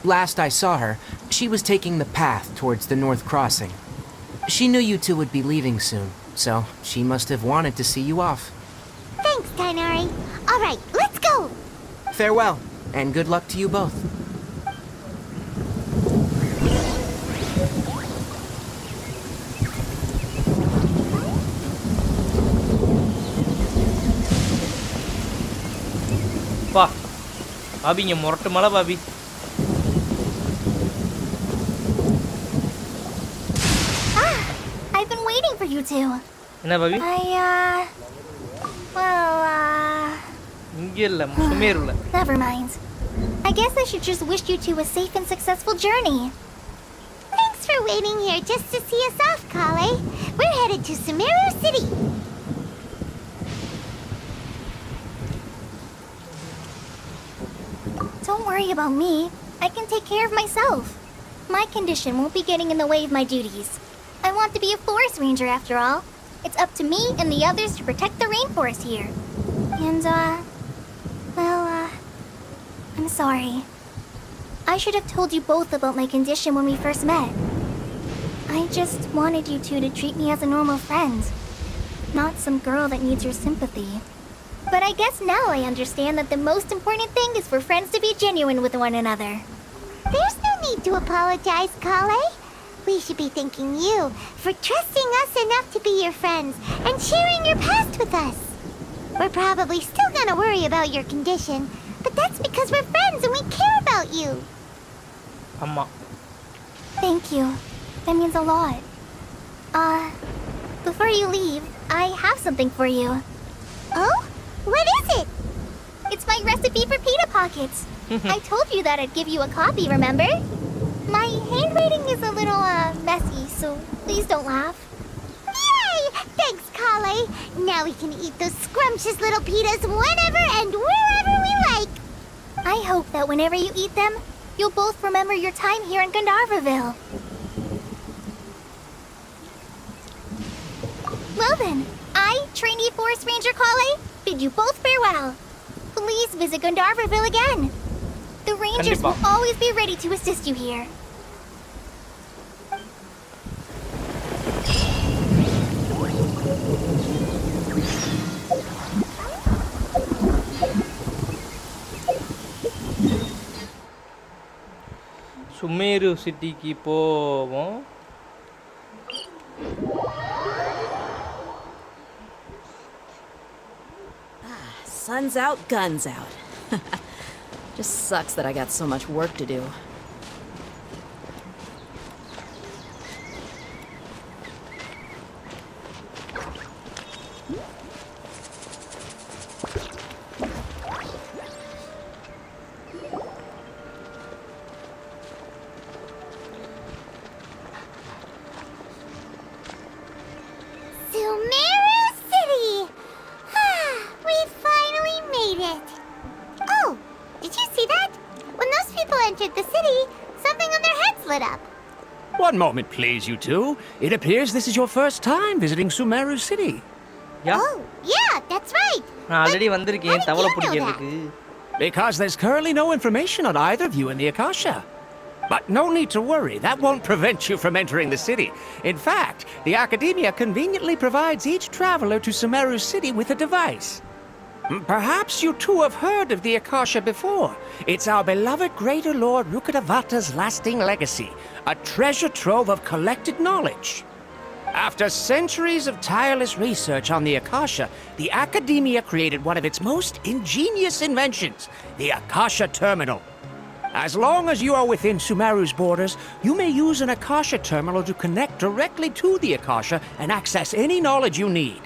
Last I saw her, she was taking the path towards the North Crossing. She knew you two would be leaving soon, so she must have wanted to see you off. Thanks, Tainari. All right, let's go! Farewell, and good luck to you both. பா பாபிங்க முரட்டு மலை Bobby. I've been waiting for you two. என்ன Bobby? இங்க இல்ல, சுமேருல. Never mind. I guess I should just wish you two a safe and successful journey. Thanks for waiting here just to see us off, Kale. We're headed to Sumeru City. Don't worry about me. I can take care of myself. My condition won't be getting in the way of my duties. I want to be a forest ranger after all. It's up to me and the others to protect the rainforest here. And, I'm sorry. I should have told you both about my condition when we first met. I just wanted you two to treat me as a normal friend, not some girl that needs your sympathy. But I guess now I understand that the most important thing is for friends to be genuine with one another. There's no need to apologize, Kale. We should be thanking you for trusting us enough to be your friends and sharing your past with us. We're probably still gonna worry about your condition, but that's because we're friends and we care about you. Amma. Thank you. That means a lot. Before you leave, I have something for you. Oh? What is it? It's my recipe for pita pockets. I told you that I'd give you a copy, remember? My handwriting is a little, messy, so please don't laugh. Yay! Thanks, Kale. Now we can eat those scrumptious little pitas whenever and wherever we like. I hope that whenever you eat them, you'll both remember your time here in Gandharvaville. Well then, I, trainee Forest Ranger Kale, bid you both farewell. Please visit Gandharvaville again. The Rangers will always be ready to assist you here. Sumeru சிட்டிக்கு போவோம். Sun's out, guns out. Just sucks that I got so much work to do. One moment, please, you two. It appears this is your first time visiting Sumeru City. Yeah. Oh, yeah, that's right. Because there's currently no information on either of you in the Akasha. But no need to worry, that won't prevent you from entering the city. In fact, the Academia conveniently provides each traveler to Sumeru City with a device. Perhaps you two have heard of the Akasha before. It's our beloved Greater Lord Rukkhadevata's lasting legacy, a treasure trove of collected knowledge. After centuries of tireless research on the Akasha, the Academia created one of its most ingenious inventions, the Akasha Terminal. As long as you are within Sumeru's borders, you may use an Akasha Terminal to connect directly to the Akasha and access any knowledge you need.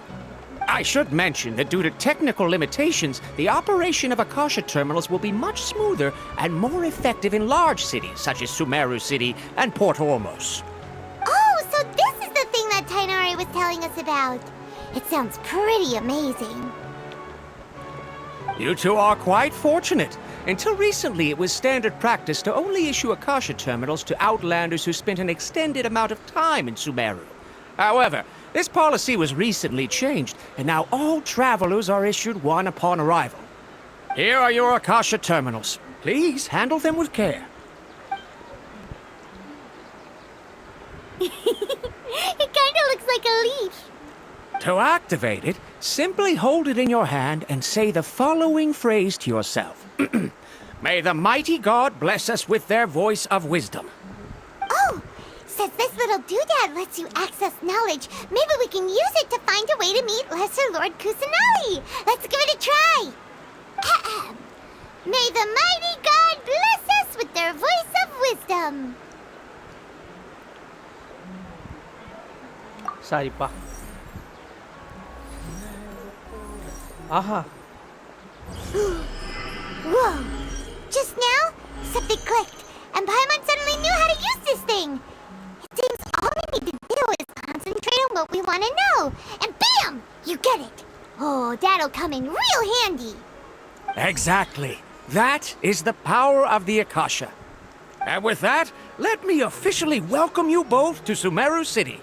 I should mention that due to technical limitations, the operation of Akasha terminals will be much smoother and more effective in large cities such as Sumeru City and Port Ormos. Oh, so this is the thing that Tainari was telling us about. It sounds pretty amazing. You two are quite fortunate. Until recently, it was standard practice to only issue Akasha terminals to outlanders who spent an extended amount of time in Sumeru. However, this policy was recently changed, and now all travelers are issued one upon arrival. Here are your Akasha terminals. Please handle them with care. It kinda looks like a leaf. To activate it, simply hold it in your hand and say the following phrase to yourself. May the mighty God bless us with their voice of wisdom. Oh! Since this little doodad lets you access knowledge, maybe we can use it to find a way to meet Lesser Lord Kusanali. Let's give it a try. May the mighty God bless us with their voice of wisdom. Sorry, pa. Aha. Whoa! Just now, something clicked, and Paimon suddenly knew how to use this thing. It seems all we need to do is concentrate on what we want to know, and bam! You get it. Oh, that'll come in real handy. Exactly. That is the power of the Akasha. And with that, let me officially welcome you both to Sumeru City.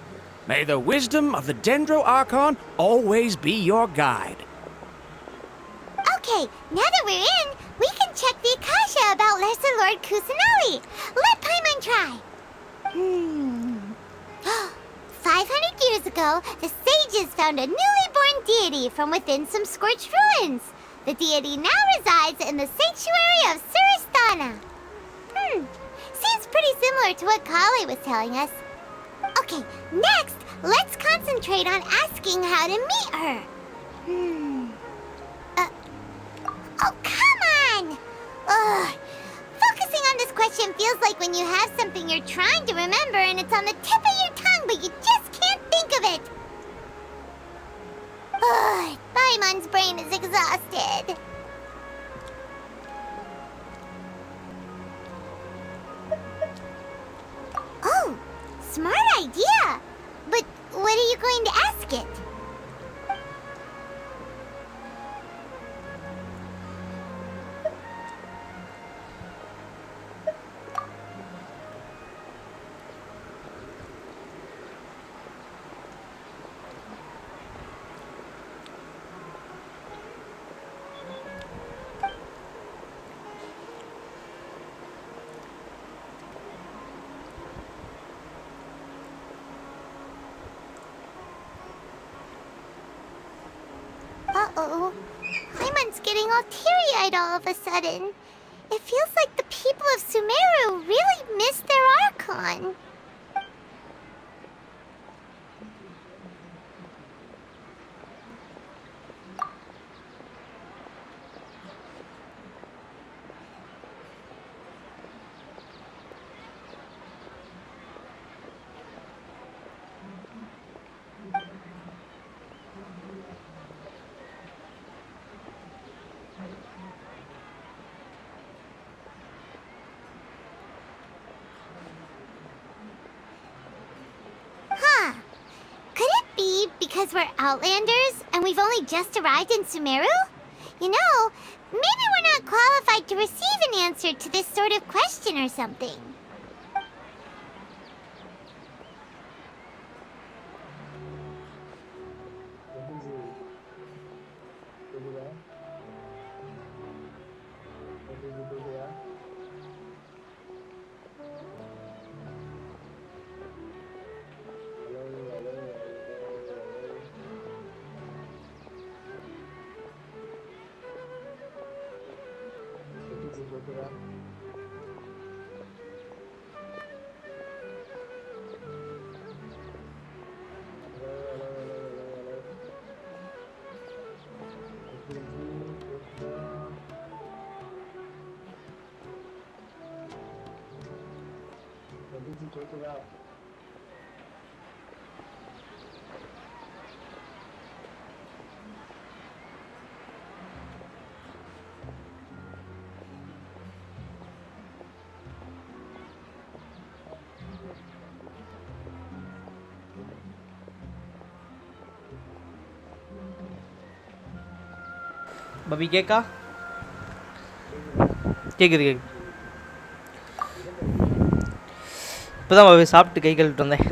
May the wisdom of the Dendro Archon always be your guide. Okay, now that we're in, we can check the Akasha about Lesser Lord Kusanali. Let Paimon try. 500 years ago, the sages found a newly born deity from within some scorched ruins. The deity now resides in the sanctuary of Suristana. Seems pretty similar to what Kale was telling us. Okay, next, let's concentrate on asking how to meet her. Oh, come on! Ugh. Focusing on this question feels like when you have something you're trying to remember and it's on the tip of your tongue, but you just can't think of it. Ugh, Paimon's brain is exhausted. Oh, smart idea. But what are you going to ask it? Uh-oh. Paimon's getting all teary-eyed all of a sudden. It feels like the people of Sumeru really miss their Archon. Because we're Outlanders and we've only just arrived in Sumeru? You know, maybe we're not qualified to receive an answer to this sort of question or something. பபி கேக்கா கேக்குது இப்போதான் பபி சாப்பிட்டு கை கழுவிட்டு வந்தேன்.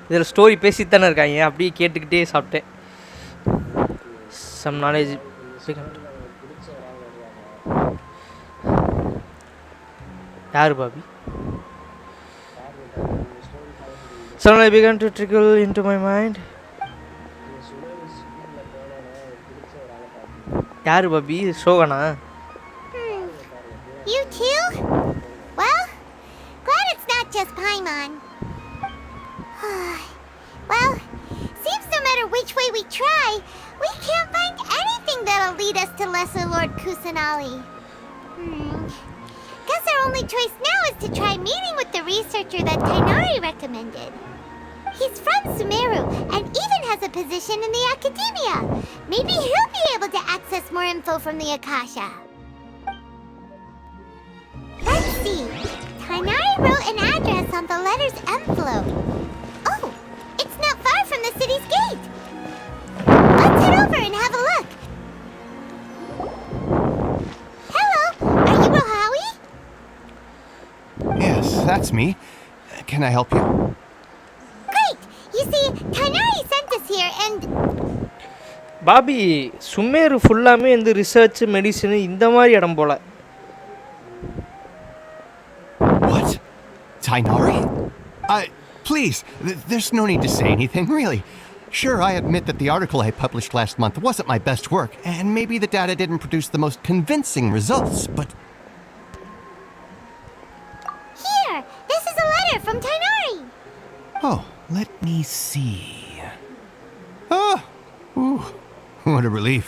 இதில் story பேசிட்டு தானே இருக்காங்க, அப்படியே கேட்டுக்கிட்டே சாப்பிட்டேன். சம் நாலேஜ் யார் Bobby? Suddenly began to trickle into my mind. யாரு Bobby? ஷோகனா? You too? Well, glad it's not just Paimon. Well, seems no matter which way we try, we can't find anything that'll lead us to Lesser Lord Kusanali. Guess our only choice now is to try meeting with the researcher that Tainari recommended. He's from Sumeru and even has a position in the academia. Maybe he'll be able to access more info from the Akasha. Let's see. Tainari wrote an address on the letter's envelope. Oh, it's not far from the city's gate. Let's head over and have a look. Hello, are you Rohawi? Yes, that's me. Can I help you? You see, Tainari sent us here and... Bobby Sumeru ஃபுல்லாமே இந்த research medicine இந்த மாதிரி இடம் போல. What? Tainari? Please, there's no need to say anything, really. Sure, I admit that the article I published last month wasn't my best work, and maybe the data didn't produce the most convincing results, but... Here, this is a letter from Tainari. Oh. Let me see. Oh, ooh, what a relief.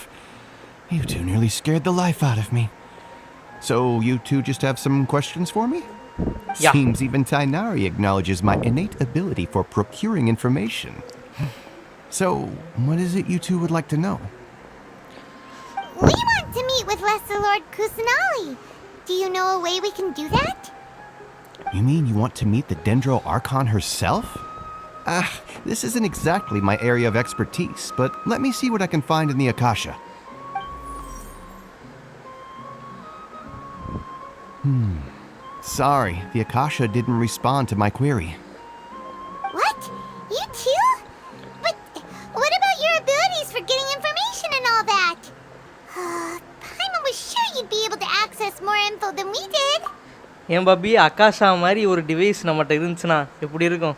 You two nearly scared the life out of me. So you two just have some questions for me? Yeah. Seems even Tainari acknowledges my innate ability for procuring information. So, what is it you two would like to know? We want to meet with Lesser Lord Kusanali. Do you know a way we can do that? You mean you want to meet the Dendro Archon herself? This isn't exactly my area of expertise, but let me see what I can find in the Akasha. Sorry, the Akasha didn't respond to my query. What? You too? But what about your abilities for getting information and all that? Paimon was sure you'd be able to access more info than we did. ஏன் Bobby அகாஷா மாதிரி ஒரு device நம்மகிட்ட இருந்துச்சுன்னா எப்படி இருக்கும்?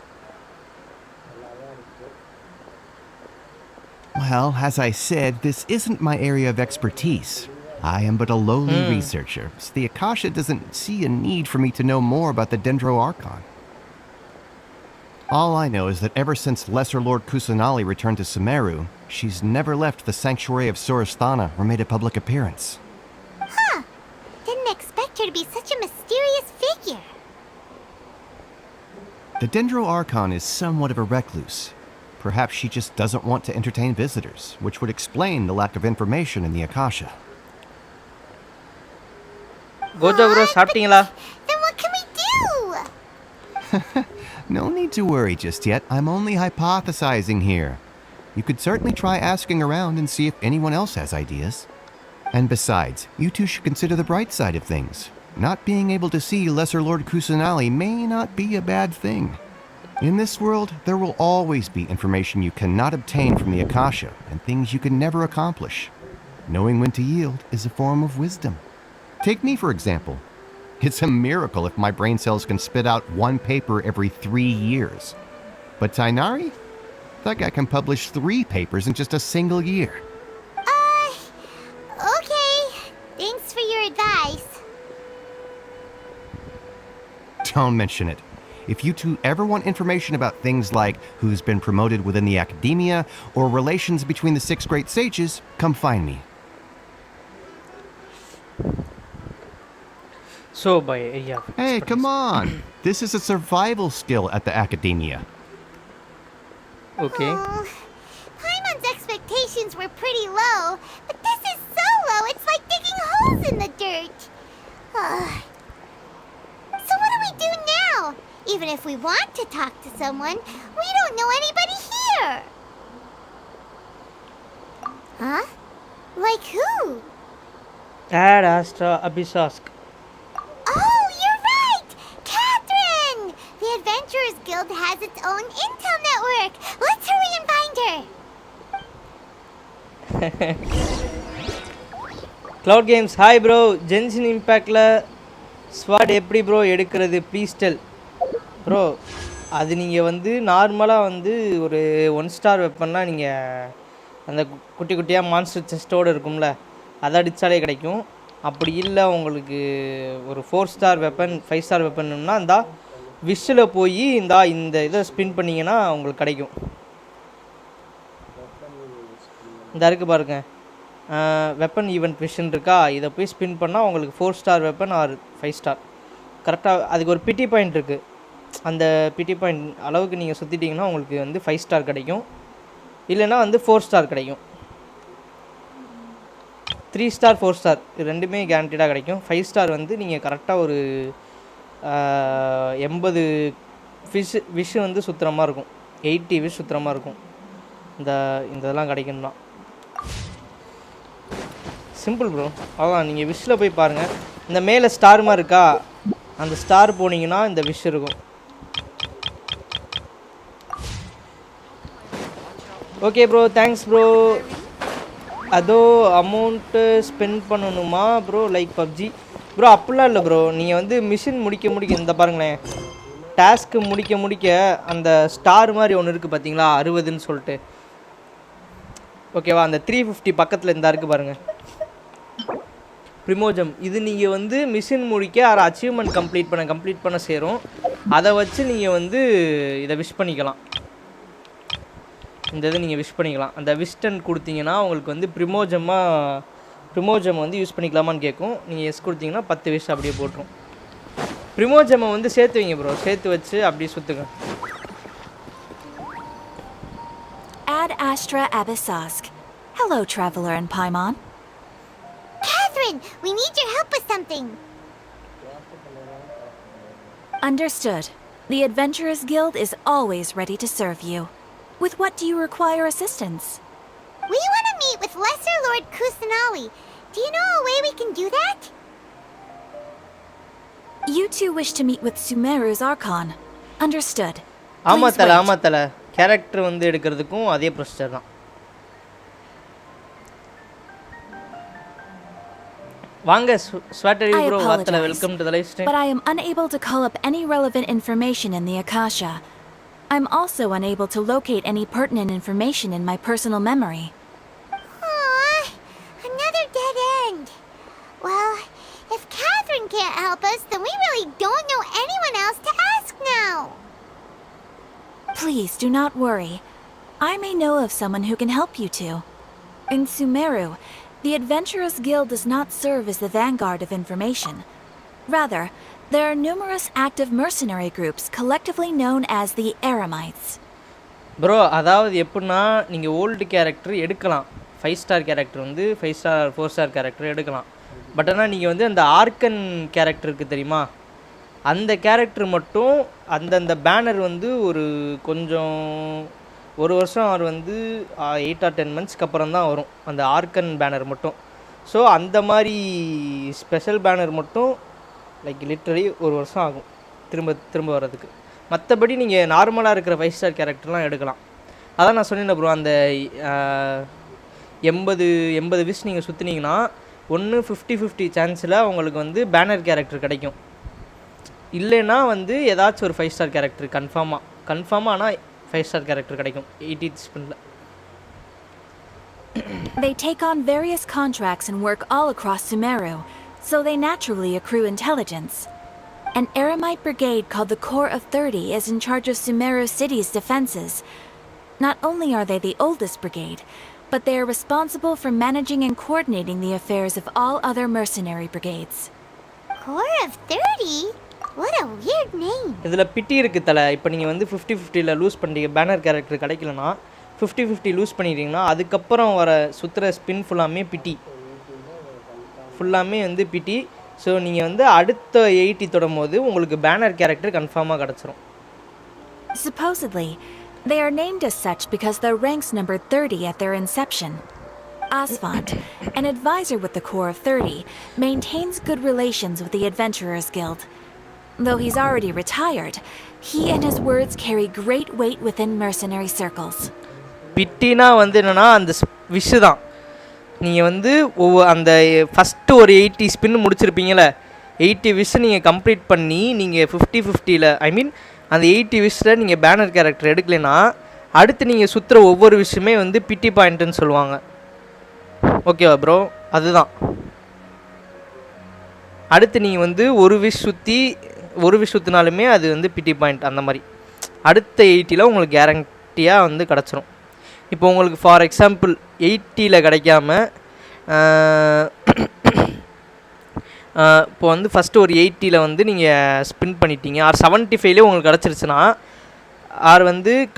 Well, as I said, this isn't my area of expertise. I am but a lowly researcher, so the Akasha doesn't see a need for me to know more about the Dendro Archon. All I know is that ever since Lesser Lord Kusanali returned to Sumeru, she's never left the Sanctuary of Surasthana or made a public appearance. Huh. Didn't expect her to be such a mysterious figure. The Dendro Archon is somewhat of a recluse. Perhaps she just doesn't want to entertain visitors, which would explain the lack of information in the Akasha. Gojo bro, சாப்பிட்டீங்களா? Then what can we do? No need to worry just yet. I'm only hypothesizing here. You could certainly try asking around and see if anyone else has ideas. And besides, you two should consider the bright side of things. Not being able to see Lesser Lord Kusanali may not be a bad thing. In this world, there will always be information you cannot obtain from the Akasha and things you can never accomplish. Knowing when to yield is a form of wisdom. Take me, for example. It's a miracle if my brain cells can spit out one paper every 3 years. But Tainari? That guy can publish 3 papers in just a single year. Okay. Thanks for your advice. Don't mention it. If you two ever want information about things like who's been promoted within the academia or relations between the 6 great sages, come find me. So, by yeah. Hey, come on. This is a survival skill at the academia. Okay. Paimon's expectations were pretty low, but this is so low, it's like digging holes in the dirt. So what do we do now? Even if we want to talk to someone, we don't know anybody here. Huh? Like who? Ad Astra Abyssask. Oh, you're right! Catherine! The Adventurers Guild has its own intel network. Let's hurry and find her. Cloud Games, hi bro. Genshin Impactல SWAT எப்படி bro எடுக்கிறது? Please tell. Bro, அது நீங்கள் வந்து நார்மலாக வந்து ஒரு 1 star வெப்பன்னா நீங்கள் அந்த குட்டி குட்டியாக மான்ஸ்டர் செஸ்ட்டோடு இருக்கும்ல, அதை அடித்தாலே கிடைக்கும். அப்படி இல்லை உங்களுக்கு ஒரு 4 ஸ்டார் வெப்பன் 5 ஸ்டார் வெப்பன்னா இந்தா விஷில் போய் இந்த இதை ஸ்பின் பண்ணிங்கன்னா உங்களுக்கு கிடைக்கும். இந்த இருக்குது பாருங்க, வெப்பன் ஈவெண்ட் விஷன் இருக்கா, இதை போய் ஸ்பின் பண்ணால் உங்களுக்கு 4 ஸ்டார் வெப்பன் ஆர் 5 ஸ்டார் கரெக்டாக. அதுக்கு ஒரு பிடி பாயிண்ட் இருக்குது. அந்த பிடி பாயிண்ட் அளவுக்கு நீங்கள் சுற்றிட்டிங்கன்னா உங்களுக்கு வந்து 5 ஸ்டார் கிடைக்கும், இல்லைன்னா வந்து 4 ஸ்டார் கிடைக்கும். 3 ஸ்டார் 4 ஸ்டார் இது ரெண்டுமே கேரண்டீடாக கிடைக்கும். 5 ஸ்டார் வந்து நீங்கள் கரெக்டாக ஒரு 80 விஷ் வந்து சுற்றுற மாதிரி இருக்கும், 80 விஷ் சுற்றுற மாதிரி இருக்கும். இதெல்லாம் கிடைக்கணும்னா சிம்பிள் ப்ரோ, அதான் நீங்கள் விஷில் போய் பாருங்கள். இந்த மேலே ஸ்டார் மாதிரி இருக்கா, அந்த ஸ்டார் போனீங்கன்னா இந்த விஷ் இருக்கும். Okay bro, thanks bro. அதோ அமௌண்ட்டு ஸ்பெண்ட் பண்ணணுமா ப்ரோ லைக் பப்ஜி? ப்ரோ அப்படிலாம் இல்லை ப்ரோ, நீங்கள் வந்து மிஷின் முடிக்க இந்த பாருங்களேன், டாஸ்க்கு முடிக்க அந்த ஸ்டார் மாதிரி ஒன்று இருக்குது பார்த்தீங்களா, 60ன்னு சொல்லிட்டு, ஓகேவா? அந்த 350 பக்கத்தில் இந்த இருக்குது பாருங்கள், ப்ரிமோஜம். இது நீங்கள் வந்து மிஷின் முடிக்க அதை அச்சீவ்மெண்ட் கம்ப்ளீட் பண்ண சேரும். அதை வச்சு நீங்கள் வந்து இதை விஷ் பண்ணிக்கலாம். இந்த இதை நீங்கள் விஷ் பண்ணிக்கலாம். அந்த விஷ்டன் கொடுத்தீங்கன்னா உங்களுக்கு வந்து ப்ரிமோஜம் வந்து யூஸ் பண்ணிக்கலாமான்னு கேட்கும். நீங்கள் எஸ் கொடுத்தீங்கன்னா 10 விஷ் அப்படியே போட்டுரும். ப்ரிமோஜமை வந்து சேர்த்து வைங்க ப்ரோ, சேர்த்து வச்சு அப்படியே சுற்றுங்க. Ad Astra Abyssask. Hello, Traveler and Paimon. Catherine, we need your help with something. Understood. The Adventurers Guild is always ready to serve you. With what do you require assistance? We want to meet with Lesser Lord Kusanali. Do you know a way we can do that? You two wish to meet with Sumeru's Archon. Understood. ஆமாத்தல character வந்து எடுக்கிறதுக்கும் அதே procedure தான். வாங்க ஸ்வாட்டரி bro, வாத்தல welcome to the live stream. But I am unable to call up any relevant information in the Akasha. I'm also unable to locate any pertinent information in my personal memory. Aww, another dead end. can't help us, then we really don't know anyone else to ask now. Please do not worry. I may know of someone who can help you too. In Sumeru, the Adventurers Guild does not serve as the vanguard of information. Rather, there are numerous active mercenary groups collectively known as the Eremites. Bro அதாவது எப்படின்னா நீங்கள் old character எடுக்கலாம் 5 star character வந்து 5 star 4 star character எடுக்கலாம் but ஆனால் நீங்கள் வந்து அந்த ஆர்கன் கேரக்டருக்கு தெரியுமா அந்த கேரக்டர் மட்டும் அந்தந்த பேனர் வந்து ஒரு கொஞ்சம் ஒரு வருஷம் அவர் வந்து 8 or 10 monthsக்கு அப்புறம் தான் வரும் அந்த ஆர்கன் பேனர் மட்டும் ஸோ அந்த மாதிரி ஸ்பெஷல் பேனர் மட்டும் லைக் லிட்டரலி ஒரு வருஷம் ஆகும் திரும்ப வர்றதுக்கு மற்றபடி நீங்கள் நார்மலாக இருக்கிற 5 ஸ்டார் கேரக்டர்லாம் எடுக்கலாம் அதான் நான் சொன்னேன் ப்ரோ அந்த 80 விஷ் நீங்கள் சுற்றினீங்கன்னா ஒன்று 50-50 சான்ஸில் உங்களுக்கு வந்து பேனர் கேரக்டர் கிடைக்கும் இல்லைன்னா வந்து ஏதாச்சும் ஒரு 5 ஸ்டார் கேரக்டர் கன்ஃபார்மாக ஆனால் 5 ஸ்டார் கேரக்டர் கிடைக்கும் 80th ஸ்பின்ல. They take on various contracts and work all across Sumeru, so they naturally accrue intelligence. An Eremite brigade called the Corps of 30 is in charge of Sumeru City's defenses. Not only are they the oldest brigade, but they are responsible for managing and coordinating the affairs of all other mercenary brigades. Corps of 30? What a weird name. இதில் பிட்டி இருக்குது தலை இப்போ நீங்கள் வந்து 50-50ல் loose பண்ணிட்டீங்க banner character கிடைக்கலனா 50-50 loose பண்ணிட்டீங்கன்னா அதுக்கப்புறம் வர சுற்றுற ஸ்பின் ஃபுல்லாமே வந்து பிட்டி ஸோ நீங்கள் வந்து அடுத்த 80 தொடும்போது உங்களுக்கு பேனர் கேரக்டர் கன்ஃபார்மாக கிடச்சிரும். Supposedly, they are named as such because their ranks numbered 30 at their inception. Aswanth, an advisor with the Corps of 30, maintains good relations with the Adventurers Guild. Though he's already retired, he and his words carry great weight within mercenary circles. பிட்டினா வந்து என்னென்னா அந்த விஷு தான் நீங்கள் வந்து அந்த first ஒரு 80 spin முடிச்சிருப்பீங்களே 80 wish நீங்கள் complete பண்ணி நீங்கள் 50-50ல் ஐ மீன் அந்த 80 விஷில் நீங்கள் பேனர் கேரக்டர் எடுக்கலைன்னா அடுத்து நீங்கள் சுற்றுற ஒவ்வொரு விஷயமே வந்து பிட்டி பாயிண்ட்டுன்னு சொல்லுவாங்க. ஓகேவா ப்ரோ? அதுதான் அடுத்து நீங்கள் வந்து ஒரு விஷ் சுற்றினாலுமே அது வந்து பிட்டி பாயிண்ட் அந்த மாதிரி அடுத்த 80ல் உங்களுக்கு கேரண்டியாக வந்து கிடச்சிரும். இப்போ உங்களுக்கு ஃபார் எக்ஸாம்பிள் 80ல் கிடைக்காம இப்போ வந்து ஃபஸ்ட்டு ஒரு 80ல் வந்து நீங்கள் ஸ்பின் பண்ணிட்டீங்க ஆர் 75லே உங்களுக்கு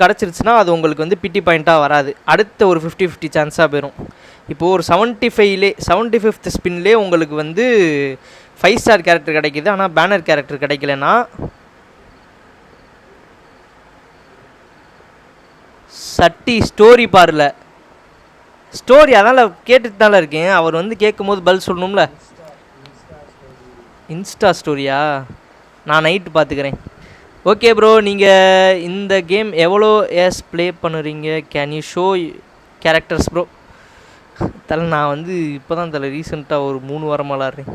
கிடச்சிருச்சுன்னா அது உங்களுக்கு வந்து பிட்டி பாயிண்ட்டாக வராது அடுத்த ஒரு 50-50 சான்ஸாக போயிடும். இப்போது ஒரு 75th ஸ்பின்லேயே உங்களுக்கு வந்து 5 ஸ்டார் கேரக்டர் கிடைக்கிது ஆனால் பேனர் கேரக்டர் கிடைக்கலன்னா சட்டி ஸ்டோரி பாருல ஸ்டோரி அதனால் கேட்டுட்டு தானே இருக்கேன் அவர் வந்து கேட்கும் போது பதில் சொல்லணும்ல. இன்ஸ்டா ஸ்டோரியா? நான் நைட்டு பார்த்துக்கிறேன். ஓகே ப்ரோ நீங்கள் இந்த கேம் எவ்வளோ ஏஸ் ப்ளே பண்ணுறீங்க? Can you show characters bro? தலை நான் வந்து இப்போ தான் தலை ரீசெண்டாக ஒரு 3 வாரமாக விளாட்றேன்.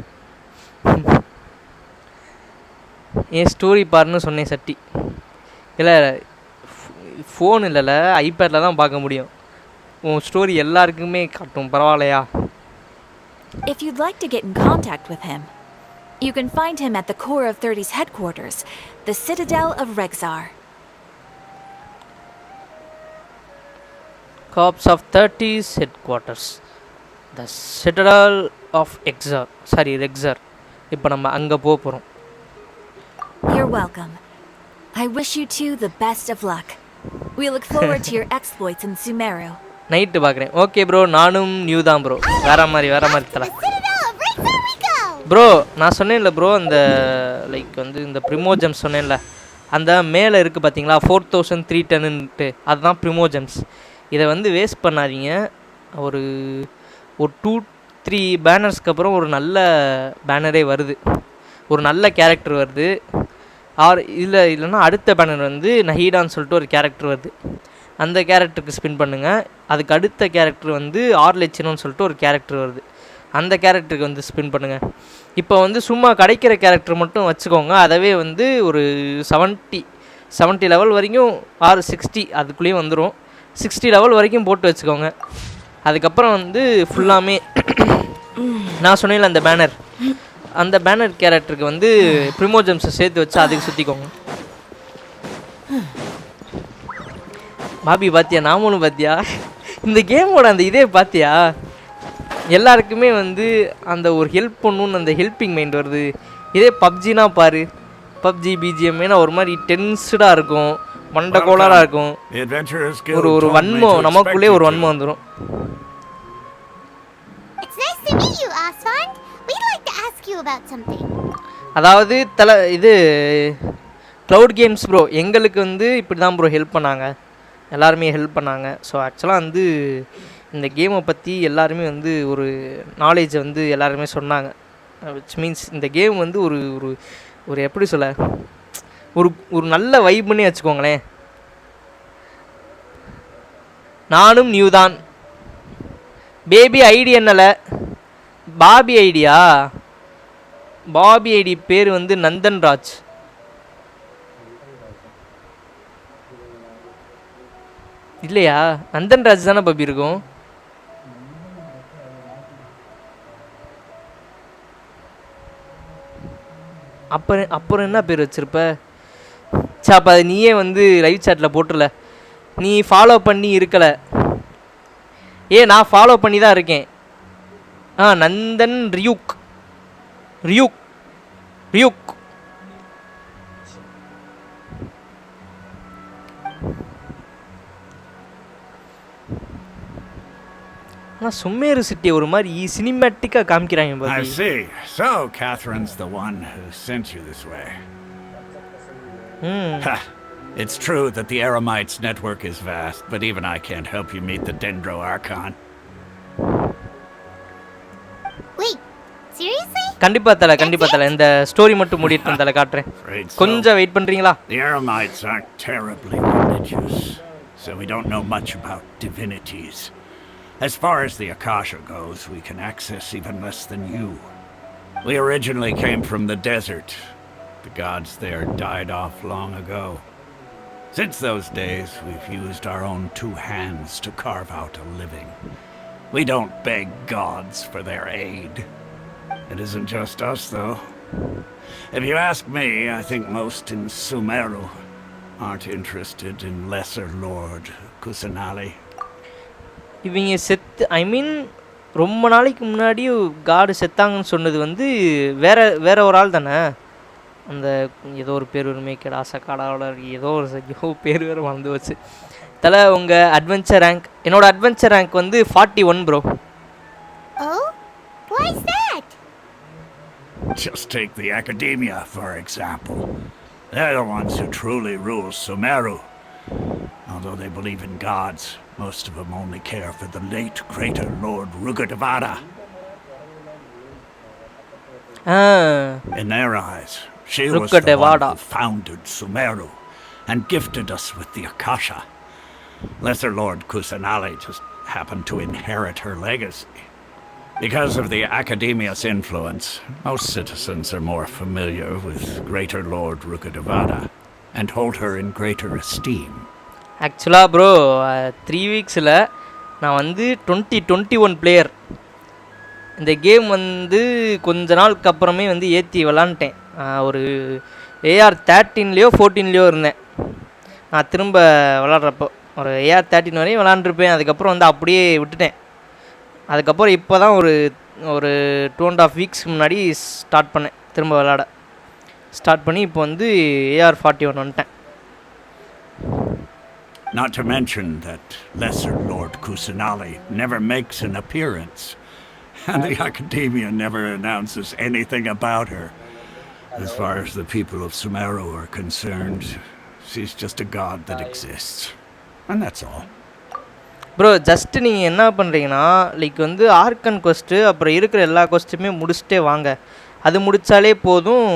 என் ஸ்டோரி பாருன்னு சொன்னேன் சட்டி. இல்லை ஃபோன் இல்லைல்ல ஐபேடில் தான் பார்க்க முடியும். உன் ஸ்டோரி எல்லாருக்குமே காட்டும் பரவாயில்லையா? If you'd like to get in contact with him, you can find him at the Corps of 30's headquarters, the Citadel of Rexar. Corps of 30's headquarters, the Citadel of Rexar. இப்போ நம்ம அங்கே போகிறோம். You're welcome. I wish you two the best of luck. We look forward to your exploits in Sumeru. Night பார்க்குறேன். Okay bro நானும் new தான் bro. வேற மாதிரி தலை ப்ரோ. நான் சொன்னேன்ல ப்ரோ அந்த லைக் வந்து இந்த ப்ரிமோஜம்ஸ் சொன்னேன்ல அந்த மேலே இருக்குது பார்த்தீங்களா 4310ன்ட்டு அதுதான் ப்ரிமோஜம்ஸ். இதை வந்து வேஸ்ட் பண்ணாதீங்க. ஒரு 2-3 பேனர்ஸ்க்கு அப்புறம் ஒரு நல்ல பேனரே வருது, ஒரு நல்ல கேரக்டர் வருது. இல்லைன்னா அடுத்த பேனர் வந்து நஹீடான்னு சொல்லிட்டு ஒரு கேரக்டர் வருது. அந்த கேரக்டருக்கு ஸ்பின் பண்ணுங்கள். அதுக்கு அடுத்த கேரக்டர் வந்து ஆர்லெச்சினோன்னு சொல்லிட்டு ஒரு கேரக்டர் வருது. அந்த கேரக்டருக்கு வந்து ஸ்பின் பண்ணுங்கள். இப்போ வந்து சும்மா கிடைக்கிற கேரக்டர் மட்டும் வச்சுக்கோங்க. அதவே வந்து ஒரு 70 லெவல் வரைக்கும் 60 அதுக்குள்ளேயும் வந்துடும். 60 லெவல் வரைக்கும் போட்டு வச்சுக்கோங்க. அதுக்கப்புறம் வந்து ஃபுல்லாமே நான் சொன்னேன்ல அந்த பேனர் அந்த பேனர் கேரக்டருக்கு வந்து ப்ரிமோஜம்ஸை சேர்த்து வச்சு அதுக்கு சுற்றிக்கோங்க. பாபி பார்த்தியா, நாமளும் பார்த்தியா, இந்த கேமோட அந்த இதே பார்த்தியா, எல்லாருக்குமே வந்து அந்த ஒரு ஹெல்ப் பண்ணணுன்னு அந்த ஹெல்ப்பிங் மைண்ட் வருது. இதே பப்ஜினா பாரு, பப்ஜி பிஜிஎம்னா ஒரு மாதிரி டென்ஸ்டாக இருக்கும், மண்டை கோளாராக இருக்கும், ஒரு வன்மம் நமக்குள்ளே ஒரு வன்மம் வந்துடும். அதாவது இது க்ளவுட் கேம்ஸ் ப்ரோ எங்களுக்கு வந்து இப்படி தான் ப்ரோ ஹெல்ப் பண்ணாங்க, எல்லாருமே ஹெல்ப் பண்ணாங்க. ஸோ ஆக்சுவலாக வந்து இந்த கேமை பற்றி எல்லாருமே வந்து ஒரு நாலேஜை வந்து எல்லாருமே சொன்னாங்க. விச் மீன்ஸ் இந்த கேம் வந்து ஒரு ஒரு ஒரு எப்படி சொல்ல, ஒரு ஒரு நல்ல வைப்னே வச்சுக்கோங்களேன். நானும் நியூ தான். பேபி ஐடி என்னல, பாபி ஐடியா, பாபி ஐடி பேர் வந்து நந்தன்ராஜ். இல்லையா, நந்தன்ராஜ் தானே பாபி இருக்கும். அப்புறம் என்ன பேர் வச்சிருப்ப? சா அப்போ அது நீயே வந்து லைவ் சாட்டில் போட்டுல, நீ ஃபாலோ பண்ணி இருக்கலை. நான் ஃபாலோ பண்ணி தான் இருக்கேன். நந்தன் ரியூக் ரியூக் ரியூக். ஆனால் சும்மேரு சிட்டியை ஒரு மாதிரி சினிமேட்டிக்காக காமிக்கிறாங்க. I see. So Catherine's the one who sent you this way. Ha. It's true that the Eremites network is vast, but even I can't help you meet the Dendro Archon. Wait, seriously? கண்டிப்பா தல இந்த story மட்டும் முடிட்டு தல காட்றேன். கொஞ்சம் wait பண்றீங்களா? The Eremites aren't terribly religious, so we don't know much about divinities. As far as the Akasha goes, we can access even less than you. We originally came from the desert. The gods there died off long ago. Since those days, we've used our own two hands to carve out a living. We don't beg gods for their aid. It isn't just us, though. If you ask me, I think most in Sumeru aren't interested in Lesser Lord Kusanali. இவங்க செத்து, ஐ மீன் ரொம்ப நாளைக்கு முன்னாடி காடு செத்தாங்கன்னு சொன்னது வந்து வேற ஒரு ஆள் தானே. அந்த ஏதோ ஒரு பேர் ஒரு மேக்கட் ஆசக்காடாவோட ஏதோ ஒரு பேர் வேறு வந்து வச்சு தலை. உங்கள் அட்வென்ச்சர் ரேங்க், என்னோட அட்வென்ச்சர் ரேங்க் வந்து 41 bro. Just take the Academia for example. They're the ones who truly rule Sumeru. Although they believe in gods, most of them only care for the late greater Lord Rugadavada. In their eyes, she was the one who founded Sumeru and gifted us with the Akasha. Lesser Lord Kusanali just happened to inherit her legacy. Because of the Academia's influence, most citizens are more familiar with greater Lord Rugadavada and hold her in greater esteem. ஆக்சுவலாக bro 3 வீக்ஸில் நான் வந்து 2021 player. இந்த game வந்து கொஞ்ச நாளுக்கு அப்புறமே வந்து ஏற்றி விளாண்டுட்டேன். ஒரு AR 13லேயோ 14லேயோ இருந்தேன் நான் திரும்ப விளாட்றப்போ. ஒரு AR 13 வரையும் விளாண்டுருப்பேன். அதுக்கப்புறம் வந்து அப்படியே விட்டுட்டேன். அதுக்கப்புறம் இப்போ தான் ஒரு 2.5 வீக்ஸ்க்கு முன்னாடி ஸ்டார்ட் பண்ணேன், திரும்ப விளாட ஸ்டார்ட் பண்ணி இப்போ வந்து AR 41 வந்துட்டேன். Not to mention that Lesser Lord Kusanali never makes an appearance, and the Academia never announces anything about her. As far as the people of Sumeru are concerned, she's just a god that exists, and that's all. Bro just நீங்கள் என்ன பண்ணுறீங்கன்னா, like வந்து organ cost அப்புறம் இருக்கிற எல்லா கொஸ்ட்டுமே முடிச்சுட்டே வாங்க. அது முடித்தாலே போதும்.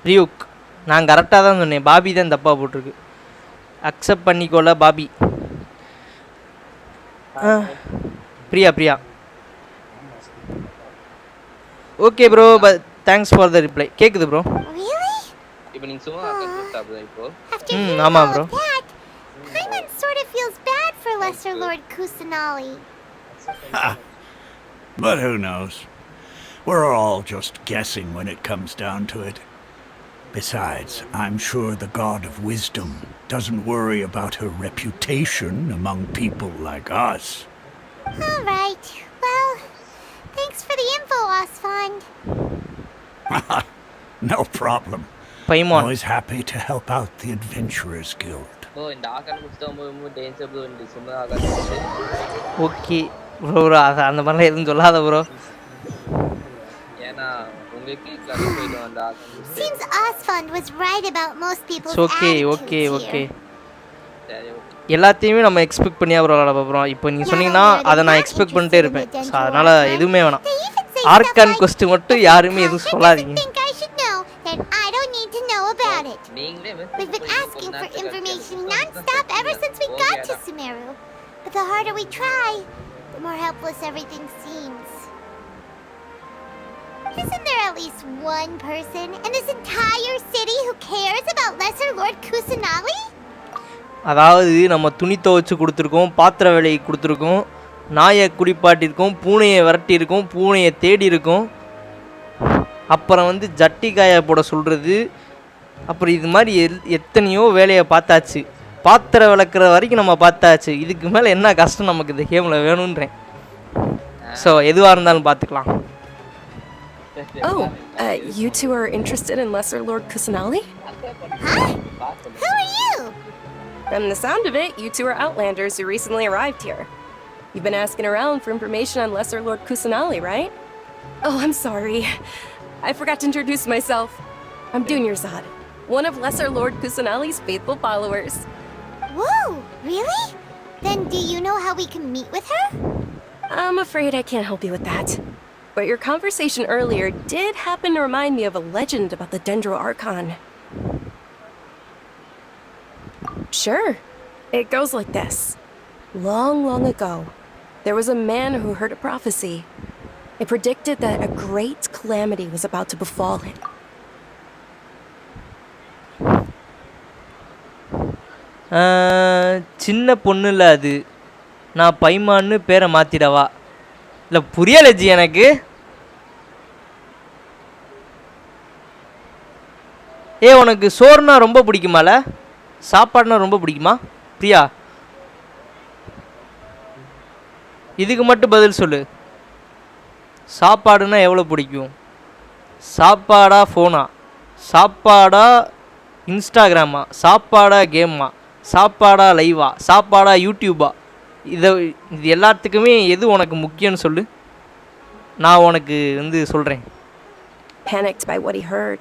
ரியூக் நான் கரெக்டாக தான் சொன்னேன், பாபி தான் தப்பாக போட்டிருக்கு. அக்செப்ட் பண்ணிக்கோல Bobby. Priya okay bro, thanks for the reply. கேட்குது ப்ரோ. இப்போ நீங்க சும்மா ஆமாம் bro. Paimon sort of feels bad for Lesser Lord Kusanali. Ha! But who knows? We're all just guessing when it comes down to it. Besides, I'm sure the God of Wisdom doesn't worry about her reputation among people like us. All right. Well, thanks for the info, Aswand. No problem. Paimon. Always happy to help out the Adventurers Guild. Okay, bro, அந்த மாதிரி எதுவும் சொல்லாத bro. Seems Aswand was right about most people's okay. எல்லாத்தையுமே நம்ம expect பண்ணியா bro விளையாட போறோம். இப்போ நீங்க சொன்னீங்கன்னா அதை நான் எக்ஸ்பெக்ட் பண்ணிட்டே இருப்பேன். அதனால எதுவுமே வேணாம். ஆர்கான் quest மட்டும் யாருமே எதுவும் சொல்லாதீங்க. I don't need to know about it. We've been asking for information non-stop ever since we got to Sumeru. But the harder we try, the more helpless everything seems. Isn't there at least one person in this entire city who cares about Lesser Lord Kusanali? அதாவது நம்ம துணி துவைச்சு கொடுத்துருக்கோம், பாத்திர வேலையை கொடுத்துருக்கோம், நாயை குடிப்பாட்டியிருக்கோம், பூனையை விரட்டியிருக்கோம், பூனையை தேடி இருக்கோம், அப்புறம் வந்து ஜட்டி காய போட சொல்கிறது, அப்புறம் இது மாதிரி எத்தனையோ வேலையை பார்த்தாச்சு. பாத்திர விளக்குற வரைக்கும் நம்ம பார்த்தாச்சு. இதுக்கு மேலே என்ன கஷ்டம் நமக்கு இந்த கேமில் வேணுன்றேன். ஸோ எதுவாக இருந்தாலும் பார்த்துக்கலாம். Oh, you two are interested in Lesser Lord Kusanali? Huh? Who are you? From the sound of it, you two are Outlanders who recently arrived here. You've been asking around for information on Lesser Lord Kusanali, right? Oh, I'm sorry. I forgot to introduce myself. I'm Dunyarzad, one of Lesser Lord Kusanali's faithful followers. Whoa, really? Then do you know how we can meet with her? I'm afraid I can't help you with that. But your conversation earlier did happen to remind me of a legend about the Dendro Archon. Sure. It goes like this. Long, long ago, there was a man who heard a prophecy. It predicted that a great calamity was about to befall him. சின்ன பொண்ணு இல்லை அது. நான் பைமான்னு பேரை மாற்றிடவா? இல்லை புரியலை G எனக்கு. உனக்கு சோறுனா ரொம்ப பிடிக்குமால? சாப்பாடுனா ரொம்ப பிடிக்குமா பிரியா? இதுக்கு மட்டும் பதில் சொல்லு. சாப்பாடுனா எவ்வளோ பிடிக்கும்? சாப்பாடா ஃபோனா? சாப்பாடா இன்ஸ்டாகிராமா? சாப்பாடா கேமா? சாப்பாடா லைவா? சாப்பாடா யூடியூபா? இது எல்லாத்துக்குமே எது உனக்கு முக்கியம்னு சொல்லு, நான் உனக்கு வந்து சொல்கிறேன். Panicked by what he heard,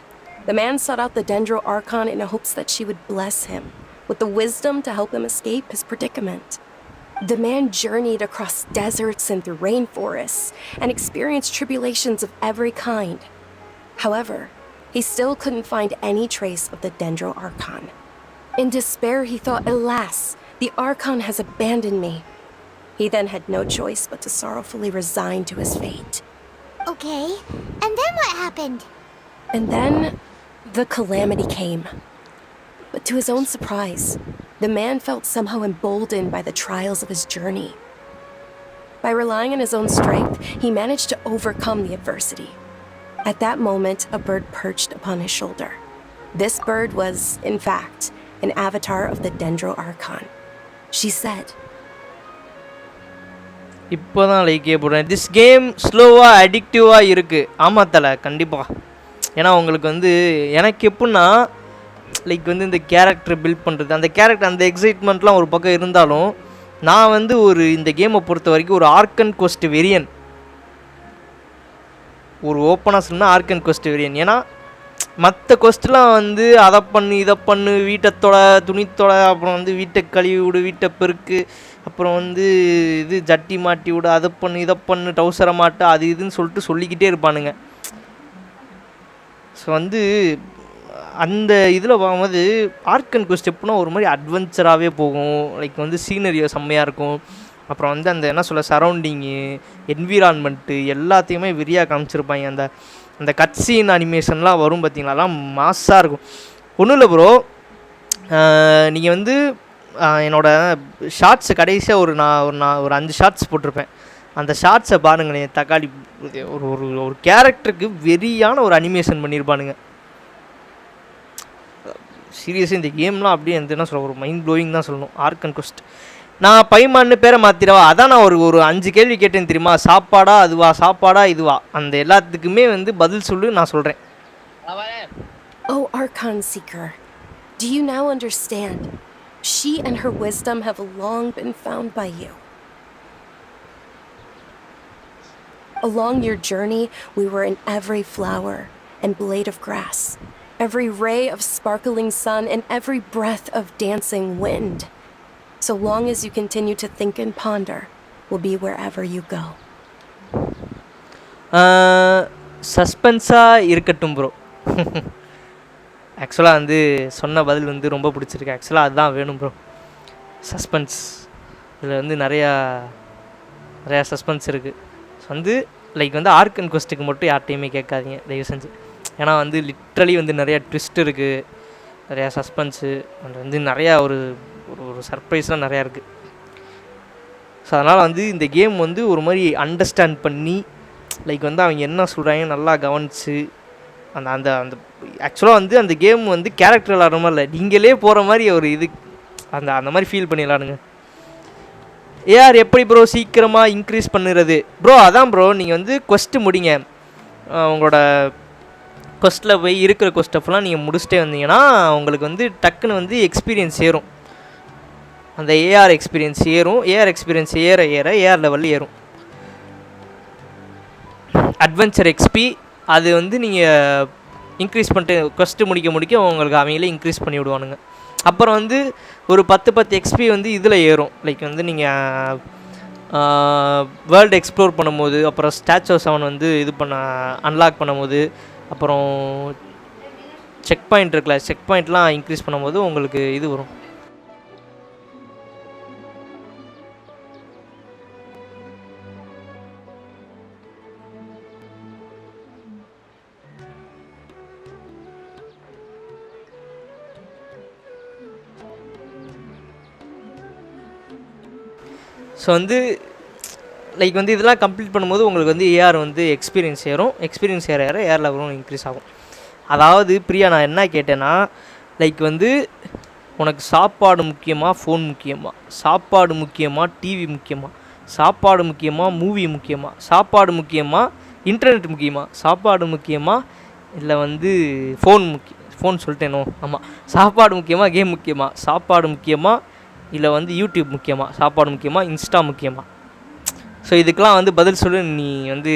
the man sought out the Dendro Archon in hopes that she would bless him with the wisdom to help him escape his predicament. The man journeyed across deserts and through rainforests and experienced tribulations of every kind. However, he still couldn't find any trace of the Dendro Archon. In despair, he thought, alas, the Archon has abandoned me. He then had no choice but to sorrowfully resign to his fate. Okay, and then what happened? And then, the calamity came. But to his own surprise, the man felt somehow emboldened by the trials of his journey. By relying on his own strength, he managed to overcome the adversity. At that moment, a bird perched upon his shoulder. This bird was, in fact, an avatar of the Dendro Archon. She said, இப்போ தான் லைக்கே போடுறேன். This game ஸ்லோவாக அடிக்டிவாக இருக்குது. ஆமாம் தலை, கண்டிப்பாக. ஏன்னா உங்களுக்கு வந்து எனக்கு எப்படின்னா லைக் வந்து இந்த கேரக்டர் பில்ட் பண்ணுறது, அந்த கேரக்டர் அந்த எக்ஸைட்மெண்ட்லாம் ஒரு பக்கம் இருந்தாலும், நான் வந்து ஒரு இந்த கேமை பொறுத்த வரைக்கும் ஒரு ஆர்கன் கொஸ்ட் வெரியன், ஒரு ஓப்பனாக சொன்னால் ஆர்கன் கொஸ்ட் வெரியன். ஏன்னா மற்ற கொஸ்ட்லாம் வந்து அதை பண்ணு இதை பண்ணு, வீட்டை தொட துணி தொட, அப்புறம் வந்து வீட்டை கழுவி விடு, வீட்டை பெருக்கு, அப்புறம் வந்து இது ஜட்டி மாட்டி விடு, அதை பண்ணு இதை பண்ணு, டவுசரை மாட்டு, அது இதுன்னு சொல்லிட்டு சொல்லிக்கிட்டே இருப்பானுங்க. ஸோ வந்து அந்த இதில் பார்க்கும்போது ஆர்கன் கொஸ்ட் எப்படின்னா ஒரு மாதிரி அட்வென்ச்சராகவே போகும். லைக் வந்து சீனரியோ செம்மையாக இருக்கும். அப்புறம் வந்து அந்த என்ன சொல்ல சரௌண்டிங்கு, என்விரான்மெண்ட்டு எல்லாத்தையுமே வெறியாக காமிச்சிருப்பாங்க. அந்த அந்த கட்சீன் அனிமேஷன்லாம் வரும் பார்த்தீங்களா, அதெல்லாம் மாஸாக இருக்கும். ஒன்றும் இல்லை ப்ரோ, நீங்கள் வந்து என்னோட ஷார்ட்ஸு கடைசியாக ஒரு 5 ஷார்ட்ஸ் போட்டிருப்பேன். அந்த ஷார்ட்ஸை பாருங்களேன். தக்காளி ஒரு ஒரு ஒரு கேரக்டருக்கு வெறியான ஒரு அனிமேஷன் பண்ணியிருப்பானுங்க. சீரியஸாக இந்த கேம்லாம் அப்படியே என்ன சொல்ல ஒரு மைண்ட் ப்ளோயிங் தான் சொல்லணும். ஆர்க் அண்ட் கொஸ்ட் நான் பைமான்னு பேரை மாற்றிடவா? அதான் நான் ஒரு 5 கேள்வி கேட்டேன் தெரியுமா? சாப்பாடா அதுவா, சாப்பாடா இதுவா, அந்த எல்லாத்துக்குமே வந்து பதில் சொல்லு, நான் சொல்கிறேன். Oh, Archon Seeker, do you now understand? She and her wisdom have long been found by you. Along your journey, we were in every flower and blade of grass, every ray of sparkling sun, and every breath of dancing wind. So long as you continue to think and ponder, we'll be wherever you go. சஸ்பென்ஸாக இருக்கட்டும் bro. ஆக்சுவலாக வந்து சொன்ன பதில் வந்து ரொம்ப பிடிச்சிருக்கு. ஆக்சுவலாக அதுதான் வேணும் ப்ரோ, சஸ்பென்ஸ். இதில் வந்து நிறையா சஸ்பென்ஸ் இருக்குது. வந்து லைக் வந்து ஆர்க் அண்ட் கொஸ்ட்டுக்கு மட்டும் யார்ட்டையுமே கேட்காதீங்க தயவு செஞ்சு. ஏன்னா வந்து லிட்ரலி வந்து நிறையா ட்விஸ்ட் இருக்குது, நிறையா சஸ்பென்ஸு, அண்ட் வந்து நிறையா ஒரு ஒரு சர்ப்ரைஸ்லாம் நிறையா இருக்குது. ஸோ அதனால் வந்து இந்த கேம் வந்து ஒரு மாதிரி அண்டர்ஸ்டாண்ட் பண்ணி லைக் வந்து அவங்க என்ன சொல்கிறாங்க நல்லா கவனித்து அந்த அந்த அந்த ஆக்சுவலாக வந்து அந்த கேம் வந்து கேரக்டர் விளாட்ற மாதிரி இல்லை, நீங்களே போகிற மாதிரி ஒரு இது அந்த மாதிரி ஃபீல் பண்ணி விளாடுங்க. ஏஆர் எப்படி ப்ரோ சீக்கிரமாக இன்க்ரீஸ் பண்ணுறது? ப்ரோ அதான் ப்ரோ, நீங்கள் வந்து கொஸ்ட்டு முடிங்க. உங்களோட கொஸ்ட்டில் போய் இருக்கிற கொஸ்ட்டெல்லாம் நீங்கள் முடிச்சுட்டே வந்தீங்கன்னா உங்களுக்கு வந்து டக்குன்னு வந்து எக்ஸ்பீரியன்ஸ் ஏறும். அந்த ஏஆர் எக்ஸ்பீரியன்ஸ் ஏறும். ஏஆர் எக்ஸ்பீரியன்ஸ் ஏற ஏஆர் லெவலில் ஏறும். அட்வென்ச்சர் எக்ஸ்பி அது வந்து நீங்கள் இன்க்ரீஸ் பண்ணிட்டு கொஸ்ட்டு முடிக்க உங்களுக்கு அவங்களே இன்க்ரீஸ் பண்ணி விடுவானுங்க. அப்புறம் வந்து ஒரு 10 எக்ஸ்பி வந்து இதில் ஏறும். லைக் வந்து நீங்கள் வேர்ல்டு எக்ஸ்ப்ளோர் பண்ணும்போது, அப்புறம் ஸ்டாச்சு ஆஃப் 7 வந்து இது அன்லாக் பண்ணும்போது, அப்புறம் செக் பாயிண்ட் இருக்குல்ல, செக் பாயிண்ட்லாம் இன்க்ரீஸ் பண்ணும்போது உங்களுக்கு இது வரும். ஸோ வந்து லைக் வந்து இதெல்லாம் கம்ப்ளீட் பண்ணும்போது உங்களுக்கு வந்து ஏஆர் வந்து எக்ஸ்பீரியன்ஸ் ஏறும். எக்ஸ்பீரியன்ஸ் ஏற ஏஆர் லெவலும் இன்க்ரீஸ் ஆகும். அதாவது பிரியா நான் என்ன கேட்டேன்னா, லைக் வந்து உனக்கு சாப்பாடு முக்கியமாக, ஃபோன் முக்கியமாக, சாப்பாடு முக்கியமாக, டிவி முக்கியமாக, சாப்பாடு முக்கியமாக, மூவி முக்கியமாக, சாப்பாடு முக்கியமாக, இன்டர்நெட் முக்கியமாக, சாப்பாடு முக்கியமாக, இல்லை வந்து ஃபோன் சொல்லிட்டேனோ, ஆமாம், சாப்பாடு முக்கியமாக, கேம் முக்கியமாக, சாப்பாடு முக்கியமாக, இல்லை வந்து யூடியூப் முக்கியமாக, சாப்பாடு முக்கியமாக, இன்ஸ்டா முக்கியமாக. ஸோ இதுக்கெலாம் வந்து பதில் சொல்லு. நீ வந்து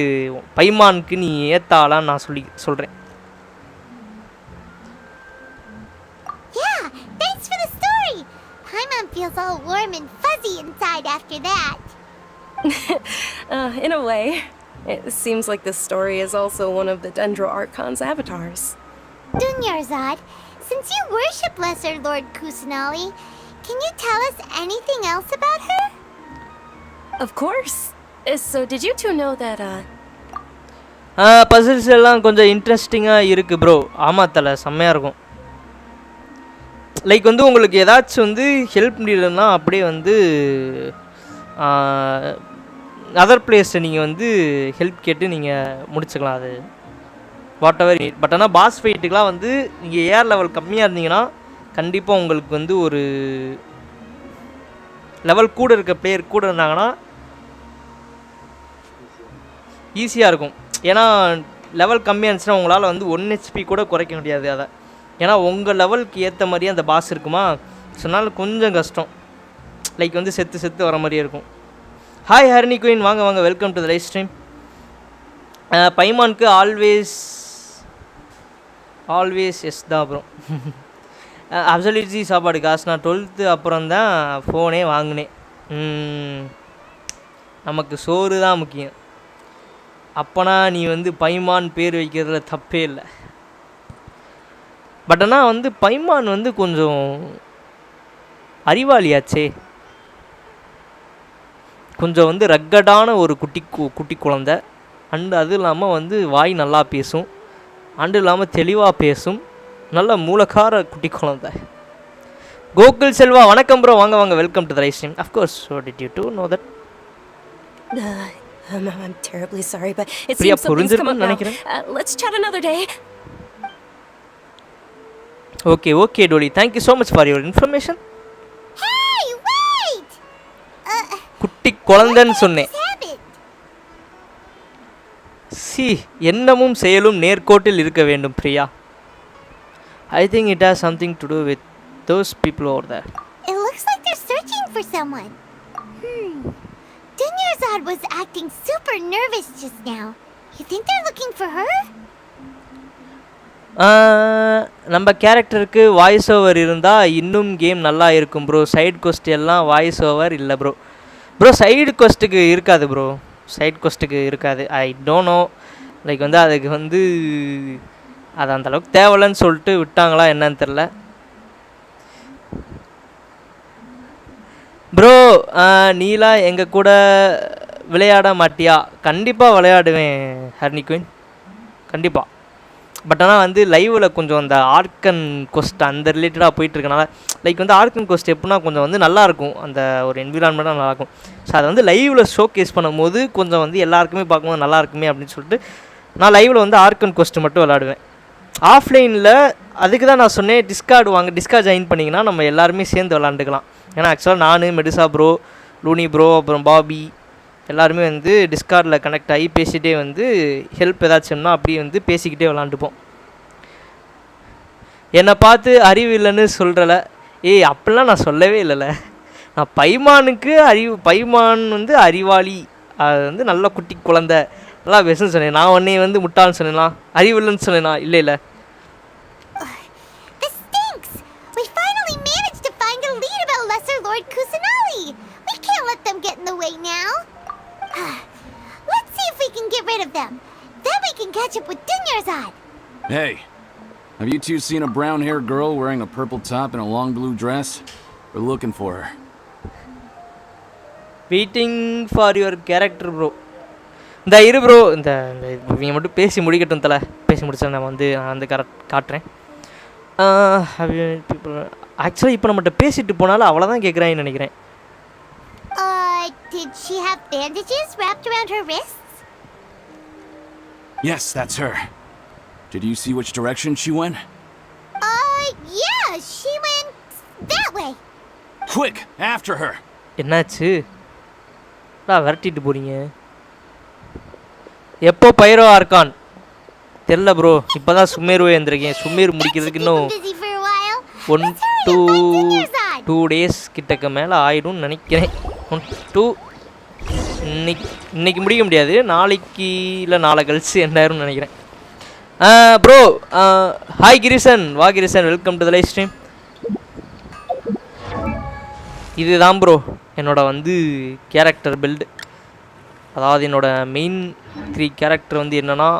பைமானுக்கு நீ ஏத்தாலான்னு நான் சொல்கிறேன். Yeah, thanks for the story. Paimon feels all warm and fuzzy inside after that. In a way. It seems like this story is also one of the Dendro Archon's avatars. Dunyarzad, since you worship Lesser Lord Kusanali, can you tell us anything else about her? Of course. So did you two know that puzzles எல்லாம் கொஞ்சம் இன்ட்ரெஸ்டிங்காக இருக்குது bro. ஆமாம் தலை, செம்மையாக இருக்கும். Like வந்து உங்களுக்கு ஏதாச்சும் வந்து ஹெல்ப் நீடுன்னா அப்படியே வந்து அதர் பிளேஸை நீங்கள் வந்து ஹெல்ப் கேட்டு நீங்கள் முடிச்சுக்கலாம். அது வாட் எவர். பட் ஆனால் பாஸ் ஃபைட்டுக்கெலாம் வந்து நீங்கள் ஏஆர் லெவல் கம்மியாக இருந்தீங்கன்னா கண்டிப்பாக உங்களுக்கு வந்து ஒரு லெவல் கூட இருக்க பிளேயர் கூட இருந்தாங்கன்னா ஈஸியாக இருக்கும். ஏன்னா லெவல் கம்மியாக இருந்துச்சுன்னா உங்களால் வந்து 1 HP கூட குறைக்க முடியாது அதை. ஏன்னா உங்கள் லெவலுக்கு ஏற்ற மாதிரியே அந்த பாஸ் இருக்குமா, சொன்னால கொஞ்சம் கஷ்டம். லைக் வந்து செத்து வர மாதிரியே இருக்கும். ஹாய் ஹரிணி குயின், வாங்க welcome to the live stream. பைமானுக்கு ஆல்வேஸ் எஸ் தான். அப்புறம் அப்சல்யூட்லி சாப்பாடு காசு. நான் 12th அப்புறம் தான் ஃபோனே வாங்கினேன். நமக்கு சோறு தான் முக்கியம். அப்போனா நீ வந்து பைமான் பேர் வைக்கிறதுல தப்பே இல்லை. பட் ஆனால் வந்து பைமான் வந்து கொஞ்சம் அறிவாளியாச்சே. கொஞ்சம் வந்து ரக்கடான ஒரு குட்டி குழந்தை. அண்டு அது இல்லாமல் வந்து வாய் நல்லா பேசும், அண்டு இல்லாமல் தெளிவாக பேசும். நல்ல மூலக்கார குட்டி குழந்தை. கோகுல் செல்வா வணக்கம் ப்ரோ, வாங்க வாங்க, welcome to the live stream. Of course, so did you too know that? I'm terribly sorry, but it Priya, seems something's come up now. நினைக்கிறேன். Let's chat another day. Okay, Dolly. Thank you so much for your information. Hey, wait! குட்டி குழந்தைன்னு சொன்னேன். C, எண்ணமும் செயலும் நேர்கோட்டில் இருக்க வேண்டும் Priya. I think it has something to do with those people over there. It looks like they're searching for someone. Dunyarzad was acting super nervous just now. You think they're looking for her? நம்ம கேரக்டருக்கு voice over இருந்தால் இன்னும் game நல்லா இருக்கும் bro. Side கொஸ்ட் எல்லாம் voice over இல்லை bro. Side கொஸ்ட்டுக்கு இருக்காது bro, side கொஸ்ட்டுக்கு இருக்காது. ஐ டோன்ட் நோ, லைக் வந்து அதுக்கு வந்து அது அந்தளவுக்கு தேவையில்லைன்னு சொல்லிட்டு விட்டாங்களா என்னன்னு தெரில ப்ரோ. நீலா எங்கள் கூட விளையாட மாட்டியா? கண்டிப்பாக விளையாடுவேன் ஹர்னி குயின், கண்டிப்பாக. பட் ஆனால் வந்து லைவில் கொஞ்சம் அந்த ஆர்கன் கொஸ்ட் அந்த ரிலேட்டடாக போயிட்டுருக்கனால, லைக் வந்து ஆர்கன் கொஸ்ட் எப்படின்னா கொஞ்சம் வந்து நல்லாயிருக்கும், அந்த ஒரு என்விரான்மெண்ட்டாக நல்லாயிருக்கும். ஸோ அதை வந்து லைவில் ஷோ கேஸ் பண்ணும்போது கொஞ்சம் வந்து எல்லாருக்குமே பார்க்கும்போது நல்லாயிருக்குமே அப்படின்னு சொல்லிட்டு நான் லைவில் வந்து ஆர்கன் கொஸ்ட் மட்டும் விளாடுவேன். ஆஃப்லைனில் அதுக்கு தான் நான் சொன்னேன், டிஸ்கார்ட் ஜாயின் பண்ணிங்கன்னா நம்ம எல்லாருமே சேர்ந்து விளாண்டுக்கலாம். ஏன்னா ஆக்சுவலாக நான், மெடிசா ப்ரோ, லூனி ப்ரோ, அப்புறம் பாபி எல்லாருமே வந்து டிஸ்கார்டில் கனெக்ட் ஆகி பேசிகிட்டே வந்து ஹெல்ப் ஏதாச்சும்னா அப்படியே வந்து பேசிக்கிட்டே விளாண்டுப்போம். என்னை பார்த்து அறிவு இல்லைன்னு சொல்கிறல, அப்படிலாம் நான் சொல்லவே இல்லைல்ல. நான் பைமான் வந்து அறிவாளி, அது வந்து நல்ல குட்டி குழந்தை, நல்லா பேசுன்னு சொன்னேன். நான் உன்னை வந்து முட்டாள்னு சொன்னேனா? அறிவு இல்லைன்னு சொன்னேனா? இல்லை. This stinks. We finally managed to find a lead about Lesser Lord Kusanali. We can't let them get in the way now. Let's see if we can get rid of them. Then we can catch up with Dunyarzad. Hey, have you two seen a brown-haired girl wearing a purple top and a long blue dress? We're looking for her. Waiting for your character, bro. இந்த இரு bro, இந்த இவங்க மட்டும் பேசி முடிக்கட்டும் தலை. பேசி முடிச்சா நான் வந்து காட்டுறேன். ஆக்சுவலாக இப்போ நம்மகிட்ட பேசிட்டு போனாலும் அவ்வளோதான் கேட்குறான்னு நினைக்கிறேன். Did she have bandages wrapped around her wrists? Yes, that's her. Did you see which direction she went? Yeah, she went that way. Quick, after her. என்னாச்சு? விரட்டிட்டு போறீங்க. எப்போ பைரோ ஆர்கான் தெரியல ப்ரோ, இப்போதான் சுமேருவே வந்திருக்கேன். சுமேர் முடிக்கிறதுக்கு இன்னும் 1-2 days கிட்டக்க மேலே ஆயிடும்னு நினைக்கிறேன். 1-2 இன்னைக்கு முடிக்க முடியாது, நாளைக்கு இல்லை நாளை கழிச்சு என்னாயிரும்னு நினைக்கிறேன். ப்ரோ ஹாய் கிரிசன், வா Cresson, welcome to the live stream. இதுதான் ப்ரோ என்னோட வந்து கேரக்டர் பில்டு. அதாவது என்னோட மெயின் 3 கேரக்டர் வந்து என்னன்னா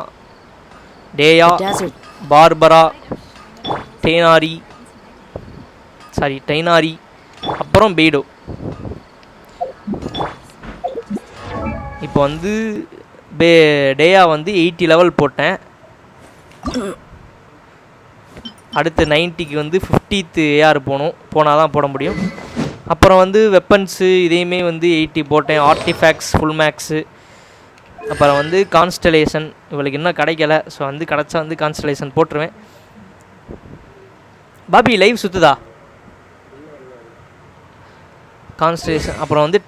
டேயா, பார்பரா, டைனாரி, அப்புறம் பெய்டோ. இப்போ வந்து டேயா வந்து 80 லெவல் போட்டேன். அடுத்து 90க்கு வந்து 50th AR போனால் தான் போட முடியும். அப்புறம் வந்து வெப்பன்ஸு இதையுமே வந்து 80 போட்டேன். ஆர்டிஃபேக்ட்ஸ் ஃபுல் மேக்ஸு, அப்புறம் வந்து கான்ஸ்டலேஷன் இவளுக்கு இன்னும் கிடைக்கல. ஸோ வந்து கிடச்சா வந்து கான்ஸ்டலேஷன் போட்டுருவேன். Bobby live சுற்றுதா? கான்ஸ்டலேஷன், அப்புறம் வந்து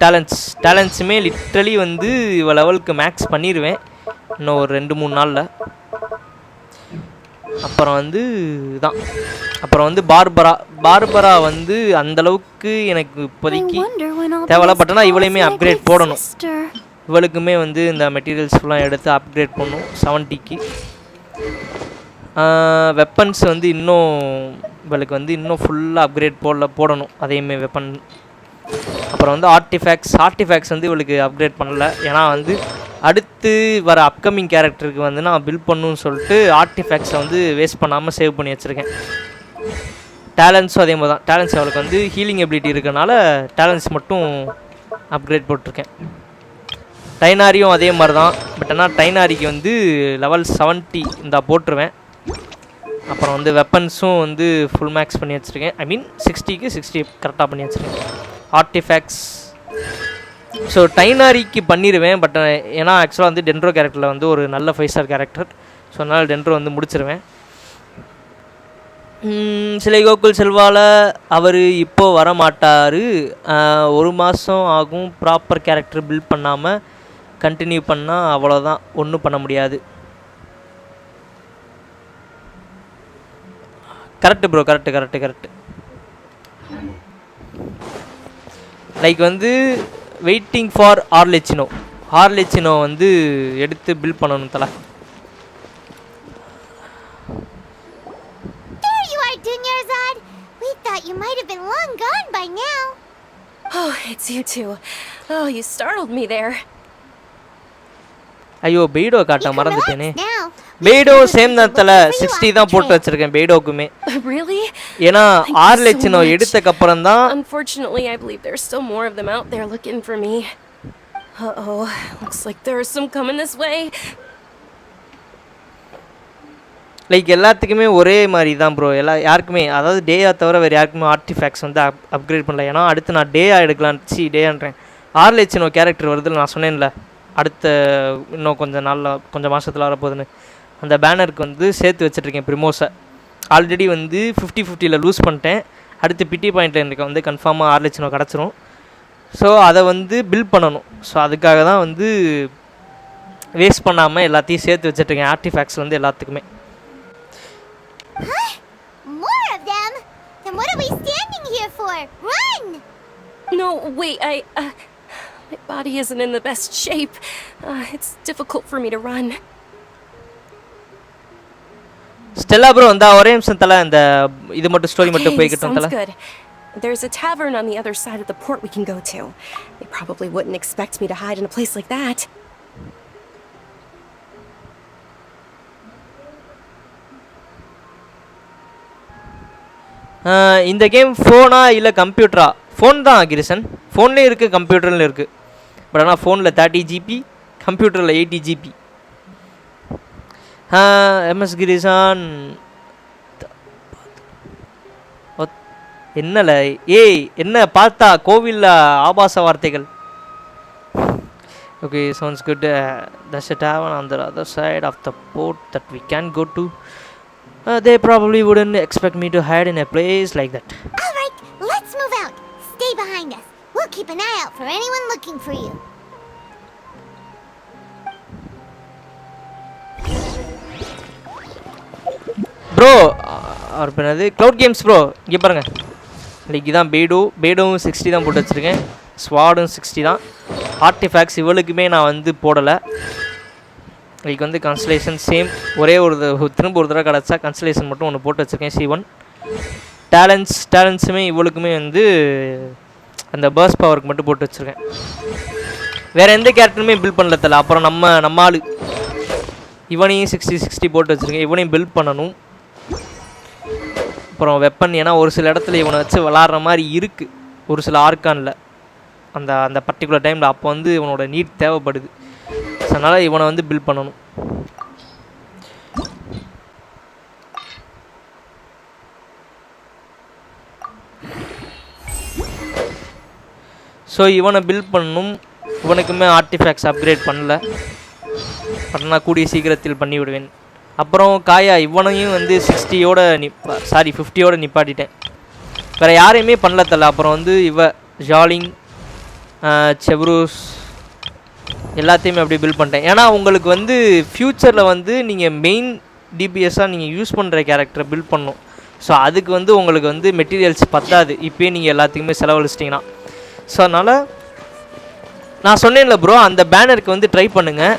டேலண்ட்ஸுமே லிட்ரலி வந்து இவ லெவலுக்கு மேக்ஸ் பண்ணிடுவேன் இன்னும் ஒரு 2-3 நாளில். அப்புறம் வந்து தான் அப்புறம் வந்து பார்பரா வந்து அந்தளவுக்கு எனக்கு இப்போதைக்கு தேவையில்ல. பட் ஆனால் இவளையுமே அப்கிரேட் போடணும். இவளுக்குமே வந்து இந்த மெட்டீரியல்ஸ் ஃபுல்லாக எடுத்து அப்கிரேட் பண்ணணும் 70க்கு. வெப்பன்ஸ் வந்து இன்னும் இவளுக்கு வந்து இன்னும் ஃபுல்லாக அப்கிரேட் போடணும் அதையுமே வெப்பன். அப்புறம் வந்து ஆர்டிஃபேக்ட்ஸ் வந்து இவளுக்கு அப்கிரேட் பண்ணல. ஏன்னா வந்து அடுத்து வர அப்கமிங் கேரக்டருக்கு வந்து நான் பில்ட் பண்ணணும்னு சொல்லிட்டு ஆர்டிஃபேக்ட்ஸை வந்து வேஸ்ட் பண்ணாமல் சேவ் பண்ணி வச்சுருக்கேன். டேலண்ட்ஸும் அதே மாதிரி தான். டேலண்ட்ஸ் அவளுக்கு வந்து ஹீலிங் எபிலிட்டி இருக்கனால டேலண்ட்ஸ் மட்டும் அப்கிரேட் போட்டிருக்கேன். டைனாரியும் அதே மாதிரி தான். பட் ஆனால் டைனாரிக்கு வந்து லெவல் 70 இந்த போட்டுருவேன். அப்புறம் வந்து வெப்பன்ஸும் வந்து ஃபுல் மேக்ஸ் பண்ணி வச்சுருக்கேன். ஐ மீன் 60க்கு 60 கரெக்டாக பண்ணி வச்சுருக்கேன். ஆர்டிஃபேக்ட்ஸ் ஸோ டைனாரிக்கு பண்ணிடுவேன். பட் ஏன்னா ஆக்சுவலாக வந்து டென்ட்ரோ கேரக்டரில் வந்து ஒரு நல்ல 5 ஸ்டார் கேரக்டர். ஸோ அதனால் டென்ட்ரோ வந்து முடிச்சிருவேன். சிலை கோகுல் செல்வால அவர் இப்போது வர மாட்டார். 1 மாதம் ஆகும். ப்ராப்பர் கேரக்டர் பில்ட் பண்ணாமல் கண்டினியூ பண்ணால் அவ்வளோதான், ஒன்றும் பண்ண முடியாது. Correct bro, correct. லைக் வந்து வெயிட்டிங் ஃபார் ஆர்லெச்சினோ வந்து எடுத்து பில்ட் பண்ணணும் தலை. There you are, Dunyarzad. We thought you might have been long gone by now. Oh, it's you two. Oh, you startled me there. ஐயோ பெய்டோ காட்ட மறந்துட்டேனே. பெய்டோ சேம் தான் தல, 60 தான் போட்டு வச்சிருக்கேன் பெய்டோக்குமே. Really? ஏன்னா ஆர்லெச்சினோ எடுத்தக்கு அப்புறம் தான். Unfortunately, I believe there's still more of them out there looking for me. Uh-oh, looks like there's some coming this way. Like எல்லாத்துக்குமே ஒரே மாதிரி தான் ப்ரோ. யாருக்குமே அதாவது டேயா தவிர வேறு யாருக்குமே ஆர்டிஃபேக்ட்ஸ் வந்து அப்கிரேட் பண்ணல. ஏன்னா அடுத்து நான் டேயா எடுக்கலான்னு டேயான்றேன். ஆர்லெச்சினோ கேரக்டர் வருதுன்னு நான் சொன்னேன்ல, அடுத்த இன்னும் கொஞ்சம் மாதத்தில் வரப்போகுதுன்னு. அந்த பேனருக்கு வந்து சேர்த்து வச்சுட்ருக்கேன் ப்ரிமோஸை. ஆல்ரெடி வந்து 50-50 லூஸ் பண்ணிட்டேன். அடுத்து பிடி பாயிண்ட்டில் எனக்கு வந்து கன்ஃபார்மாக ஆர்லெச்சினோ கிடச்சிரும். ஸோ அதை வந்து பில்ட் பண்ணணும். ஸோ அதுக்காக தான் வந்து வேஸ்ட் பண்ணாமல் எல்லாத்தையும் சேர்த்து வச்சுட்ருக்கேன் ஆர்டிஃபேக்ட்ஸ் வந்து எல்லாத்துக்குமே. More of them? Then what are we standing here for? Run! No, wait, my body isn't in the best shape. It's difficult for me to run. Stella bro இந்த ஒரே நிமிஷம் தல, இந்த இது மட்டும் ஸ்டோரி மட்டும் போய்கிட்டோம் தல. Good. There's a tavern on the other side of the port we can go to. They probably wouldn't expect me to hide in a place like that. இந்த கேம் ஃபோனா இல்லை கம்ப்யூட்டரா? ஃபோன் தான் கிரிசன். ஃபோன்லேயும் இருக்குது, கம்ப்யூட்டர்லையும் இருக்குது. But ஆனால் ஃபோனில் 30 GB, கம்ப்யூட்டரில் 80 GB. MS கிரிசான் என்னல ஏய் என்ன பார்த்தா கோவிலில் ஆபாச வார்த்தைகள். Okay, sounds good. There's a tavern on the other side of the port that we can go to. They probably wouldn't expect me to hide in a place like that. All right, let's move out. Stay behind us. We'll keep an eye out for anyone looking for you. Bro அவர் பண்ணது cloud games bro. இங்கே பாருங்கள், like இதான் பேடோவும் 60 தான் போட்டு வச்சுருக்கேன். ஸ்வாடும் 60 தான். Artefacts இவளுக்குமே நான் வந்து போடலை. லைக் வந்து கன்ஸ்டலேஷன் சேம், ஒரே திரும்ப ஒரு தடவை கிடச்சா கன்ஸ்டலேஷன் மட்டும் ஒன்று போட்டு வச்சுருக்கேன். C1 டேலண்ட்ஸுமே இவளுக்குமே வந்து அந்த பர்ஸ்ட் பவருக்கு மட்டும் போட்டு வச்சுருக்கேன். வேறு எந்த கேரக்டருமே பில்ட் பண்ணல தல. அப்புறம் நம்ம ஆள் இவனையும் 60 போட்டு வச்சுருக்கேன். இவனையும் பில்ட் பண்ணணும். அப்புறம் வெப்பன், ஏன்னா ஒரு சில இடத்துல இவனை வச்சு விளாட்ற மாதிரி இருக்குது ஒரு சில ஆர்கானில் அந்த பர்டிகுலர் டைமில். அப்போ வந்து இவனோட நீட் தேவைப்படுது. ஸோ அதனால் இவனை வந்து பில்ட் பண்ணணும். ஸோ இவனை பில்ட் பண்ணணும். இவனுக்குமே ஆர்டிஃபேக்ட்ஸ் அப்கிரேட் பண்ணல, பட் நான் கூடிய சீக்கிரத்தில் பண்ணி விடுவேன். அப்புறம் காயா இவனையும் வந்து 50யோட நிப்பாட்டிட்டேன். வேறு யாரையுமே பண்ணல தல. அப்புறம் வந்து ஜாலிங், செவ்ரூஸ் எல்லாத்தையுமே அப்படியே பில்ட் பண்ணிட்டேன். ஏன்னா உங்களுக்கு வந்து ஃப்யூச்சரில் வந்து நீங்கள் மெயின் டிபிஎஸ்ஸாக நீங்கள் யூஸ் பண்ணுற கேரக்டரை பில்ட் பண்ணணும். ஸோ அதுக்கு வந்து உங்களுக்கு வந்து மெட்டீரியல்ஸ் பத்தாது இப்போயே நீங்கள் எல்லாத்துக்குமே செலவழிச்சிட்டிங்கன்னா. ஸோ அதனால் நான் சொன்னேன்ல ப்ரோ, அந்த பேனருக்கு வந்து ட்ரை பண்ணுங்கள்.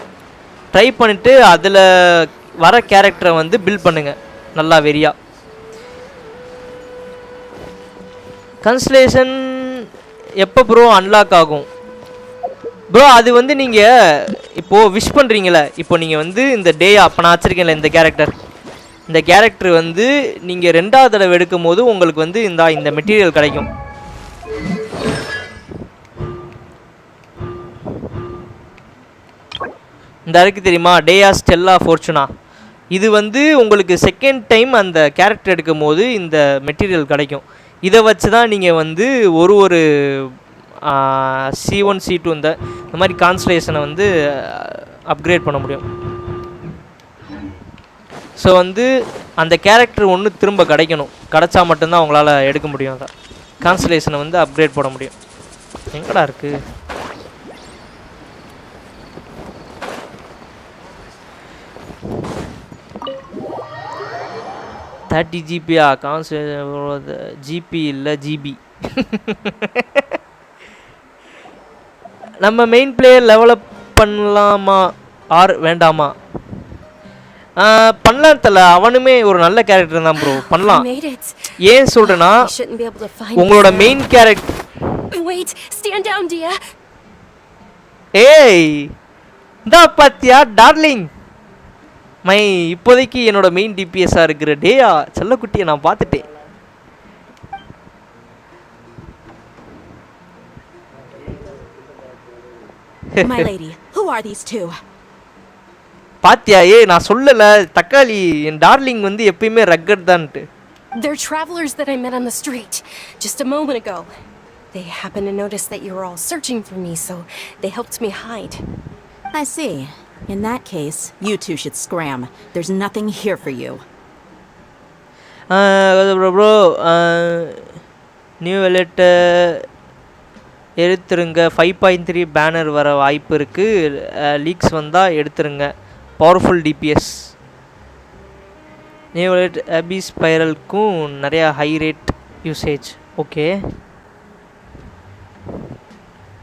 ட்ரை பண்ணிவிட்டு அதில் வர கேரக்டரை வந்து பில்ட் பண்ணுங்கள் நல்லா வெறியா. கன்ஸ்டலேஷன் எப்போ ப்ரோ அன்லாக் ஆகும் ப்ரோ? அது வந்து நீங்கள் இப்போது விஷ் பண்ணுறீங்களே, இப்போ நீங்கள் வந்து இந்த டேயா அப்போ நான் வச்சுருக்கேன்ல இந்த கேரக்டர் வந்து நீங்கள் 2வது தடவை எடுக்கும் போது உங்களுக்கு வந்து இந்த மெட்டீரியல் கிடைக்கும். இந்த இருக்கு தெரியுமா, டேயா ஸ்டெல்லா ஃபோர்ச்சுனா. இது வந்து உங்களுக்கு செகண்ட் டைம் அந்த கேரக்டர் எடுக்கும் போது இந்த மெட்டீரியல் கிடைக்கும். இதை வச்சு தான் நீங்கள் வந்து ஒரு C1 C2 இந்த மாதிரி கான்ஸ்டலேஷனை வந்து அப்கிரேட் பண்ண முடியும். ஸோ வந்து அந்த கேரக்டர் ஒன்று திரும்ப கிடைக்கணும், கிடைச்சா மட்டும்தான் அவங்களால எடுக்க முடியும். அதான் கான்ஸ்டலேஷனை வந்து அப்கிரேட் பண்ண முடியும். எங்கடா இருக்கு? $30 GB ஜிபி இல்லை ஜிபி. நம்ம மெயின் பிளேயர் லெவலப் பண்ணலாமா ஆர் வேண்டாமா? பண்ணலாம் தல, அவனுமே ஒரு நல்ல கேரக்டர் தான் ப்ரோ, பண்ணலாம். ஏன் சொல்றேன்னா உங்களோட main character. Wait, stand down, dear. ஏய் இந்தா பாத்தியா டார்லிங், மை இப்போதைக்கு என்னோட மெயின் டிபிஎஸ்ஸா இருக்கிற டேயா செல்லக்குட்டியை நான் பார்த்துட்டேன். My lady, who are these two? பாத்தியா? நான் சொல்லல தக்காளி, என் டார்லிங் வந்து எப்பயுமே rugged தான்ட்டு. They're travelers that I met on the street just a moment ago. They happened to notice that you were all searching for me, so they helped me hide. I see. In that case, you two should scram. There's nothing here for you. bro, new எலெட் எடுத்துருங்க. 5.3 banner வர வாய்ப்பு இருக்குது. Leaks வந்தால் எடுத்துருங்க. Powerful DPS. New எலெட் அபி ஸ்பைரலுக்கும் நிறையா ஹை ரேட் யூசேஜ். ஓகே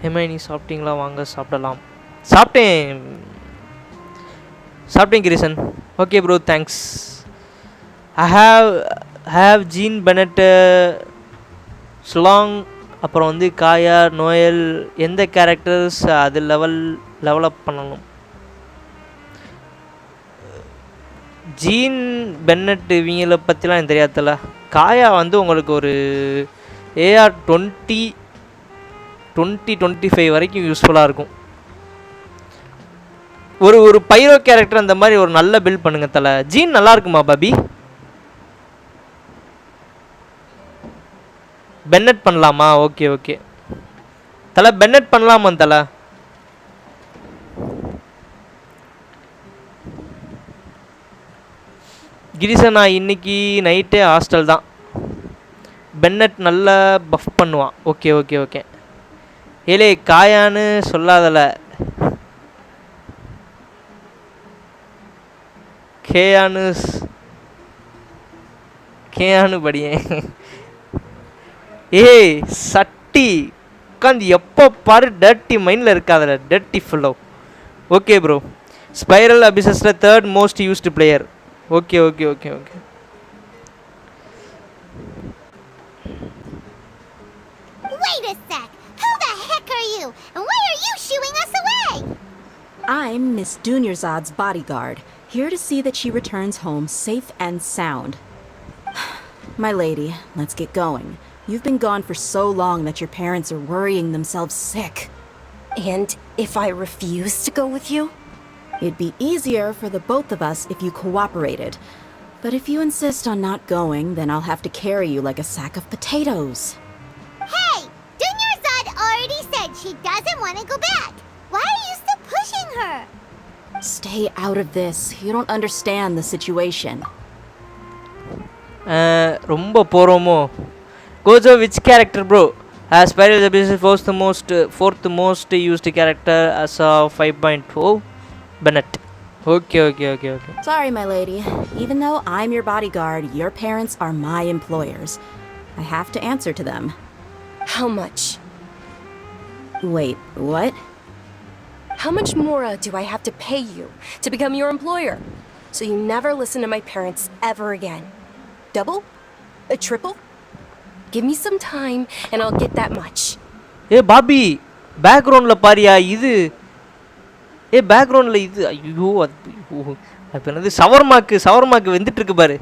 ஹெமைனி சாப்பிட்டீங்களா? வாங்க சாப்பிடலாம். சாப்பிட்டேன் கிரிசன். Okay bro, thanks. I have Jean Bennett ஸ்லாங், அப்புறம் வந்து காயா நோயல். எந்த கேரக்டர்ஸ் அது லெவலப் பண்ணணும்? ஜீன் பென்னட் இவங்களை பற்றிலாம் எனக்கு தெரியாதுல்ல. காயா வந்து உங்களுக்கு ஒரு AR 20-25 வரைக்கும் யூஸ்ஃபுல்லாக இருக்கும். ஒரு பைரோ கேரக்டர் அந்த மாதிரி ஒரு நல்ல பில்ட் பண்ணுங்க தல. ஜீன் நல்லா இருக்குமா பாபி? பென்னட் பண்ணலாமா? ஓகே ஓகே தல, பென்னட் பண்ணலாமா தல? கிரிசனா இன்னைக்கு நைட்டே ஹாஸ்டல் தான். பென்னட் நல்லா பஃப் பண்ணுவான். ஓகே ஓகே ஓகே ஏலே காயான்னு சொல்லாதல, கேயானு படியேன். ஏய் சட்டி உட்காந்து எப்போ பாரு டர்ட்டி மைண்டில் இருக்காதுல, டர்ட்டி ஃபுல்லோ. ஓகே ப்ரோ, ஸ்பைரல் அபிசஸில் 3rd most used player. Okay okay okay okay Wait a sec! Who the heck are you? And why are you shooing us away? I'm Miss Dunyarzad's bodyguard, here to see that she returns home safe and sound. My lady, let's get going. You've been gone for so long that your parents are worrying themselves sick. And if I refuse to go with you? It'd be easier for the both of us if you cooperated. But if you insist on not going, then I'll have to carry you like a sack of potatoes. Hey! Dunyarzad already said she doesn't want to go back. Why are you still pushing her? Stay out of this. You don't understand the situation. ரொம்ப போகிறோமோ? Gojo, which character bro? As Spiral the fourth most used character as of 5.4 Bennett. Okay. Sorry, my lady. Even though I'm your bodyguard, your parents are my employers. I have to answer to them. How much? Wait, what? How much more do I have to pay you to become your employer? So you never listen to my parents ever again. Double? A triple? Give me some time and I'll get that much. Hey Bobby, backgroundல பாரியா இது? பேக்ரவுண்ட்ல இது ஐயோ அப்ப என்னது சவர்மாக்கு வெந்துட்டு இருக்கு பாரு.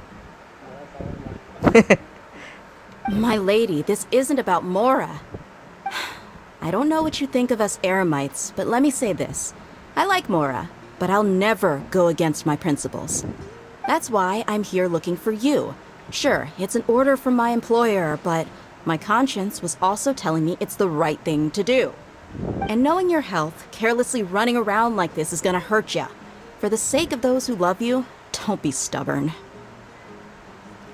My lady, this isn't about Mora. I don't know what you think of us Eremites, but let me say this. I like Mora, but I'll never go against my principles. That's why I'm here looking for you. Sure, it's an order from my employer, but my conscience was also telling me it's the right thing to do. And knowing your health, carelessly running around like this is gonna hurt ya. For the sake of those who love you, don't be stubborn.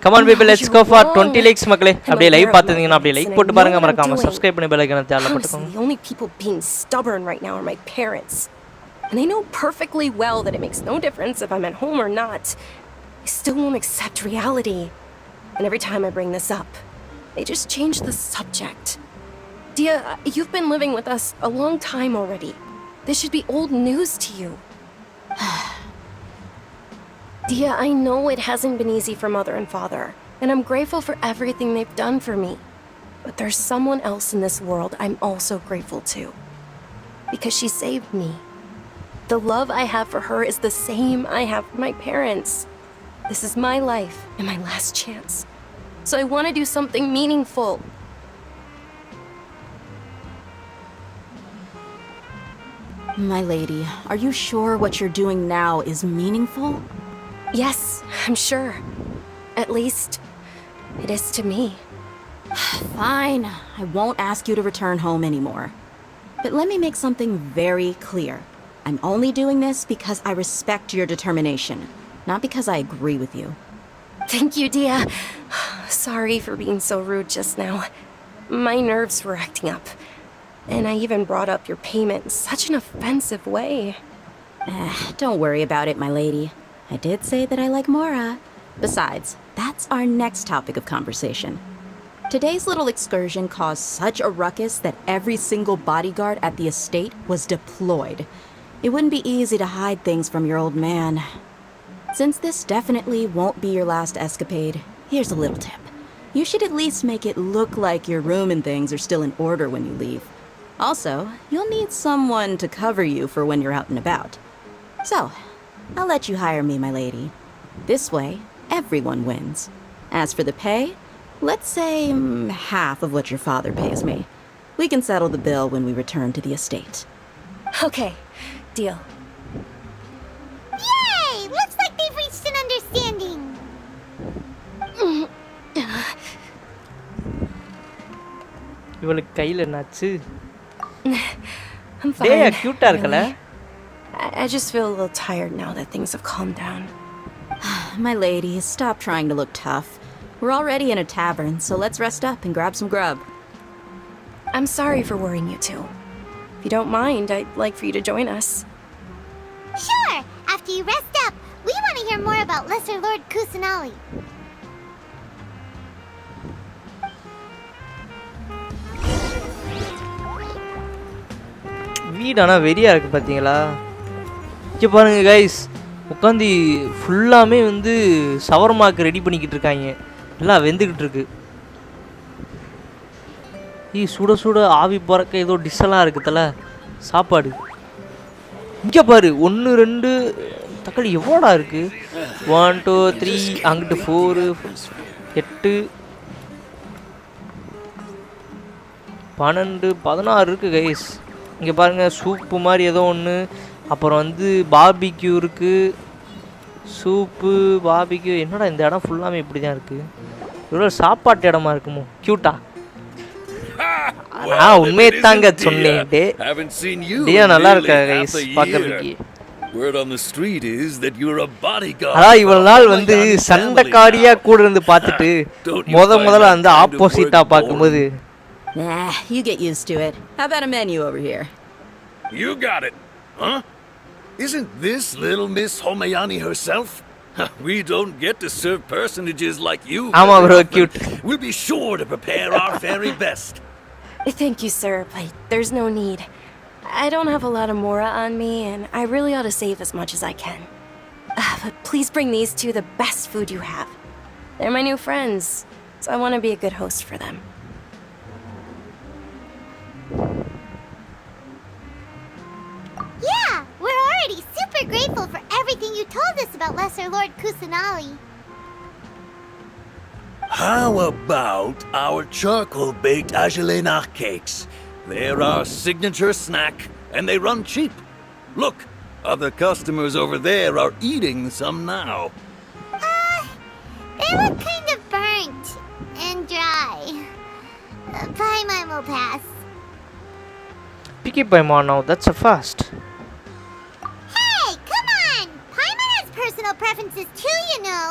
Come on people, let's go for 20 likes மக்களே. அப்படியே live பாத்துட்டீங்கன்னா அப்படியே like போட்டு பாருங்க, மறக்காம subscribe பண்ணி bell ஐகானை தேர்ல போட்டுக்கோங்க. The only people being stubborn right now are my parents. And they know perfectly well that it makes no difference if I'm at home or not. They still won't accept reality. And every time I bring this up, they just change the subject. Dia, you've been living with us a long time already. This should be old news to you. Dia, I know it hasn't been easy for Mother and Father, and I'm grateful for everything they've done for me. But there's someone else in this world I'm also grateful to. Because she saved me. The love I have for her is the same I have for my parents. This is my life and my last chance. So I want to do something meaningful. My lady, are you sure what you're doing now is meaningful? Yes, I'm sure. At least, it is to me. Fine, I won't ask you to return home anymore. But let me make something very clear. I'm only doing this because I respect your determination, not because I agree with you. Thank you, Dia. Sorry for being so rude just now. My nerves were acting up. And I even brought up your payment in such an offensive way. Don't worry about it, my lady. I did say that I like Mora. Besides, that's our next topic of conversation. Today's little excursion caused such a ruckus that every single bodyguard at the estate was deployed. It wouldn't be easy to hide things from your old man. Since this definitely won't be your last escapade, here's a little tip. You should at least make it look like your room and things are still in order when you leave. Also, you'll need someone to cover you for when you're out and about. So, I'll let you hire me, my lady. This way, everyone wins. As for the pay, let's say half of what your father pays me. We can settle the bill when we return to the estate. Okay, deal. Yay! Looks like they've reached an understanding. இவளுக்கு கையில என்னாச்சு? I'm fine. டேய் கியூட்டா இருக்கல? I just feel a little tired now that things have calmed down. My lady, stop trying to look tough. We're already in a tavern, so let's rest up and grab some grub. I'm sorry for worrying you two. If you don't mind, I'd like for you to join us. Sure! After you rest up, we want to hear more about Lesser Lord Kusanali. வீடு ஆனால் வெறியாக இருக்குது பார்த்தீங்களா? இங்கே பாருங்கள் guys, உட்காந்து ஃபுல்லாமே வந்து ஷவர்மாக்கு ready பண்ணிக்கிட்டு இருக்காங்க. எல்லாம் வெந்துக்கிட்டு இருக்கு. சுட சுட ஆவி பறக்க ஏதோ டிஷ்ஷெல்லாம் இருக்குதுல்ல சாப்பாடு. இங்கே பாரு 1 2 தக்காளி எவ்வளோடா இருக்குது? 1 2 3 அங்கிட்டு 4 8 12 16 இருக்குது கைஸ். இங்கே பாருங்கள் சூப்பு மாதிரி ஏதோ ஒன்று, அப்புறம் வந்து பார்பிக்யூ இருக்குது. Soup barbecue. என்னடா இந்த இடம் ஃபுல்லாமே இப்படி தான் இருக்குது. இவ்வளோ சாப்பாட்டு இடமா இருக்குமோ? க்யூட்டா. நான் உண்மையை தாங்க சொன்னேன். டே நல்லா இருக்கா கைஸ் பார்க்கறதுக்கு. Word on the street is that you're a bodyguard. அதான் இவ்வளவு நாள் வந்து சண்டைக்காரியா கூட இருந்து பார்த்துட்டு முதல்ல அந்த ஆப்போசிட்டா பார்க்கும்போது Nah, you get used to it. How about a menu over here? You got it. Huh? Isn't this little Miss Homayani herself? We don't get to serve personages like you. Ama bro, cute. We'll be sure to prepare our very best. Thank you, sir, but there's no need. I don't have a lot of mora on me, and I really ought to save as much as I can. But please bring these two the best food you have. They're my new friends, so I want to be a good host for them. Yeah, we're already super grateful for everything you told us about Lesser Lord Kusanali. How about our charcoal-baked agelena cakes? They're our signature snack, and they run cheap. Look, other customers over there are eating some now. They look kind of burnt and dry. Paimon will pass. Picky Paimon now, that's a fast. Hey, come on! Paimon has personal preferences too, you know.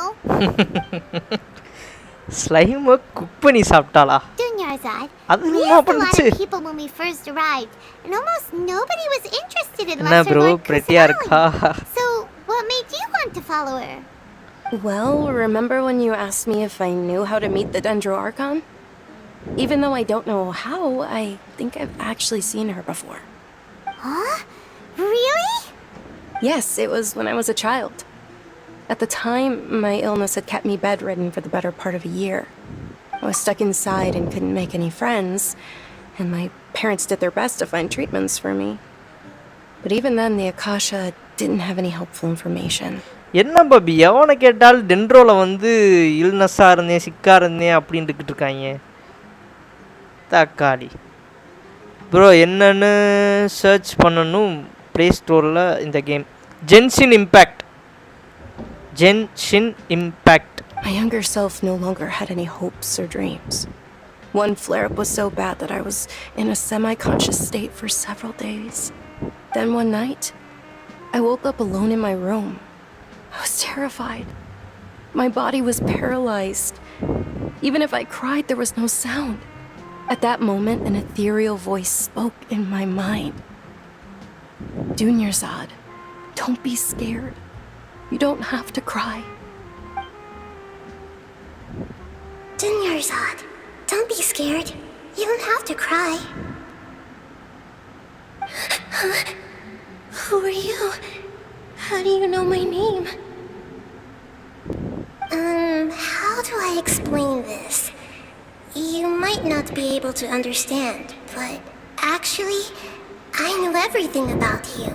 Slime cook பண்ணி சாப்பிட்டாளா? Dunyarzad, அது we என்ன asked a lot பண்ணுச்சு? of people when we first arrived, and almost nobody was interested in என்ன Lesser bro Lord pretty-ஆ இருக்கா? So, what made you want to follow her? Well, remember when you asked me if I knew how to meet the Dendro Archon? Even though I don't know how, I think I've actually seen her before. Huh? Really? Yes, it was when I was a child. At the time, my illness had kept me bedridden for the better part of a year. I was stuck inside and couldn't make any friends, and my parents did their best to find treatments for me. But even then, the Akasha didn't have any helpful information. என்ன Bobby எவனை கேட்டால் டென்ட்ரோல வந்து இல்னஸா இருந்தேன் சிக்கா இருந்தேன் அப்படின்ட்டு இருக்காங்க தக்காளி bro என்னன்னு சர்ச் பண்ணணும் ப்ளே ஸ்டோரில் இந்த game Genshin Impact. My younger self no longer had any hopes or dreams. One flare-up was so bad that I was in a semi-conscious state for several days. Then one night, I woke up alone in my room. I was terrified. My body was paralyzed. Even if I cried, there was no sound. At that moment, an ethereal voice spoke in my mind. Dunyarzad, don't be scared. You don't have to cry. Dunyarzad, don't be scared. You don't have to cry. Who are you? How do you know my name? How do I explain this? You might not be able to understand, but actually, I know everything about you.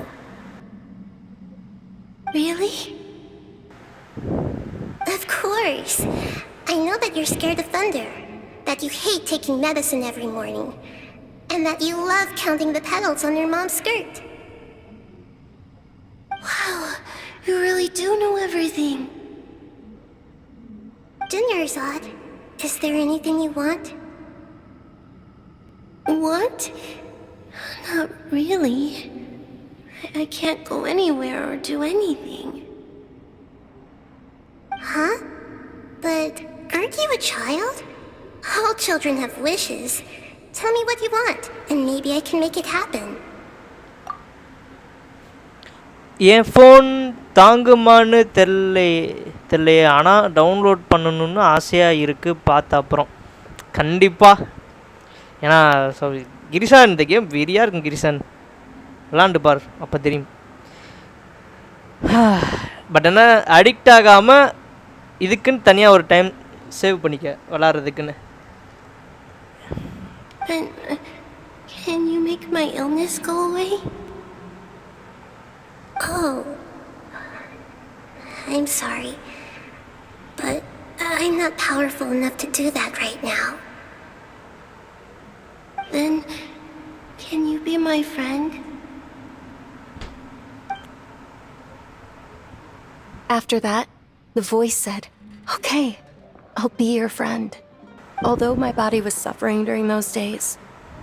Really? Of course. I know that you're scared of thunder, that you hate taking medicine every morning, and that you love counting the petals on your mom's skirt. Wow, you really do know everything. Dunyarzad, is there anything you want? Want? Not really. I can't go anywhere or do anything. Huh? But aren't you a child? All children have wishes. Tell me what you want, and maybe I can make it happen. என் phone தாங்குமான்னு தெரியல ஆனால் download பண்ணணும்னு ஆசையாக இருக்குது பார்த்த அப்புறம் கண்டிப்பாக ஏன்னா கிரிசான் இந்த கேம் வெறியாக இருக்கும் கிரிசான் விளாண்டு பார் அப்போ தெரியும் பட் என்ன அடிக்ட் ஆகாமல் இதுக்குன்னு தனியாக ஒரு டைம் சேவ் பண்ணிக்க விளாட்றதுக்குன்னு Can you make my illness go away? Oh, I'm sorry, but I'm not powerful enough to do that right now. Then, can you be my friend? After that, the voice said, "Okay, I'll be your friend." Although my body was suffering during those days,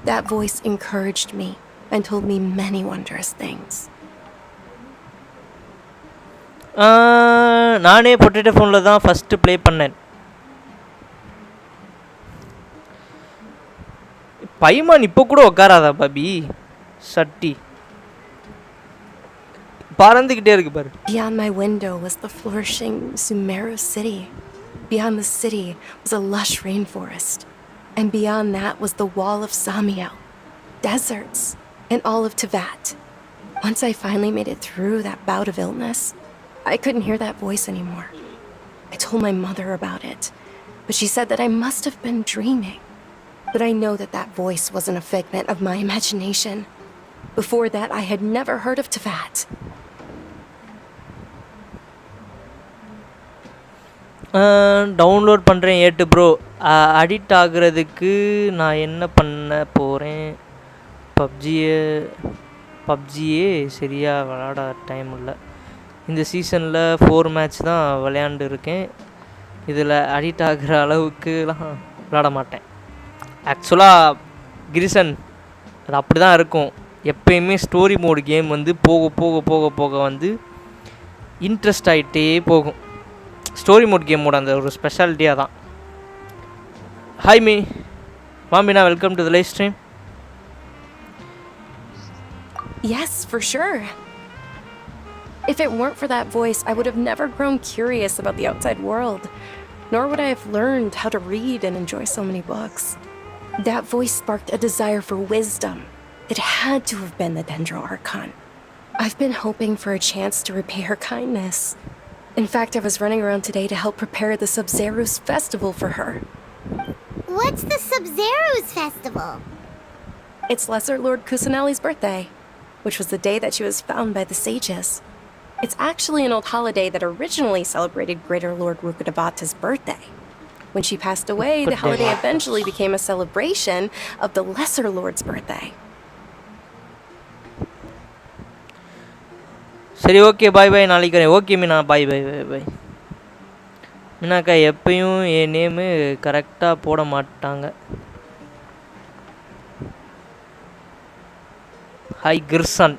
that voice encouraged me and told me many wondrous things. நானே potato ஃபோனில் தான் first play பண்ணேன் பைமான் இப்போ கூட உட்காராதா Bobby சட்டி பறந்துக்கிட்டே இருக்கு பாரு Beyond my window was the flourishing Sumeru city. Beyond the city was a lush rainforest. And beyond that was the wall of Samiel, deserts, and all of Teyvat. Once I finally made it through that bout of illness, I couldn't hear that voice anymore. I told my mother about it, but she said that I must have been dreaming. But I know that that voice wasn't a figment of my imagination. Before that, I had never heard of Teyvat. Download பண்ணுறேன் ஏட்டு bro addict ஆகுறதுக்கு நான் என்ன பண்ண போகிறேன் பப்ஜியே சரியாக விளாட time இல்லை இந்த சீசனில் 4 மேட்ச் தான் விளையாண்டு இருக்கேன் இதில் அடிக்ட் ஆகிற அளவுக்குலாம் விளாட மாட்டேன். ஆக்சுவலாக கிரிசன் அது அப்படி தான் இருக்கும். எப்பயுமே ஸ்டோரி மோடு கேம் வந்து போக போக போக போக வந்து இன்ட்ரெஸ்ட் ஆகிட்டே போகும். ஸ்டோரி மோட் கேமோட அந்த ஒரு ஸ்பெஷாலிட்டியாக தான். Hi Mamina, welcome to the live stream. Yes, for sure. If it weren't for that voice, I would have never grown curious about the outside world, nor would I have learned how to read and enjoy so many books. That voice sparked a desire for wisdom. It had to have been the Dendro Archon. I've been hoping for a chance to repay her kindness. In fact, I was running around today to help prepare the Sub-Zero's festival for her. What's the Sub-Zero's festival? It's Lesser Lord Kusanali's birthday, which was the day that she was found by the sages. It's actually an old holiday that originally celebrated Greater Lord Rukkhadevata's birthday. When she passed away, the holiday eventually became a celebration of the Lesser Lord's birthday. சரி, okay, பாய் பாய், நாளைக்கு வரேன். Okay Meena, பாய் பாய் பாய் பாய். மீனாக்கா எப்பயும் என் name கரெக்டாக போட மாட்டாங்க. Hi கிர்சன்.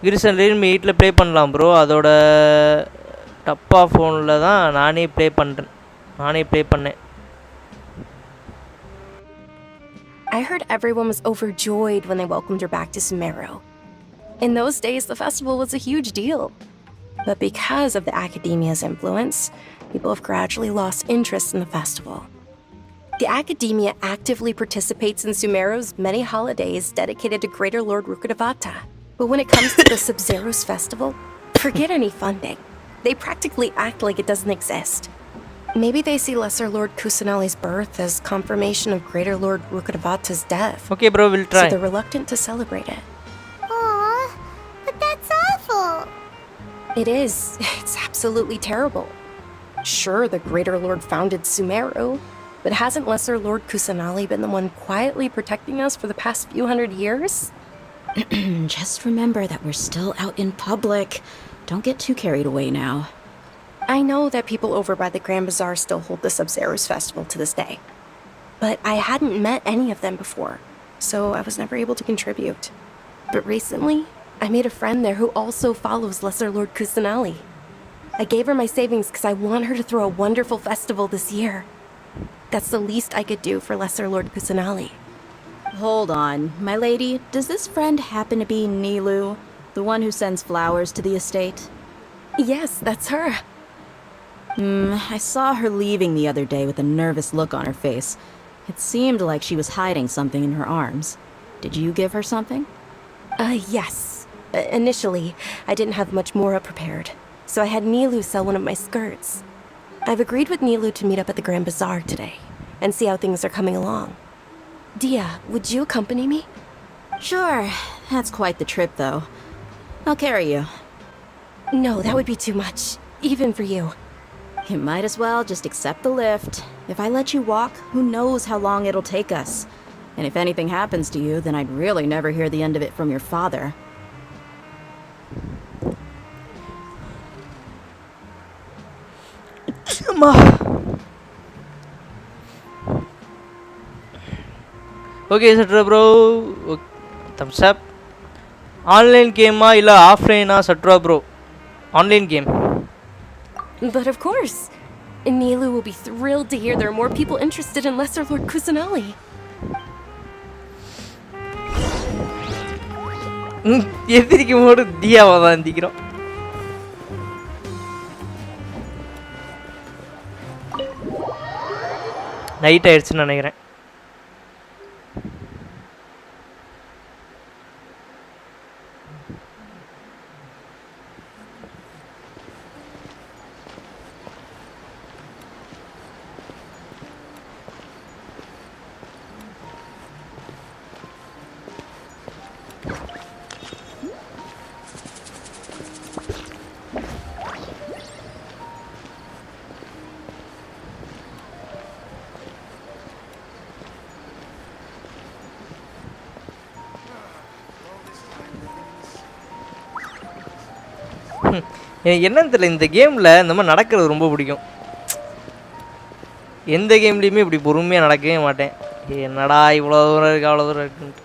Cresson Realme 8 play பண்ணலாம் bro. அதோட டப்பா ஃபோனில் தான் நானே ப்ளே பண்ணேன். I heard everyone was overjoyed when they welcomed her back to Sumeru. In those days, the festival was a huge deal. But because of the Academia's influence, people have gradually lost interest in the festival. The Academia actively participates in Sumeru's many holidays dedicated to Greater Lord Rukkhadevata. But when it comes to the Sub-Zero's festival, forget any funding. They practically act like it doesn't exist. Maybe they see Lesser Lord Kusanali's birth as confirmation of Greater Lord Rukkhadevata's death. Okay, bro, we'll try. So they're reluctant to celebrate it. Aww, but that's awful. It is. It's absolutely terrible. Sure, the Greater Lord founded Sumeru, but hasn't Lesser Lord Kusanali been the one quietly protecting us for the past few hundred years? Just remember that we're still out in public. Don't get too carried away now. I know that people over by the Grand Bazaar still hold the Sub-Zero's festival to this day. But I hadn't met any of them before, so I was never able to contribute. But recently, I made a friend there who also follows Lesser Lord Kusanali. I gave her my savings because I want her to throw a wonderful festival this year. That's the least I could do for Lesser Lord Kusanali. Hold on, my lady. Does this friend happen to be Nilu, the one who sends flowers to the estate? Yes, that's her. I saw her leaving the other day with a nervous look on her face. It seemed like she was hiding something in her arms. Did you give her something? Yes. Initially, I didn't have much Mora prepared, so I had Nilu sell one of my skirts. I've agreed with Nilu to meet up at the Grand Bazaar today and see how things are coming along. Dia, would you accompany me? Sure. That's quite the trip, though. I'll carry you. No, that would be too much, even for you. You might as well just accept the lift. If I let you walk, who knows how long it'll take us. And if anything happens to you, then I'd really never hear the end of it from your father. Okay, Satra bro. Thumbs up. Online game illa offline Satra bro. Online game. But of course. Nilu will be thrilled to hear there are more people interested in Lesser Lord Kusanali. எதிரிக்கும் போது தியாவை தான் எந்திக்கிறோம். Night ஆயிடுச்சுன்னு நினைக்கிறேன். எனக்கு என்னன்னு தெரியல, இந்த கேமில் இந்த மாதிரி நடக்கிறது ரொம்ப பிடிக்கும். எந்த கேம்லேயுமே இப்படி பொறுமையாக நடக்கவே மாட்டேன். என்னடா இவ்வளோ தூரம் இருக்குது அவ்வளோ தூரம் இருக்குன்ட்டு.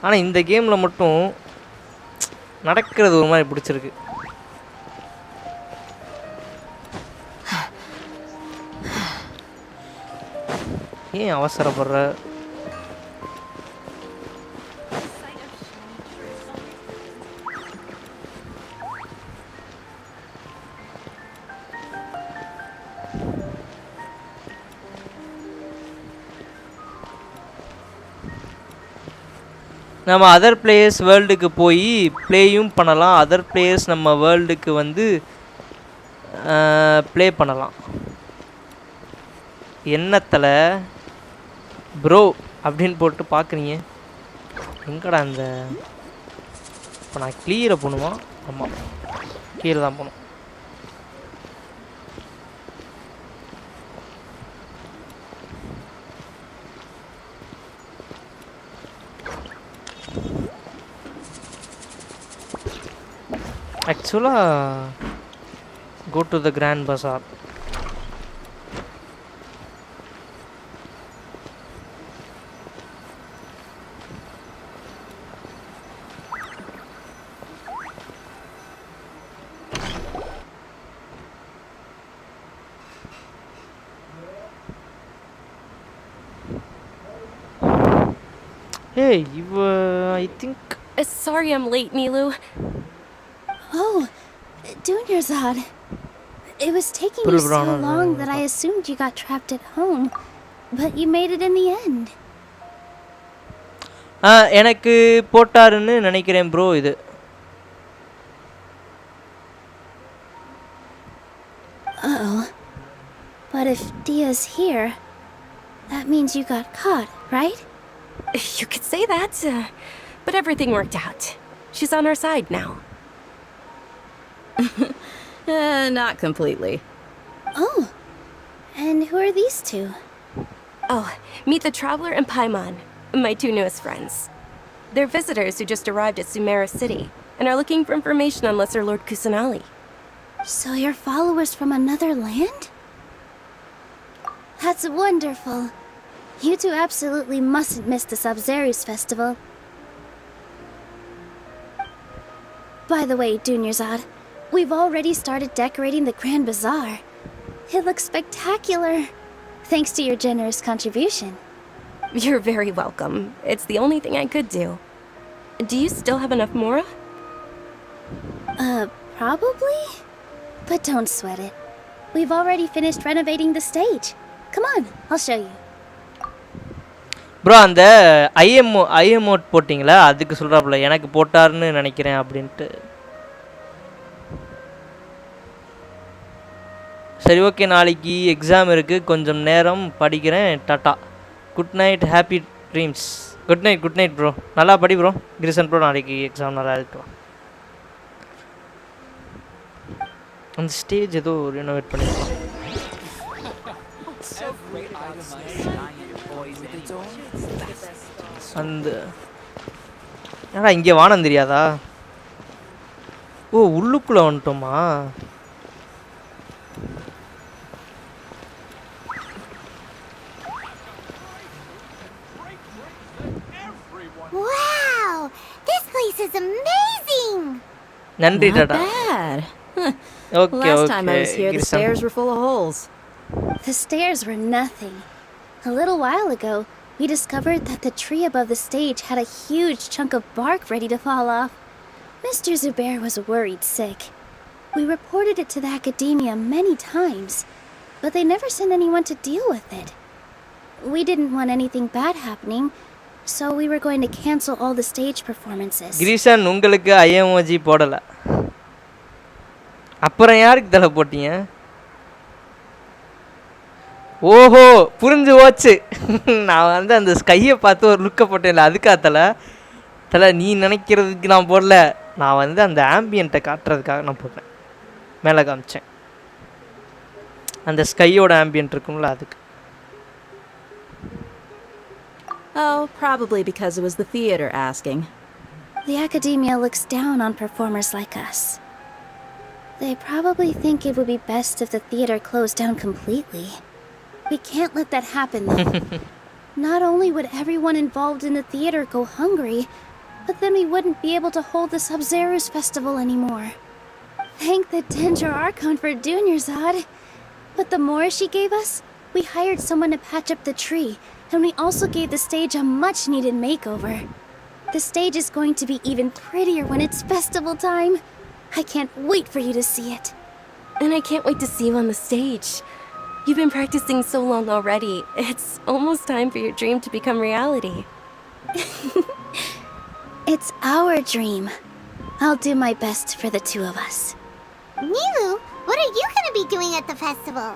ஆனால் இந்த கேமில் மட்டும் நடக்கிறது ஒரு மாதிரி பிடிச்சிருக்கு. ஏன் அவசரப்படுற? நம்ம அதர் பிளேயர்ஸ் வேர்ல்டுக்கு போய் ப்ளேயும் பண்ணலாம். அதர் பிளேயர்ஸ் நம்ம வேர்ல்டுக்கு வந்து ப்ளே பண்ணலாம். என்னத்தில் ப்ரோ அப்படின்னு போட்டு பார்க்குறீங்க. எங்கடா இந்த இப்போ நான் கிளியரை போகணுமா? ஆமாம், கீழே தான் போகணும். Actually, go to the Grand Bazaar. Hey, I think... Sorry I'm late, Nilu. Oh, Dunyarzad. It was taking you so long that I assumed you got trapped at home, but you made it in the end. எனக்கு போட்டாருன்னு நினைக்கிறேன் bro இது. Uh-oh. But if Dia's here, that means you got caught, right? You could say that, but everything worked out. She's on our side now. Not completely. Oh, and who are these two? Oh, meet the Traveler and Paimon, my two newest friends. They're visitors who just arrived at Sumeru City and are looking for information on Lesser Lord Kusanali. So you're followers from another land? That's wonderful. You two absolutely mustn't miss the Sub-Zerus festival. By the way, Dunyarzad, we've already started decorating the Grand Bazaar. It looks spectacular, thanks to your generous contribution. You're very welcome. It's the only thing I could do. Do you still have enough Mora? Probably? But don't sweat it. We've already finished renovating the stage. Come on, I'll show you. Bro அந்த ஐஎம்ஓட் போட்டிங்களா, அதுக்கு சொல்கிறாப்புல எனக்கு போட்டாருன்னு நினைக்கிறேன் அப்படின்ட்டு. சரி okay, நாளைக்கு exam இருக்குது, கொஞ்சம் நேரம் படிக்கிறேன், tata, good night, happy dreams. Good night bro, நல்லா படி ப்ரோ. கிரிசன் ப்ரோ நாளைக்கு எக்ஸாம் நல்லா இருக்கும். அந்த ஸ்டேஜ் ஏதோ ரினோவேட் பண்ணிருக்கோம். அந்த ஏடா இங்கே வானம் தெரியாதா? ஓ, உள்ளுக்குள்ளே வந்துட்டோமா? Wow! This place is amazing! நன்றி Tata. Okay, last time I was here, the stairs were full of holes. The stairs were nothing. A little while ago, we discovered that the tree above the stage had a huge chunk of bark ready to fall off. Mr. Zubair was worried sick. We reported it to the academia many times, but they never sent anyone to deal with it. We didn't want anything bad happening, so we were going to cancel all the stage performances. Krishan உங்களுக்கு ஐஎம்ஓஜி போடல, அப்புறம் யாருக்கு தலை போட்டீங்க? ஓஹோ, புரிஞ்சு போச்சு. நான் வந்து அந்த ஸ்கையை பார்த்து ஒரு லுக்கை போட்டேன்ல, அதுக்கா தலை நீ நினைக்கிறதுக்கு நான் போடல. நான் வந்து அந்த ஆம்பியன்ட்டை காட்டுறதுக்காக நான் போட்டேன், மேலே காமிச்சேன். அந்த ஸ்கையோட ஆம்பியன்ட் இருக்கும்ல, அதுக்கு. Oh, probably because it was the theater asking. The academia looks down on performers like us. They probably think it would be best if the theater closed down completely. We can't let that happen, though. Not only would everyone involved in the theater go hungry, but then we wouldn't be able to hold the Sub-Zero's festival anymore. Thank the Dendro Archon for Dunyarzad. But the more she gave us, we hired someone to patch up the tree, and we also gave the stage a much-needed makeover. The stage is going to be even prettier when it's festival time. I can't wait for you to see it. And I can't wait to see you on the stage. You've been practicing so long already. It's almost time for your dream to become reality. It's our dream. I'll do my best for the two of us. Nilu, what are you gonna be doing at the festival?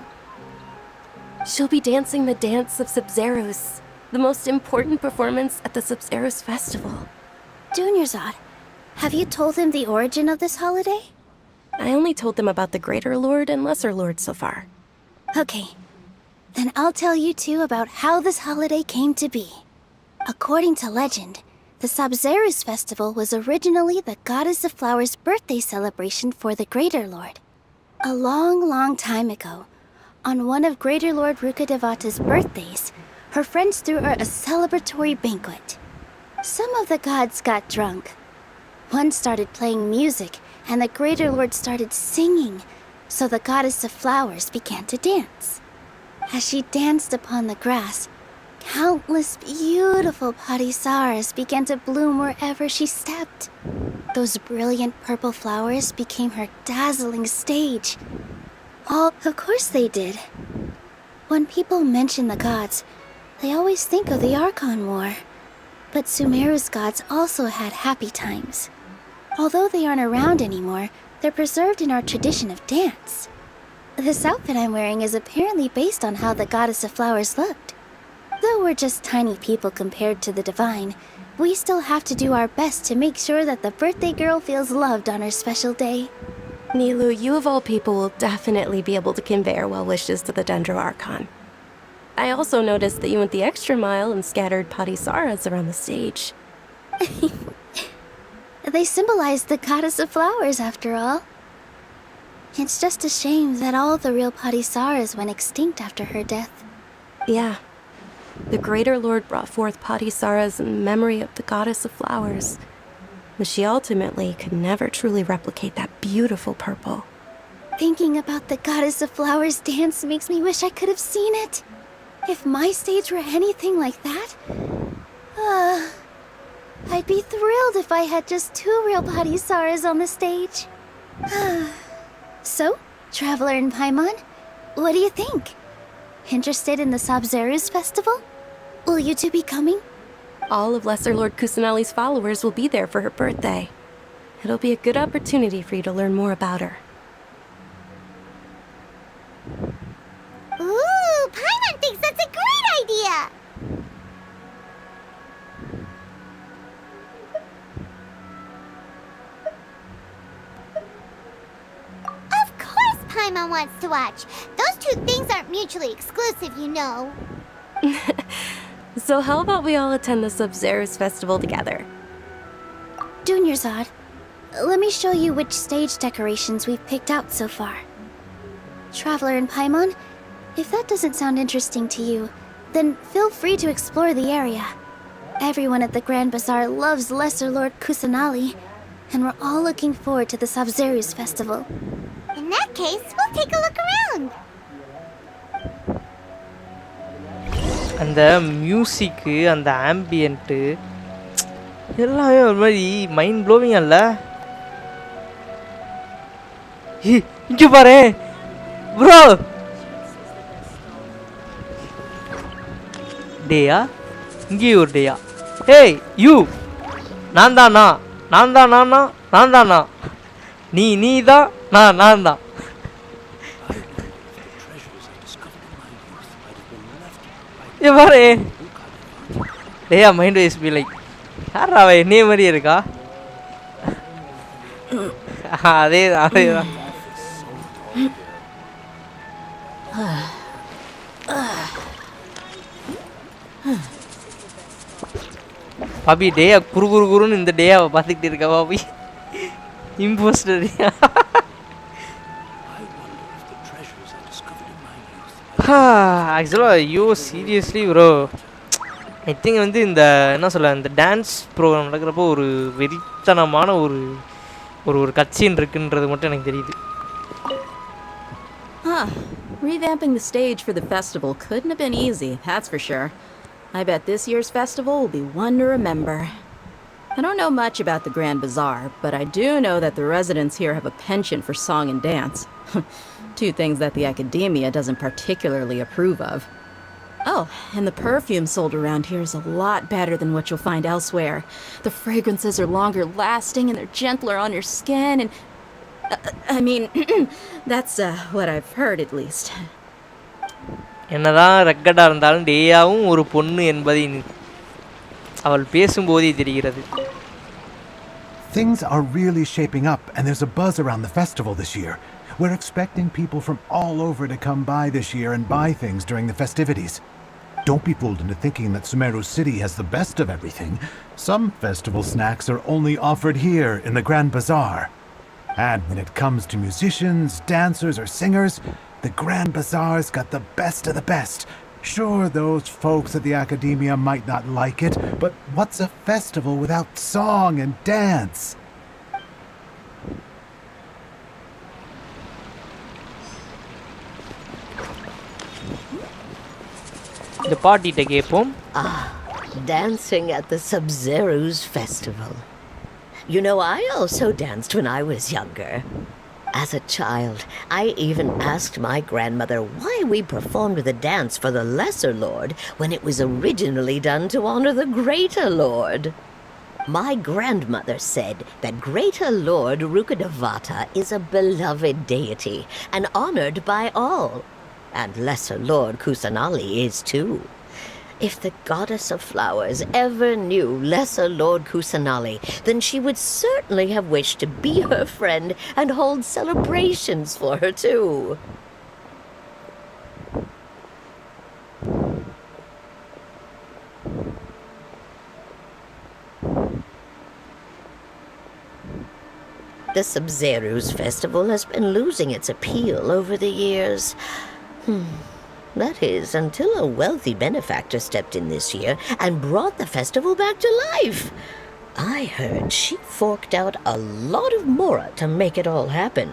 She'll be dancing the dance of Sub-Zeros, the most important performance at the Sub-Zeros festival. Dunyarzad, have you told him the origin of this holiday? I only told them about the Greater Lord and Lesser Lord so far. Okay, then I'll tell you two about how this holiday came to be. According to legend, the Sub-Zeros festival was originally the Goddess of Flowers' birthday celebration for the Greater Lord. A long, long time ago, on one of Greater Lord Rukkhadevata's birthdays, her friends threw her a celebratory banquet. Some of the gods got drunk. One started playing music, and the Greater Lord started singing, so the Goddess of Flowers began to dance. As she danced upon the grass, countless beautiful parisaras began to bloom wherever she stepped. Those brilliant purple flowers became her dazzling stage. Of course they did. When people mention the gods, they always think of the Archon War. But Sumeru's gods also had happy times. Although they aren't around anymore, they're preserved in our tradition of dance. This outfit I'm wearing is apparently based on how the Goddess of Flowers looked. Though we're just tiny people compared to the divine, we still have to do our best to make sure that the birthday girl feels loved on her special day. Nilu, you of all people will definitely be able to convey our well wishes to the Dendro Archon. I also noticed that you went the extra mile and scattered parisaras around the stage. They symbolize the Goddess of Flowers, after all. It's just a shame that all the real parisaras went extinct after her death. Yeah. The Greater Lord brought forth parisaras in memory of the Goddess of Flowers, but she ultimately could never truly replicate that beautiful purple. Thinking about the Goddess of Flowers dance makes me wish I could have seen it. If my stage were anything like that, I'd be thrilled if I had just 2 real parisaras on the stage. So, Traveler and Paimon, what do you think? Interested in the Sub-Zeros festival? Will you two be coming? All of Lesser Lord Kusanali's followers will be there for her birthday. It'll be a good opportunity for you to learn more about her. Ooh, Paimon thinks that's a great idea! Of course Paimon wants to watch. Those two things aren't mutually exclusive, you know. So how about we all attend the Sub-Zeros festival together? Dunyarzad, let me show you which stage decorations we've picked out so far. Traveler and Paimon, if that doesn't sound interesting to you, then feel free to explore the area. Everyone at the Grand Bazaar loves Lesser Lord Kusanali, and we're all looking forward to the Sub-Zeros festival. In that case, we'll take a look around. அந்த மியூசிக்கு அந்த ஆம்பியன்ட்டு எல்லாமே ஒரு மாதிரி mind blowing அல்ல. இங்கே பாரு bro, டேயா இங்கேயும் ஒரு டேயா. ஹேய் யூ, நான் தானா நீ தான் நான் தான். பாரு டேயா மைண்ட் வைஸ் பி லைக் யாரா அவ என்னைய மாதிரி இருக்கா? அதேதான். பாபி டேயா குறுன்னு இந்த டேயாவை பார்த்துக்கிட்டு இருக்கா பாபி. இம்போஸ்டர் ஆக்சுவலாக ஐயோ சீரியஸ்லி ப்ரோ ஐ திங்க் வந்து இந்த என்ன சொல்ல இந்த டான்ஸ் ப்ரோக்ராம் நடக்கிறப்போ ஒரு வெறித்தனமான ஒரு ஒரு கட்சின்னு இருக்குன்றது மட்டும் எனக்கு தெரியுது. Revamping the stage for the festival couldn't have been easy, that's for sure. I bet this year's festival will be one to remember. I don't know much about the Grand Bazaar, but I do know that the residents here have a penchant for song and dance. Two things that the academia doesn't particularly approve of. Oh, and the perfume sold around here is a lot better than what you'll find elsewhere. The fragrances are longer lasting and they're gentler on your skin and... I mean, that's what I've heard at least. என்னதான் ரெக்கார்டாக இருந்தாலும் டேயாவும் ஒரு பொண்ணு என்பதை அவள் பேசும்போதே தெரிகிறது. Things are really shaping up and there's a buzz around the festival this year. We're expecting people from all over to come by this year and buy things during the festivities. Don't be fooled into thinking that Sumeru City has the best of everything. Some festival snacks are only offered here in the Grand Bazaar. And when it comes to musicians, dancers, or singers, the Grand Bazaar's got the best of the best. Sure, those folks at the academia might not like it, but what's a festival without song and dance? The party to கேப்போம். Dancing at the Sub-Zero's festival. You know, I also danced when I was younger. As a child, I even asked my grandmother why we performed the dance for the Lesser Lord when it was originally done to honor the Greater Lord. My grandmother said that Greater Lord Rukkhadevata is a beloved deity and honored by all, and Lesser Lord Kusanali is too. If the goddess of flowers ever knew Lesser Lord Kusanali, then she would certainly have wished to be her friend and hold celebrations for her too. The Sub-Zero's festival has been losing its appeal over the years. That is, until a wealthy benefactor stepped in this year and brought the festival back to life. I heard she forked out a lot of mora to make it all happen.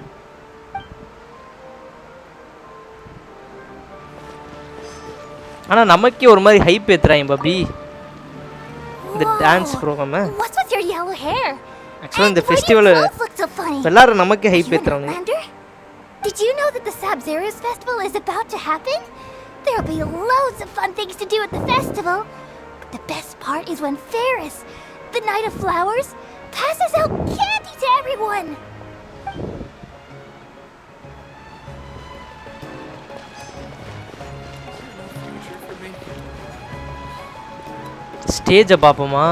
ஆனா நமக்கே ஒரு மாதிரி hype ஏத்துறாங்க பபி இந்த dance program. What's with your yellow hair? Actually இந்த festival எல்லாரும் நமக்கே ஹைப் ஏத்துறாங்க. Did you know that the Sub-Zero's festival is about to happen? There'll be loads of fun things to do at the festival. But the best part is when Ferris, the Knight of Flowers, passes out candy to everyone. ஸ்டேஜை பார்ப்போமா?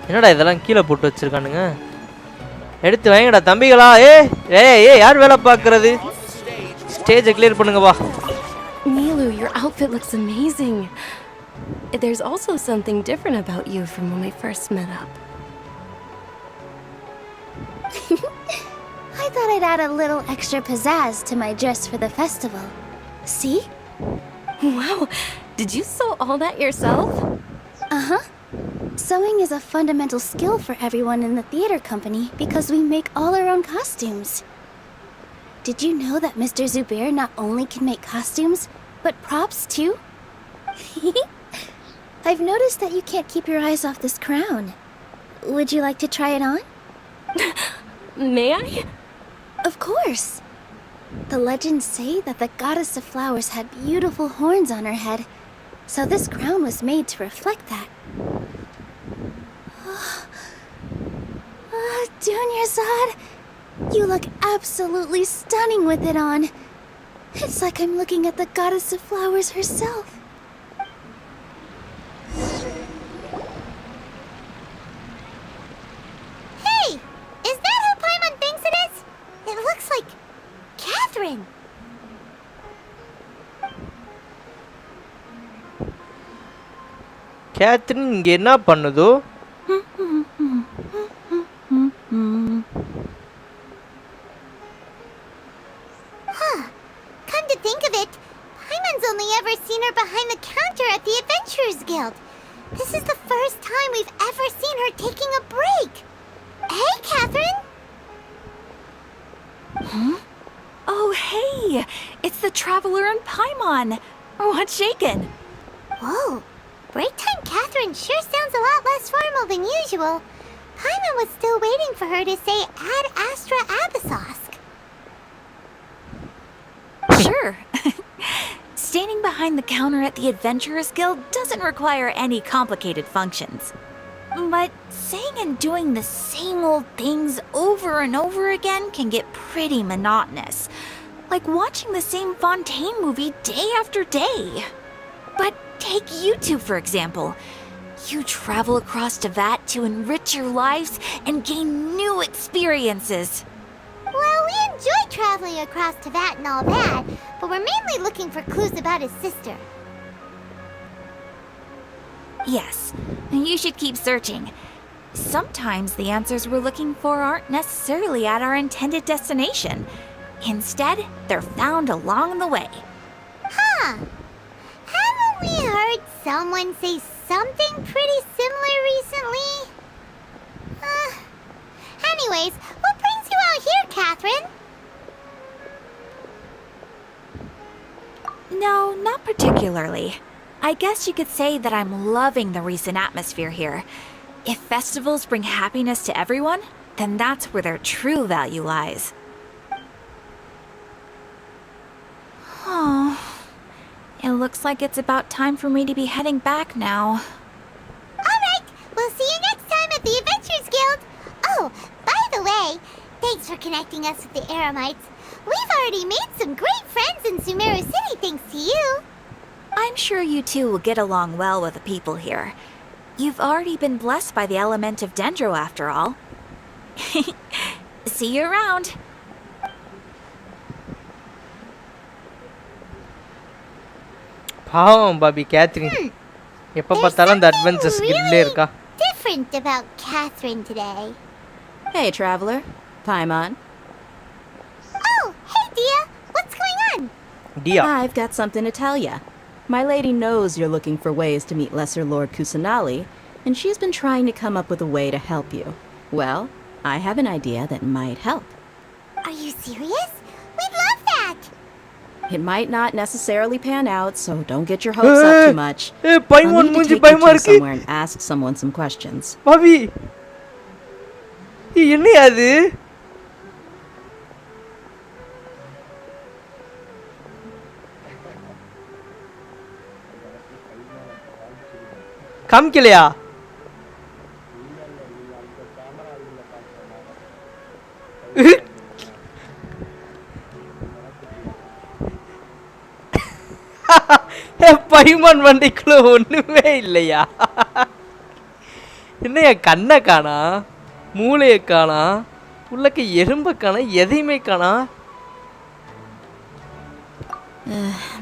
என்னடா இதெல்லாம் கீழே போட்டு வச்சிருக்கானுங்க. எடுத்து வாங்கடா தம்பிகளா. யார் வேலை பார்க்கறது? ஸ்டேஜை கிளியர் பண்ணுங்க வா. Nilu, your outfit looks amazing. There's also something different about you from when we first met up. I thought I'd add a little extra pizzazz to my dress for the festival. See? Wow, did you sew all that yourself? Uh-huh. Sewing is a fundamental skill for everyone in the theater company because we make all our own costumes. Did you know that Mr. Zubair not only can make costumes, but props too? I've noticed that you can't keep your eyes off this crown. Would you like to try it on? May I? Of course. The legends say that the goddess of flowers had beautiful horns on her head, so this crown was made to reflect that. Dunyarzad, you look absolutely stunning with it on. It's like I'm looking at the goddess of flowers herself. Hey! Is that who Paimon thinks it is? It looks like Catherine. Catherine இங்க என்ன பண்ணுதோ? Come to think of it, Guild. This is the first time we've ever seen her taking a break. Hey, Catherine! Huh? Oh, hey! It's the Traveler and Paimon! What's shaken? Whoa! Break time Catherine sure sounds a lot less formal than usual. Paimon was still waiting for her to say Ad Astra Abyssosque. Sure. Standing behind the counter at the Adventurers Guild doesn't require any complicated functions. But saying and doing the same old things over and over again can get pretty monotonous. Like watching the same Fontaine movie day after day. But take you two, for example. You travel across Tevat to enrich your lives and gain new experiences. Well, we enjoy traveling across Tevat and all that, but we're mainly looking for clues about his sister. Yes, you should keep searching. Sometimes the answers we're looking for aren't necessarily at our intended destination. Instead, they're found along the way. Huh. Haven't we heard someone say something pretty similar recently? Anyways, what brings you out here, Catherine? No, not particularly. I guess you could say that I'm loving the recent atmosphere here. If festivals bring happiness to everyone, then that's where their true value lies. Oh, it looks like it's about time for me to be heading back now. Alright, we'll see you next time at the Adventurers Guild. Oh, by the way, thanks for connecting us with the Eremites. We've already made some great friends in Sumeru City thanks to you. I'm sure you two will get along well with the people here. You've already been blessed by the element of Dendro after all. See you around. பாவம் Bobby Catherine எப்போ பார்த்தாலும் அந்த adventures கில்லே இருக்கா. Different about Catherine today. Hey, Traveler. Paimon. Oh, hey, Dia. What's going on? Dia. I've got something to tell ya. My lady knows you're looking for ways to meet Lesser Lord Kusanali, and she's been trying to come up with a way to help you. Well, I have an idea that might help. Are you serious? We'd love that. It might not necessarily pan out, so don't get your hopes up too much. Paimon I'll need to take you to somewhere and ask someone some questions. Bobby என்னையா அது? காமிக்கலையா? பைமான் வண்டிக்குள்ள ஒண்ணுமே இல்லையா? என்னையா கண்ணை காணா, மூளையை காணா, உள்ளக்க எறும்பை காணா, எதையுமே காணா.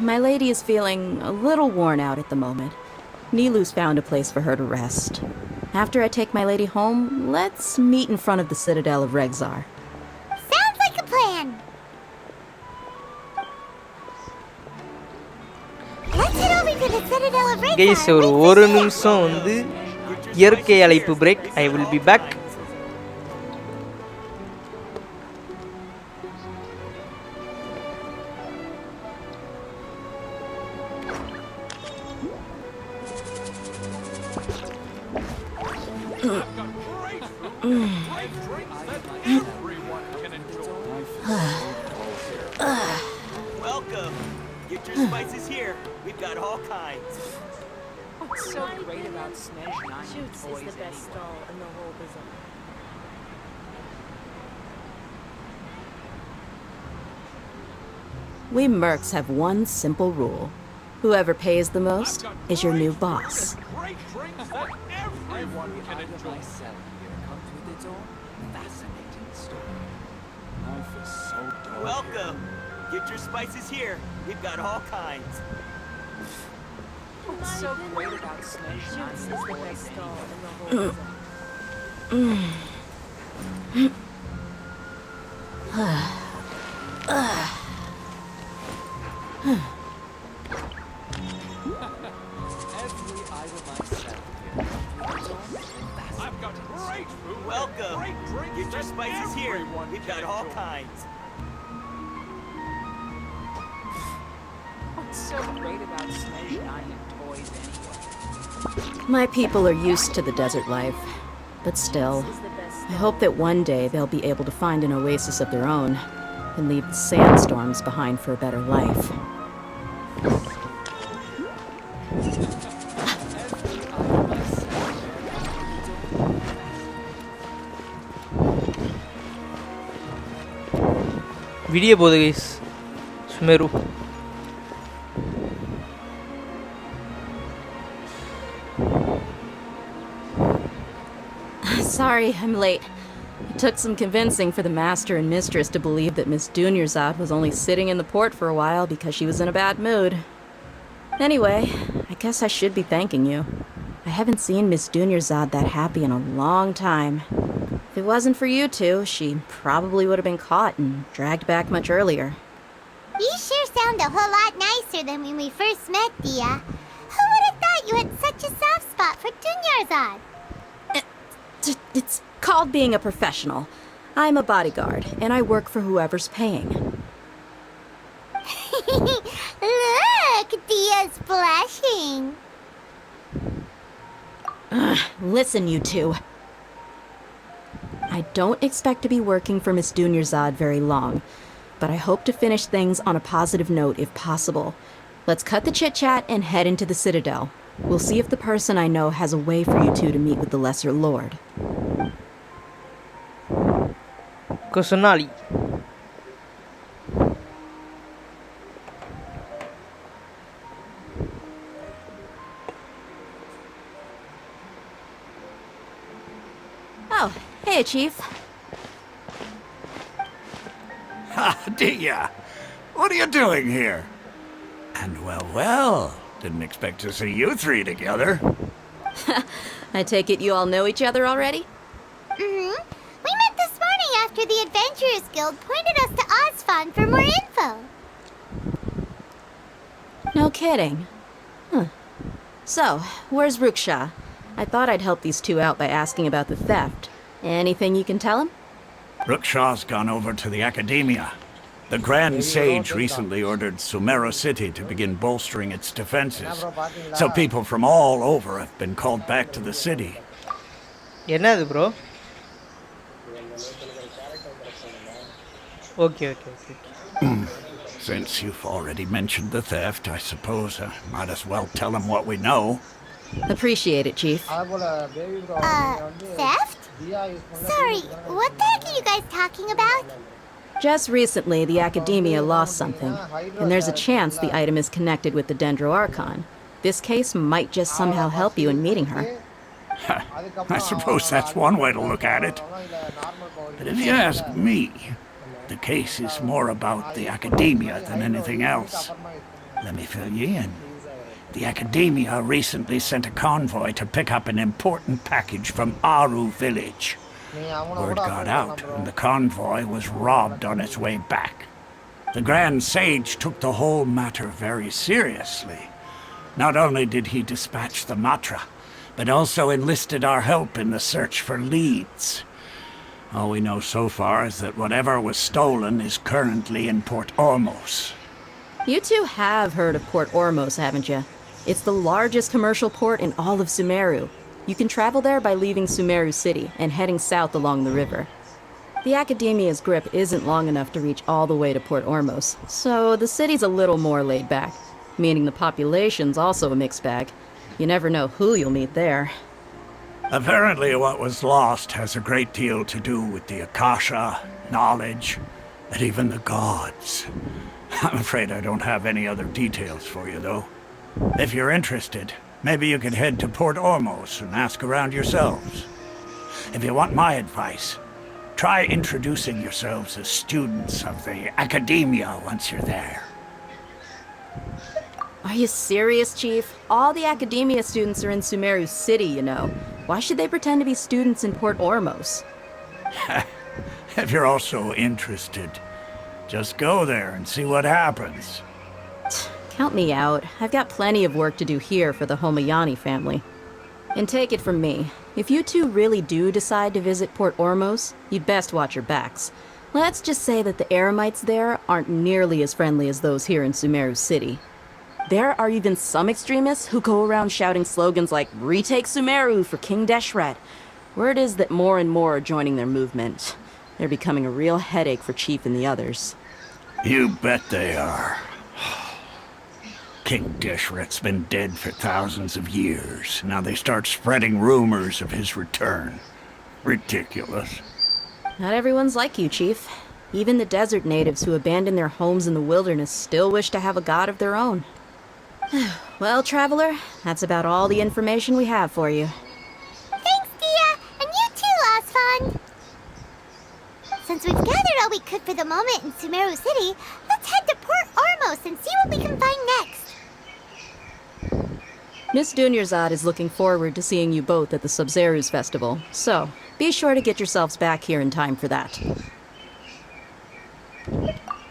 My lady is feeling a little worn out at the moment. Nilu's found a place for her to rest. After I take my lady home, let's meet in front of the Citadel of Regzar. Sounds like a plan. Let's head over to the Citadel of Regzar. Guys ஒரு நிமிஷம் வந்து இயற்கை அழைப்பு break. I will be back. Welcome. Get your spices here. We've got all kinds. What's so great about Snezhnaya Shoots is the best stall in the whole bazaar. We mercs have one simple rule. Whoever pays the most is your new boss. Great drinks that everyone can enjoy. Comes with its own fascinating story. Life is so dull. Welcome. Get your spices here. We've got all kinds. What's so great about Snezhnaya Shoots is the best stall in the whole bazaar. Every item Welcome. Get your spices here. We've got all kinds. What's so great about snow giant toys anyway? My people are used to the desert life, but still, I hope that one day they'll be able to find an oasis of their own and leave the sandstorms behind for a better life. விடிய போகுது guys Sumeru. Sorry, I'm late. It took some convincing for the master and mistress to believe that Miss Dunyarzad was only sitting in the port for a while because she was in a bad mood. Anyway, I guess I should be thanking you. I haven't seen Miss Dunyarzad that happy in a long time. If it wasn't for you two, she probably would have been caught and dragged back much earlier. You sure sound a whole lot nicer than when we first met, Dia. Who would have thought you had such a soft spot for Dunyarzad? It's called being a professional. I'm a bodyguard, and I work for whoever's paying. Look, Dia's blushing. Listen, you two. I don't expect to be working for Miss Dunyarzad very long, but I hope to finish things on a positive note if possible. Let's cut the chit-chat and head into the Citadel. We'll see if the person I know has a way for you two to meet with the Lesser Lord. Kosonali. Oh, hey, Chief. Ha, Dia! What are you doing here? And well, didn't expect to see you three together. I take it you all know each other already? Mm-hmm. We met this morning after the Adventurers Guild pointed us to Aswan for more info. No kidding. Huh. So, where's Ruksha? I thought I'd help these two out by asking about the theft. Anything you can tell him? Ruksha's gone over to the Academia. The Grand Sage recently ordered Sumeru City to begin bolstering its defenses. So people from all over have been called back to the city. என்னது bro? Okay. Since you've already mentioned the theft, I suppose I might as well tell him what we know. Appreciate it, Chief. Theft? Sorry, what the heck are you guys talking about? Just recently, the Academia lost something, and there's a chance the item is connected with the Dendro Archon. This case might just somehow help you in meeting her. I suppose that's one way to look at it. But if you ask me, the case is more about the Academia than anything else. Let me fill you in. The Academia recently sent a convoy to pick up an important package from Aru village. Word got out, and the convoy was robbed on its way back. The Grand Sage took the whole matter very seriously. Not only did he dispatch the Matra, but also enlisted our help in the search for leads. All we know so far is that whatever was stolen is currently in Port Ormos. You two have heard of Port Ormos, haven't you? It's the largest commercial port in all of Sumeru. You can travel there by leaving Sumeru City and heading south along the river. The Academia's grip isn't long enough to reach all the way to Port Ormos, so the city's a little more laid back, meaning the population's also a mixed bag. You never know who you'll meet there. Apparently what was lost has a great deal to do with the Akasha, knowledge, and even the gods. I'm afraid I don't have any other details for you, though. If you're interested, maybe you could head to Port Ormos and ask around yourselves. If you want my advice, try introducing yourselves as students of the Academia once you're there. Are you serious, Chief? All the Academia students are in Sumeru City, you know. Why should they pretend to be students in Port Ormos? If you're also interested, just go there and see what happens. Count me out. I've got plenty of work to do here for the Homayani family. And take it from me, if you two really do decide to visit Port Ormos, you'd best watch your backs. Let's just say that the Eremites there aren't nearly as friendly as those here in Sumeru City. There are even some extremists who go around shouting slogans like, "Retake Sumeru for King Deshret." Word is that more and more are joining their movement. They're becoming a real headache for Chief and the others. You bet they are. King Deshret's been dead for thousands of years. Now they start spreading rumors of his return. Ridiculous. Not everyone's like you, Chief. Even the desert natives who abandoned their homes in the wilderness still wish to have a god of their own. Well, Traveler, that's about all the information we have for you. Thanks, Dia! And you too, Aswan! Since we've gathered all we could for the moment in Sumeru City, let's head to Port Ormos and see what we can find next. Miss Dunyarzad is looking forward to seeing you both at the Sub-Zerus Festival, so be sure to get yourselves back here in time for that.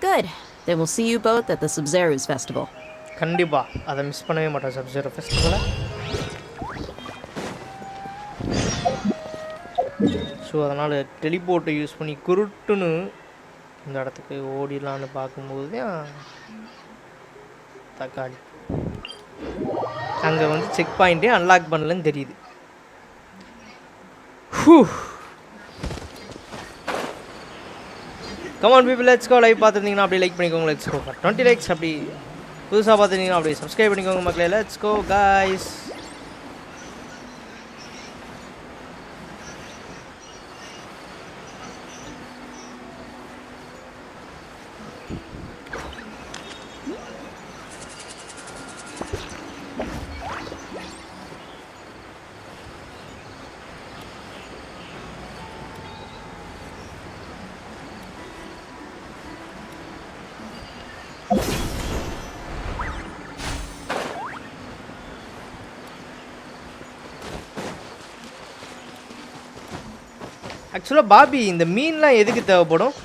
Good. Then we'll see you both at the Sub-Zerus Festival. கண்டிப்பா அதை miss பண்ணவே மாட்டோம் சப்ஜெரோ ஃபெஸ்டிவலை. So அதனால் டெலிபோர்ட்டை use பண்ணி குருட்டுன்னு இந்த இடத்துக்கு ஓடிடலான்னு பார்க்கும்போது தான் தக்காளி அங்கே வந்து செக் பாயிண்ட்டே அன்லாக் பண்ணலன்னு தெரியுது. Come on people, let's go. Live பார்த்துருந்தீங்கன்னா அப்படியே லைக் பண்ணிக்கோங்க. Let's go 20 likes. அப்படி புதுசாக பார்த்துருந்தீங்கன்னா அப்படியே சப்ஸ்கிரைப் பண்ணிக்கோங்க மக்களே. Let's go guys. ஆக்சுவலாக பாபி, இந்த மீன்லாம் எதுக்கு தேவைப்படும்?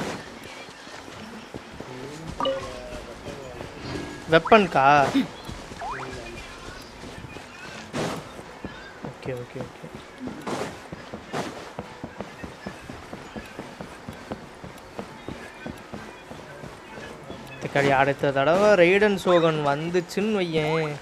வெப்பன்கா? Okay okay okay. தக்காளி அடுத்த தடவை ரெய்டன் சோகன் வந்துச்சுன்னு வையேன்.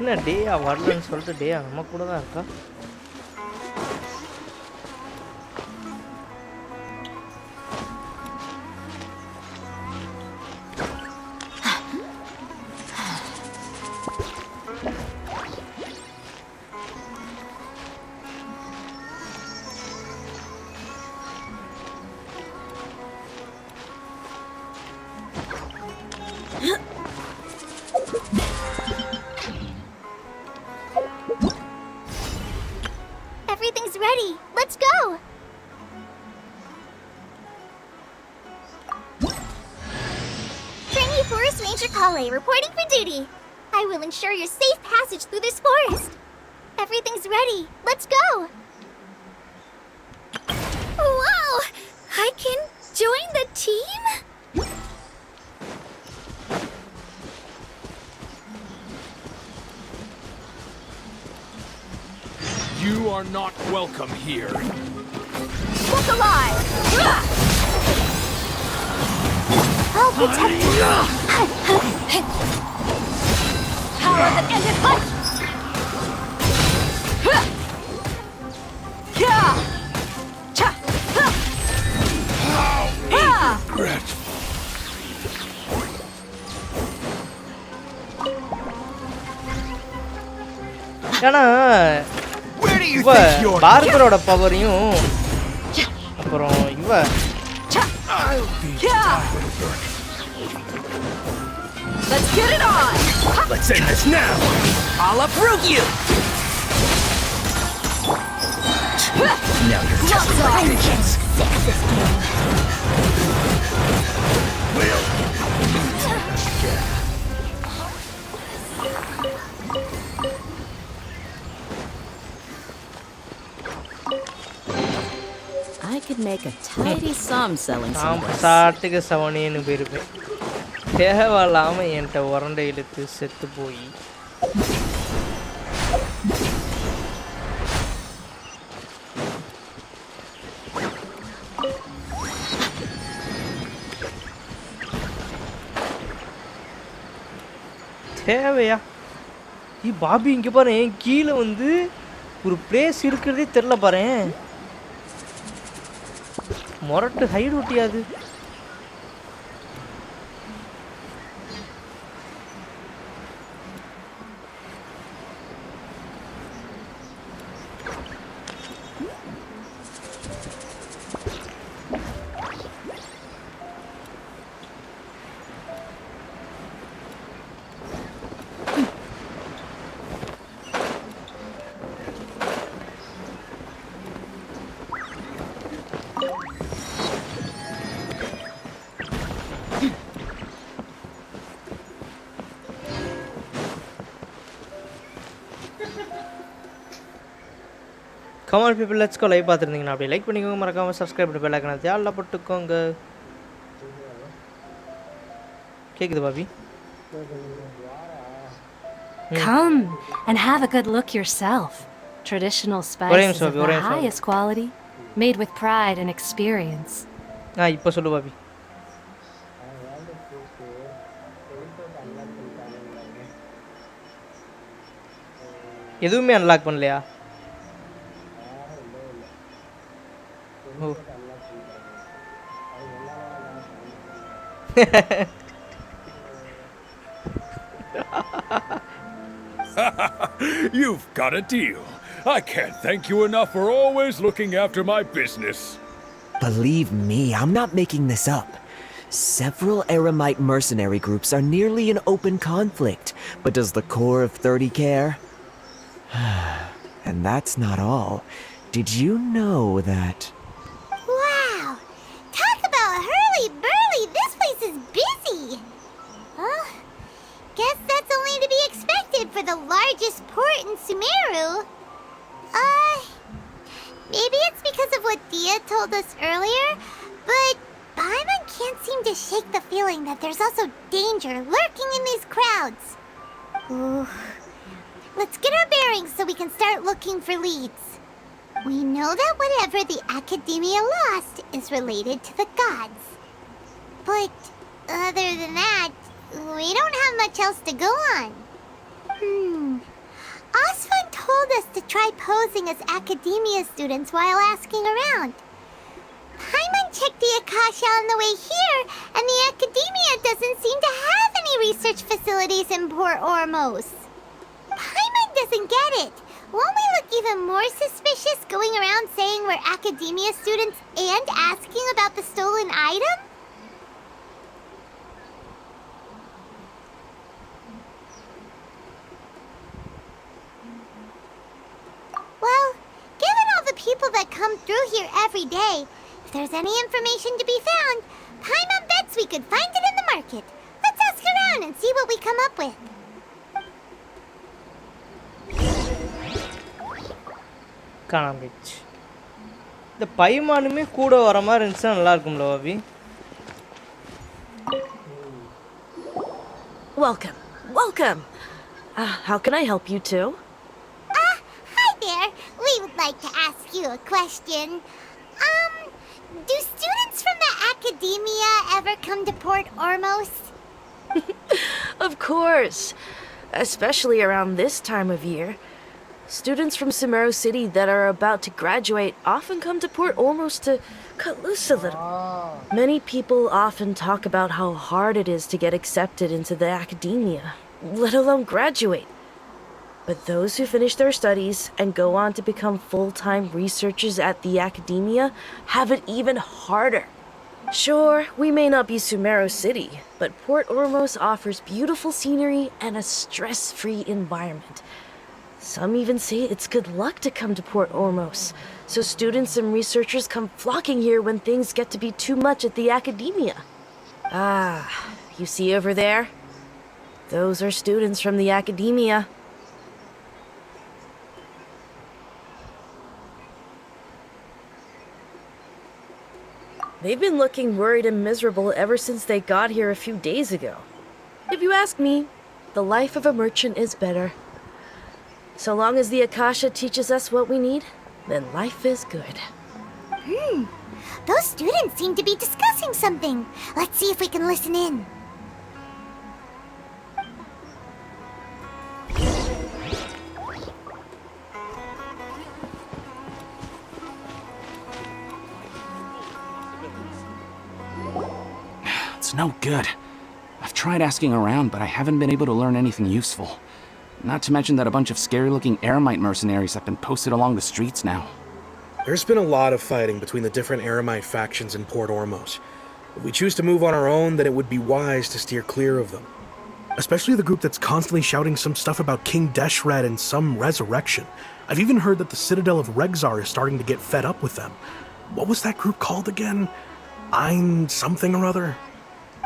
என்ன டேயா வரலன்னு சொல்லிட்டு டேயா நம்ம கூட தான் இருக்கா? Everything's ready. Let's go! Trainee Forest Ranger Kale reporting for duty. I will ensure your safe passage through this forest. Everything's ready. Let's go! Wow! I can join the team? You are not welcome here. Look alive! I'll protect you! Power that ended life! How regretful. ஏன்னா பார்பரோட பவரையும் அப்புறம் வா Let's get it on! Let's end this now! I'll uproot you! Now you're testing my patience. I could make a tidy sum selling some of this. சாட்டுக்கு சவனின்னு போயிருப்பேன் தேவையில்லாம என்கிட்ட உரண்டை இழுத்து செத்து போய் தேவையா பாபி இங்க பாரு கீழே வந்து ஒரு பிளேஸ் இருக்கிறதே தெரியல பாரு மொரட்டு ஹைட் ஒட்டியாது Come on people, let's go. Live பார்த்திருந்தீங்கன்னா அப்படியே லைக் பண்ணிக்கோங்க, மறக்காம சப்ஸ்கிரைப் பண்ணி பெல் ஐகானை ஆல்ல போட்டுக்கோங்க. கேக்குது Bobby? Come and have a good look yourself. Traditional spices of the highest quality, made with pride and experience. இப்போ சொல்லு பாபி. எதுவுமே அன்லாக் பண்ணலையா? You've got a deal. I can't thank you enough for always looking after my business. Believe me, I'm not making this up. Several Aramite mercenary groups are nearly in open conflict, but does the core of 30 care? And that's not all. Did you know that... Wow! Talk about hurly-burly! This place is busy! Well, guess that's only to be expected for the largest port in Sumeru. Maybe it's because of what Dia told us earlier, but Paimon can't seem to shake the feeling that there's also danger lurking in these crowds. Ooh. Let's get our bearings so we can start looking for leads. We know that whatever the Academia lost is related to the gods. But other than that, we don't have much else to go on. Aswan told us to try posing as Academia students while asking around. Paimon checked the Akasha on the way here, and the Academia doesn't seem to have any research facilities in Port Ormos. Paimon doesn't get it. Won't we look even more suspicious going around saying we're Academia students and asking about the stolen item? Well, given all the people that come through here every day, if there's any information to be found, Paimon bets we could find it in the market. Let's ask around and see what we come up with. காணாமச்சு இந்த பைமானுமே கூட வர மாதிரி இருந்துச்சுன்னா நல்லா இருக்கும்ல Bobby. Welcome. Welcome. How can I help you too? Hi there. We would like to ask you a question. Do students from the Academia ever come to Port Ormos? Of course. Especially around this time of year. Students from Sumeru City that are about to graduate often come to Port Ormos to cut loose a little. Many people often talk about how hard it is to get accepted into the Academia, let alone graduate. But those who finish their studies and go on to become full-time researchers at the academia have it even harder. Sure, we may not be Sumeru City, but Port Ormos offers beautiful scenery and a stress-free environment. Some even say it's good luck to come to Port Ormos, so students and researchers come flocking here when things get to be too much at the academia. Ah, you see over there? Those are students from the academia. They've been looking worried and miserable ever since they got here a few days ago. If you ask me, the life of a merchant is better. So long as the Akasha teaches us what we need, then life is good. Those students seem to be discussing something. Let's see if we can listen in. It's no good. I've tried asking around, but I haven't been able to learn anything useful. Not to mention that a bunch of scary-looking Eremite mercenaries have been posted along the streets now. There's been a lot of fighting between the different Eremite factions in Port Ormos. If we choose to move on our own, then it would be wise to steer clear of them. Especially the group that's constantly shouting some stuff about King Deshret and some resurrection. I've even heard that the Citadel of Regzar is starting to get fed up with them. What was that group called again? Ein something or other?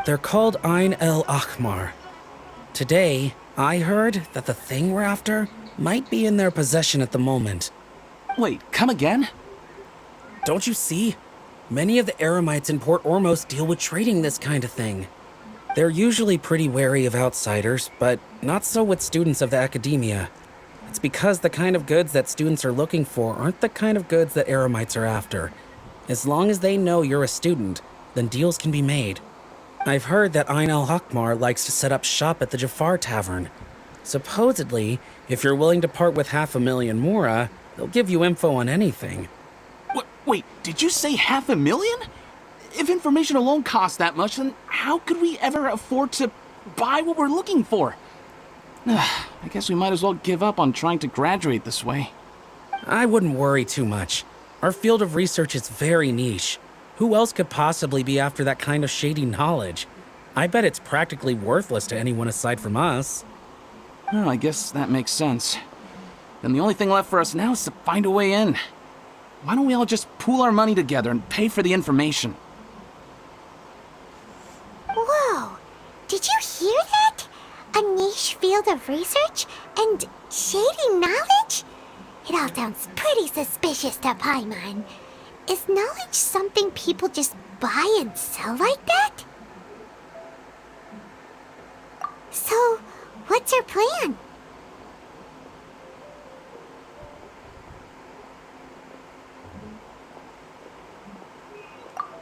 They're called Ein El Akhmar. Today, I heard that the thing we're after might be in their possession at the moment. Wait, come again? Don't you see? Many of the Eremites in Port Ormos deal with trading this kind of thing. They're usually pretty wary of outsiders, but not so with students of the academia. It's because the kind of goods that students are looking for aren't the kind of goods that Eremites are after. As long as they know you're a student, then deals can be made. I've heard that Ein El Akhmar likes to set up shop at the Jafar Tavern. Supposedly, if you're willing to part with 500,000 Mora, they'll give you info on anything. Wait, did you say 500,000? If information alone costs that much, then how could we ever afford to buy what we're looking for? I guess we might as well give up on trying to graduate this way. I wouldn't worry too much. Our field of research is very niche. Who else could possibly be after that kind of shady knowledge? I bet it's practically worthless to anyone aside from us. Well, I guess that makes sense. Then the only thing left for us now is to find a way in. Why don't we all just pool our money together and pay for the information? Whoa! Did you hear that? A niche field of research and shady knowledge? It all sounds pretty suspicious to Paimon. Is knowledge something people just buy and sell like that? So, what's our plan?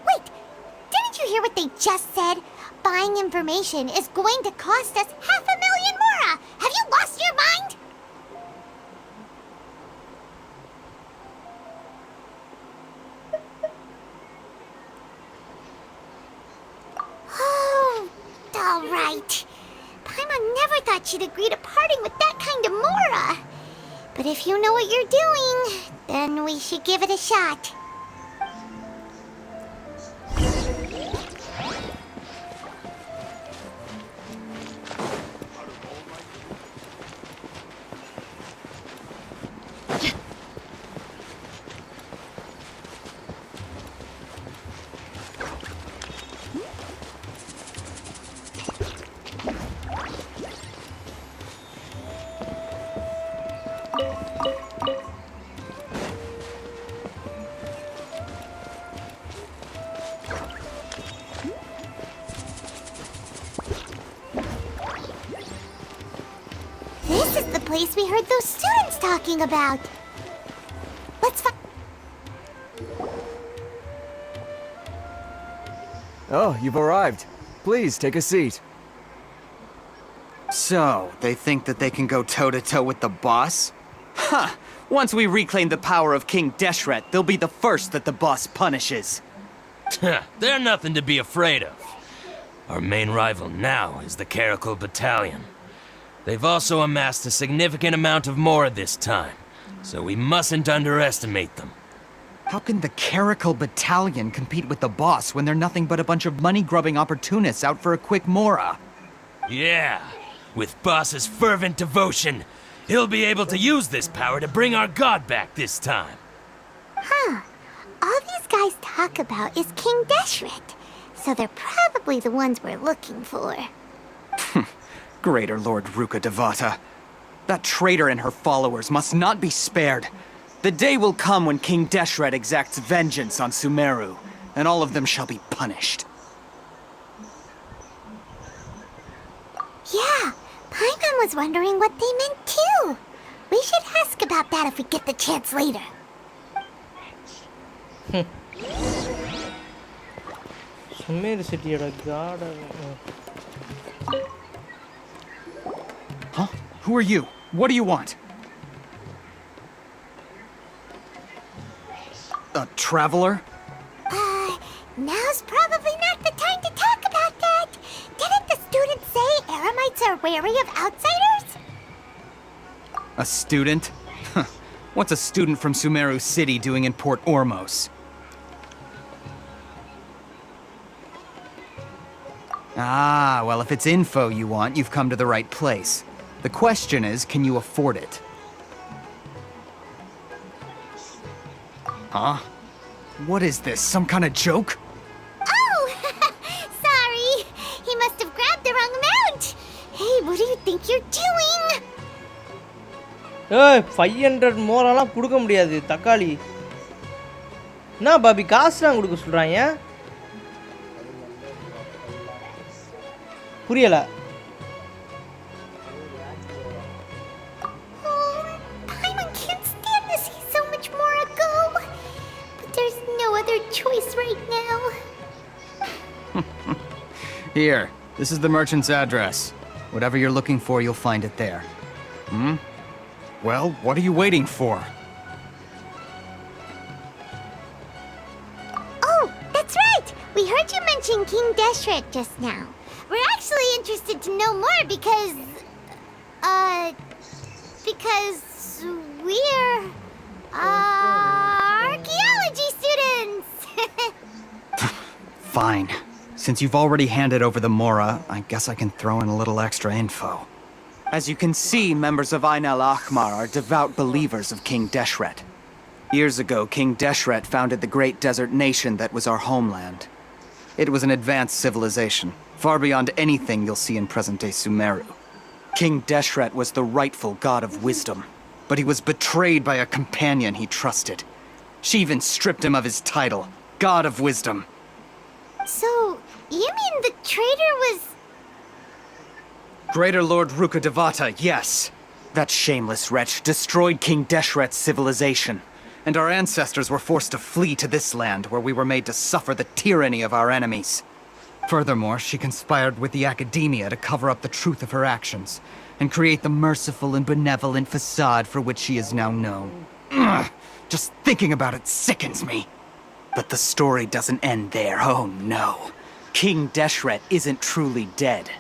Wait, didn't you hear what they just said? Buying information is going to cost us 500,000 Mora! Have you lost your mind? Oh, all right. Paimon never thought she'd agree to parting with that kind of Mora. But if you know what you're doing, then we should give it a shot. This is the place we heard those students talking about. Let's Oh, you've arrived. Please, take a seat. So, they think that they can go toe-to-toe with the boss? Huh! Once we reclaim the power of King Deshret, they'll be the first that the boss punishes. They're nothing to be afraid of. Our main rival now is the Caracal Battalion. They've also amassed a significant amount of Mora this time, so we mustn't underestimate them. How can the Caracal Battalion compete with the boss when they're nothing but a bunch of money-grubbing opportunists out for a quick Mora? Yeah, with Boss's fervent devotion, he'll be able to use this power to bring our god back this time. Huh. All these guys talk about is King Deshret, so they're probably the ones we're looking for. Greater Lord Rukkhadevata. That traitor and her followers must not be spared. The day will come when King Deshret exacts vengeance on Sumeru, and all of them shall be punished. Yeah, Paimon was wondering what they meant too. We should ask about that if we get the chance later. Sumeru Cityயோட garden. Huh? Who are you? What do you want? A traveler? Now's probably not the time to talk about that. Didn't the students say Eremites are wary of outsiders? A student? Huh. What's a student from Sumeru City doing in Port Ormos? Ah, well, if it's info you want, you've come to the right place. The question is, can you afford it? Huh? What is this, some kind of joke? Oh! Sorry! He must have grabbed the wrong amount! Hey, what do you think you're doing? ஏய் 500 மோரெல்லாம் கொடுக்க முடியாது தக்காளி. என்ன Bobby காசுலாம் கொடுக்க சொல்றாங்க? புரியல. Paimon can't stand to see so much more go. But there's no other choice right now. Here, this is the merchant's address. Whatever you're looking for, you'll find it there. Hmm? Well, what are you waiting for? Oh, that's right! We heard you mention King Deshret just now. We're actually interested to know more because we're archaeology students. Fine. Since you've already handed over the Mora, I guess I can throw in a little extra info. As you can see, members of Ain al-Ahmar are devout believers of King Deshret. Years ago, King Deshret founded the great desert nation that was our homeland. It was an advanced civilization, far beyond anything you'll see in present-day Sumeru. King Deshret was the rightful god of wisdom, but he was betrayed by a companion he trusted. She even stripped him of his title, God of Wisdom. So, you mean the traitor was... Greater Lord Rukkhadevata, yes. That shameless wretch destroyed King Deshret's civilization, and our ancestors were forced to flee to this land where we were made to suffer the tyranny of our enemies. Furthermore, she conspired with the Academia to cover up the truth of her actions, and create the merciful and benevolent facade for which she is now known. Ugh, just thinking about it sickens me. But the story doesn't end there, oh no. King Deshret isn't truly dead.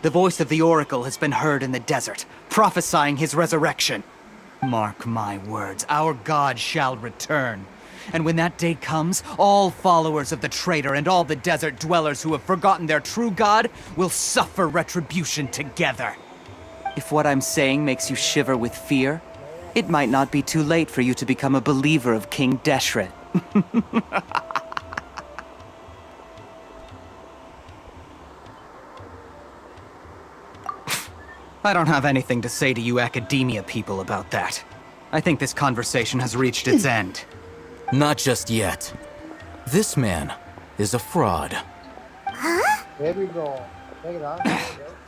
The voice of the Oracle has been heard in the desert, prophesying his resurrection. Mark my words, our god shall return. And when that day comes, all followers of the traitor and all the desert dwellers who have forgotten their true god will suffer retribution together. If what I'm saying makes you shiver with fear, it might not be too late for you to become a believer of King Deshret. I don't have anything to say to you Academia people about that. I think this conversation has reached its end. Not just yet. This man is a fraud. Huh?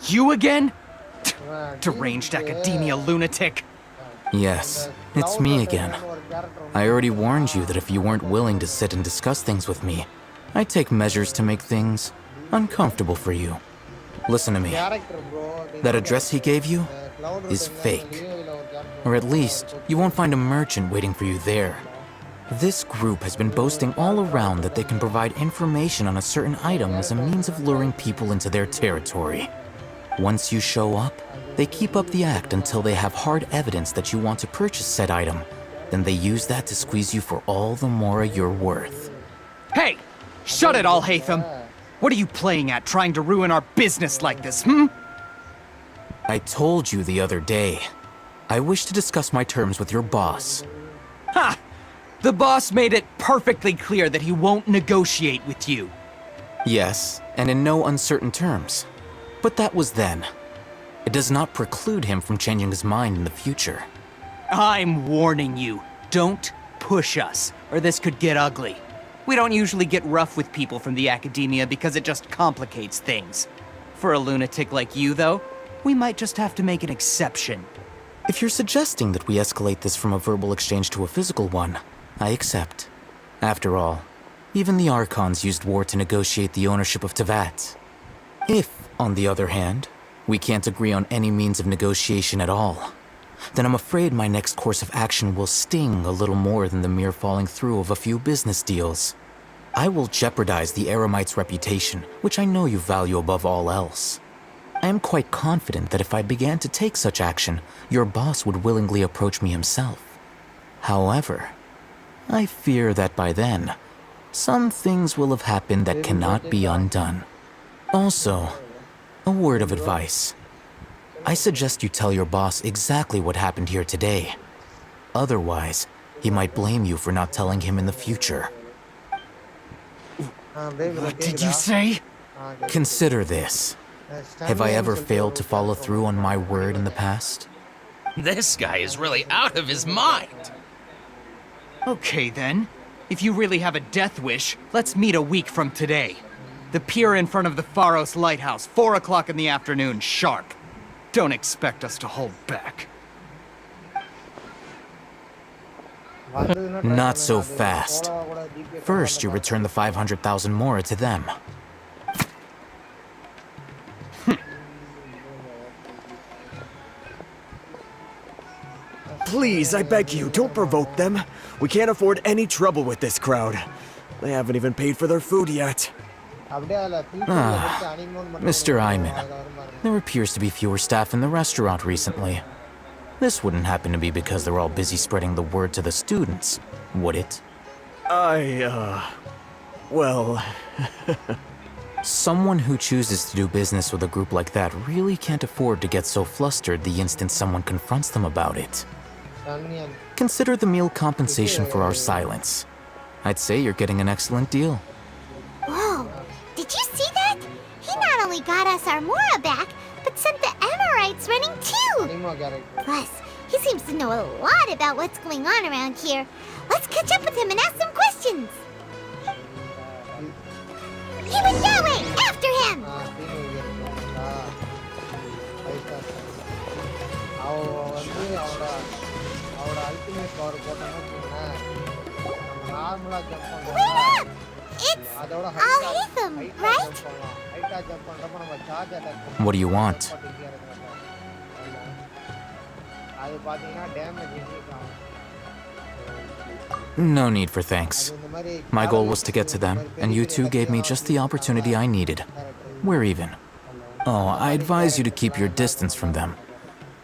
You again? Deranged Academia lunatic. Yes, it's me again. I already warned you that if you weren't willing to sit and discuss things with me, I'd take measures to make things uncomfortable for you. Listen to me. That address he gave you is fake. Or at least, you won't find a merchant waiting for you there. This group has been boasting all around that they can provide information on a certain item as a means of luring people into their territory. Once you show up, they keep up the act until they have hard evidence that you want to purchase said item. Then they use that to squeeze you for all the more you're worth. Hey! Shut it all, Hatham! What are you playing at, trying to ruin our business like this, hmm? I told you the other day. I wish to discuss my terms with your boss. Ha! The boss made it perfectly clear that he won't negotiate with you. Yes, and in no uncertain terms. But that was then. It does not preclude him from changing his mind in the future. I'm warning you, don't push us, or this could get ugly. We don't usually get rough with people from the academia because it just complicates things. For a lunatic like you, though, we might just have to make an exception. If you're suggesting that we escalate this from a verbal exchange to a physical one, I accept. After all, even the Archons used war to negotiate the ownership of Teyvat. If, on the other hand, we can't agree on any means of negotiation at all, then I'm afraid my next course of action will sting a little more than the mere falling through of a few business deals. I will jeopardize the Eremite's reputation, which I know you value above all else. I am quite confident that if I began to take such action, your boss would willingly approach me himself. However, I fear that by then, some things will have happened that cannot be undone. Also, a word of advice. I suggest you tell your boss exactly what happened here today. Otherwise, he might blame you for not telling him in the future. What did you say? Consider this. Have I ever failed to follow through on my word in the past? This guy is really out of his mind. Okay then. If you really have a death wish, let's meet a week from today. The pier in front of the Pharos Lighthouse, 4 o'clock in the afternoon, sharp. Don't expect us to hold back. Not so fast. First, you return the 500,000 mora to them. Please, I beg you, don't provoke them. We can't afford any trouble with this crowd. They haven't even paid for their food yet. Mr. Iman, there appears to be fewer staff in the restaurant recently. This wouldn't happen to be because they're all busy spreading the word to the students, would it? Well... Someone who chooses to do business with a group like that really can't afford to get so flustered the instant someone confronts them about it. Consider the meal compensation for our silence. I'd say you're getting an excellent deal. Whoa, did you see that? He not only got us our Mora back, but sent the Amorites running too! Plus, he seems to know a lot about what's going on around here. Let's catch up with him and ask some questions! He went that way! After him! Wait up! It's Al-Hatham, right? What do you want? No need for thanks. My goal was to get to them, and you two gave me just the opportunity I needed. We're even. Oh, I advise you to keep your distance from them.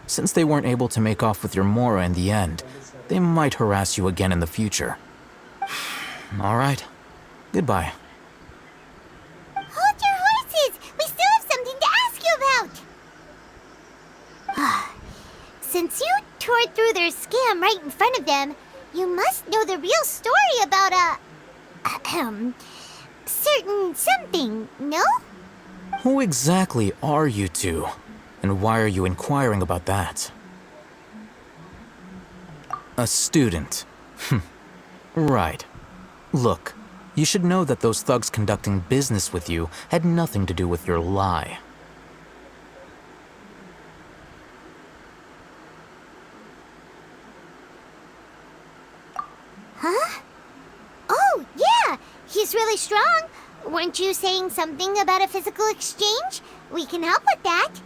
Since they weren't able to make off with your Mora in the end, they might harass you again in the future. All right. Goodbye. Hold your horses! We still have something to ask you about! Since you tore through their scam right in front of them, you must know the real story about a... certain something, no? Who exactly are you two? And why are you inquiring about that? A student. Right. Look, you should know that those thugs conducting business with you had nothing to do with your lie. Huh? Oh, yeah! He's really strong! Weren't you saying something about a physical exchange? We can help with that.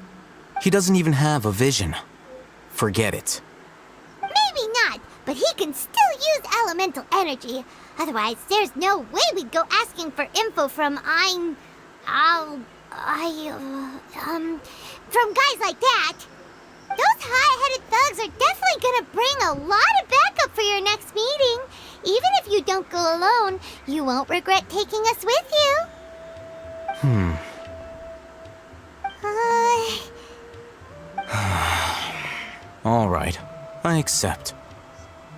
He doesn't even have a vision. Forget it. Maybe not, but he can still use elemental energy. Otherwise, there's no way we'd go asking for info from From guys like that. Those hot-headed thugs are definitely gonna bring a lot of backup for your next meeting. Even if you don't go alone, you won't regret taking us with you. All right, I accept.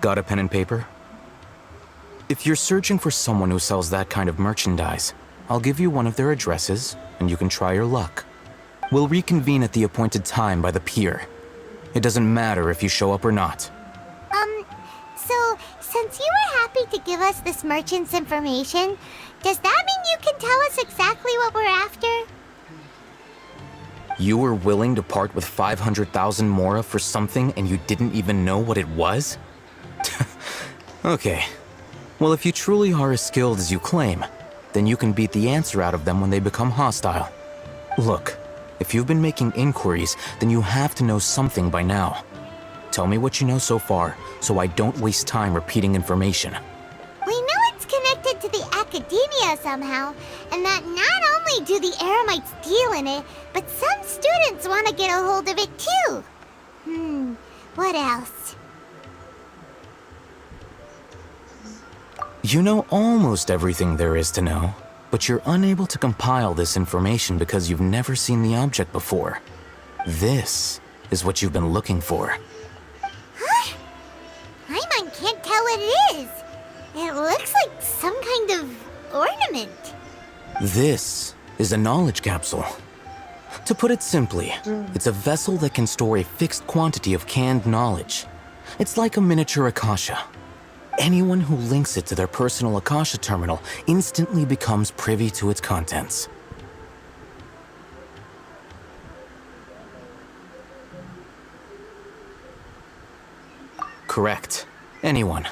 Got a pen and paper? If you're searching for someone who sells that kind of merchandise, I'll give you one of their addresses, and you can try your luck. We'll reconvene at the appointed time by the pier. It doesn't matter if you show up or not. So, since you were happy to give us this merchant's information, does that mean you can tell us exactly what we're after? You were willing to part with 500,000 mora for something and you didn't even know what it was? Okay. Well, if you truly are as skilled as you claim, then you can beat the answer out of them when they become hostile. Look, if you've been making inquiries, then you have to know something by now. Tell me what you know so far, so I don't waste time repeating information. We know it's connected to the academia somehow, and that not only do the Eremites deal in it, but some students want to get a hold of it too. What else? You know almost everything there is to know, but you're unable to compile this information because you've never seen the object before. This is what you've been looking for. Huh? Paimon can't tell what it is. It looks like some kind of ornament. This is a knowledge capsule. To put it simply, it's a vessel that can store a fixed quantity of canned knowledge. It's like a miniature Akasha. Anyone who links it to their personal Akasha terminal instantly becomes privy to its contents. Correct. Anyone.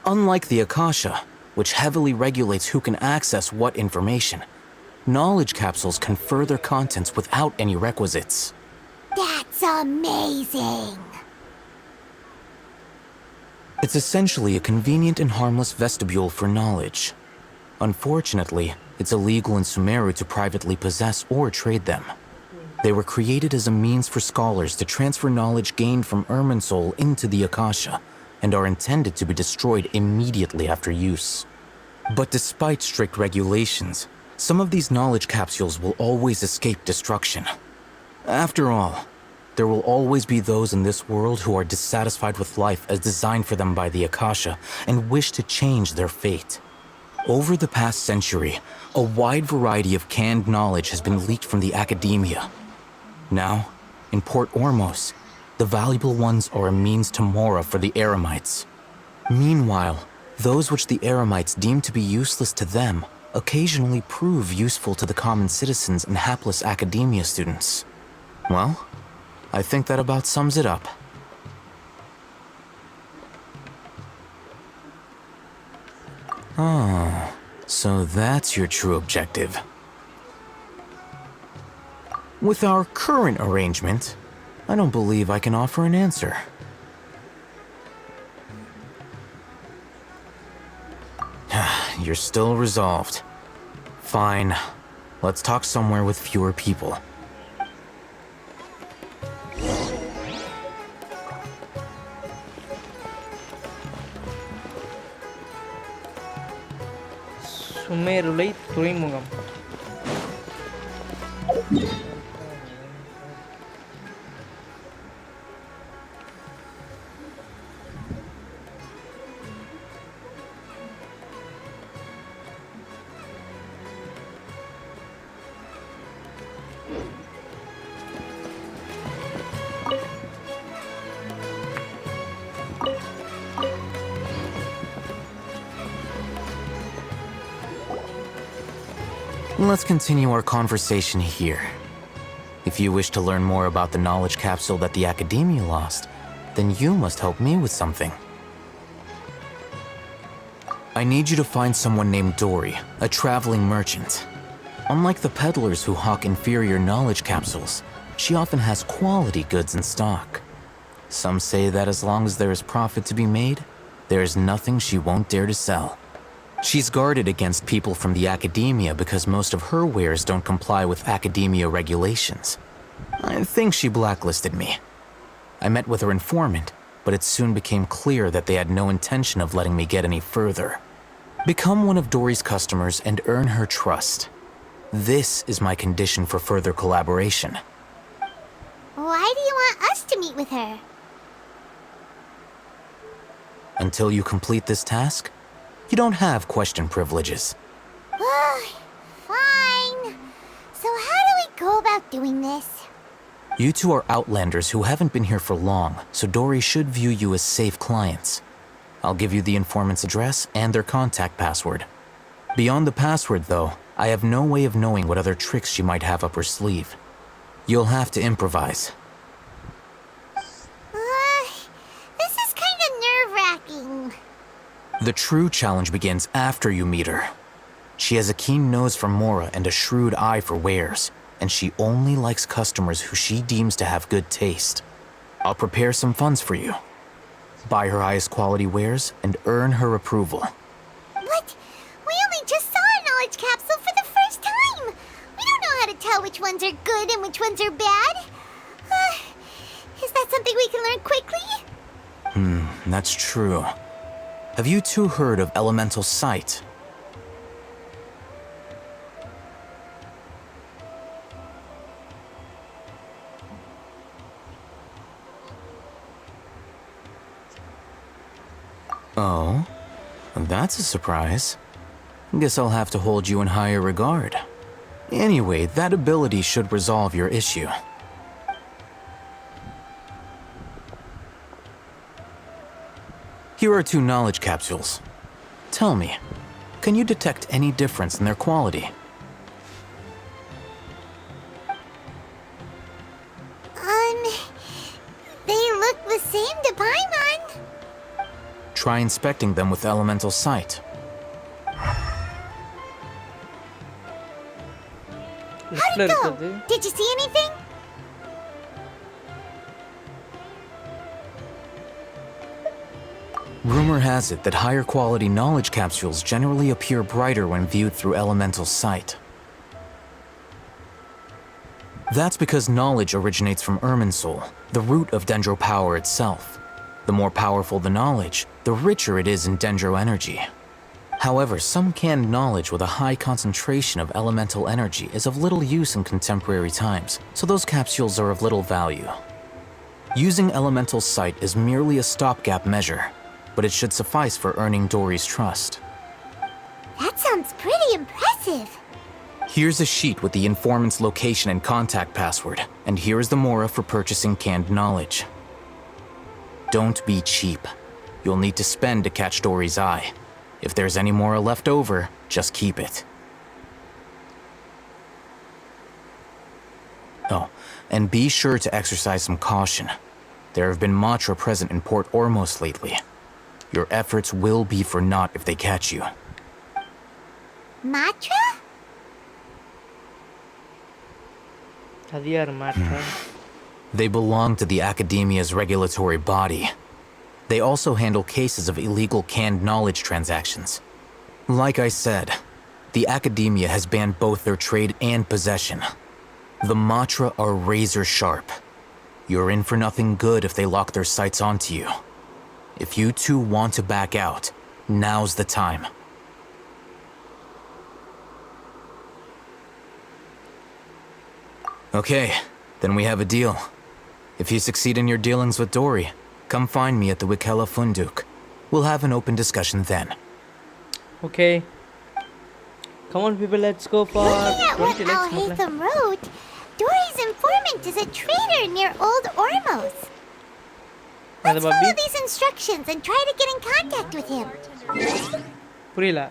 Unlike the Akasha, which heavily regulates who can access what information, knowledge capsules confer their contents without any requisites. That's amazing! It's essentially a convenient and harmless vestibule for knowledge. Unfortunately, it's illegal in Sumeru to privately possess or trade them. They were created as a means for scholars to transfer knowledge gained from Irminsul into the Akasha, and are intended to be destroyed immediately after use. But despite strict regulations, some of these knowledge capsules will always escape destruction. After all, there will always be those in this world who are dissatisfied with life as designed for them by the Akasha and wish to change their fate. Over the past century, a wide variety of canned knowledge has been leaked from the academia. Now, in Port Ormos, the valuable ones are a means to mora for the Eremites. Meanwhile, those which the Eremites deem to be useless to them occasionally prove useful to the common citizens and hapless academia students. Well, I think that about sums it up. Oh, so that's your true objective. With our current arrangement, I don't believe I can offer an answer. You're still resolved. Fine. Let's talk somewhere with fewer people. சுமேருலை துறைமுகம். Let's continue our conversation here. If you wish to learn more about the knowledge capsule that the Academia lost, then you must help me with something. I need you to find someone named Dory, a traveling merchant. Unlike the peddlers who hawk inferior knowledge capsules, she often has quality goods in stock. Some say that as long as there is profit to be made, there is nothing she won't dare to sell. She's guarded against people from the academia because most of her wares don't comply with academia regulations. I think she blacklisted me. I met with her informant, but it soon became clear that they had no intention of letting me get any further. Become one of Dory's customers and earn her trust. This is my condition for further collaboration. Why do you want us to meet with her? Until you complete this task, you don't have question privileges. Fine. So how do we go about doing this? You two are outlanders who haven't been here for long, so Dory should view you as safe clients. I'll give you the informant's address and their contact password. Beyond the password, though, I have no way of knowing what other tricks she might have up her sleeve. You'll have to improvise. This is kind of nerve-wracking. The true challenge begins after you meet her. She has a keen nose for Mora and a shrewd eye for wares, and she only likes customers who she deems to have good taste. I'll prepare some funds for you. Buy her highest quality wares and earn her approval. What? We only just saw a knowledge capsule for the first time. We don't know how to tell which ones are good and which ones are bad. Is that something we can learn quickly? That's true. Have you two heard of elemental sight? Oh, that's a surprise. Guess I'll have to hold you in higher regard. Anyway, that ability should resolve your issue. Here are 2 knowledge capsules. Tell me, can you detect any difference in their quality? They look the same to Paimon. Try inspecting them with elemental sight. How'd it go? Did you see anything? Rumor has it that higher quality knowledge capsules generally appear brighter when viewed through elemental sight. That's because knowledge originates from Irminsul, the root of Dendro power itself. The more powerful the knowledge, the richer it is in Dendro energy. However, some canned knowledge with a high concentration of elemental energy is of little use in contemporary times, so those capsules are of little value. Using elemental sight is merely a stopgap measure, but it should suffice for earning Dory's trust. That sounds pretty impressive. Here's a sheet with the informant's location and contact password, and here is the Mora for purchasing canned knowledge. Don't be cheap. You'll need to spend to catch Dory's eye. If there's any Mora left over, just keep it. Oh, and be sure to exercise some caution. There have been Matra present in Port Ormos lately. Your efforts will be for naught if they catch you. Matra? They belong to the Academia's regulatory body. They also handle cases of illegal canned knowledge transactions. Like I said, the Academia has banned both their trade and possession. The Matra are razor sharp. You're in for nothing good if they lock their sights onto you. If you two want to back out, now's the time. Okay, then we have a deal. If you succeed in your dealings with Dory, come find me at the Wikela Funduk. We'll have an open discussion then. Okay. Come on people, let's go for Looking at what 20 Al lakhs. Haytham wrote, Dory's informant is a trader near Old Ormos. Let's follow these instructions and try to get in contact with him. புரியல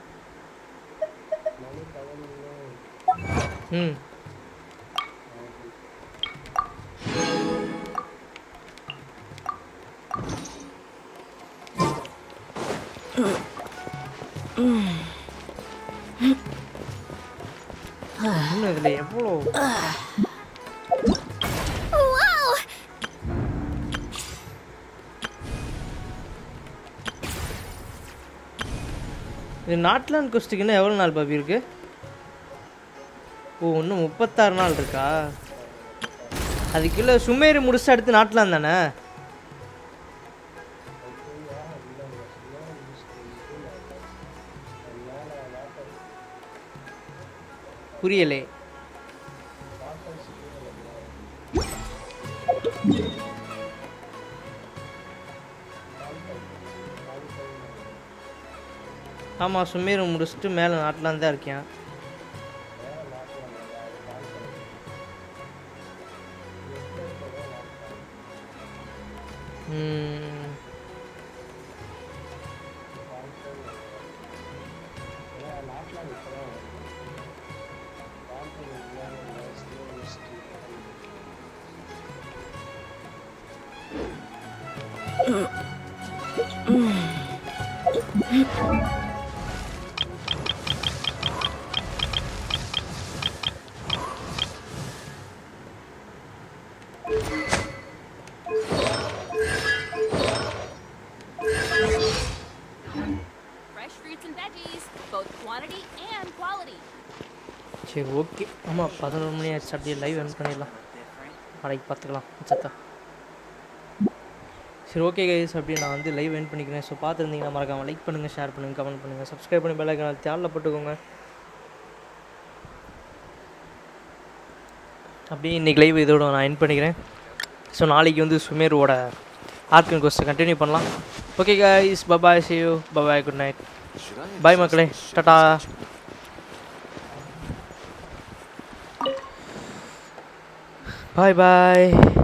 இதுல எவ்வளோ Whoa! இது நாட்லாண்ட் கொஸ்ட்டுக்கு இன்னும் எவ்வளோ நாள் Bobby இருக்கு? ஓ இன்னும் 36 நாள் இருக்கா? அதுக்குள்ள சுமேரி முடிச்சு அடுத்து நாட்லாண்ட் தானே? புரியலே. ஆமாம் சுமேர் முடிச்சுட்டு மேலே நாட்டில் தான் இருக்கேன். சரி ஓகே. ஆமாம் 11 மணி ஆச்சு. அப்படியே லைவ் என் பண்ணிடலாம். நாளைக்கு பார்த்துக்கலாம் சத்தா. சரி ஓகே கைஸ், அப்படியே நான் வந்து லைவ் என் பண்ணிக்கிறேன். ஸோ பார்த்துருந்தீங்கன்னா மறக்காமல் லைக் பண்ணுங்கள், ஷேர் பண்ணுங்கள், கமெண்ட் பண்ணுங்கள், சப்ஸ்கிரைப் பண்ணி பெல் ஐகானை தேவையில்ல போட்டுக்கோங்க. அப்படியே இன்றைக்கி லைவ் இதோட நான் என் பண்ணிக்கிறேன். ஸோ நாளைக்கு வந்து சுமேரோட ஆர்கன் கோர்ஸை கண்டினியூ பண்ணலாம். Okay guys, bye bye, see you, bye bye, good night, bye மக்களே, டாடா. Bye bye.